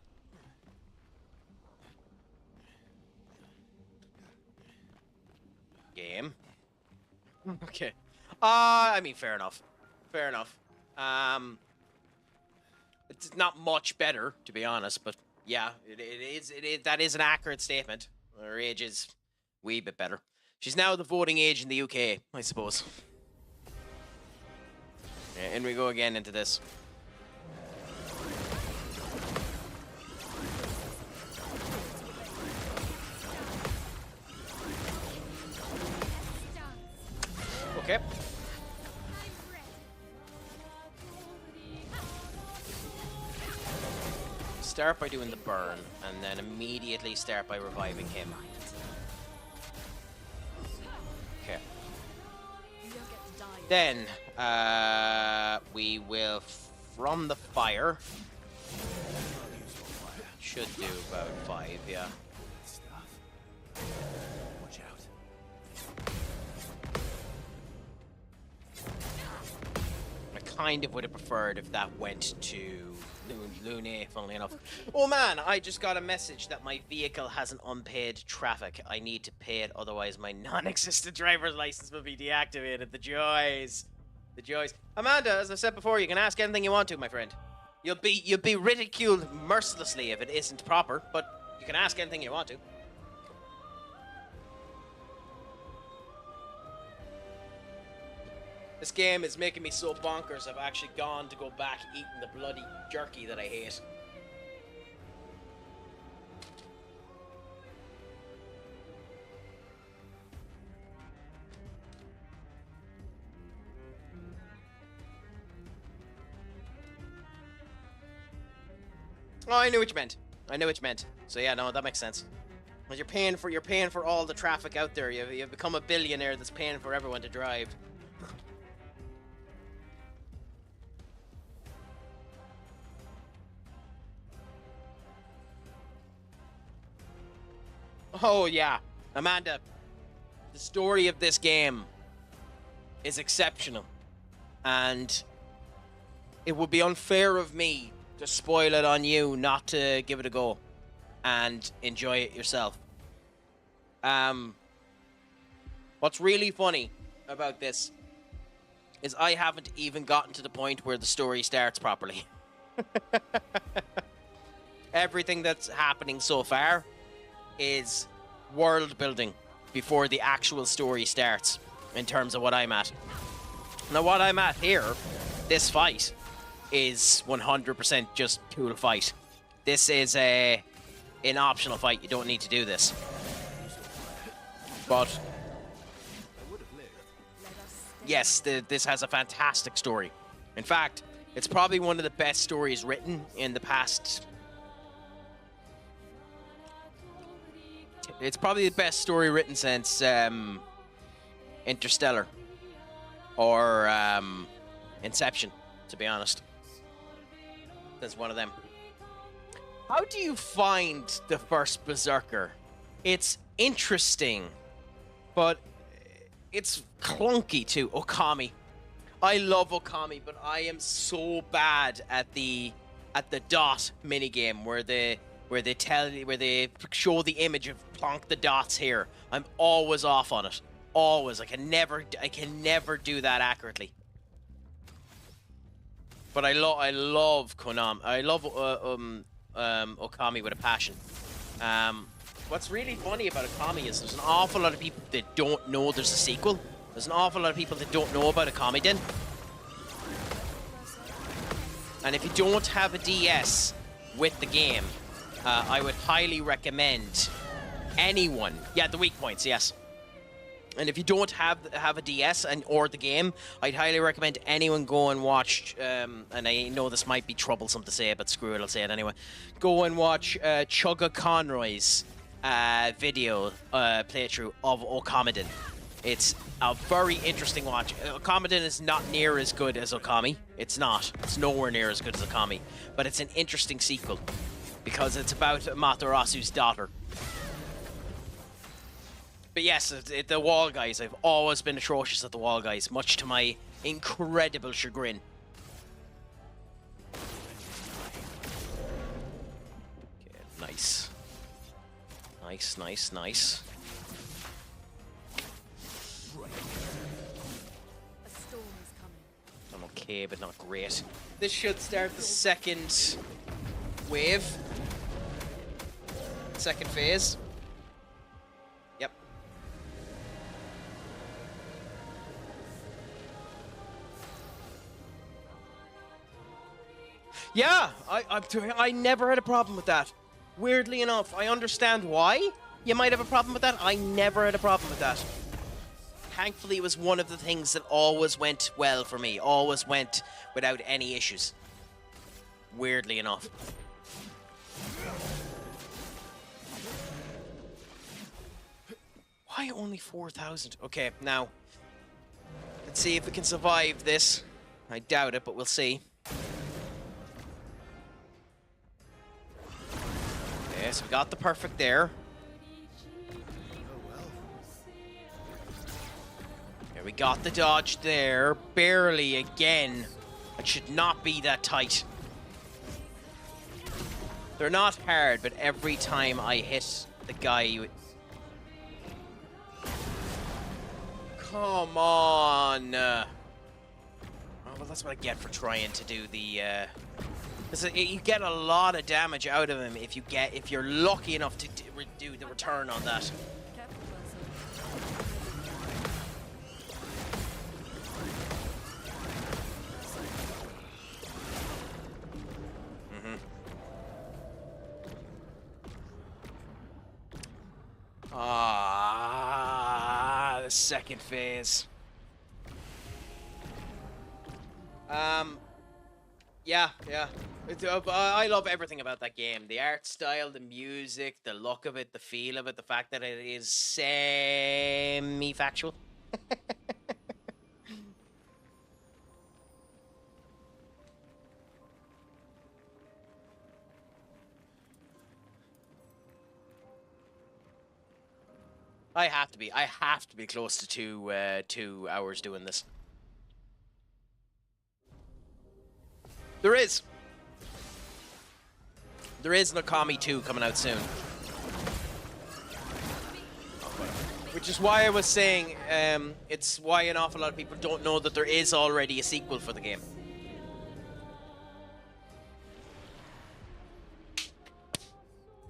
[SPEAKER 1] Game. Okay. I mean, fair enough. Fair enough. It's not much better, to be honest, but yeah, it is. That is an accurate statement. Her age is a wee bit better. She's now the voting age in the UK, I suppose. Yeah, and we go again into this. Okay. Start by doing the burn, and then immediately start by reviving him. Okay. Then, we will, from the fire, should do about 5, yeah.
[SPEAKER 6] Watch out.
[SPEAKER 1] I kind of would have preferred if that went to Lune, funnily enough. Oh man, I just got a message that my vehicle has an unpaid traffic. I need to pay it, otherwise my non-existent driver's license will be deactivated. The joys. The joys. Amanda, as I said before, you can ask anything you want to, my friend. You'll be ridiculed mercilessly if it isn't proper, but you can ask anything you want to. This game is making me so bonkers, I've actually gone to go back eating the bloody jerky that I hate. Oh, I knew what you meant. I knew what you meant. So yeah, no, that makes sense. But you're paying for all the traffic out there. You've become a billionaire that's paying for everyone to drive. Oh, yeah. Amanda, the story of this game is exceptional. And it would be unfair of me to spoil it on you not to give it a go and enjoy it yourself. What's really funny about this is I haven't even gotten to the point where the story starts properly. Everything that's happening so far is world building before the actual story starts, in terms of what I'm at. Now, what I'm at here, this fight, is 100% just cool fight. This is an optional fight. You don't need to do this. But yes, this has a fantastic story. In fact, it's probably one of the best stories written in the past. It's probably the best story written since Interstellar or Inception, to be honest. That's one of them. How do you find the first Berserker? It's interesting, but it's clunky too. Okami. I love Okami, but I am so bad at the dot minigame where they show the image of plonk the dots here. I'm always off on it. Always. I can never do that accurately. But I love Konami. I love Okami with a passion. what's really funny about Okami is there's an awful lot of people that don't know there's a sequel. There's an awful lot of people that don't know about Okami Den. And if you don't have a DS with the game, I would highly recommend anyone. Yeah, the weak points, yes. And if you don't have a DS or the game, I'd highly recommend anyone go and watch. And I know this might be troublesome to say, but screw it, I'll say it anyway. Go and watch Chugga Conroy's video playthrough of Okami Den. It's a very interesting watch. Okami Den is not near as good as Okami. It's not. It's nowhere near as good as Okami. But it's an interesting sequel because it's about Matarasu's daughter. But yes, the wall guys, I've always been atrocious at the wall guys, much to my incredible chagrin. Okay, nice. Nice, nice, nice.
[SPEAKER 3] A storm is coming.
[SPEAKER 1] I'm okay, but not great. This should start the second wave. Second phase. Yep. Yeah, I never had a problem with that. Weirdly enough, I understand why you might have a problem with that. I never had a problem with that. Thankfully, it was one of the things that always went well for me. Always went without any issues. Weirdly enough. Why only 4,000? Okay, now. Let's see if we can survive this. I doubt it, but we'll see. Okay, so we got the perfect there. Okay, we got the dodge there. Barely again. It should not be that tight. They're not hard, but every time I hit the guy... Come on! Oh, well, that's what I get for trying to do the... you get a lot of damage out of him if you're lucky enough to do the return on that.
[SPEAKER 3] Careful,
[SPEAKER 1] The second phase. Yeah. I love everything about that game. The art style, the music, the look of it, the feel of it, the fact that it is semi-factual. I have to be close to 2 hours doing this. There is an Okami 2 coming out soon. Which is why I was saying, it's why an awful lot of people don't know that there is already a sequel for the game.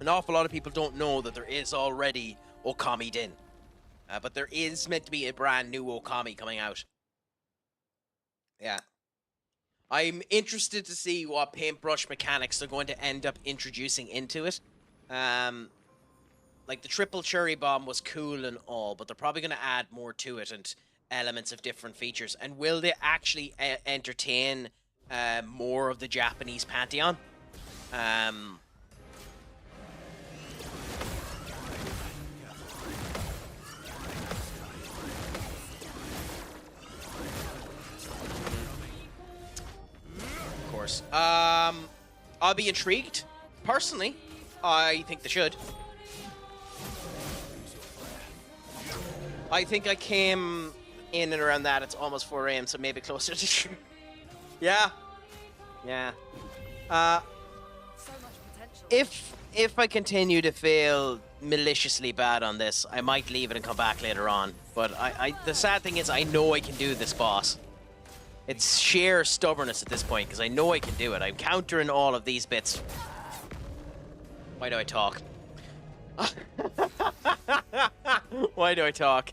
[SPEAKER 1] An awful lot of people don't know that there is already Okami Den. But there is meant to be a brand new Okami coming out. Yeah. I'm interested to see what paintbrush mechanics they're going to end up introducing into it. Like the triple cherry bomb was cool and all, but they're probably going to add more to it and elements of different features. And will they actually entertain more of the Japanese pantheon? I'll be intrigued. Personally, I think they should. I think I came in and around that. It's almost 4 AM, so maybe closer to... Yeah.
[SPEAKER 3] So much potential.
[SPEAKER 1] If I continue to fail maliciously bad on this, I might leave it and come back later on. But the sad thing is, I know I can do this boss. It's sheer stubbornness at this point, because I know I can do it. I'm countering all of these bits. Why do I talk? Why do I talk?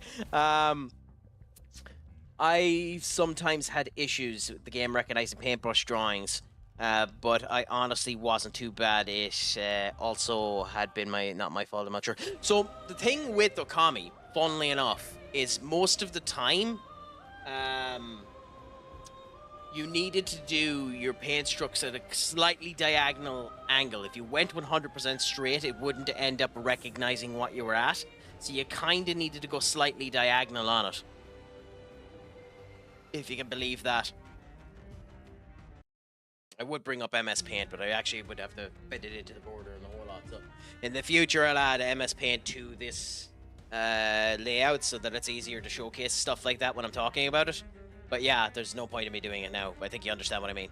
[SPEAKER 1] I sometimes had issues with the game recognizing paintbrush drawings, but I honestly wasn't too bad. It also had been not my fault, I'm not sure. So the thing with Okami, funnily enough, is most of the time, you needed to do your paint strokes at a slightly diagonal angle. If you went 100% straight, it wouldn't end up recognizing what you were at. So you kind of needed to go slightly diagonal on it. If you can believe that. I would bring up MS Paint, but I actually would have to fit it into the border and the whole lot. So in the future, I'll add MS Paint to this layout so that it's easier to showcase stuff like that when I'm talking about it. But yeah, there's no point in me doing it now. I think you understand what I mean.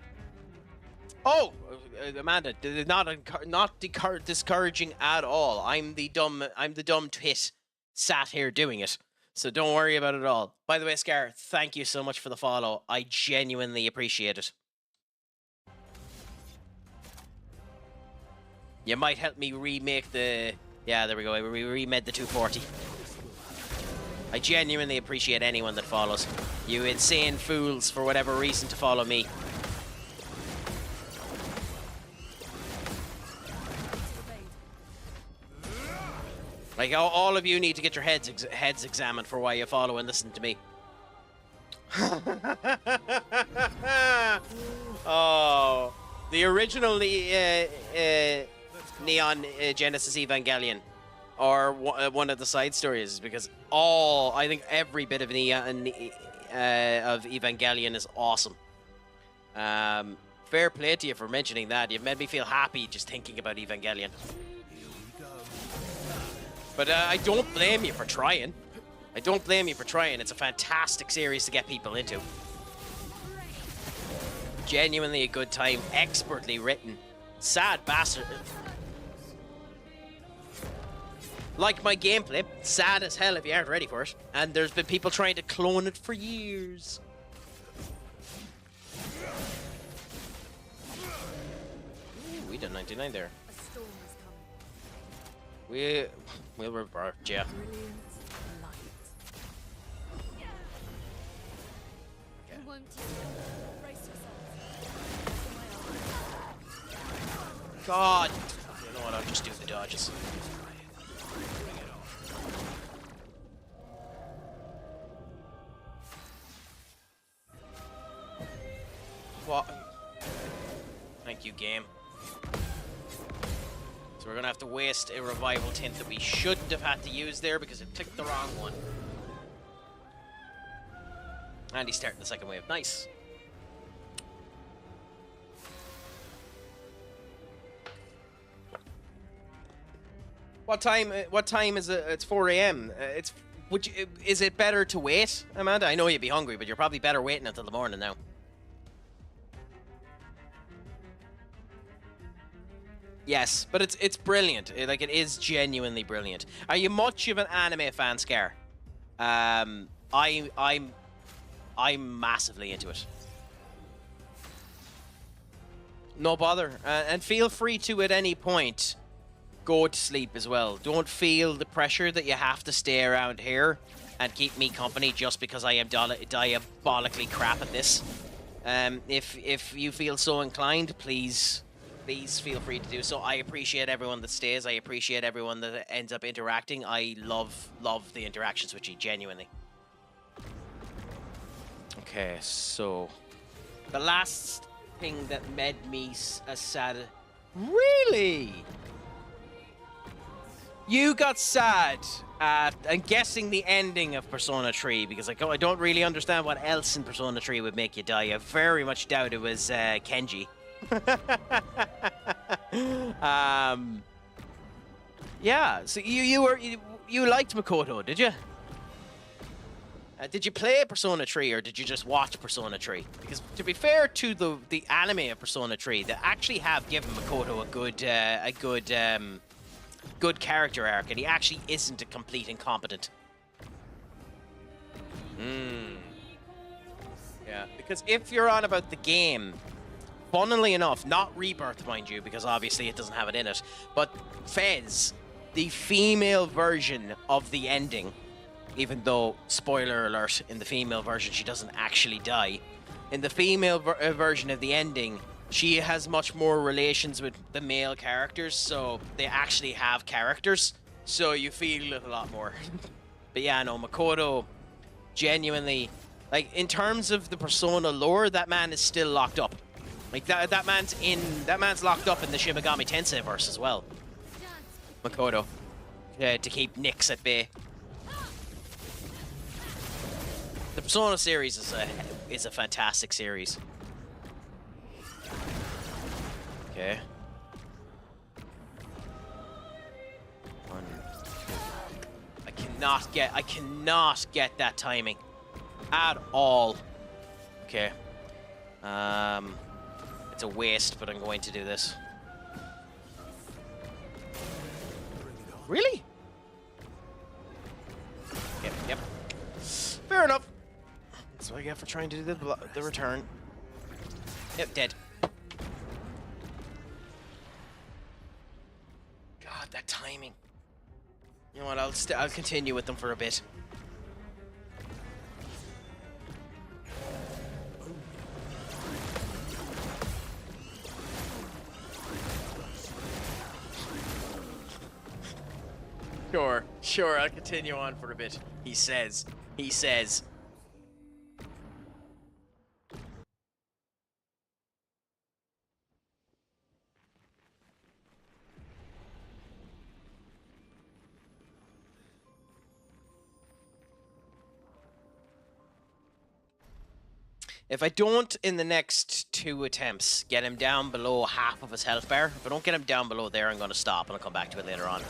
[SPEAKER 1] Oh, Amanda, not discouraging at all. I'm the dumb twit sat here doing it. So don't worry about it at all. By the way, Scar, thank you so much for the follow. I genuinely appreciate it. You might help me remake the... Yeah, there we go. We remade the 240. I genuinely appreciate anyone that follows. You insane fools, for whatever reason, to follow me. Like, all of you need to get your heads examined for why you follow and listen to me. Oh, the original Neon Genesis Evangelion, or one of the side stories, because I think every bit of Neon of Evangelion is awesome. Fair play to you for mentioning that. You've made me feel happy just thinking about Evangelion. But I don't blame you for trying. I don't blame you for trying. It's a fantastic series to get people into. Genuinely a good time. Expertly written. Sad bastard. Like my gameplay. Sad as hell if you aren't ready for it. And there's been people trying to clone it for years. Ooh, we did 99 there. We'll revert, yeah. God! You know what, I'll just do the dodges. What? Thank you, game. So we're gonna have to waste a revival tint that we shouldn't have had to use there because it clicked the wrong one. And he's starting the second wave. Nice. What time is it? It's 4 a.m. Is it better to wait, Amanda? I know you'd be hungry, but you're probably better waiting until the morning now. Yes, but it's brilliant. Like, it is genuinely brilliant. Are you much of an anime fan, Scar? I'm massively into it. No bother, and feel free to at any point go to sleep as well. Don't feel the pressure that you have to stay around here and keep me company just because I am diabolically crap at this. If you feel so inclined, please feel free to do so. I appreciate everyone that stays. I appreciate everyone that ends up interacting. I love the interactions with you, genuinely. Okay, so the last thing that made me sad. Really? You got sad at, I'm guessing, the ending of Persona 3, because I don't really understand what else in Persona 3 would make you die. I very much doubt it was Kenji. Yeah, so you liked Makoto, did you? Did you play Persona 3 or did you just watch Persona 3? Because to be fair to the anime of Persona 3, they actually have given Makoto a good character arc, and he actually isn't a complete incompetent. Yeah, because if you're on about the game, funnily enough, not Rebirth, mind you, because obviously it doesn't have it in it, but Fez, the female version of the ending, even though, spoiler alert, in the female version she doesn't actually die. In the female version of the ending, she has much more relations with the male characters, so they actually have characters, so you feel it a lot more. But yeah, no, Makoto, genuinely, like, in terms of the Persona lore, that man is still locked up. Like, that man's locked up in the Shin Megami Tensei verse as well. Makoto, to keep Nyx at bay. The Persona series is a fantastic series. Okay. 1, 2. I cannot get that timing at all. Okay. It's a waste, but I'm going to do this. Really? Yep. Fair enough. That's what I get for trying to do the return. Yep, dead. God, that timing. You know what? I'll continue with them for a bit. Sure, I'll continue on for a bit. He says. If I don't, in the next 2 attempts, get him down below half of his health bar, if I don't get him down below there, I'm going to stop and I'll come back to it later on.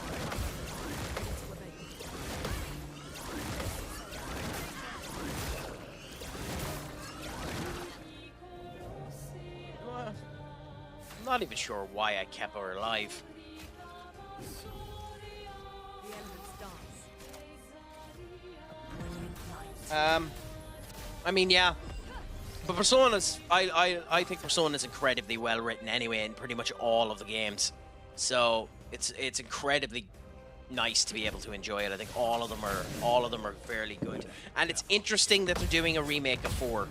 [SPEAKER 1] I'm not even sure why I kept her alive. I mean, yeah. But Persona's, I think Persona's incredibly well written anyway in pretty much all of the games. So it's incredibly nice to be able to enjoy it. I think all of them are fairly good. And it's interesting that they're doing a remake of 4.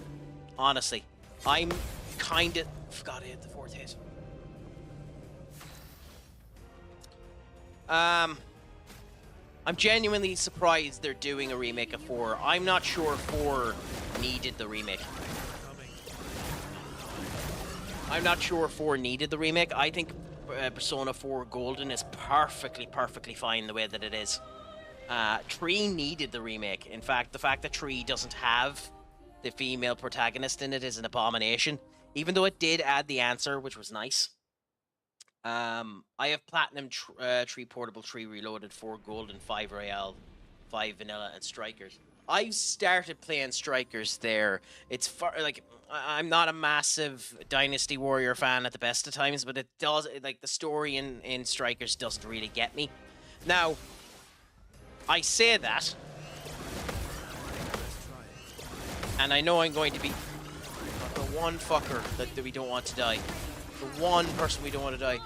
[SPEAKER 1] Honestly. I'm kind of forgot to hit the 4th hit. I'm genuinely surprised they're doing a remake of 4. I'm not sure 4 needed the remake. I think Persona 4 Golden is perfectly fine the way that it is. 3 needed the remake. In fact, the fact that 3 doesn't have the female protagonist in it is an abomination. Even though it did add the answer, which was nice. I have Platinum, 3 Portable, 3 Reloaded, 4 Golden, 5 Royale, 5 Vanilla, and Strikers. I've started playing Strikers there. It's like, I'm not a massive Dynasty Warrior fan at the best of times, but it does, like, the story in Strikers doesn't really get me. Now, I say that, and I know I'm going to be the one fucker that we don't want to die. The one person we don't want to die.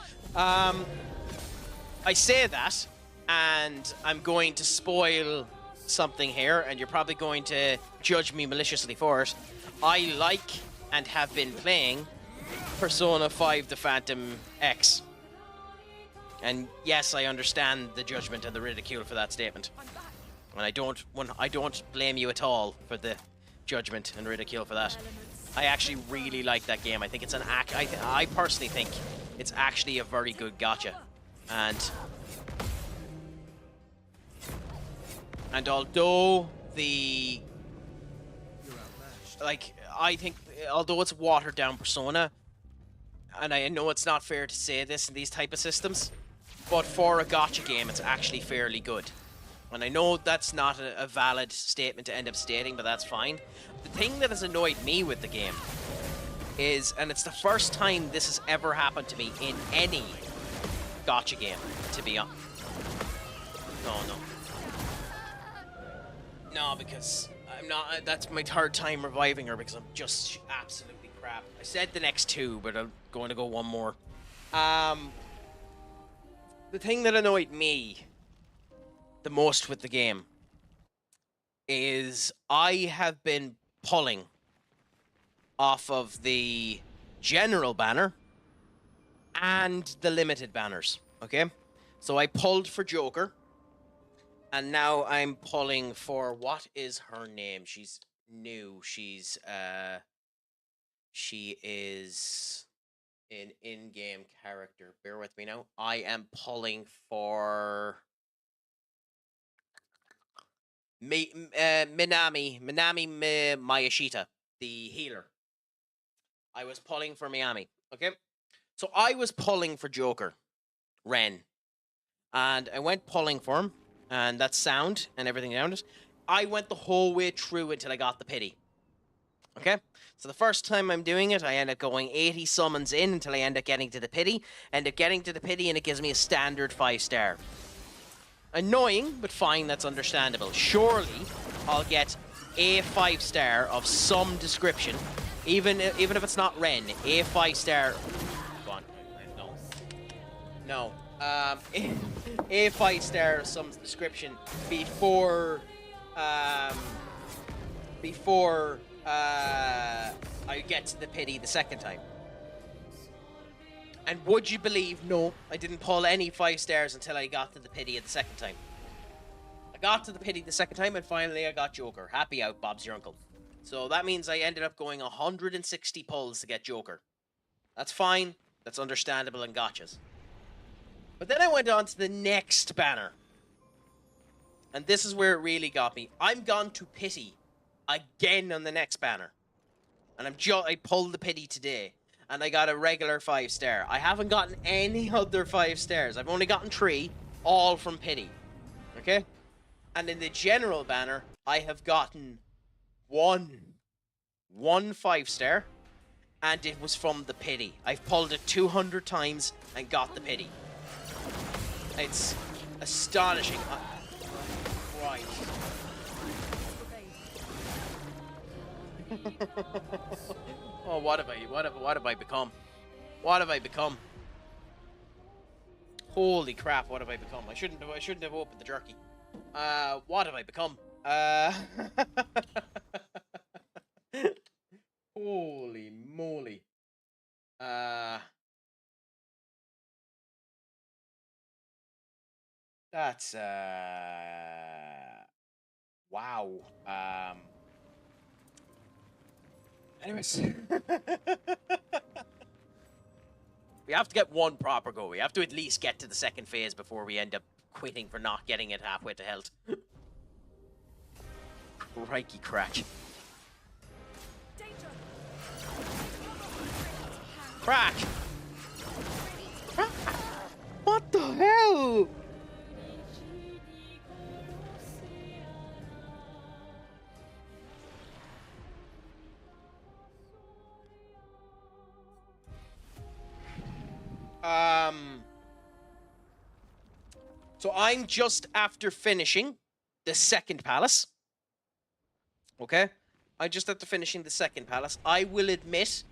[SPEAKER 1] I say that, and I'm going to spoil something here, and you're probably going to judge me maliciously for it. I like and have been playing Persona 5 The Phantom X. And yes, I understand the judgment and the ridicule for that statement. And I don't blame you at all for the judgment and ridicule for that. I actually really like that game. I think it's I personally think it's actually a very good gacha. And although the, like, I think, although it's watered down Persona, and I know it's not fair to say this in these type of systems, but for a gacha game, it's actually fairly good. And I know that's not a valid statement to end up stating, but that's fine. The thing that has annoyed me with the game is, and it's the first time this has ever happened to me in any gacha game, to be honest. No, because I'm not, that's my 3rd time reviving her because I'm just absolutely crap. I said the next 2, but I'm going to go 1 more. The thing that annoyed me the most with the game is I have been pulling off of the general banner and the limited banners, okay? So I pulled for Joker, and now I'm pulling for, what is her name? She's new. She is an in-game character. Bear with me now. I am pulling for Minami Mayashita, the healer. I was pulling for Miami, okay? So I was pulling for Joker, Ren, and I went pulling for him, and that sound and everything around it. I went the whole way through until I got the pity. Okay? So the first time I'm doing it, I end up going 80 summons in until I end up getting to the pity. End up getting to the pity, and it gives me a standard 5-star. Annoying, but fine, that's understandable. Surely, I'll get a 5-star of some description, even if it's not Ren, a 5-star... Go on. No. A 5-star of some description before I get to the pity the second time. And would you believe, no, I didn't pull any 5-stars until I got to the pity the second time. I got to the pity the second time, and finally I got Joker. Happy out, Bob's your uncle. So that means I ended up going 160 pulls to get Joker. That's fine, that's understandable and gotchas. But then I went on to the next banner. And this is where it really got me. I'm gone to pity again on the next banner. And I pulled the pity today. And I got a regular 5-star. I haven't gotten any other 5-stars. I've only gotten 3, all from pity. Okay? And in the general banner, I have gotten one 5-star. And it was from the pity. I've pulled it 200 times and got the pity. It's astonishing. Right. Oh, what have I become? What have I become? Holy crap, what have I become? I shouldn't have opened the jerky. What have I become? Holy moly. That's wow. Anyways. We have to get one proper go. We have to at least get to the second phase before we end up quitting for not getting it halfway to health. Crikey crack. Crack! What the hell? So I'm just after finishing the second palace. Okay? I'm just after finishing the second palace. I will admit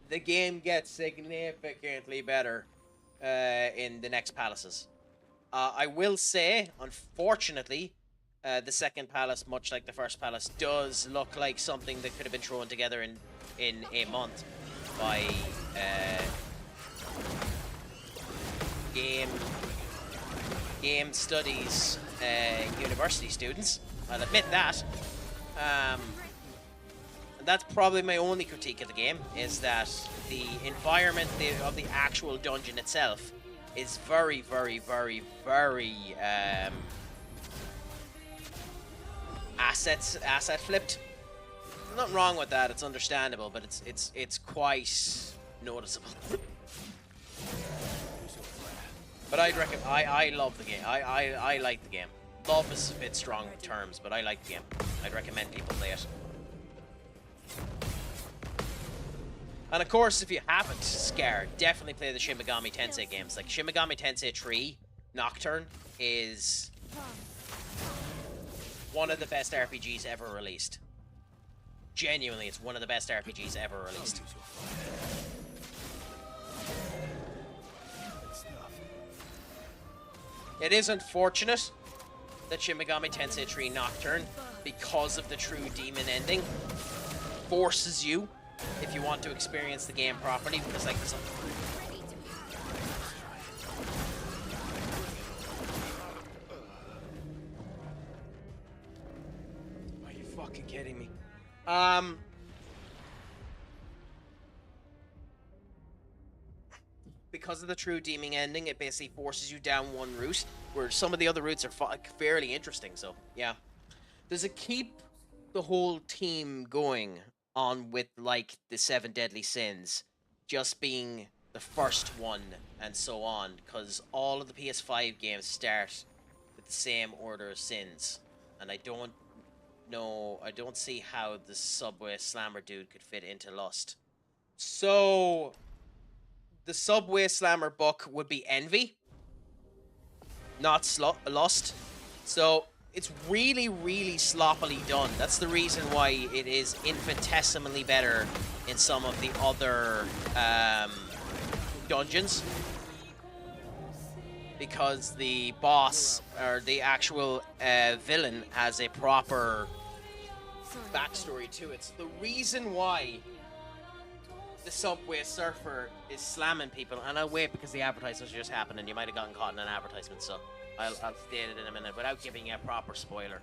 [SPEAKER 1] the game gets significantly better in the next palaces. I will say, unfortunately, the second palace, much like the first palace, does look like something that could have been thrown together in a month by game studies university students. I'll admit that. And that's probably my only critique of the game, is that the environment of the actual dungeon itself is very, very, very, very asset flipped. There's nothing wrong with that. It's understandable, but it's quite noticeable. But I'd recommend. I love the game. I like the game. Love is a bit strong terms, but I like the game. I'd recommend people play it. And of course, if you haven't, Scar, definitely play the Shin Megami Tensei games. Like Shin Megami Tensei 3 Nocturne is one of the best RPGs ever released. Genuinely, it's one of the best RPGs ever released. It is unfortunate that Shin Megami Tensei 3 Nocturne, because of the true demon ending, forces you, if you want to experience the game properly, because like there's a... Are you fucking kidding me? Because of the true demon ending, it basically forces you down one route, where some of the other routes are fairly interesting, so, yeah. Does it keep the whole team going on with, like, the 7 deadly sins just being the first one and so on? Because all of the PS5 games start with the same order of sins, and I don't see how the Subway Slammer dude could fit into Lust. So... the Subway Slammer book would be Envy, not Lust. So it's really, really sloppily done. That's the reason why it is infinitesimally better in some of the other dungeons. Because the boss, or the actual villain, has a proper backstory to it. So the reason why the Subway Surfer is slamming people, and I'll wait because the advertisements just happened and you might have gotten caught in an advertisement, so I'll state it in a minute without giving you a proper spoiler.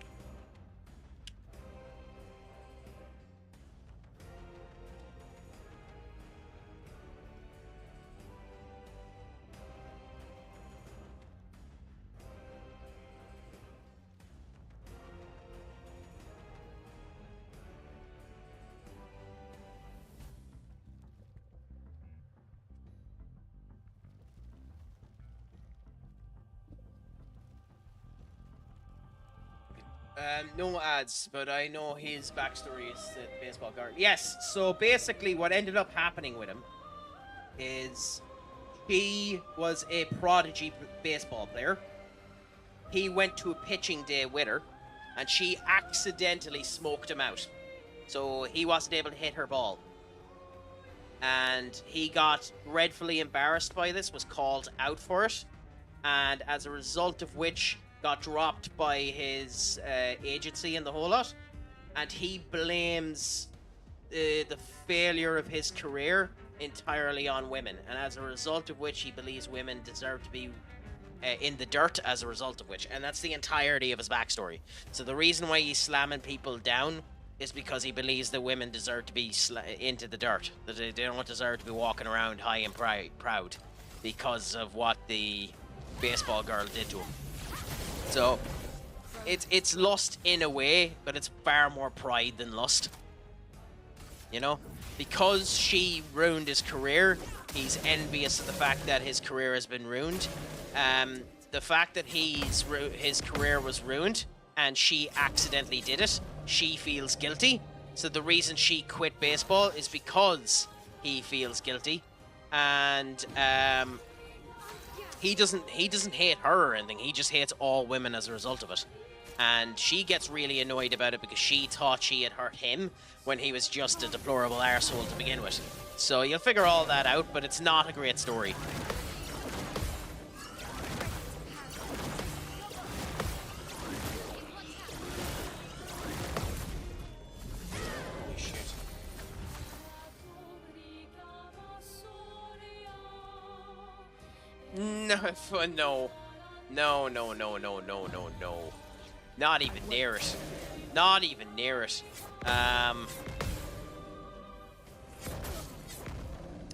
[SPEAKER 1] No ads, but I know his backstory is the baseball card. Yes, so basically what ended up happening with him is he was a prodigy baseball player. He went to a pitching day with her, and she accidentally smoked him out. So he wasn't able to hit her ball. And he got dreadfully embarrassed by this, was called out for it, and as a result of which got dropped by his agency and the whole lot, and he blames the failure of his career entirely on women, and as a result of which he believes women deserve to be in the dirt as a result of which, and that's the entirety of his backstory. So the reason why he's slamming people down is because he believes that women deserve to be into the dirt, that they don't deserve to be walking around high and proud because of what the baseball girl did to him. So, it's lust in a way, but it's far more pride than lust. You know? Because she ruined his career, he's envious of the fact that his career has been ruined. The fact that his career was ruined, and she accidentally did it, she feels guilty. So the reason she quit baseball is because he feels guilty. And, He doesn't hate her or anything, he just hates all women as a result of it. And she gets really annoyed about it because she thought she had hurt him when he was just a deplorable arsehole to begin with. So you'll figure all that out, but it's not a great story. No. No. Not even near it. Not even near it.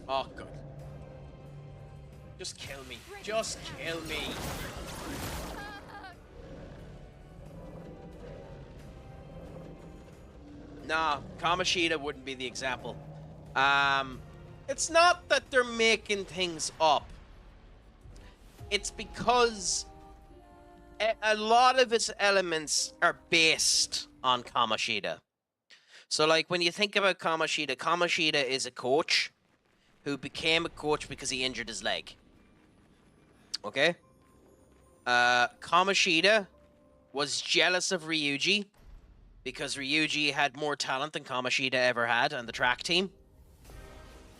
[SPEAKER 1] Oh, God. Just kill me. Just kill me. Nah, Kamoshida wouldn't be the example. It's not that they're making things up. It's because a lot of its elements are based on Kamoshida. So, like, when you think about Kamoshida, Kamoshida is a coach who became a coach because he injured his leg. Okay? Kamoshida was jealous of Ryuji because Ryuji had more talent than Kamoshida ever had on the track team.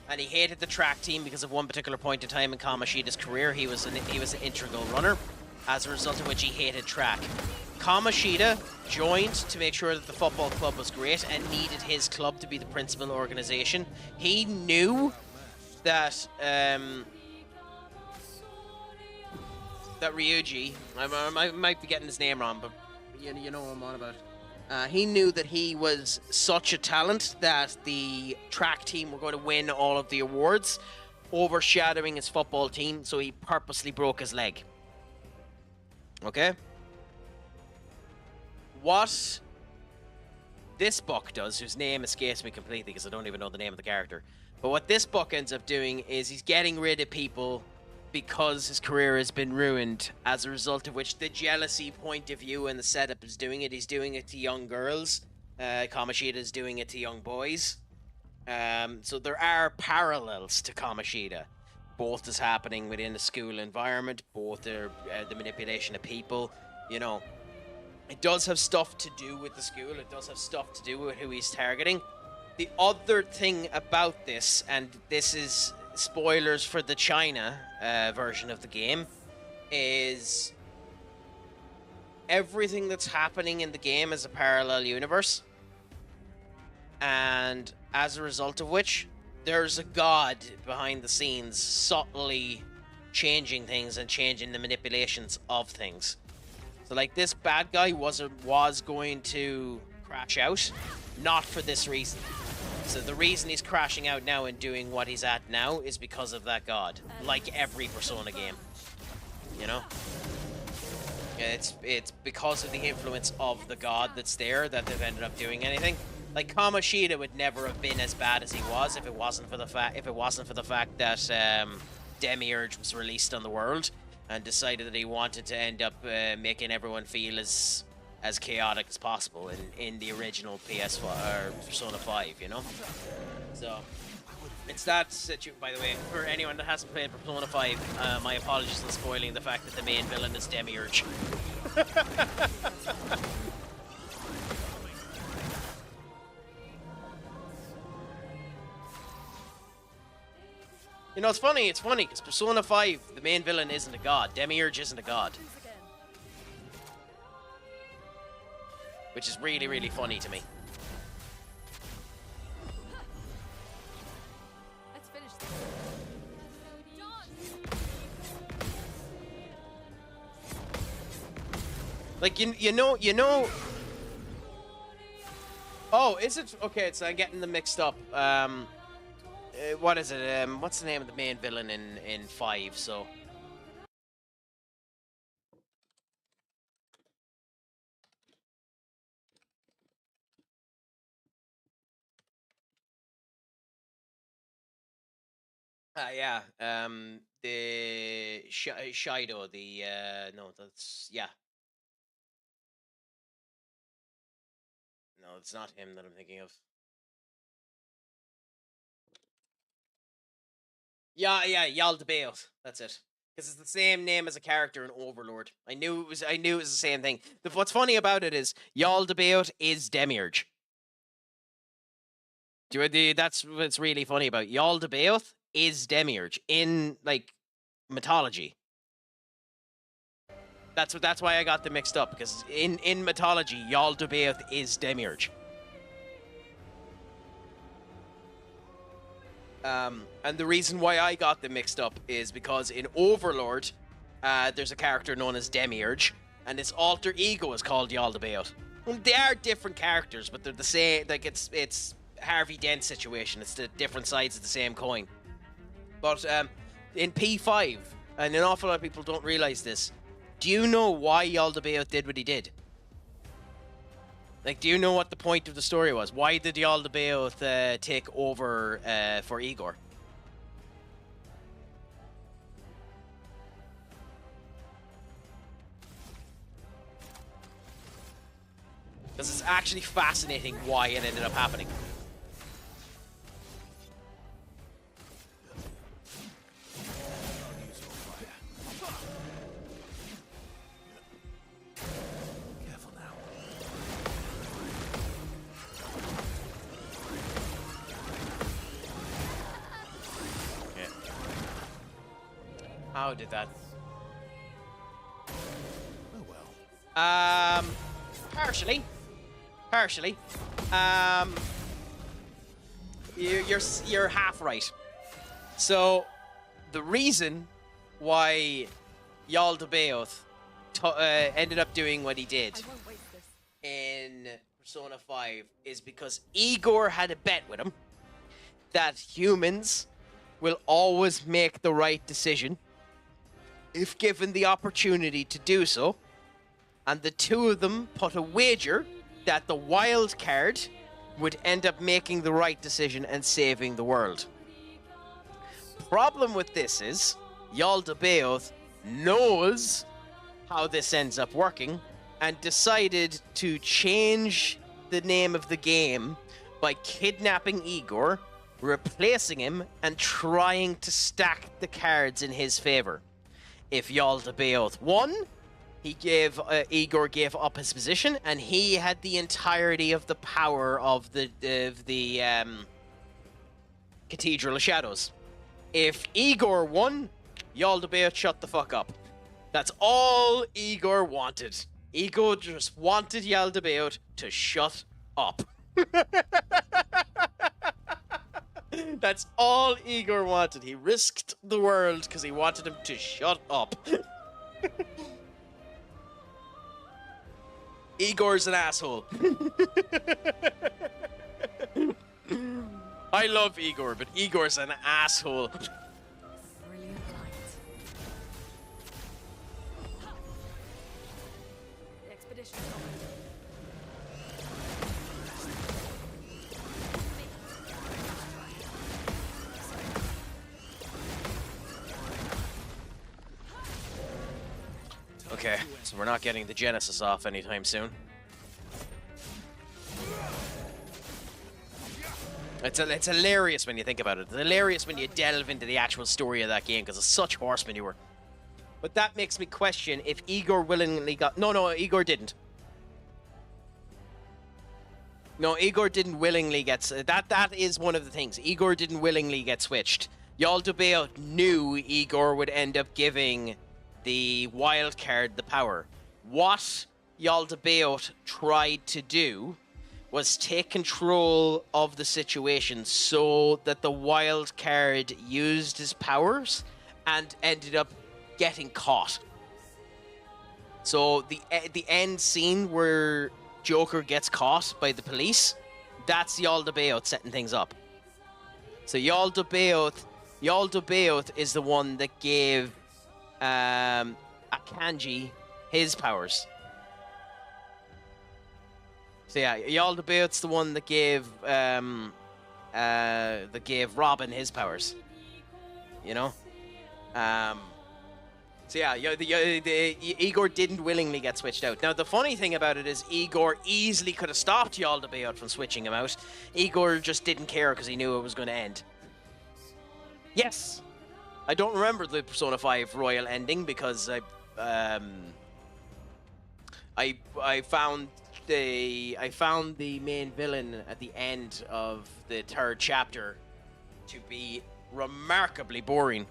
[SPEAKER 1] And he hated the track team because of one particular point in time in Kamoshida's career. He was an integral runner. as a result of which he hated track. Kamoshida joined to make sure that the football club was great and needed his club to be the principal organization. He knew that that Ryuji, I might be getting his name wrong, but you know what I'm on about. He knew that he was such a talent that the track team were going to win all of the awards, overshadowing his football team, so he purposely broke his leg. Okay? What this book does, whose name escapes me completely because I don't even know the name of the character, but what this book ends up doing is he's getting rid of people because his career has been ruined, as a result of which the jealousy point of view and the setup is doing it. He's doing it to young girls. Kamoshida is doing it to young boys. So there are parallels to Kamoshida. Both is happening within a school environment. Both are the manipulation of people. You know, it does have stuff to do with the school. It does have stuff to do with who he's targeting. The other thing about this, and this is spoilers for the China version of the game, is everything that's happening in the game is a parallel universe. And as a result of which, there's a god behind the scenes subtly changing things and changing the manipulations of things. So like, this bad guy was going to crash out, not for this reason. So the reason he's crashing out now and doing what he's at now is because of that god, like every Persona game, you know? It's because of the influence of the god that's there that they've ended up doing anything. Like, Kamoshida would never have been as bad as he was if it wasn't for the fact that Demiurge was released on the world and decided that he wanted to end up making everyone feel as chaotic as possible in the original PS5 or Persona 5, you know? So it's that by the way, for anyone that hasn't played Persona 5, my apologies for spoiling the fact that the main villain is Demiurge. You know, it's funny because Persona 5, the main villain isn't a god. Demiurge isn't a god. Which is really, really funny to me.
[SPEAKER 3] Let's finish this.
[SPEAKER 1] Like, you know. Oh, is it? Okay, so I'm getting them mixed up. What is it? What's the name of the main villain in 5? So. Yeah. The Shido. The no, that's yeah. No, it's not him that I'm thinking of. Yeah, Yaldabaoth. That's it. Because it's the same name as a character in Overlord. I knew it was the same thing. What's funny about it is Yaldabaoth is Demiurge. That's what's really funny about it. Yaldabaoth is Demiurge in, like, mythology. That's why I got them mixed up, because in mythology, Yaldabaoth is Demiurge. And the reason why I got them mixed up is because in Overlord, there's a character known as Demiurge, and his alter ego is called Yaldabaoth. Well, they are different characters, but they're the same. Like, it's Harvey Dent situation. It's the different sides of the same coin. But in P5, and an awful lot of people don't realize this, do you know why Yaldabaoth did what he did? Like, do you know what the point of the story was? Why did Yaldabaoth take over for Igor? Because it's actually fascinating why it ended up happening. How did that? Partially. Partially. You're half right. So, the reason why Yaldabaoth ended up doing what he did
[SPEAKER 3] I won't waste this.
[SPEAKER 1] in Persona 5 is because Igor had a bet with him that humans will always make the right decision if given the opportunity to do so. And the two of them put a wager that the wild card would end up making the right decision and saving the world. Problem with this is Yaldabaoth knows how this ends up working and decided to change the name of the game by kidnapping Igor, replacing him, and trying to stack the cards in his favor. If Yaldabaoth won, Igor gave up his position, and he had the entirety of the power of the Cathedral of Shadows. If Igor won, Yaldabaoth shut the fuck up. That's all Igor wanted. Igor just wanted Yaldabaoth to shut up. That's all Igor wanted. He risked the world because he wanted him to shut up. Igor's an asshole. I love Igor, but Igor's an asshole.
[SPEAKER 3] Brilliant light. The expedition's coming.
[SPEAKER 1] Okay, so we're not getting the Genesis off anytime soon. It's hilarious when you think about it. It's hilarious when you delve into the actual story of that game because it's such horse manure. But that makes me question if Igor willingly got... No, Igor didn't. No, Igor didn't willingly get... That is one of the things. Igor didn't willingly get switched. Yaldabaoth knew Igor would end up giving the wild card the power. What Yaldabaoth tried to do was take control of the situation so that the wild card used his powers and ended up getting caught. So the end scene where Joker gets caught by the police, that's Yaldabaoth setting things up. So Yaldabaoth is the one that gave Akanji his powers. So yeah, Yaldabaoth's the one that gave Robin his powers. You know? So yeah, Igor didn't willingly get switched out. Now the funny thing about it is Igor easily could have stopped Yaldabaoth from switching him out. Igor just didn't care because he knew it was going to end. Yes! I don't remember the Persona 5 Royal ending because I found the main villain at the end of the third chapter to be remarkably boring.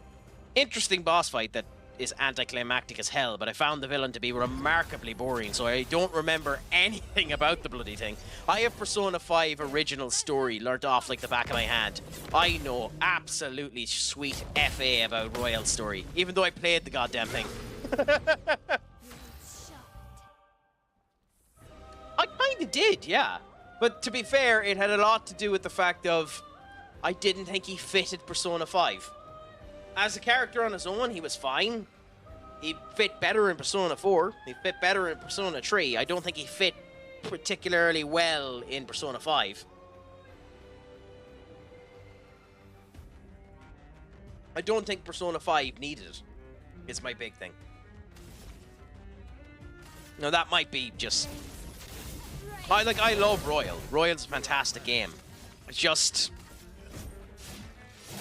[SPEAKER 1] Interesting boss fight that is anticlimactic as hell, but I found the villain to be remarkably boring, so I don't remember anything about the bloody thing. I have Persona 5 original story learnt off like the back of my hand. I know absolutely sweet FA about Royal story, even though I played the goddamn thing. I kinda did, yeah. But to be fair, it had a lot to do with the fact of I didn't think he fitted Persona 5. As a character on his own, he was fine. He fit better in Persona 4. He fit better in Persona 3. I don't think he fit particularly well in Persona 5. I don't think Persona 5 needed it, is my big thing. Now, that might be just... I love Royal. Royal's a fantastic game. It's just...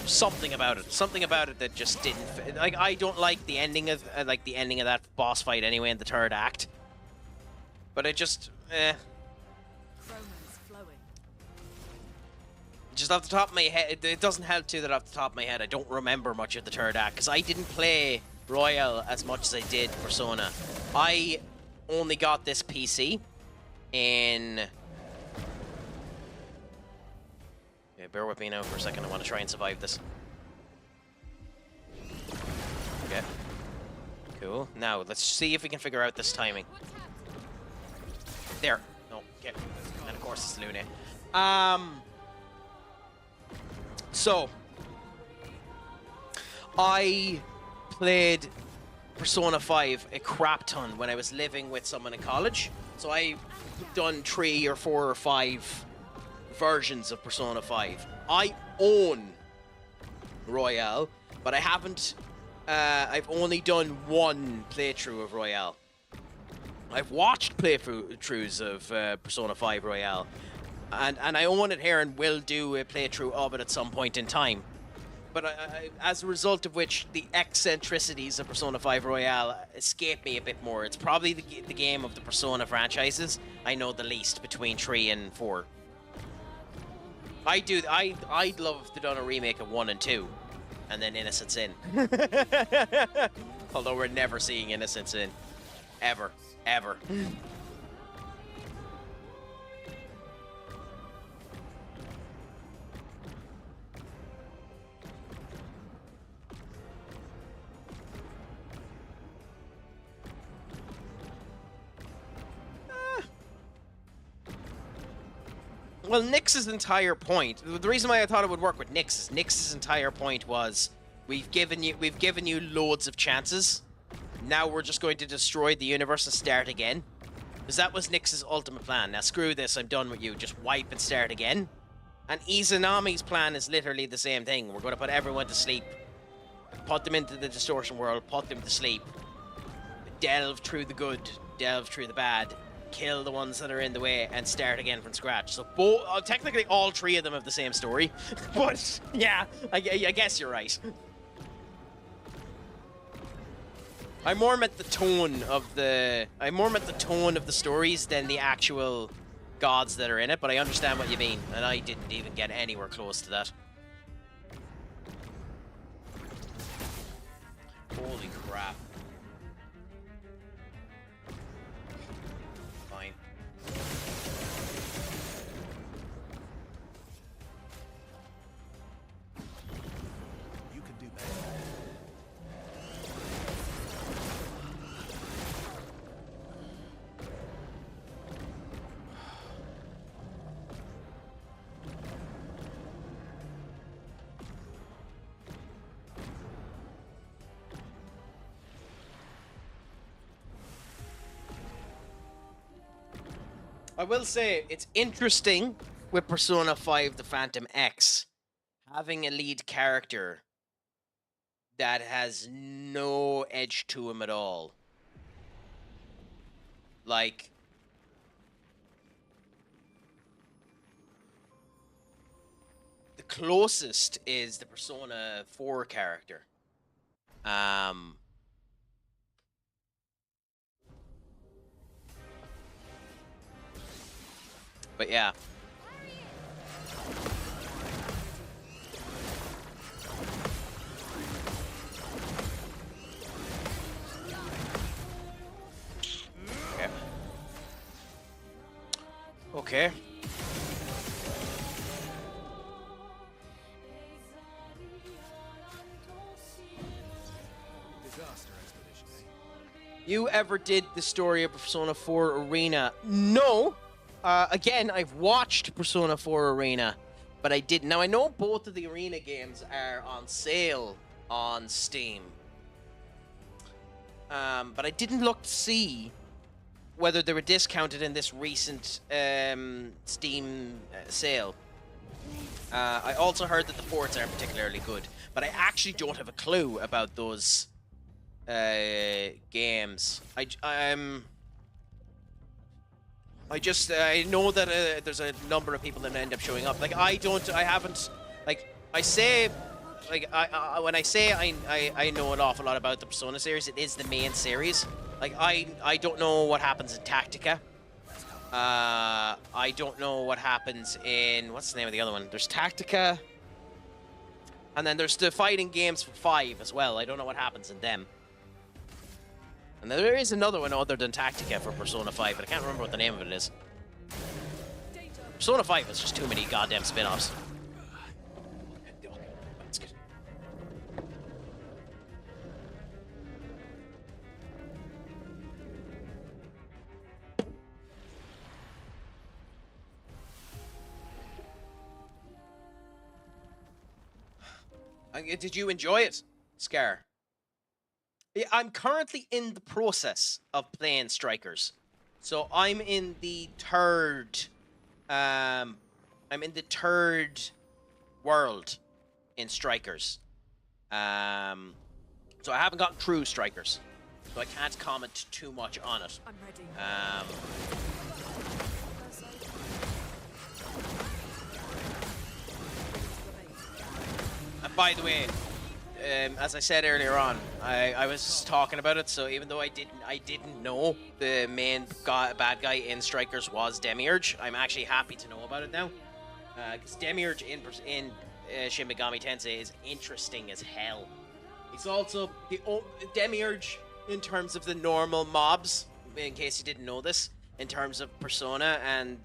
[SPEAKER 1] something about it that just didn't fit. Like, I don't like the ending of that boss fight anyway in the third act. But it just
[SPEAKER 3] Romance flowing.
[SPEAKER 1] just off the top of my head, it doesn't help too that off the top of my head I don't remember much of the third act because I didn't play Royal as much as I did Persona. I only got this PC in... Okay, bear with me now for a second. I want to try and survive this. Okay. Cool. Now, let's see if we can figure out this timing. There. No, okay. And of course it's Lune. So, I played Persona 5 a crap ton when I was living with someone in college. So I've done 3 or 4 or 5 versions of Persona 5. I own Royale, but I haven't... I've only done 1 playthrough of Royale. I've watched playthroughs of Persona 5 Royale, and I own it here and will do a playthrough of it at some point in time. But as a result of which, the eccentricities of Persona 5 Royale escape me a bit more. It's probably the game of the Persona franchises I know the least between 3 and 4. I'd love to done a remake of 1 and 2, and then Innocent Sin. Although we're never seeing Innocent Sin. Ever. Ever. Well, Nyx's entire point, the reason why I thought it would work with Nyx is Nyx's entire point was we've given you loads of chances. Now we're just going to destroy the universe and start again. Because that was Nyx's ultimate plan. Now screw this, I'm done with you. Just wipe and start again. And Izanami's plan is literally the same thing. We're going to put everyone to sleep. Put them into the distortion world, put them to sleep. Delve through the good, delve through the bad. Kill the ones that are in the way and start again from scratch. So technically all 3 of them have the same story. But yeah, I guess you're right. I more meant the tone of the stories than the actual gods that are in it, but I understand what you mean, and I didn't even get anywhere close to that. Holy crap. Fine.
[SPEAKER 6] You can do better.
[SPEAKER 1] I will say, it's interesting with Persona 5 The Phantom X, having a lead character that has no edge to him at all. Like, the closest is the Persona 4 character. But yeah. Okay.
[SPEAKER 6] Disaster expedition, eh?
[SPEAKER 1] You ever did the story of Persona 4 Arena? No. Again, I've watched Persona 4 Arena, but I didn't. Now, I know both of the Arena games are on sale on Steam. But I didn't look to see whether they were discounted in this recent Steam sale. I also heard that the ports aren't particularly good, but I actually don't have a clue about those games. I know that there's a number of people that end up showing up. Like, I haven't, like, I say, like, when I say I know an awful lot about the Persona series, it is the main series. Like, I don't know what happens in Tactica. I don't know what happens in, what's the name of the other one? There's Tactica, and then there's the fighting games for 5 as well. I don't know what happens in them. And there is another one other than Tactica for Persona 5, but I can't remember what the name of it is. Persona 5 is just too many goddamn spin-offs. That's good. Did you enjoy it, Scar? Yeah, I'm currently in the process of playing Strikers. So I'm in the third world in Strikers. So I haven't gotten through Strikers. So I can't comment too much on it.
[SPEAKER 3] I'm ready.
[SPEAKER 1] And by the way, as I said earlier on, I was talking about it. So even though I didn't know the main bad guy in Strikers was Demiurge, I'm actually happy to know about it now. Because Demiurge in Shin Megami Tensei is interesting as hell. He's also the Demiurge in terms of the normal mobs. In case you didn't know this, in terms of Persona and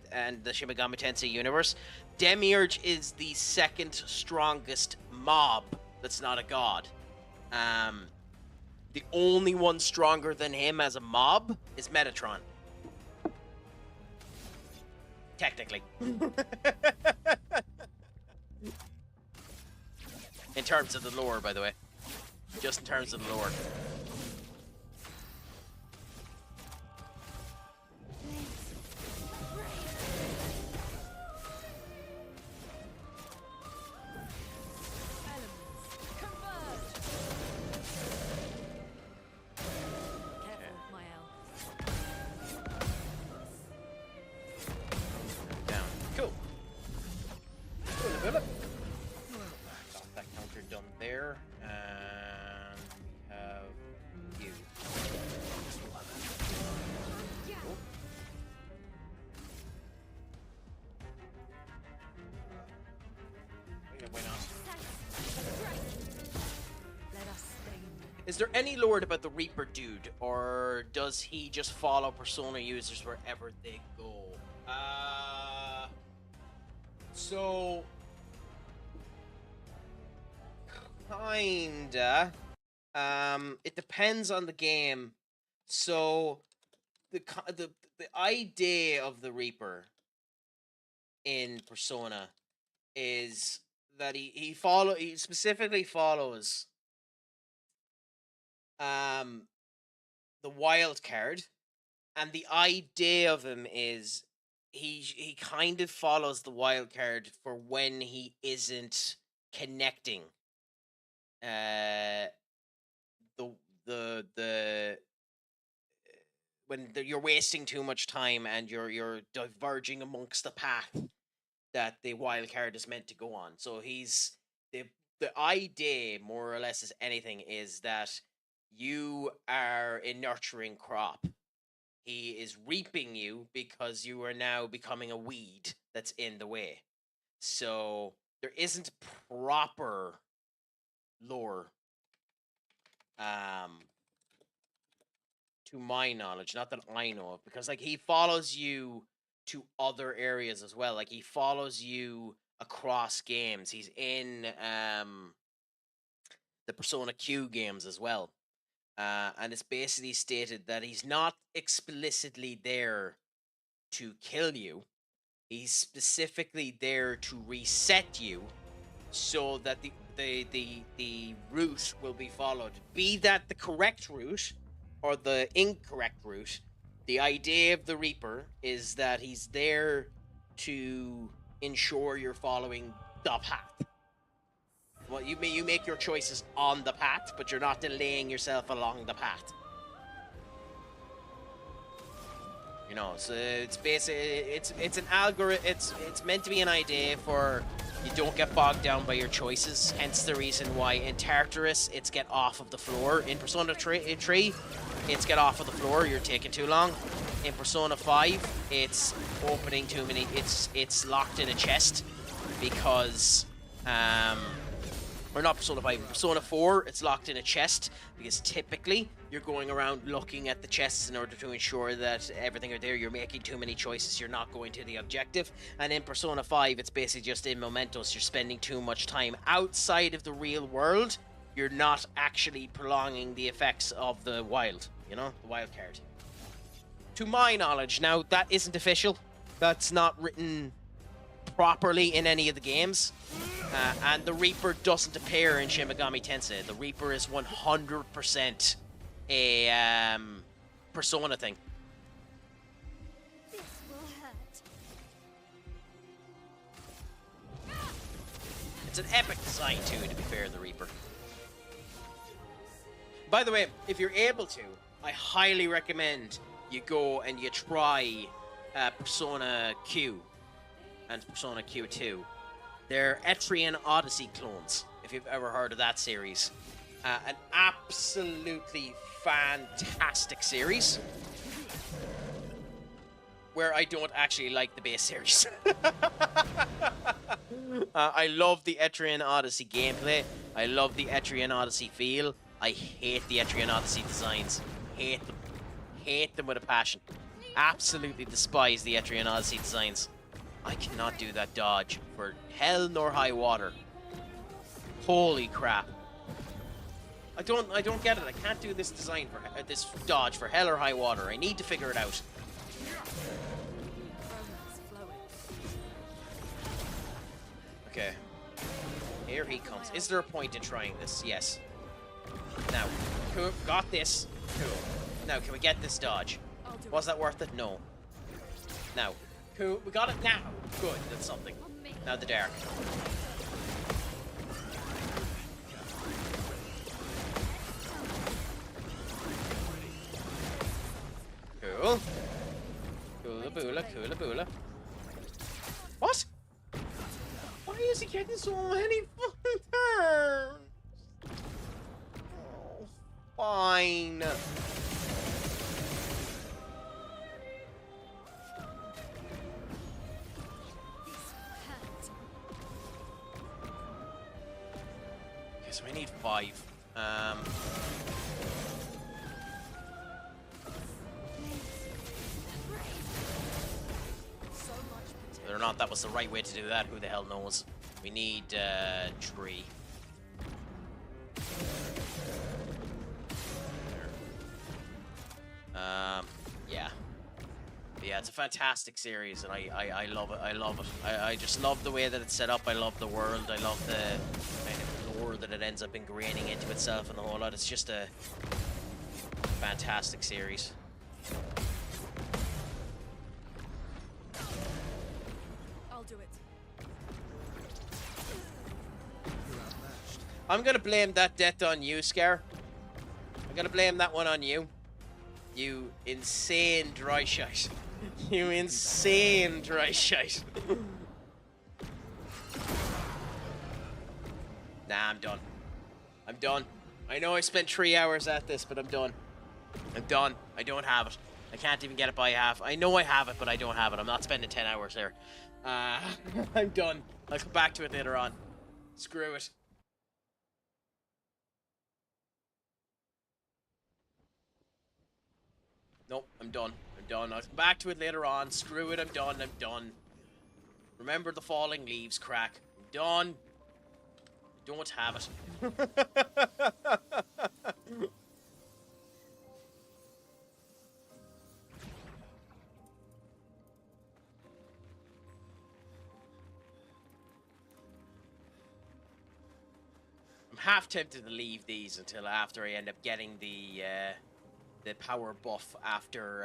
[SPEAKER 1] the Shin Megami Tensei universe, Demiurge is the second strongest mob that's not a god. The only one stronger than him as a mob is Metatron. Technically. In terms of the lore, by the way. Just in terms of the lore. Is there any lore about the Reaper dude, or does he just follow Persona users wherever they go? So kinda. It depends on the game. So the idea of the Reaper in Persona is that he specifically follows the wild card, and the idea of him is he kind of follows the wild card for when he isn't connecting you're wasting too much time and you're diverging amongst the path that the wild card is meant to go on. So he's the idea, more or less, as anything, is that you are a nurturing crop. He is reaping you because you are now becoming a weed that's in the way. So there isn't proper lore, to my knowledge, not that I know of, because like he follows you to other areas as well. Like he follows you across games. He's in the Persona Q games as well. And it's basically stated that he's not explicitly there to kill you. He's specifically there to reset you so that the route will be followed. Be that the correct route or the incorrect route, the idea of the Reaper is that he's there to ensure you're following the path. Well, you make your choices on the path, but you're not delaying yourself along the path. You know, so it's basically it's an algorithm. It's meant to be an idea for you don't get bogged down by your choices. Hence the reason why in Tartarus it's get off of the floor. In Persona 3, it's get off of the floor. You're taking too long. In Persona 5, it's opening too many. It's locked in a chest because or not Persona 5, Persona 4, it's locked in a chest because typically You're going around looking at the chests in order to ensure that everything are there. You're making too many choices. You're not going to the objective. And in Persona 5, it's basically just in mementos. You're spending too much time outside of the real world. You're not actually prolonging the effects of the wild, you know, the wild card. To my knowledge, now that isn't official. That's not written properly in any of the games. And the Reaper doesn't appear in Shin Megami Tensei. The Reaper is 100% a Persona thing.
[SPEAKER 7] This will hurt.
[SPEAKER 1] It's an epic design too, to be fair, the Reaper. By the way, if you're able to, I highly recommend you go and you try Persona Q and Persona Q2. They're Etrian Odyssey clones, if you've ever heard of that series. An absolutely fantastic series, where I don't actually like the base series. I love the Etrian Odyssey gameplay. I love the Etrian Odyssey feel. I hate the Etrian Odyssey designs. Hate them. Hate them with a passion. Absolutely despise the Etrian Odyssey designs. I cannot do that dodge for hell nor high water. Holy crap. I don't get it. I can't do this design for this dodge for hell or high water. I need to figure it out.
[SPEAKER 3] Romance flowing.
[SPEAKER 1] Okay. Here he comes. Is there a point in trying this? Yes. Now, cool. Got this. Cool. Now, can we get this dodge?
[SPEAKER 3] I'll do
[SPEAKER 1] Was that worth it? No. Now, cool. We got it now. Good. That's something. Now the dark. Cool. Coola boola, coola boola. What? Why is he getting so many fucking turns? Oh, fine. Okay, so we need 5.
[SPEAKER 3] so much potential.
[SPEAKER 1] Whether or not that was the right way to do that, who the hell knows? We need tree. Yeah. Yeah, it's a fantastic series, and I love it. I love it. I just love the way that it's set up. I love the world. I love the kind of lore that it ends up ingraining into itself and the whole lot. It's just a fantastic series.
[SPEAKER 3] I'll do it.
[SPEAKER 1] I'm gonna blame that death on you, Scar. I'm gonna blame that one on you. You insane dry shite. You insane dry shite. Nah, I'm done. I'm done. I know I spent 3 hours at this, but I'm done. I'm done. I don't have it. I can't even get it by half. I know I have it, but I don't have it. I'm not spending 10 hours there. I'm done. I'll come back to it later on. Screw it. Nope, I'm done. I'm done. I'll come back to it later on. Screw it, I'm done. I'm done. Remember the falling leaves, crack. I'm done. I don't have it. I'm half tempted to leave these until after I end up getting the power buff after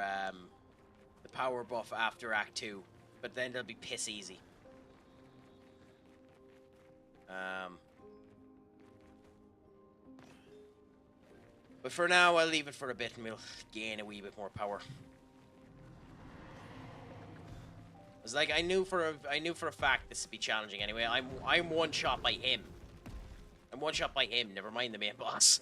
[SPEAKER 1] Act 2, but then they'll be piss easy. But for now, I'll leave it for a bit, and we'll gain a wee bit more power. It's like I knew for a fact this would be challenging anyway. I'm one shot by him. I'm one shot by him. Never mind the main boss.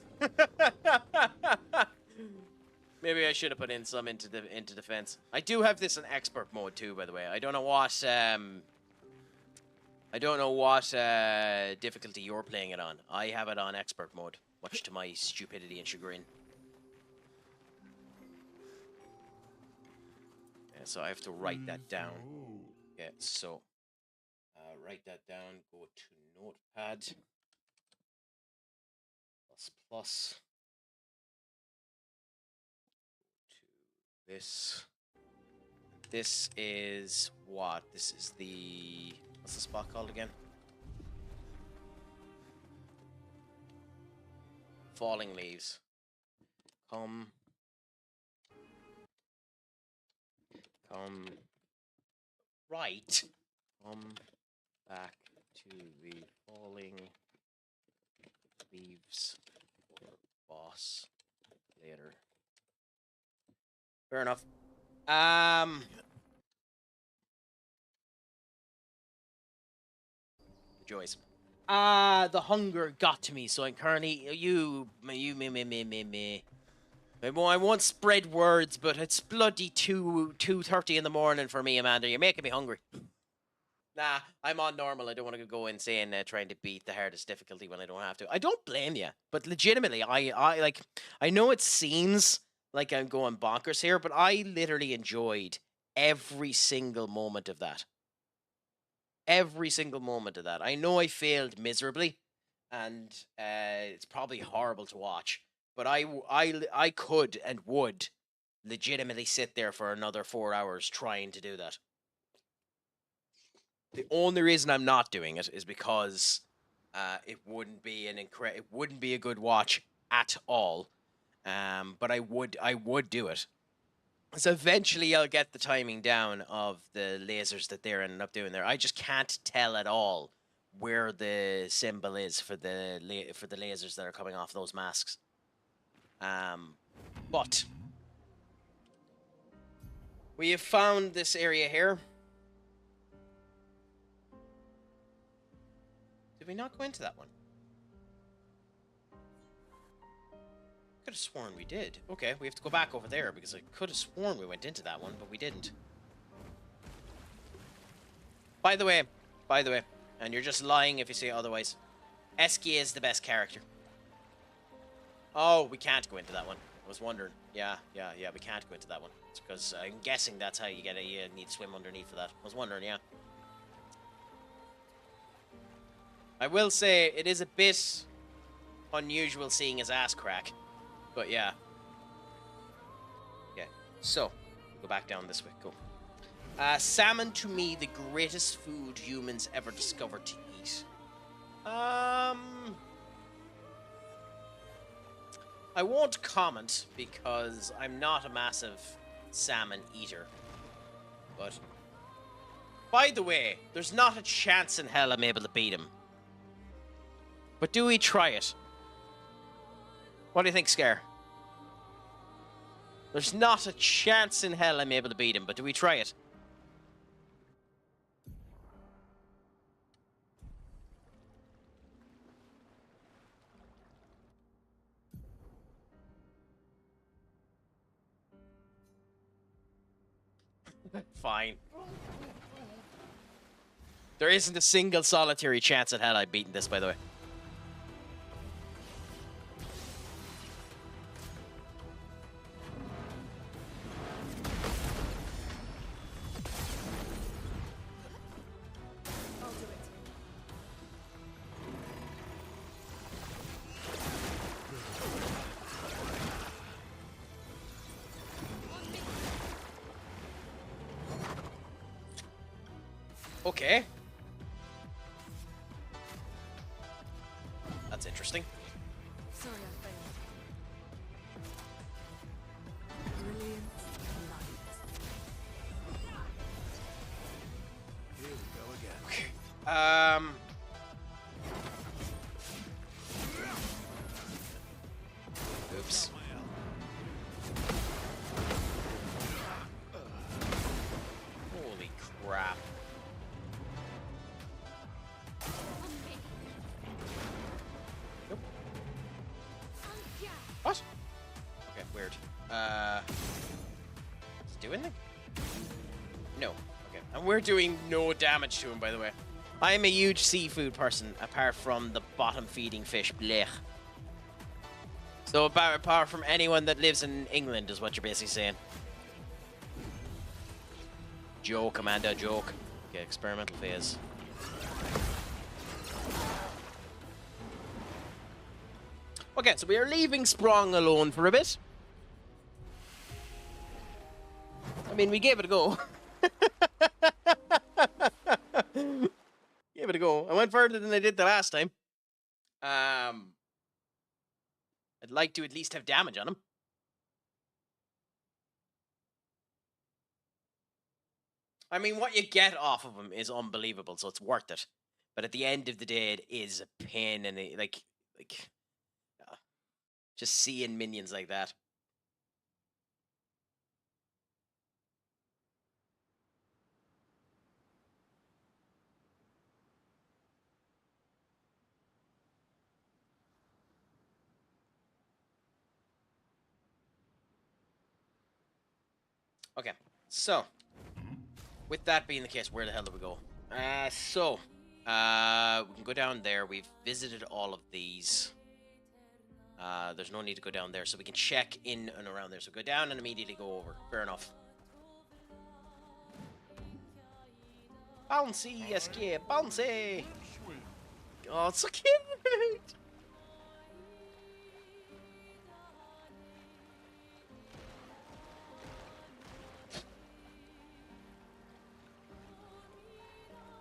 [SPEAKER 1] Maybe I should have put in some into defense. I do have this in expert mode too, by the way. I don't know what difficulty you're playing it on. I have it on expert mode, much to my stupidity and chagrin. Okay, so I have to write that down. Okay, so write that down. Go to Notepad. Plus. To this. This is what? This is the... What's the spot called again? Falling leaves. Come right. Come back to the falling leaves for boss later. Fair enough. Joys. The hunger got to me, so I'm currently me. I won't spread words, but it's bloody 2:30 in the morning for me, Amanda. You're making me hungry. Nah, I'm on normal. I don't want to go insane trying to beat the hardest difficulty when I don't have to. I don't blame you, but legitimately, I know it seems like I'm going bonkers here, but I literally enjoyed every single moment of that. Every single moment of that. I know I failed miserably, and it's probably horrible to watch, but I could and would legitimately sit there for another 4 hours trying to do that. The only reason I'm not doing it is because it wouldn't be it wouldn't be a good watch at all. But I would do it. So eventually I'll get the timing down of the lasers that they're ending up doing there. I just can't tell at all where the symbol is for the lasers that are coming off those masks. But we have found this area here. Did we not go into that one? Could have sworn we did. Okay, we have to go back over there because I could have sworn we went into that one, but we didn't. By the way, and you're just lying if you say otherwise, Eskia is the best character. Oh, we can't go into that one. I was wondering. Yeah, we can't go into that one. It's because I'm guessing that's how you get it. You need to swim underneath for that. I was wondering, yeah. I will say it is a bit unusual seeing his ass crack. But yeah. Yeah. So, go back down this way. Go. Salmon to me, the greatest food humans ever discovered to eat. I won't comment because I'm not a massive salmon eater. But, by the way, there's not a chance in hell I'm able to beat him. But do we try it? What do you think, Scare? There's not a chance in hell I'm able to beat him, but do we try it? Fine. There isn't a single solitary chance in hell I've beaten this, by the way. Okay. That's interesting.
[SPEAKER 3] Sorry, I failed. Brilliant light.
[SPEAKER 6] Here we go again.
[SPEAKER 1] Okay. Oops. Holy crap. Nope. What? Okay, weird. Does it do anything? No. Okay. And we're doing no damage to him, by the way. I am a huge seafood person, apart from the bottom-feeding fish. Blech. So apart from anyone that lives in England, is what you're basically saying. Joke, Amanda, joke. Okay, experimental phase. Okay, so we are leaving Sprung alone for a bit. I mean, we gave it a go. Gave it a go. I went further than I did the last time. I'd like to at least have damage on him. I mean, what you get off of him is unbelievable, so it's worth it. But at the end of the day, it is a pain, and just seeing minions like that. Okay, so with that being the case, where the hell do we go? We can go down there. We've visited all of these. There's no need to go down there, so we can check in and around there. So go down and immediately go over. Fair enough. Bouncy, escape, bouncy! Oh, it's so cute!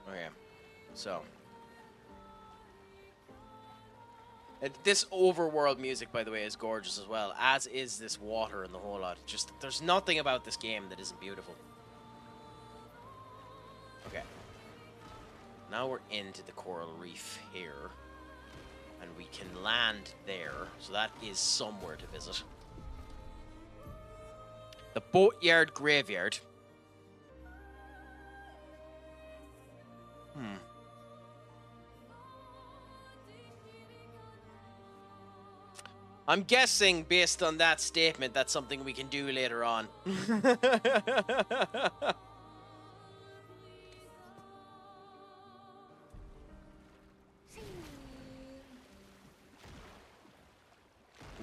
[SPEAKER 1] Okay, so. This overworld music, by the way, is gorgeous as well, as is this water and the whole lot. Just, there's nothing about this game that isn't beautiful. Okay. Now we're into the coral reef here. And we can land there, so that is somewhere to visit. The boatyard graveyard. I'm guessing, based on that statement, that's something we can do later on. I'm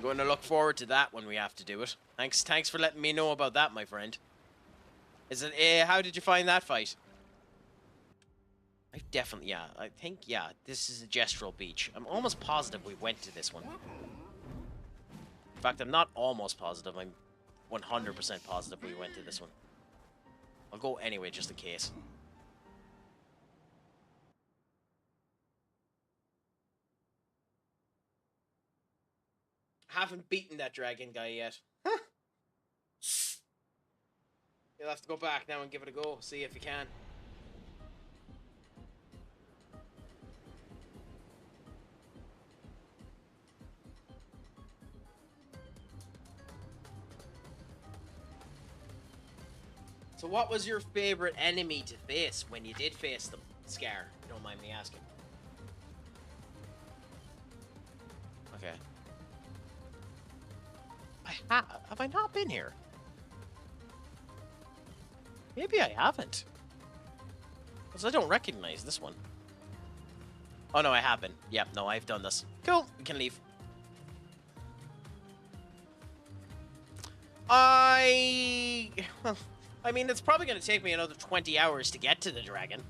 [SPEAKER 1] going to look forward to that when we have to do it. Thanks for letting me know about that, my friend. Is it? How did you find that fight? I think, this is a gestural beach. I'm almost positive we went to this one. In fact, I'm not almost positive. I'm 100% positive we went to this one. I'll go anyway, just in case. Haven't beaten that dragon guy yet. Huh. You'll have to go back now and give it a go. See if you can. So what was your favorite enemy to face when you did face them, Scar? If you don't mind me asking. Okay. Have I not been here? Maybe I haven't. Because I don't recognize this one. Oh no, I have been. Yep, no, I've done this. Cool, we can leave. I mean, it's probably going to take me another 20 hours to get to the dragon.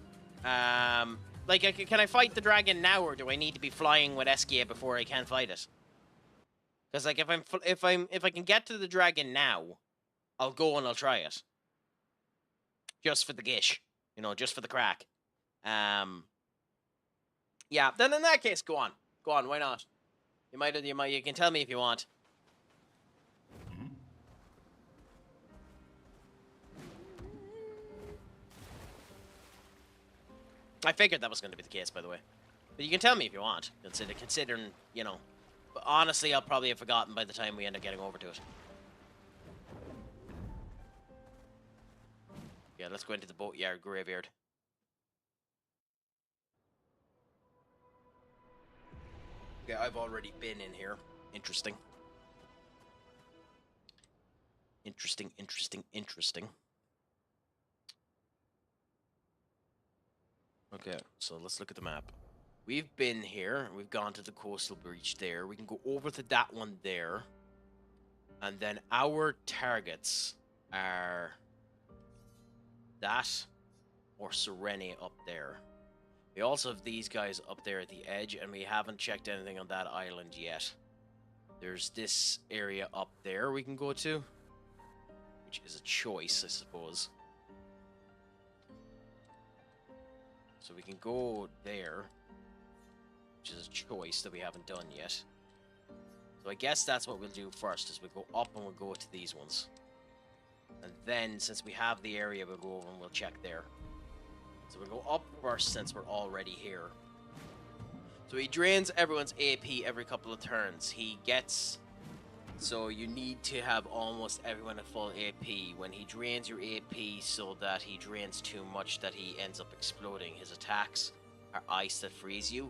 [SPEAKER 1] Like, can I fight the dragon now, or do I need to be flying with SKA before I can fight it? Because, like, if I can get to the dragon now, I'll go and I'll try it. Just for the gish, you know, just for the crack. Yeah. Then in that case, go on. Why not? You can tell me if you want. I figured that was going to be the case, by the way. But you can tell me if you want. Considering, you know. But honestly, I'll probably have forgotten by the time we end up getting over to it. Yeah, let's go into the boatyard graveyard. Yeah, I've already been in here. Interesting. Interesting. Okay, so let's look at the map. We've been here. We've gone to the coastal breach there. We can go over to that one there. And then our targets are... that or Serene up there. We also have these guys up there at the edge, and we haven't checked anything on that island yet. There's this area up there we can go to, which is a choice, I suppose. So we can go there, which is a choice that we haven't done yet. So I guess that's what we'll do first, is we'll go up and we'll go to these ones. And then, since we have the area, we'll go over and we'll check there. So we'll go up first since we're already here. So he drains everyone's AP every couple of turns. He gets... So you need to have almost everyone at full AP. When he drains your AP so that he drains too much that he ends up exploding, his attacks are ice that freeze you.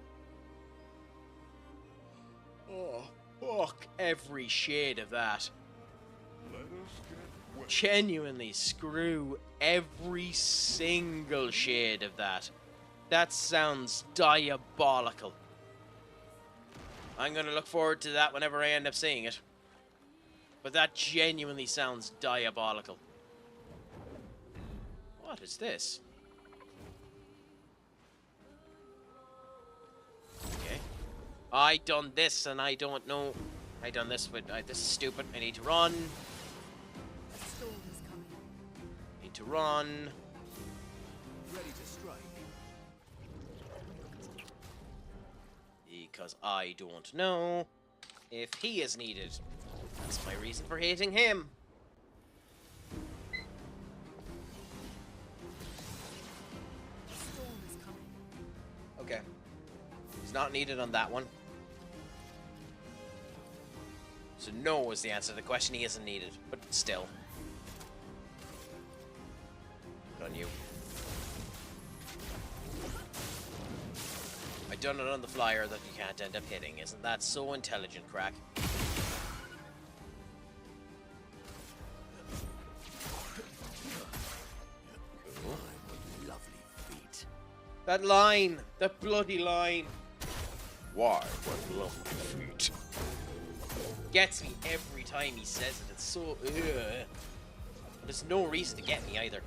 [SPEAKER 1] Oh, fuck every shade of that. Genuinely screw every single shade of that. That sounds diabolical. I'm gonna look forward to that whenever I end up seeing it. But that genuinely sounds diabolical. What is this? Okay. I done this and I don't know. I done this with... this is stupid. I need to run.
[SPEAKER 3] Storm is coming.
[SPEAKER 1] Need to run.
[SPEAKER 6] Ready to strike.
[SPEAKER 1] Because I don't know if he is needed. That's my reason for hating him.
[SPEAKER 3] Storm is coming.
[SPEAKER 1] Okay. He's not needed on that one. So no is the answer to the question. He isn't needed, but still. Good on you. I done it on the flyer that you can't end up hitting. Isn't that so intelligent, Crack? Cool.
[SPEAKER 6] What lovely feet.
[SPEAKER 1] That line! That bloody line! Why, what lovely feet. Gets me every time he says it. It's so... ugh. There's no reason to get me either.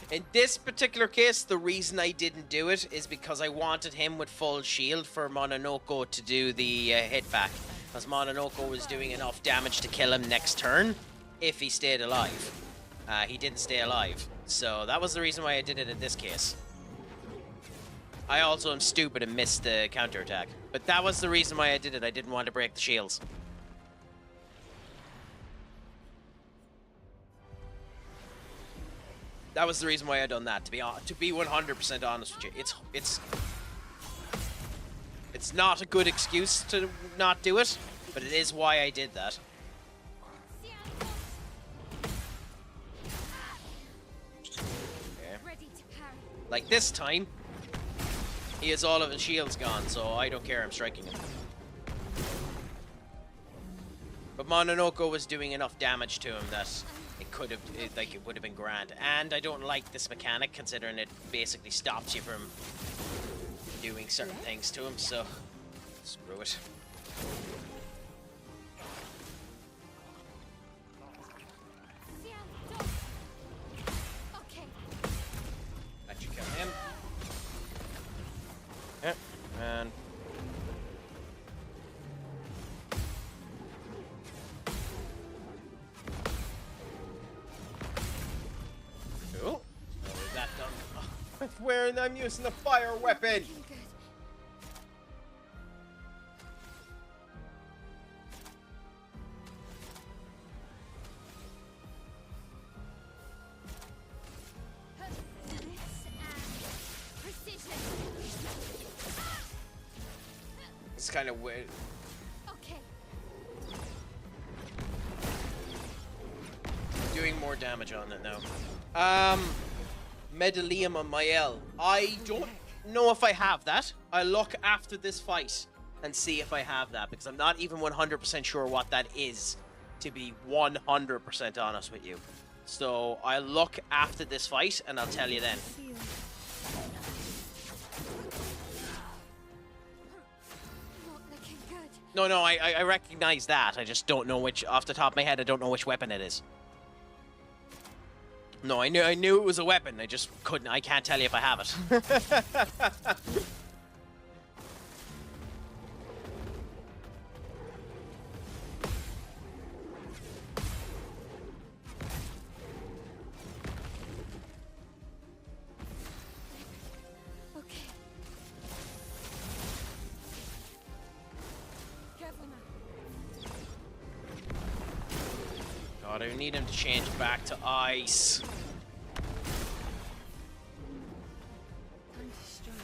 [SPEAKER 1] In this particular case, the reason I didn't do it is because I wanted him with full shield for Mononoko to do the hit back. Because Mononoko was doing enough damage to kill him next turn if he stayed alive. He didn't stay alive. So that was the reason why I did it in this case. I also am stupid and missed the counterattack. But that was the reason why I did it. I didn't want to break the shields. That was the reason why I done that. To be 100% honest with you, it's not a good excuse to not do it, but it is why I did that. Okay. Like this time, he has all of his shields gone, so I don't care. I'm striking him. But Mononoko was doing enough damage to him that it would have been grand. And I don't like this mechanic, considering it basically stops you from doing certain things to him, so screw it. That should kill him. Yeah, and cool. Now with that done. Oh, I'm using the fire weapon. It's kind of weird.
[SPEAKER 3] Okay.
[SPEAKER 1] Doing more damage on it now. Medalium on my L. I don't know if I have that. I'll look after this fight and see if I have that, because I'm not even 100% sure what that is, to be 100% honest with you. So I'll look after this fight and I'll tell you then. No, I recognize that. I just don't know which, off the top of my head, I don't know which weapon it is. No, I knew it was a weapon. I just couldn't. I can't tell you if I have it.
[SPEAKER 3] Okay. Careful now.
[SPEAKER 1] God, I need him to change back to ice.
[SPEAKER 3] Time to strike.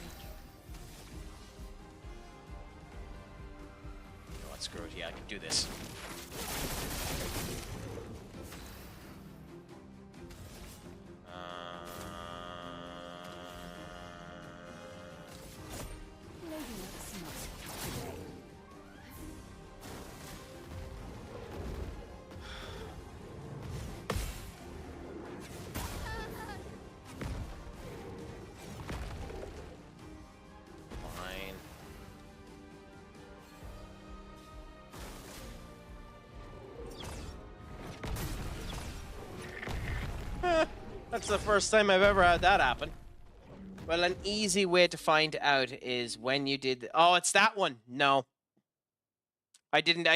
[SPEAKER 1] You know what, screw it. Yeah, I can do this.
[SPEAKER 3] Maybe not smart.
[SPEAKER 1] Fine. That's the first time I've ever had that happen. Well, an easy way to find out is when you did... Oh, it's that one. No. I didn't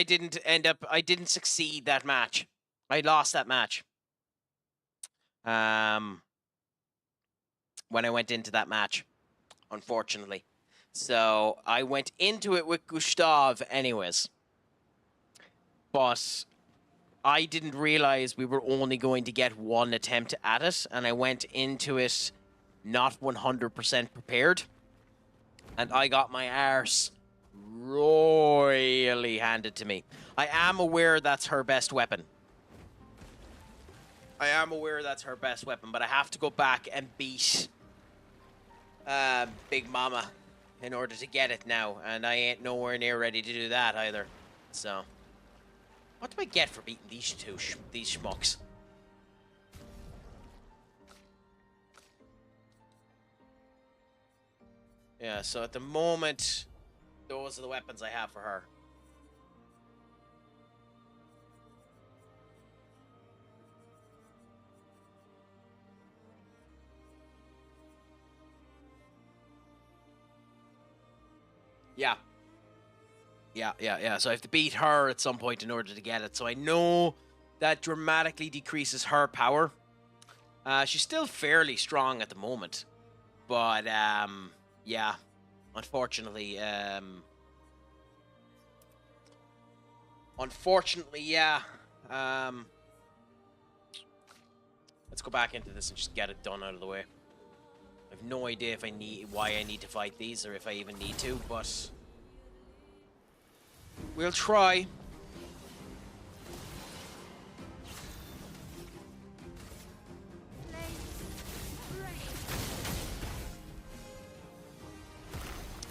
[SPEAKER 1] succeed that match. I lost that match. When I went into that match, unfortunately. So I went into it with Gustav anyways. But I didn't realize we were only going to get one attempt at it, and I went into it not 100% prepared. And I got my arse royally handed to me. I am aware that's her best weapon. But I have to go back and beat Big Mama in order to get it now, and I ain't nowhere near ready to do that either. So, what do I get for beating these these schmucks? Yeah, so at the moment, those are the weapons I have for her. Yeah. So I have to beat her at some point in order to get it. So I know that dramatically decreases her power. She's still fairly strong at the moment. But, yeah. Unfortunately, yeah. Let's go back into this and just get it done out of the way. I have no idea if why I need to fight these, or if I even need to, but we'll try.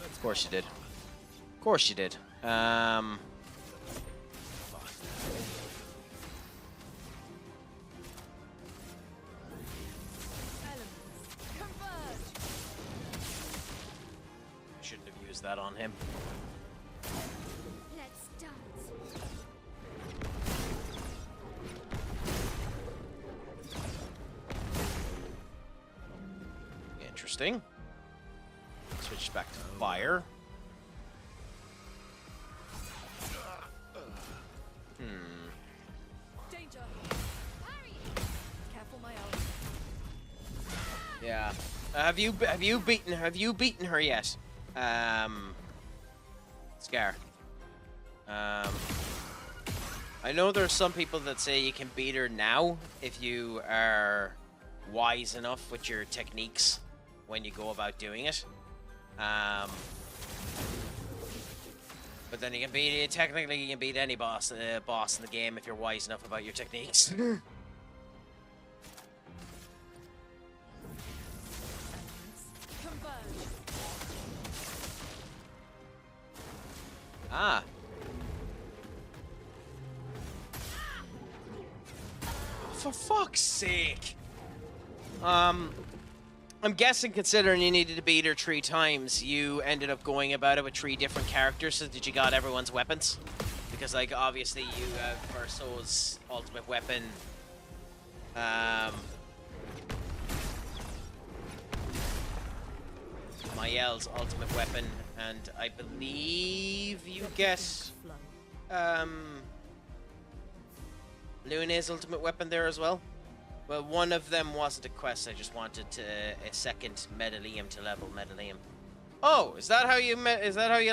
[SPEAKER 1] Of course you did. Of course you did. Shouldn't have used that on him.
[SPEAKER 3] Let's dance.
[SPEAKER 1] Interesting. Switch back to fire.
[SPEAKER 3] Danger. Harry. Careful, my own.
[SPEAKER 1] Yeah. Have you beaten her yet? Scar. I know there's some people that say you can beat her now if you are wise enough with your techniques when you go about doing it. But then you can beat, technically you can beat any boss in the game if you're wise enough about your techniques.
[SPEAKER 3] Converge.
[SPEAKER 1] Ah. For fuck's sake. I'm guessing, considering you needed to beat her 3 times, you ended up going about it with 3 different characters so that you got everyone's weapons. Because, like, obviously you have Verso's ultimate weapon. Mael's ultimate weapon, and I believe you get Luna's ultimate weapon there as well. Well, one of them wasn't a quest. I just wanted a second Medallium to level Medallium. Oh, is that how you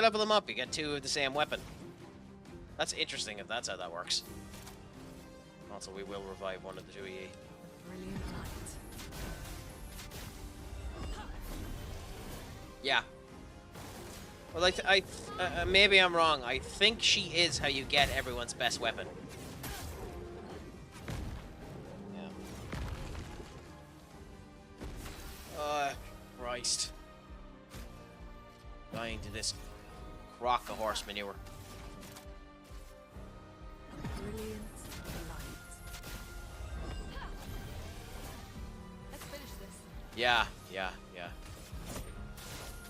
[SPEAKER 1] level them up? You get 2 of the same weapon. That's interesting if that's how that works. Also, we will revive one of the 2 of ye.
[SPEAKER 3] Brilliant light.
[SPEAKER 1] Yeah. Well, maybe I'm wrong. I think she is how you get everyone's best weapon. Christ. Dying to this crock of horse manure.
[SPEAKER 3] Brilliant light. Let's finish this.
[SPEAKER 1] Yeah.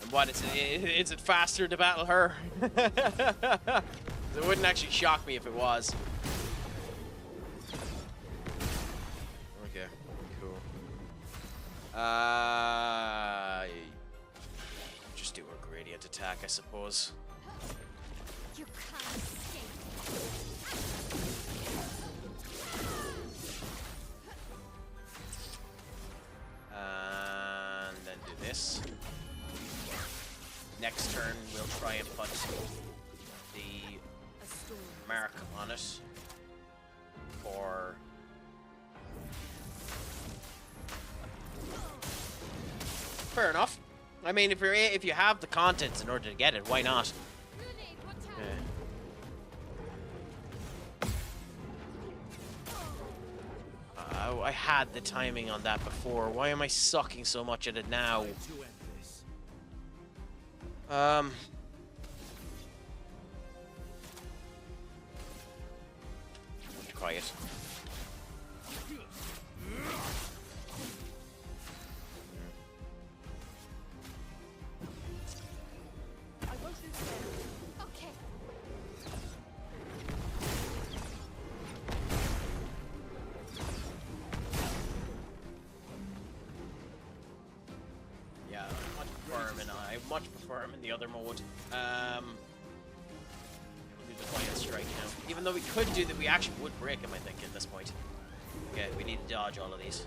[SPEAKER 1] And what is it? Is it faster to battle her? It wouldn't actually shock me if it was. Okay, cool. Just do a gradient attack, I suppose.
[SPEAKER 8] You can't escape.
[SPEAKER 1] And then do this. Next turn, we'll try and put the
[SPEAKER 3] A storm.
[SPEAKER 1] mark on it for fair enough. I mean, if you have the contents in order to get it, why not?
[SPEAKER 8] Rooney, watch out.
[SPEAKER 1] I had the timing on that before. Why am I sucking so much at it now?
[SPEAKER 6] To end this.
[SPEAKER 1] Quiet.
[SPEAKER 3] I won't lose there.
[SPEAKER 8] Okay.
[SPEAKER 1] Yeah, I much prefer him in the other mode. Do the Defiant Strike now. Even though we could do that, we actually would break him, I think, at this point. Okay, we need to dodge all of these.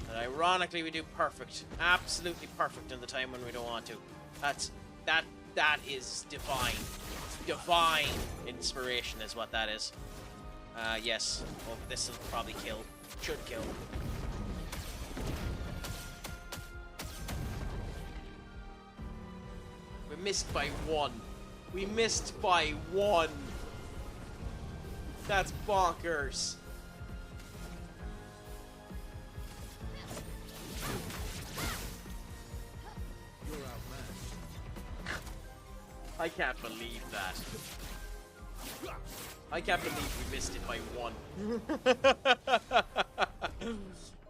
[SPEAKER 1] And ironically, we do perfect. Absolutely perfect in the time when we don't want to. That is divine. Divine inspiration is what that is. Yes. Well, this will probably kill. Should kill. We missed by 1. We missed by 1. That's bonkers.
[SPEAKER 6] You're outmatched.
[SPEAKER 1] I can't believe that. I can't believe we missed it by 1.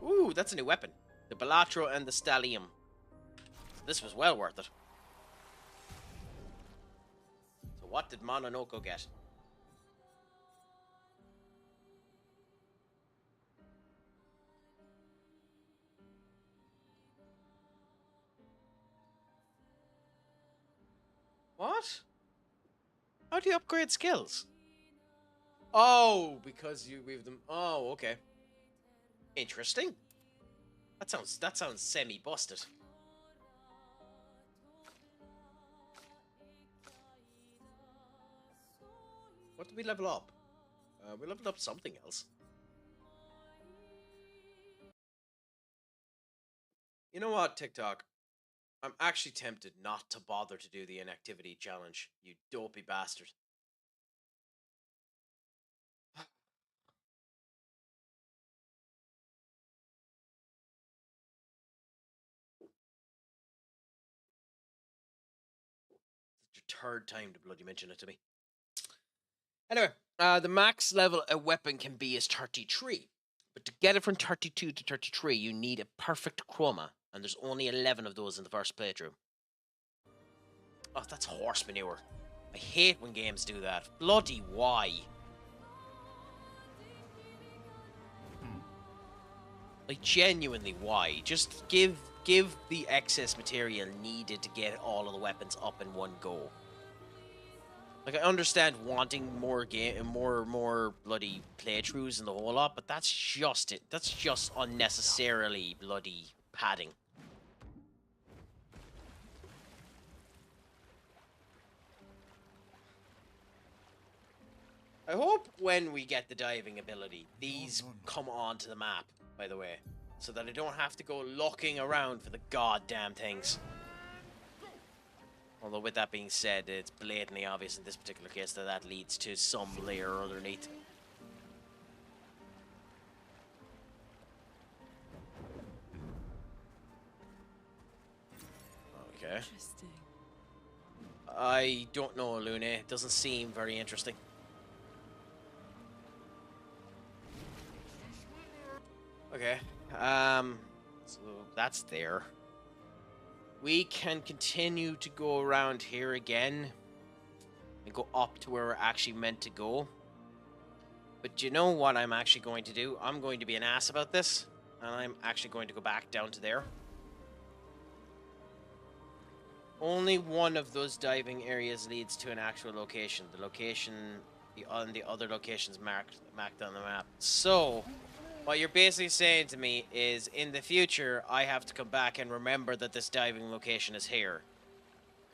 [SPEAKER 1] Ooh, that's a new weapon. The Balatro and the Stallium. This was well worth it. So what did Mononoko get? What? How do you upgrade skills? Oh, because you weave them. Oh, okay. Interesting. That sounds semi-busted. What did we level up? We leveled up something else. You know what, TikTok? I'm actually tempted not to bother to do the inactivity challenge, you dopey bastard. third time to bloody mention it to me. Anyway, the max level a weapon can be is 33. But to get it from 32 to 33, you need a perfect chroma. And there's only 11 of those in the first playthrough. Oh, that's horse manure. I hate when games do that. Bloody why? Like, genuinely, why? Just give the excess material needed to get all of the weapons up in one go. Like, I understand wanting more bloody playthroughs and the whole lot, but that's just it. That's just unnecessarily bloody padding. I hope when we get the diving ability, these come onto the map, by the way, so that I don't have to go looking around for the goddamn things. Although with that being said, it's blatantly obvious in this particular case that that leads to some layer underneath. Okay.
[SPEAKER 3] Interesting.
[SPEAKER 1] I don't know, Lune. It doesn't seem very interesting. Okay. So that's there. We can continue to go around here again and go up to where we're actually meant to go. But you know what I'm actually going to do? I'm going to be an ass about this, and I'm actually going to go back down to there. Only one of those diving areas leads to an actual location. The location on the other locations marked on the map. So what you're basically saying to me is, in the future, I have to come back and remember that this diving location is here.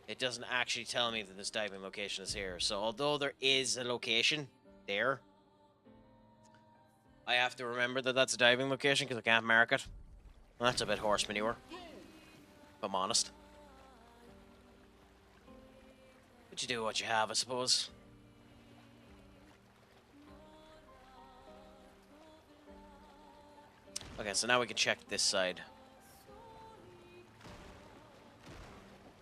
[SPEAKER 1] It doesn't actually tell me that this diving location is here. So although there is a location there, I have to remember that that's a diving location because I can't mark it. Well, that's a bit horse manure, if I'm honest. But you do what you have, I suppose. Okay, so now we can check this side.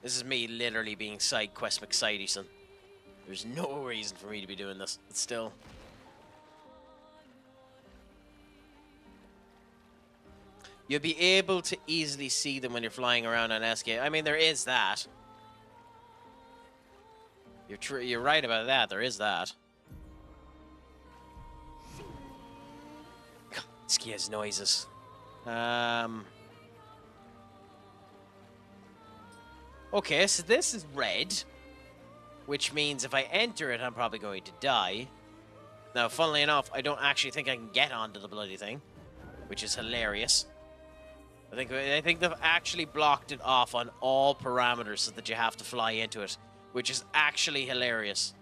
[SPEAKER 1] This is me literally being side quest McSideyson. There's no reason for me to be doing this, but still. You'll be able to easily see them when you're flying around on SK. I mean, there is that. You're right about that. There is that. God, this key has noises. Okay, so this is red, which means if I enter it, I'm probably going to die. Now, funnily enough, I don't actually think I can get onto the bloody thing, which is hilarious. I think they've actually blocked it off on all parameters so that you have to fly into it, which is actually hilarious.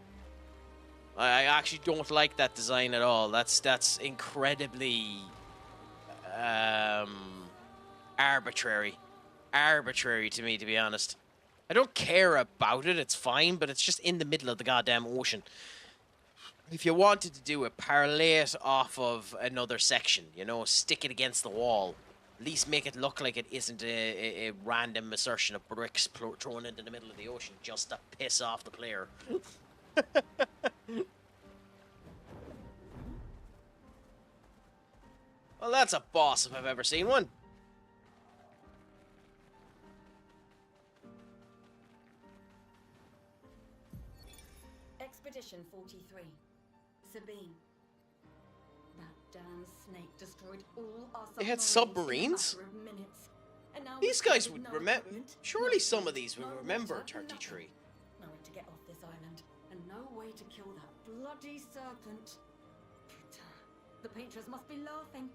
[SPEAKER 1] I actually don't like that design at all. That's incredibly arbitrary to me, to be honest. I don't care about it, it's fine, but it's just in the middle of the goddamn ocean. If you wanted to do it, parlay it off of another section, you know, stick it against the wall. At least make it look like it isn't a random assertion of bricks thrown into the middle of the ocean just to piss off the player. Well, that's a boss if I've ever seen one.
[SPEAKER 3] Expedition 43. Sabine. That damn snake destroyed all our
[SPEAKER 1] They had
[SPEAKER 3] submarines
[SPEAKER 1] submarines?
[SPEAKER 3] in a matter of minutes. And now
[SPEAKER 1] These
[SPEAKER 3] we're
[SPEAKER 1] guys
[SPEAKER 3] with
[SPEAKER 1] would
[SPEAKER 3] no
[SPEAKER 1] remember.
[SPEAKER 3] equipment,
[SPEAKER 1] Surely
[SPEAKER 3] no
[SPEAKER 1] some of
[SPEAKER 3] food,
[SPEAKER 1] these would
[SPEAKER 3] no
[SPEAKER 1] remember
[SPEAKER 3] water,
[SPEAKER 1] 33.
[SPEAKER 3] Nowhere to get off this island, and no way to kill that bloody serpent. Putain, the painters must be laughing,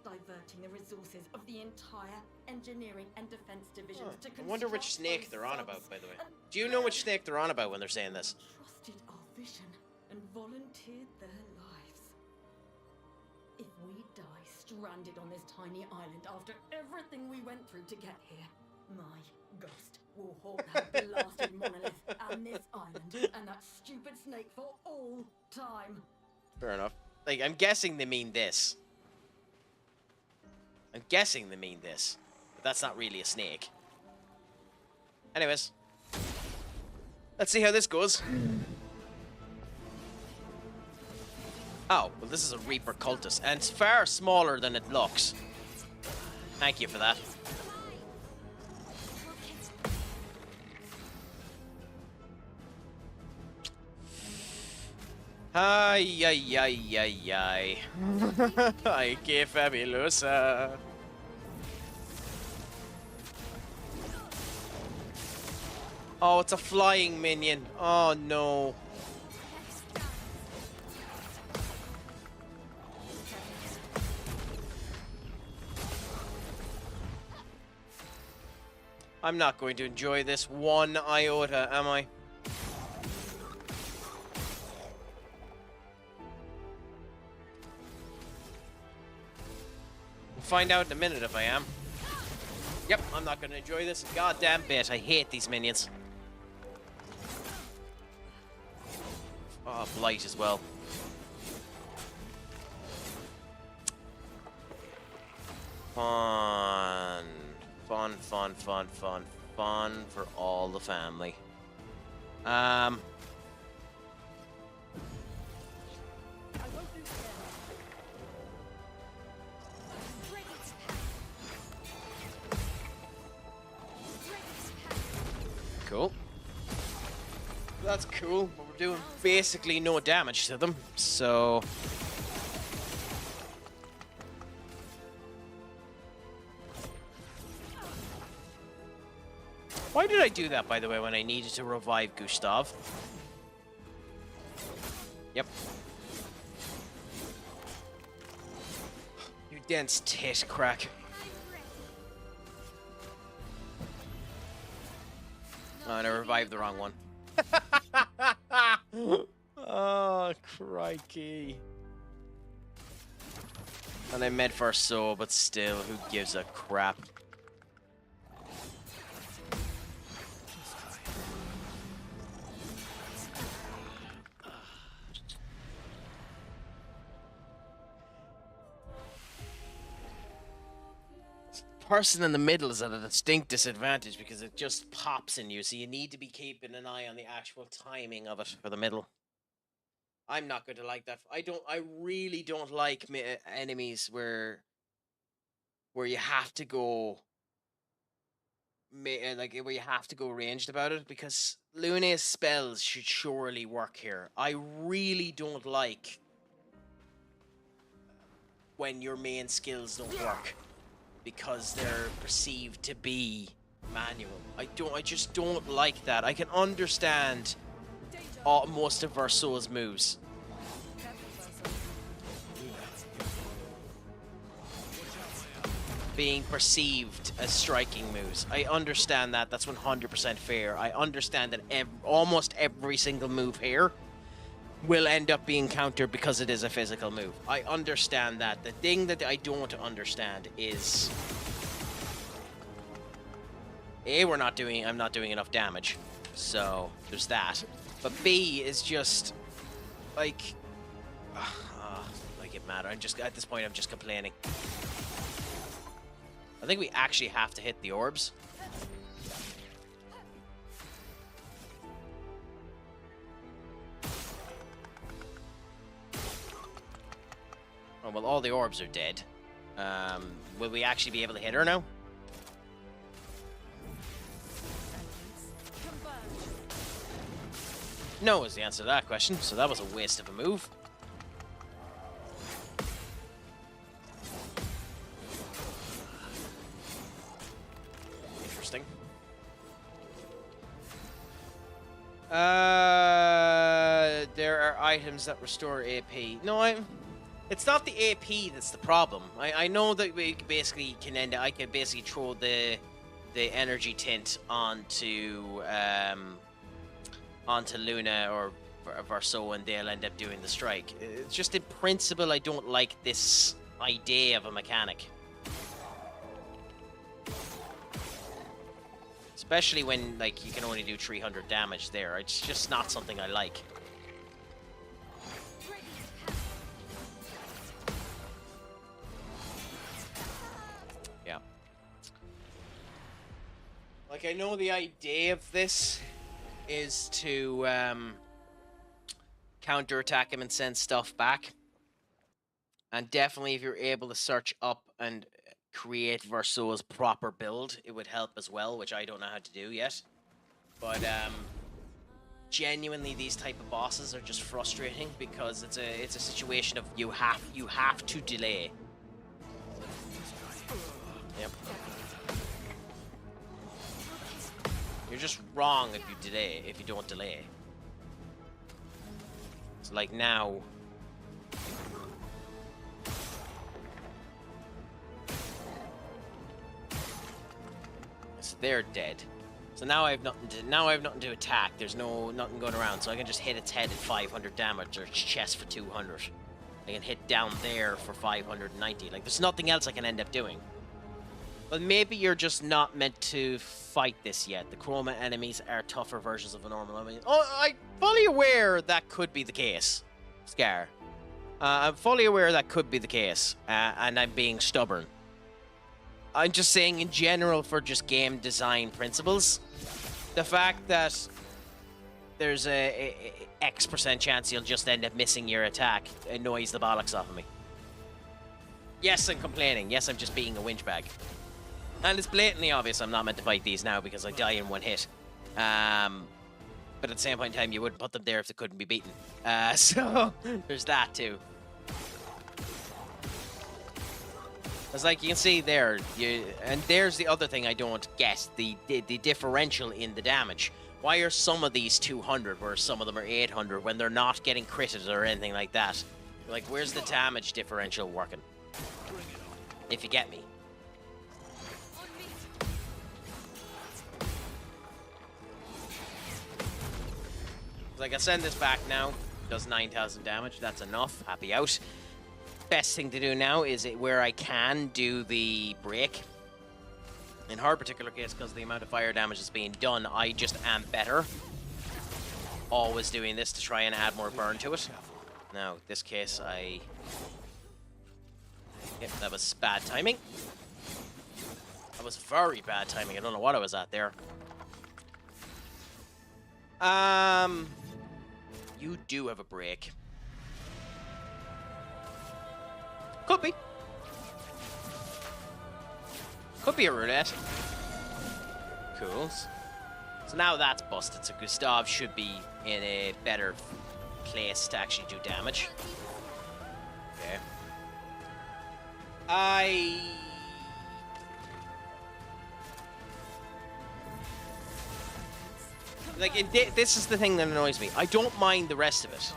[SPEAKER 3] diverting the resources of the entire engineering and defense divisions to
[SPEAKER 1] I wonder which
[SPEAKER 3] construct
[SPEAKER 1] snake
[SPEAKER 3] those
[SPEAKER 1] they're on
[SPEAKER 3] subs
[SPEAKER 1] about, by the way.
[SPEAKER 3] and
[SPEAKER 1] Do you know which snake they're on about when they're saying this?
[SPEAKER 3] trusted our vision and volunteered their lives. If we die stranded on this tiny island after everything we went through to get here, my ghost will haunt that blasted monolith and this island and that stupid snake for all time.
[SPEAKER 1] Fair enough. Like, I'm guessing they mean this. I'm guessing they mean this. But that's not really a snake. Anyways. Let's see how this goes. Oh, well, this is a Reaper Cultist, and it's far smaller than it looks. Thank you for that. Ay, ay, ay, ay, ay. Ay, qué fabulosa. Oh, it's a flying minion. Oh, no. I'm not going to enjoy this one iota, am I? We'll find out in a minute if I am. Yep, I'm not going to enjoy this a goddamn bit. I hate these minions. Oh, Blight as well. Fun. Fun, fun, fun, fun, fun for all the family. Cool. That's cool, but we're doing basically no damage to them, so... Why did I do that, by the way, when I needed to revive Gustav? Yep. You dense tit, Crack. Oh, and I revived the wrong one. Oh, crikey. And I meant for a soul, but still, who gives a crap? Person in the middle is at a distinct disadvantage because it just pops in you, so you need to be keeping an eye on the actual timing of it for the middle. I'm not going to like that. I really don't like enemies where you have to go where you have to go ranged about it, because Luna's spells should surely work here. I really don't like when your main skills don't work because they're perceived to be manual. I just don't like that. I can understand most of Verso's moves. Being perceived as striking moves. I understand that. That's 100% fair. I understand that almost every single move here will end up being countered because it is a physical move. I understand that. The thing that I don't understand is A, I'm not doing enough damage. So there's that. But B is just like get mad. I'm just at this point I'm just complaining. I think we actually have to hit the orbs. Oh, well, all the orbs are dead. Will we actually be able to hit her now? No is the answer to that question, so that was a waste of a move. Interesting. There are items that restore AP. No, it's not the AP that's the problem. I know that we basically can end. I could basically throw the energy tint onto Luna or Verso, and they'll end up doing the strike. It's just in principle, I don't like this idea of a mechanic. Especially when, like, you can only do 300 damage there. It's just not something I like. Yeah. Like, I know the idea of this is to counterattack him and send stuff back. And definitely, if you're able to search up and create Verso's proper build, it would help as well, which I don't know how to do yet. But genuinely, these type of bosses are just frustrating because it's a situation of you have to delay. Yep. You're just wrong if you don't delay. So like now. So they're dead. So now I have nothing to attack. There's nothing going around, so I can just hit its head at 500 damage or its chest for 200. I can hit down there for 590. Like there's nothing else I can end up doing. But maybe you're just not meant to fight this yet. The Chroma enemies are tougher versions of a normal enemy. Oh, I'm fully aware that could be the case, Scar. I'm fully aware that could be the case, and I'm being stubborn. I'm just saying in general for just game design principles, the fact that there's a X% chance you'll just end up missing your attack annoys the bollocks off of me. Yes, I'm complaining. Yes, I'm just being a winchbag. And it's blatantly obvious I'm not meant to fight these now because I die in one hit. But at the same point in time, you wouldn't put them there if they couldn't be beaten. So there's that too. It's like you can see there, and there's the other thing I don't get, the differential in the damage. Why are some of these 200 where some of them are 800 when they're not getting critted or anything like that? Like, where's the damage differential working? If you get me. Like, I send this back now, does 9,000 damage, that's enough, happy out. Best thing to do now is where I can do the break. In her particular case, because of the amount of fire damage that's being done, I just am better. Always doing this to try and add more burn to it. Now, in this case, Yep, that was bad timing. That was very bad timing, I don't know what I was at there. You do have a break. Could be. Could be a roulette. Cool. So now that's busted, so Gustav should be in a better place to actually do damage. Okay. Like, this is the thing that annoys me. I don't mind the rest of it.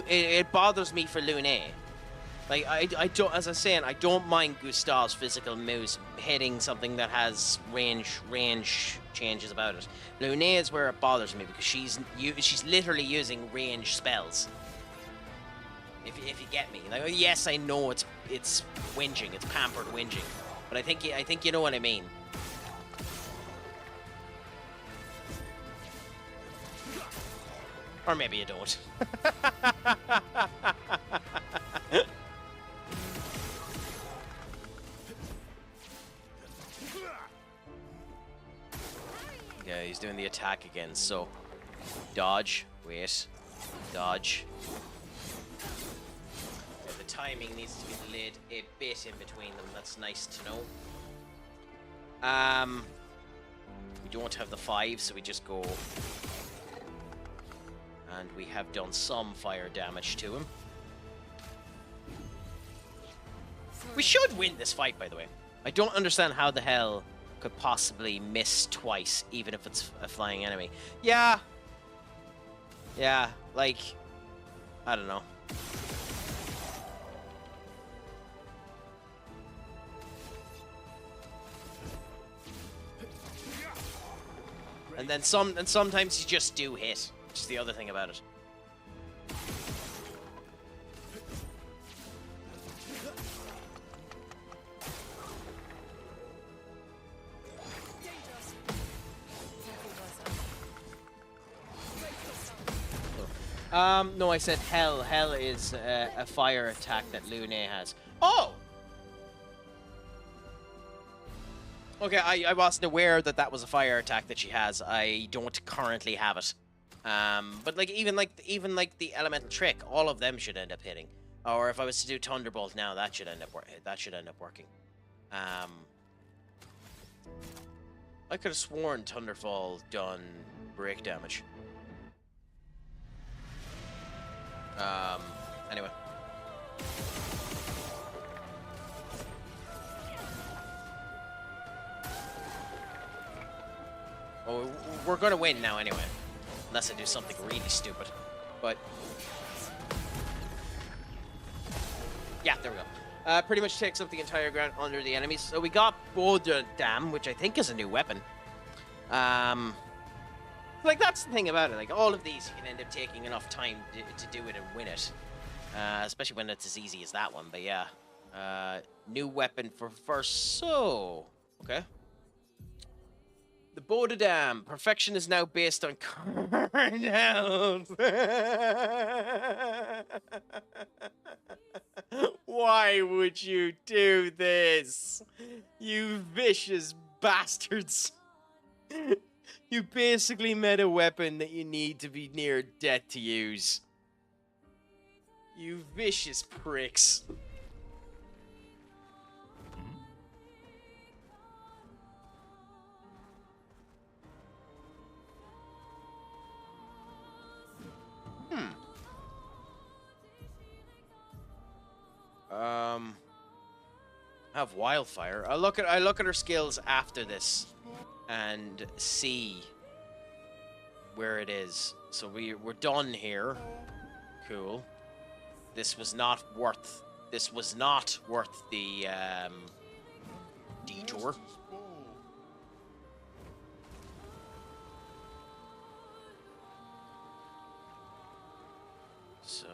[SPEAKER 1] It bothers me for Lune. Like, I don't, as I'm saying, I don't mind Gustav's physical moves hitting something that has range changes about it. Lune is where it bothers me because she's literally using range spells. If you get me, like, yes, I know it's whinging, it's pampered whinging, but I think you know what I mean. Or maybe you don't. Yeah, he's doing the attack again, so dodge, wait, dodge. Yeah, the timing needs to be delayed a bit in between them, that's nice to know. We don't have the 5, so we just go. And we have done some fire damage to him. We should win this fight, by the way. I don't understand how the hell could possibly miss twice, even if it's a flying enemy. Yeah. Yeah, like, I don't know. And then sometimes you just do hit. Which is the other thing about it. No, I said hell. Hell is a fire attack that Lune has. Oh! Okay, I wasn't aware that that was a fire attack that she has. I don't currently have it. But like even like the elemental trick, all of them should end up hitting. Or if I was to do Thunderbolt now, that should end up working. I could have sworn Thunderfall done break damage. Anyway. Oh, we're gonna win now anyway. Unless I do something really stupid. But yeah, there we go. Pretty much takes up the entire ground under the enemies. So we got Boulder Dam, which I think is a new weapon. Like, that's the thing about it. Like, all of these, you can end up taking enough time to do it and win it. Especially when it's as easy as that one. But yeah. New weapon for first. So, okay. The Boulder Dam. Perfection is now based on cardinals. Why would you do this? You vicious bastards. You basically made a weapon that you need to be near death to use. You vicious pricks. Have wildfire. I look at her skills after this and see where it is. So we're done here. Cool. This was not worth the detour. So,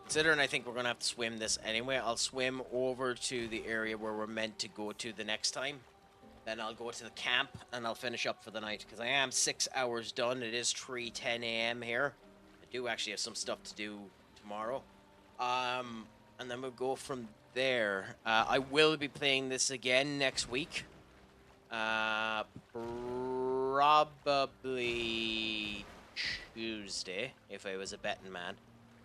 [SPEAKER 1] considering I think we're gonna have to swim this anyway, I'll swim over to the area where we're meant to go to the next time. Then I'll go to the camp and I'll finish up for the night because I am 6 hours done. It is 3:10 a.m. here. I do actually have some stuff to do tomorrow. And then we'll go from there. I will be playing this again next week. Probably Tuesday, if I was a betting man.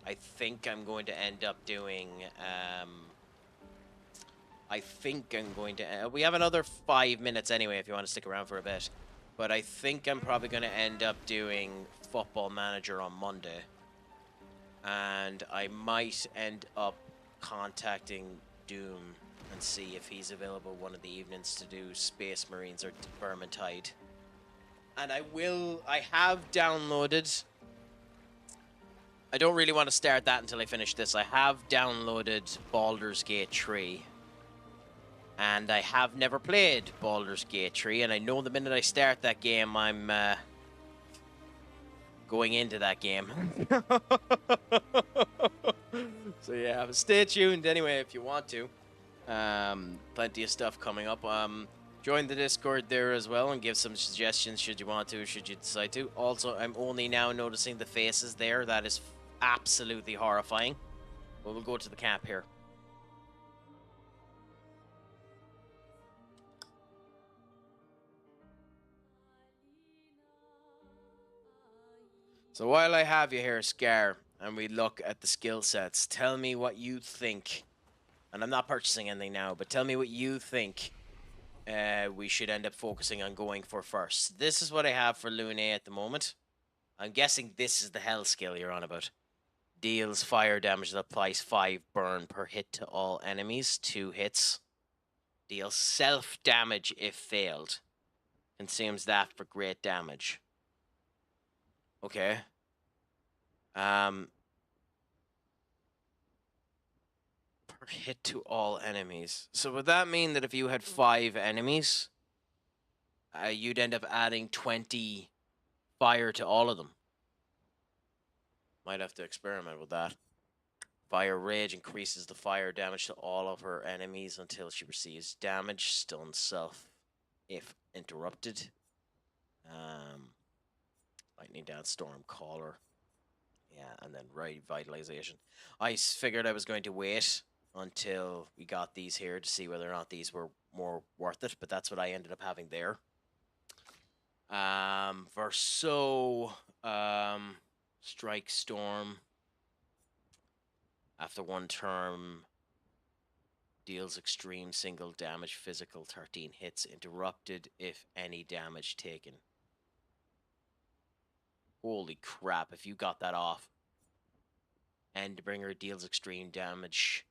[SPEAKER 1] I think I'm going to end up doing, we have another 5 minutes anyway if you want to stick around for a bit. But I think I'm probably going to end up doing Football Manager on Monday. And I might end up contacting Doom and see if he's available one of the evenings to do Space Marines or Vermintide. And I have downloaded... I don't really want to start that until I finish this. I have downloaded Baldur's Gate 3. And I have never played Baldur's Gate 3. And I know the minute I start that game, I'm going into that game. So yeah, stay tuned anyway if you want to. Plenty of stuff coming up. Join the Discord there as well and give some suggestions should you want to, should you decide to. Also, I'm only now noticing the faces there. That is absolutely horrifying. But we'll go to the camp here. So while I have you here, Scar, and we look at the skill sets, tell me what you think. And I'm not purchasing anything now, but tell me what you think we should end up focusing on going for first. This is what I have for Lune at the moment. I'm guessing this is the Hell skill you're on about. Deals fire damage that applies 5 burn per hit to all enemies, 2 hits. Deals self-damage if failed. Consumes that for great damage. Okay. Per hit to all enemies. So would that mean that if you had 5 enemies, you'd end up adding 20 fire to all of them? Might have to experiment with that. Fire Rage increases the fire damage to all of her enemies until she receives damage. Stun self if interrupted. Lightning Dance, Storm Caller. Yeah, and then Revitalization. I figured I was going to wait until we got these here to see whether or not these were more worth it. But that's what I ended up having there. Verso, Strike Storm. After one turn, deals extreme single damage, physical 13 hits, interrupted if any damage taken. Holy crap, if you got that off. Endbringer deals extreme damage,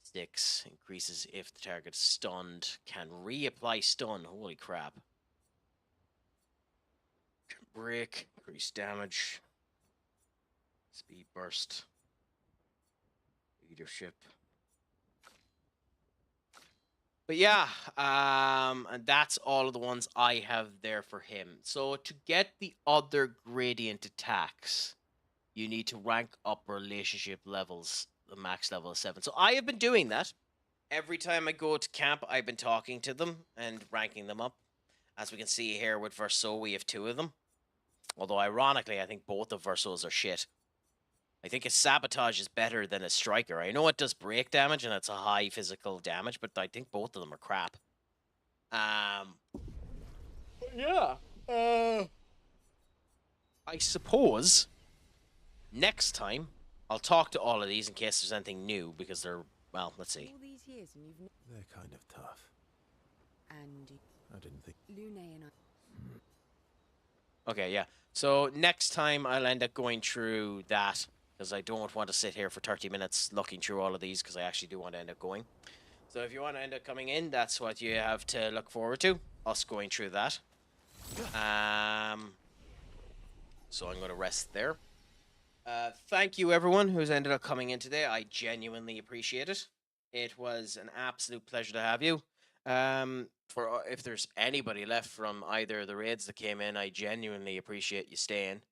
[SPEAKER 1] 6, increases if the target's stunned, can reapply stun, holy crap. Can break, increase damage, speed burst, leadership. But yeah, and that's all of the ones I have there for him. So to get the other gradient attacks, you need to rank up relationship levels. The max level is 7. So I have been doing that. Every time I go to camp, I've been talking to them and ranking them up. As we can see here with Verso, we have 2 of them. Although ironically, I think both of Versos are shit. I think his sabotage is better than his striker. I know it does break damage and it's a high physical damage, but I think both of them are crap. Yeah. I suppose next time I'll talk to all of these in case there's anything new because they're, well, let's see.
[SPEAKER 9] All these years and you've
[SPEAKER 6] They're kind of tough.
[SPEAKER 9] and
[SPEAKER 6] I didn't think.
[SPEAKER 9] Lune and I.
[SPEAKER 1] Okay, yeah. So next time I'll end up going through that because I don't want to sit here for 30 minutes looking through all of these because I actually do want to end up going. So if you want to end up coming in, that's what you have to look forward to. Us going through that. So I'm going to rest there. Thank you everyone who's ended up coming in today. I genuinely appreciate it. It was an absolute pleasure to have you. For if there's anybody left from either of the raids that came in, I genuinely appreciate you staying.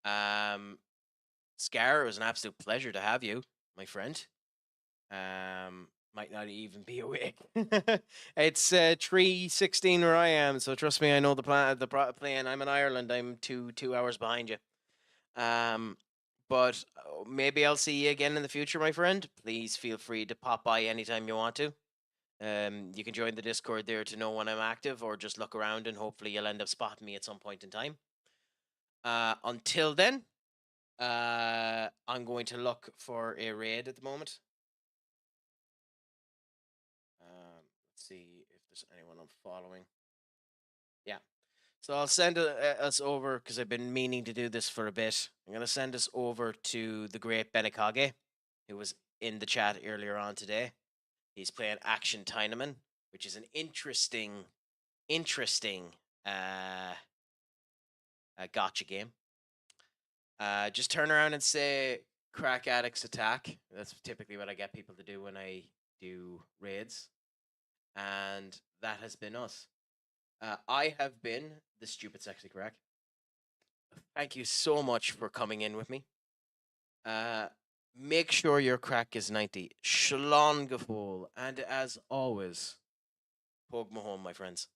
[SPEAKER 1] Scar, it was an absolute pleasure to have you, my friend. Might not even be awake. It's 3:16 where I am, so trust me, I know the plan. I'm in Ireland. I'm two hours behind you. But maybe I'll see you again in the future, my friend. Please feel free to pop by anytime you want to. You can join the Discord there to know when I'm active, or just look around and hopefully you'll end up spotting me at some point in time. Until then, I'm going to look for a raid at the moment. Let's see if there's anyone I'm following. Yeah. So I'll send us over, because I've been meaning to do this for a bit. I'm going to send us over to the great Benikage, who was in the chat earlier on today. He's playing Action Tynaman, which is an interesting gotcha game. Just turn around and say, "Crack Addicts Attack." That's typically what I get people to do when I do raids. And that has been us. I have been the Stupid Sexy Crack. Thank you so much for coming in with me. Make sure your crack is 90. Shlongafol. And as always, Pog Mahone, my friends.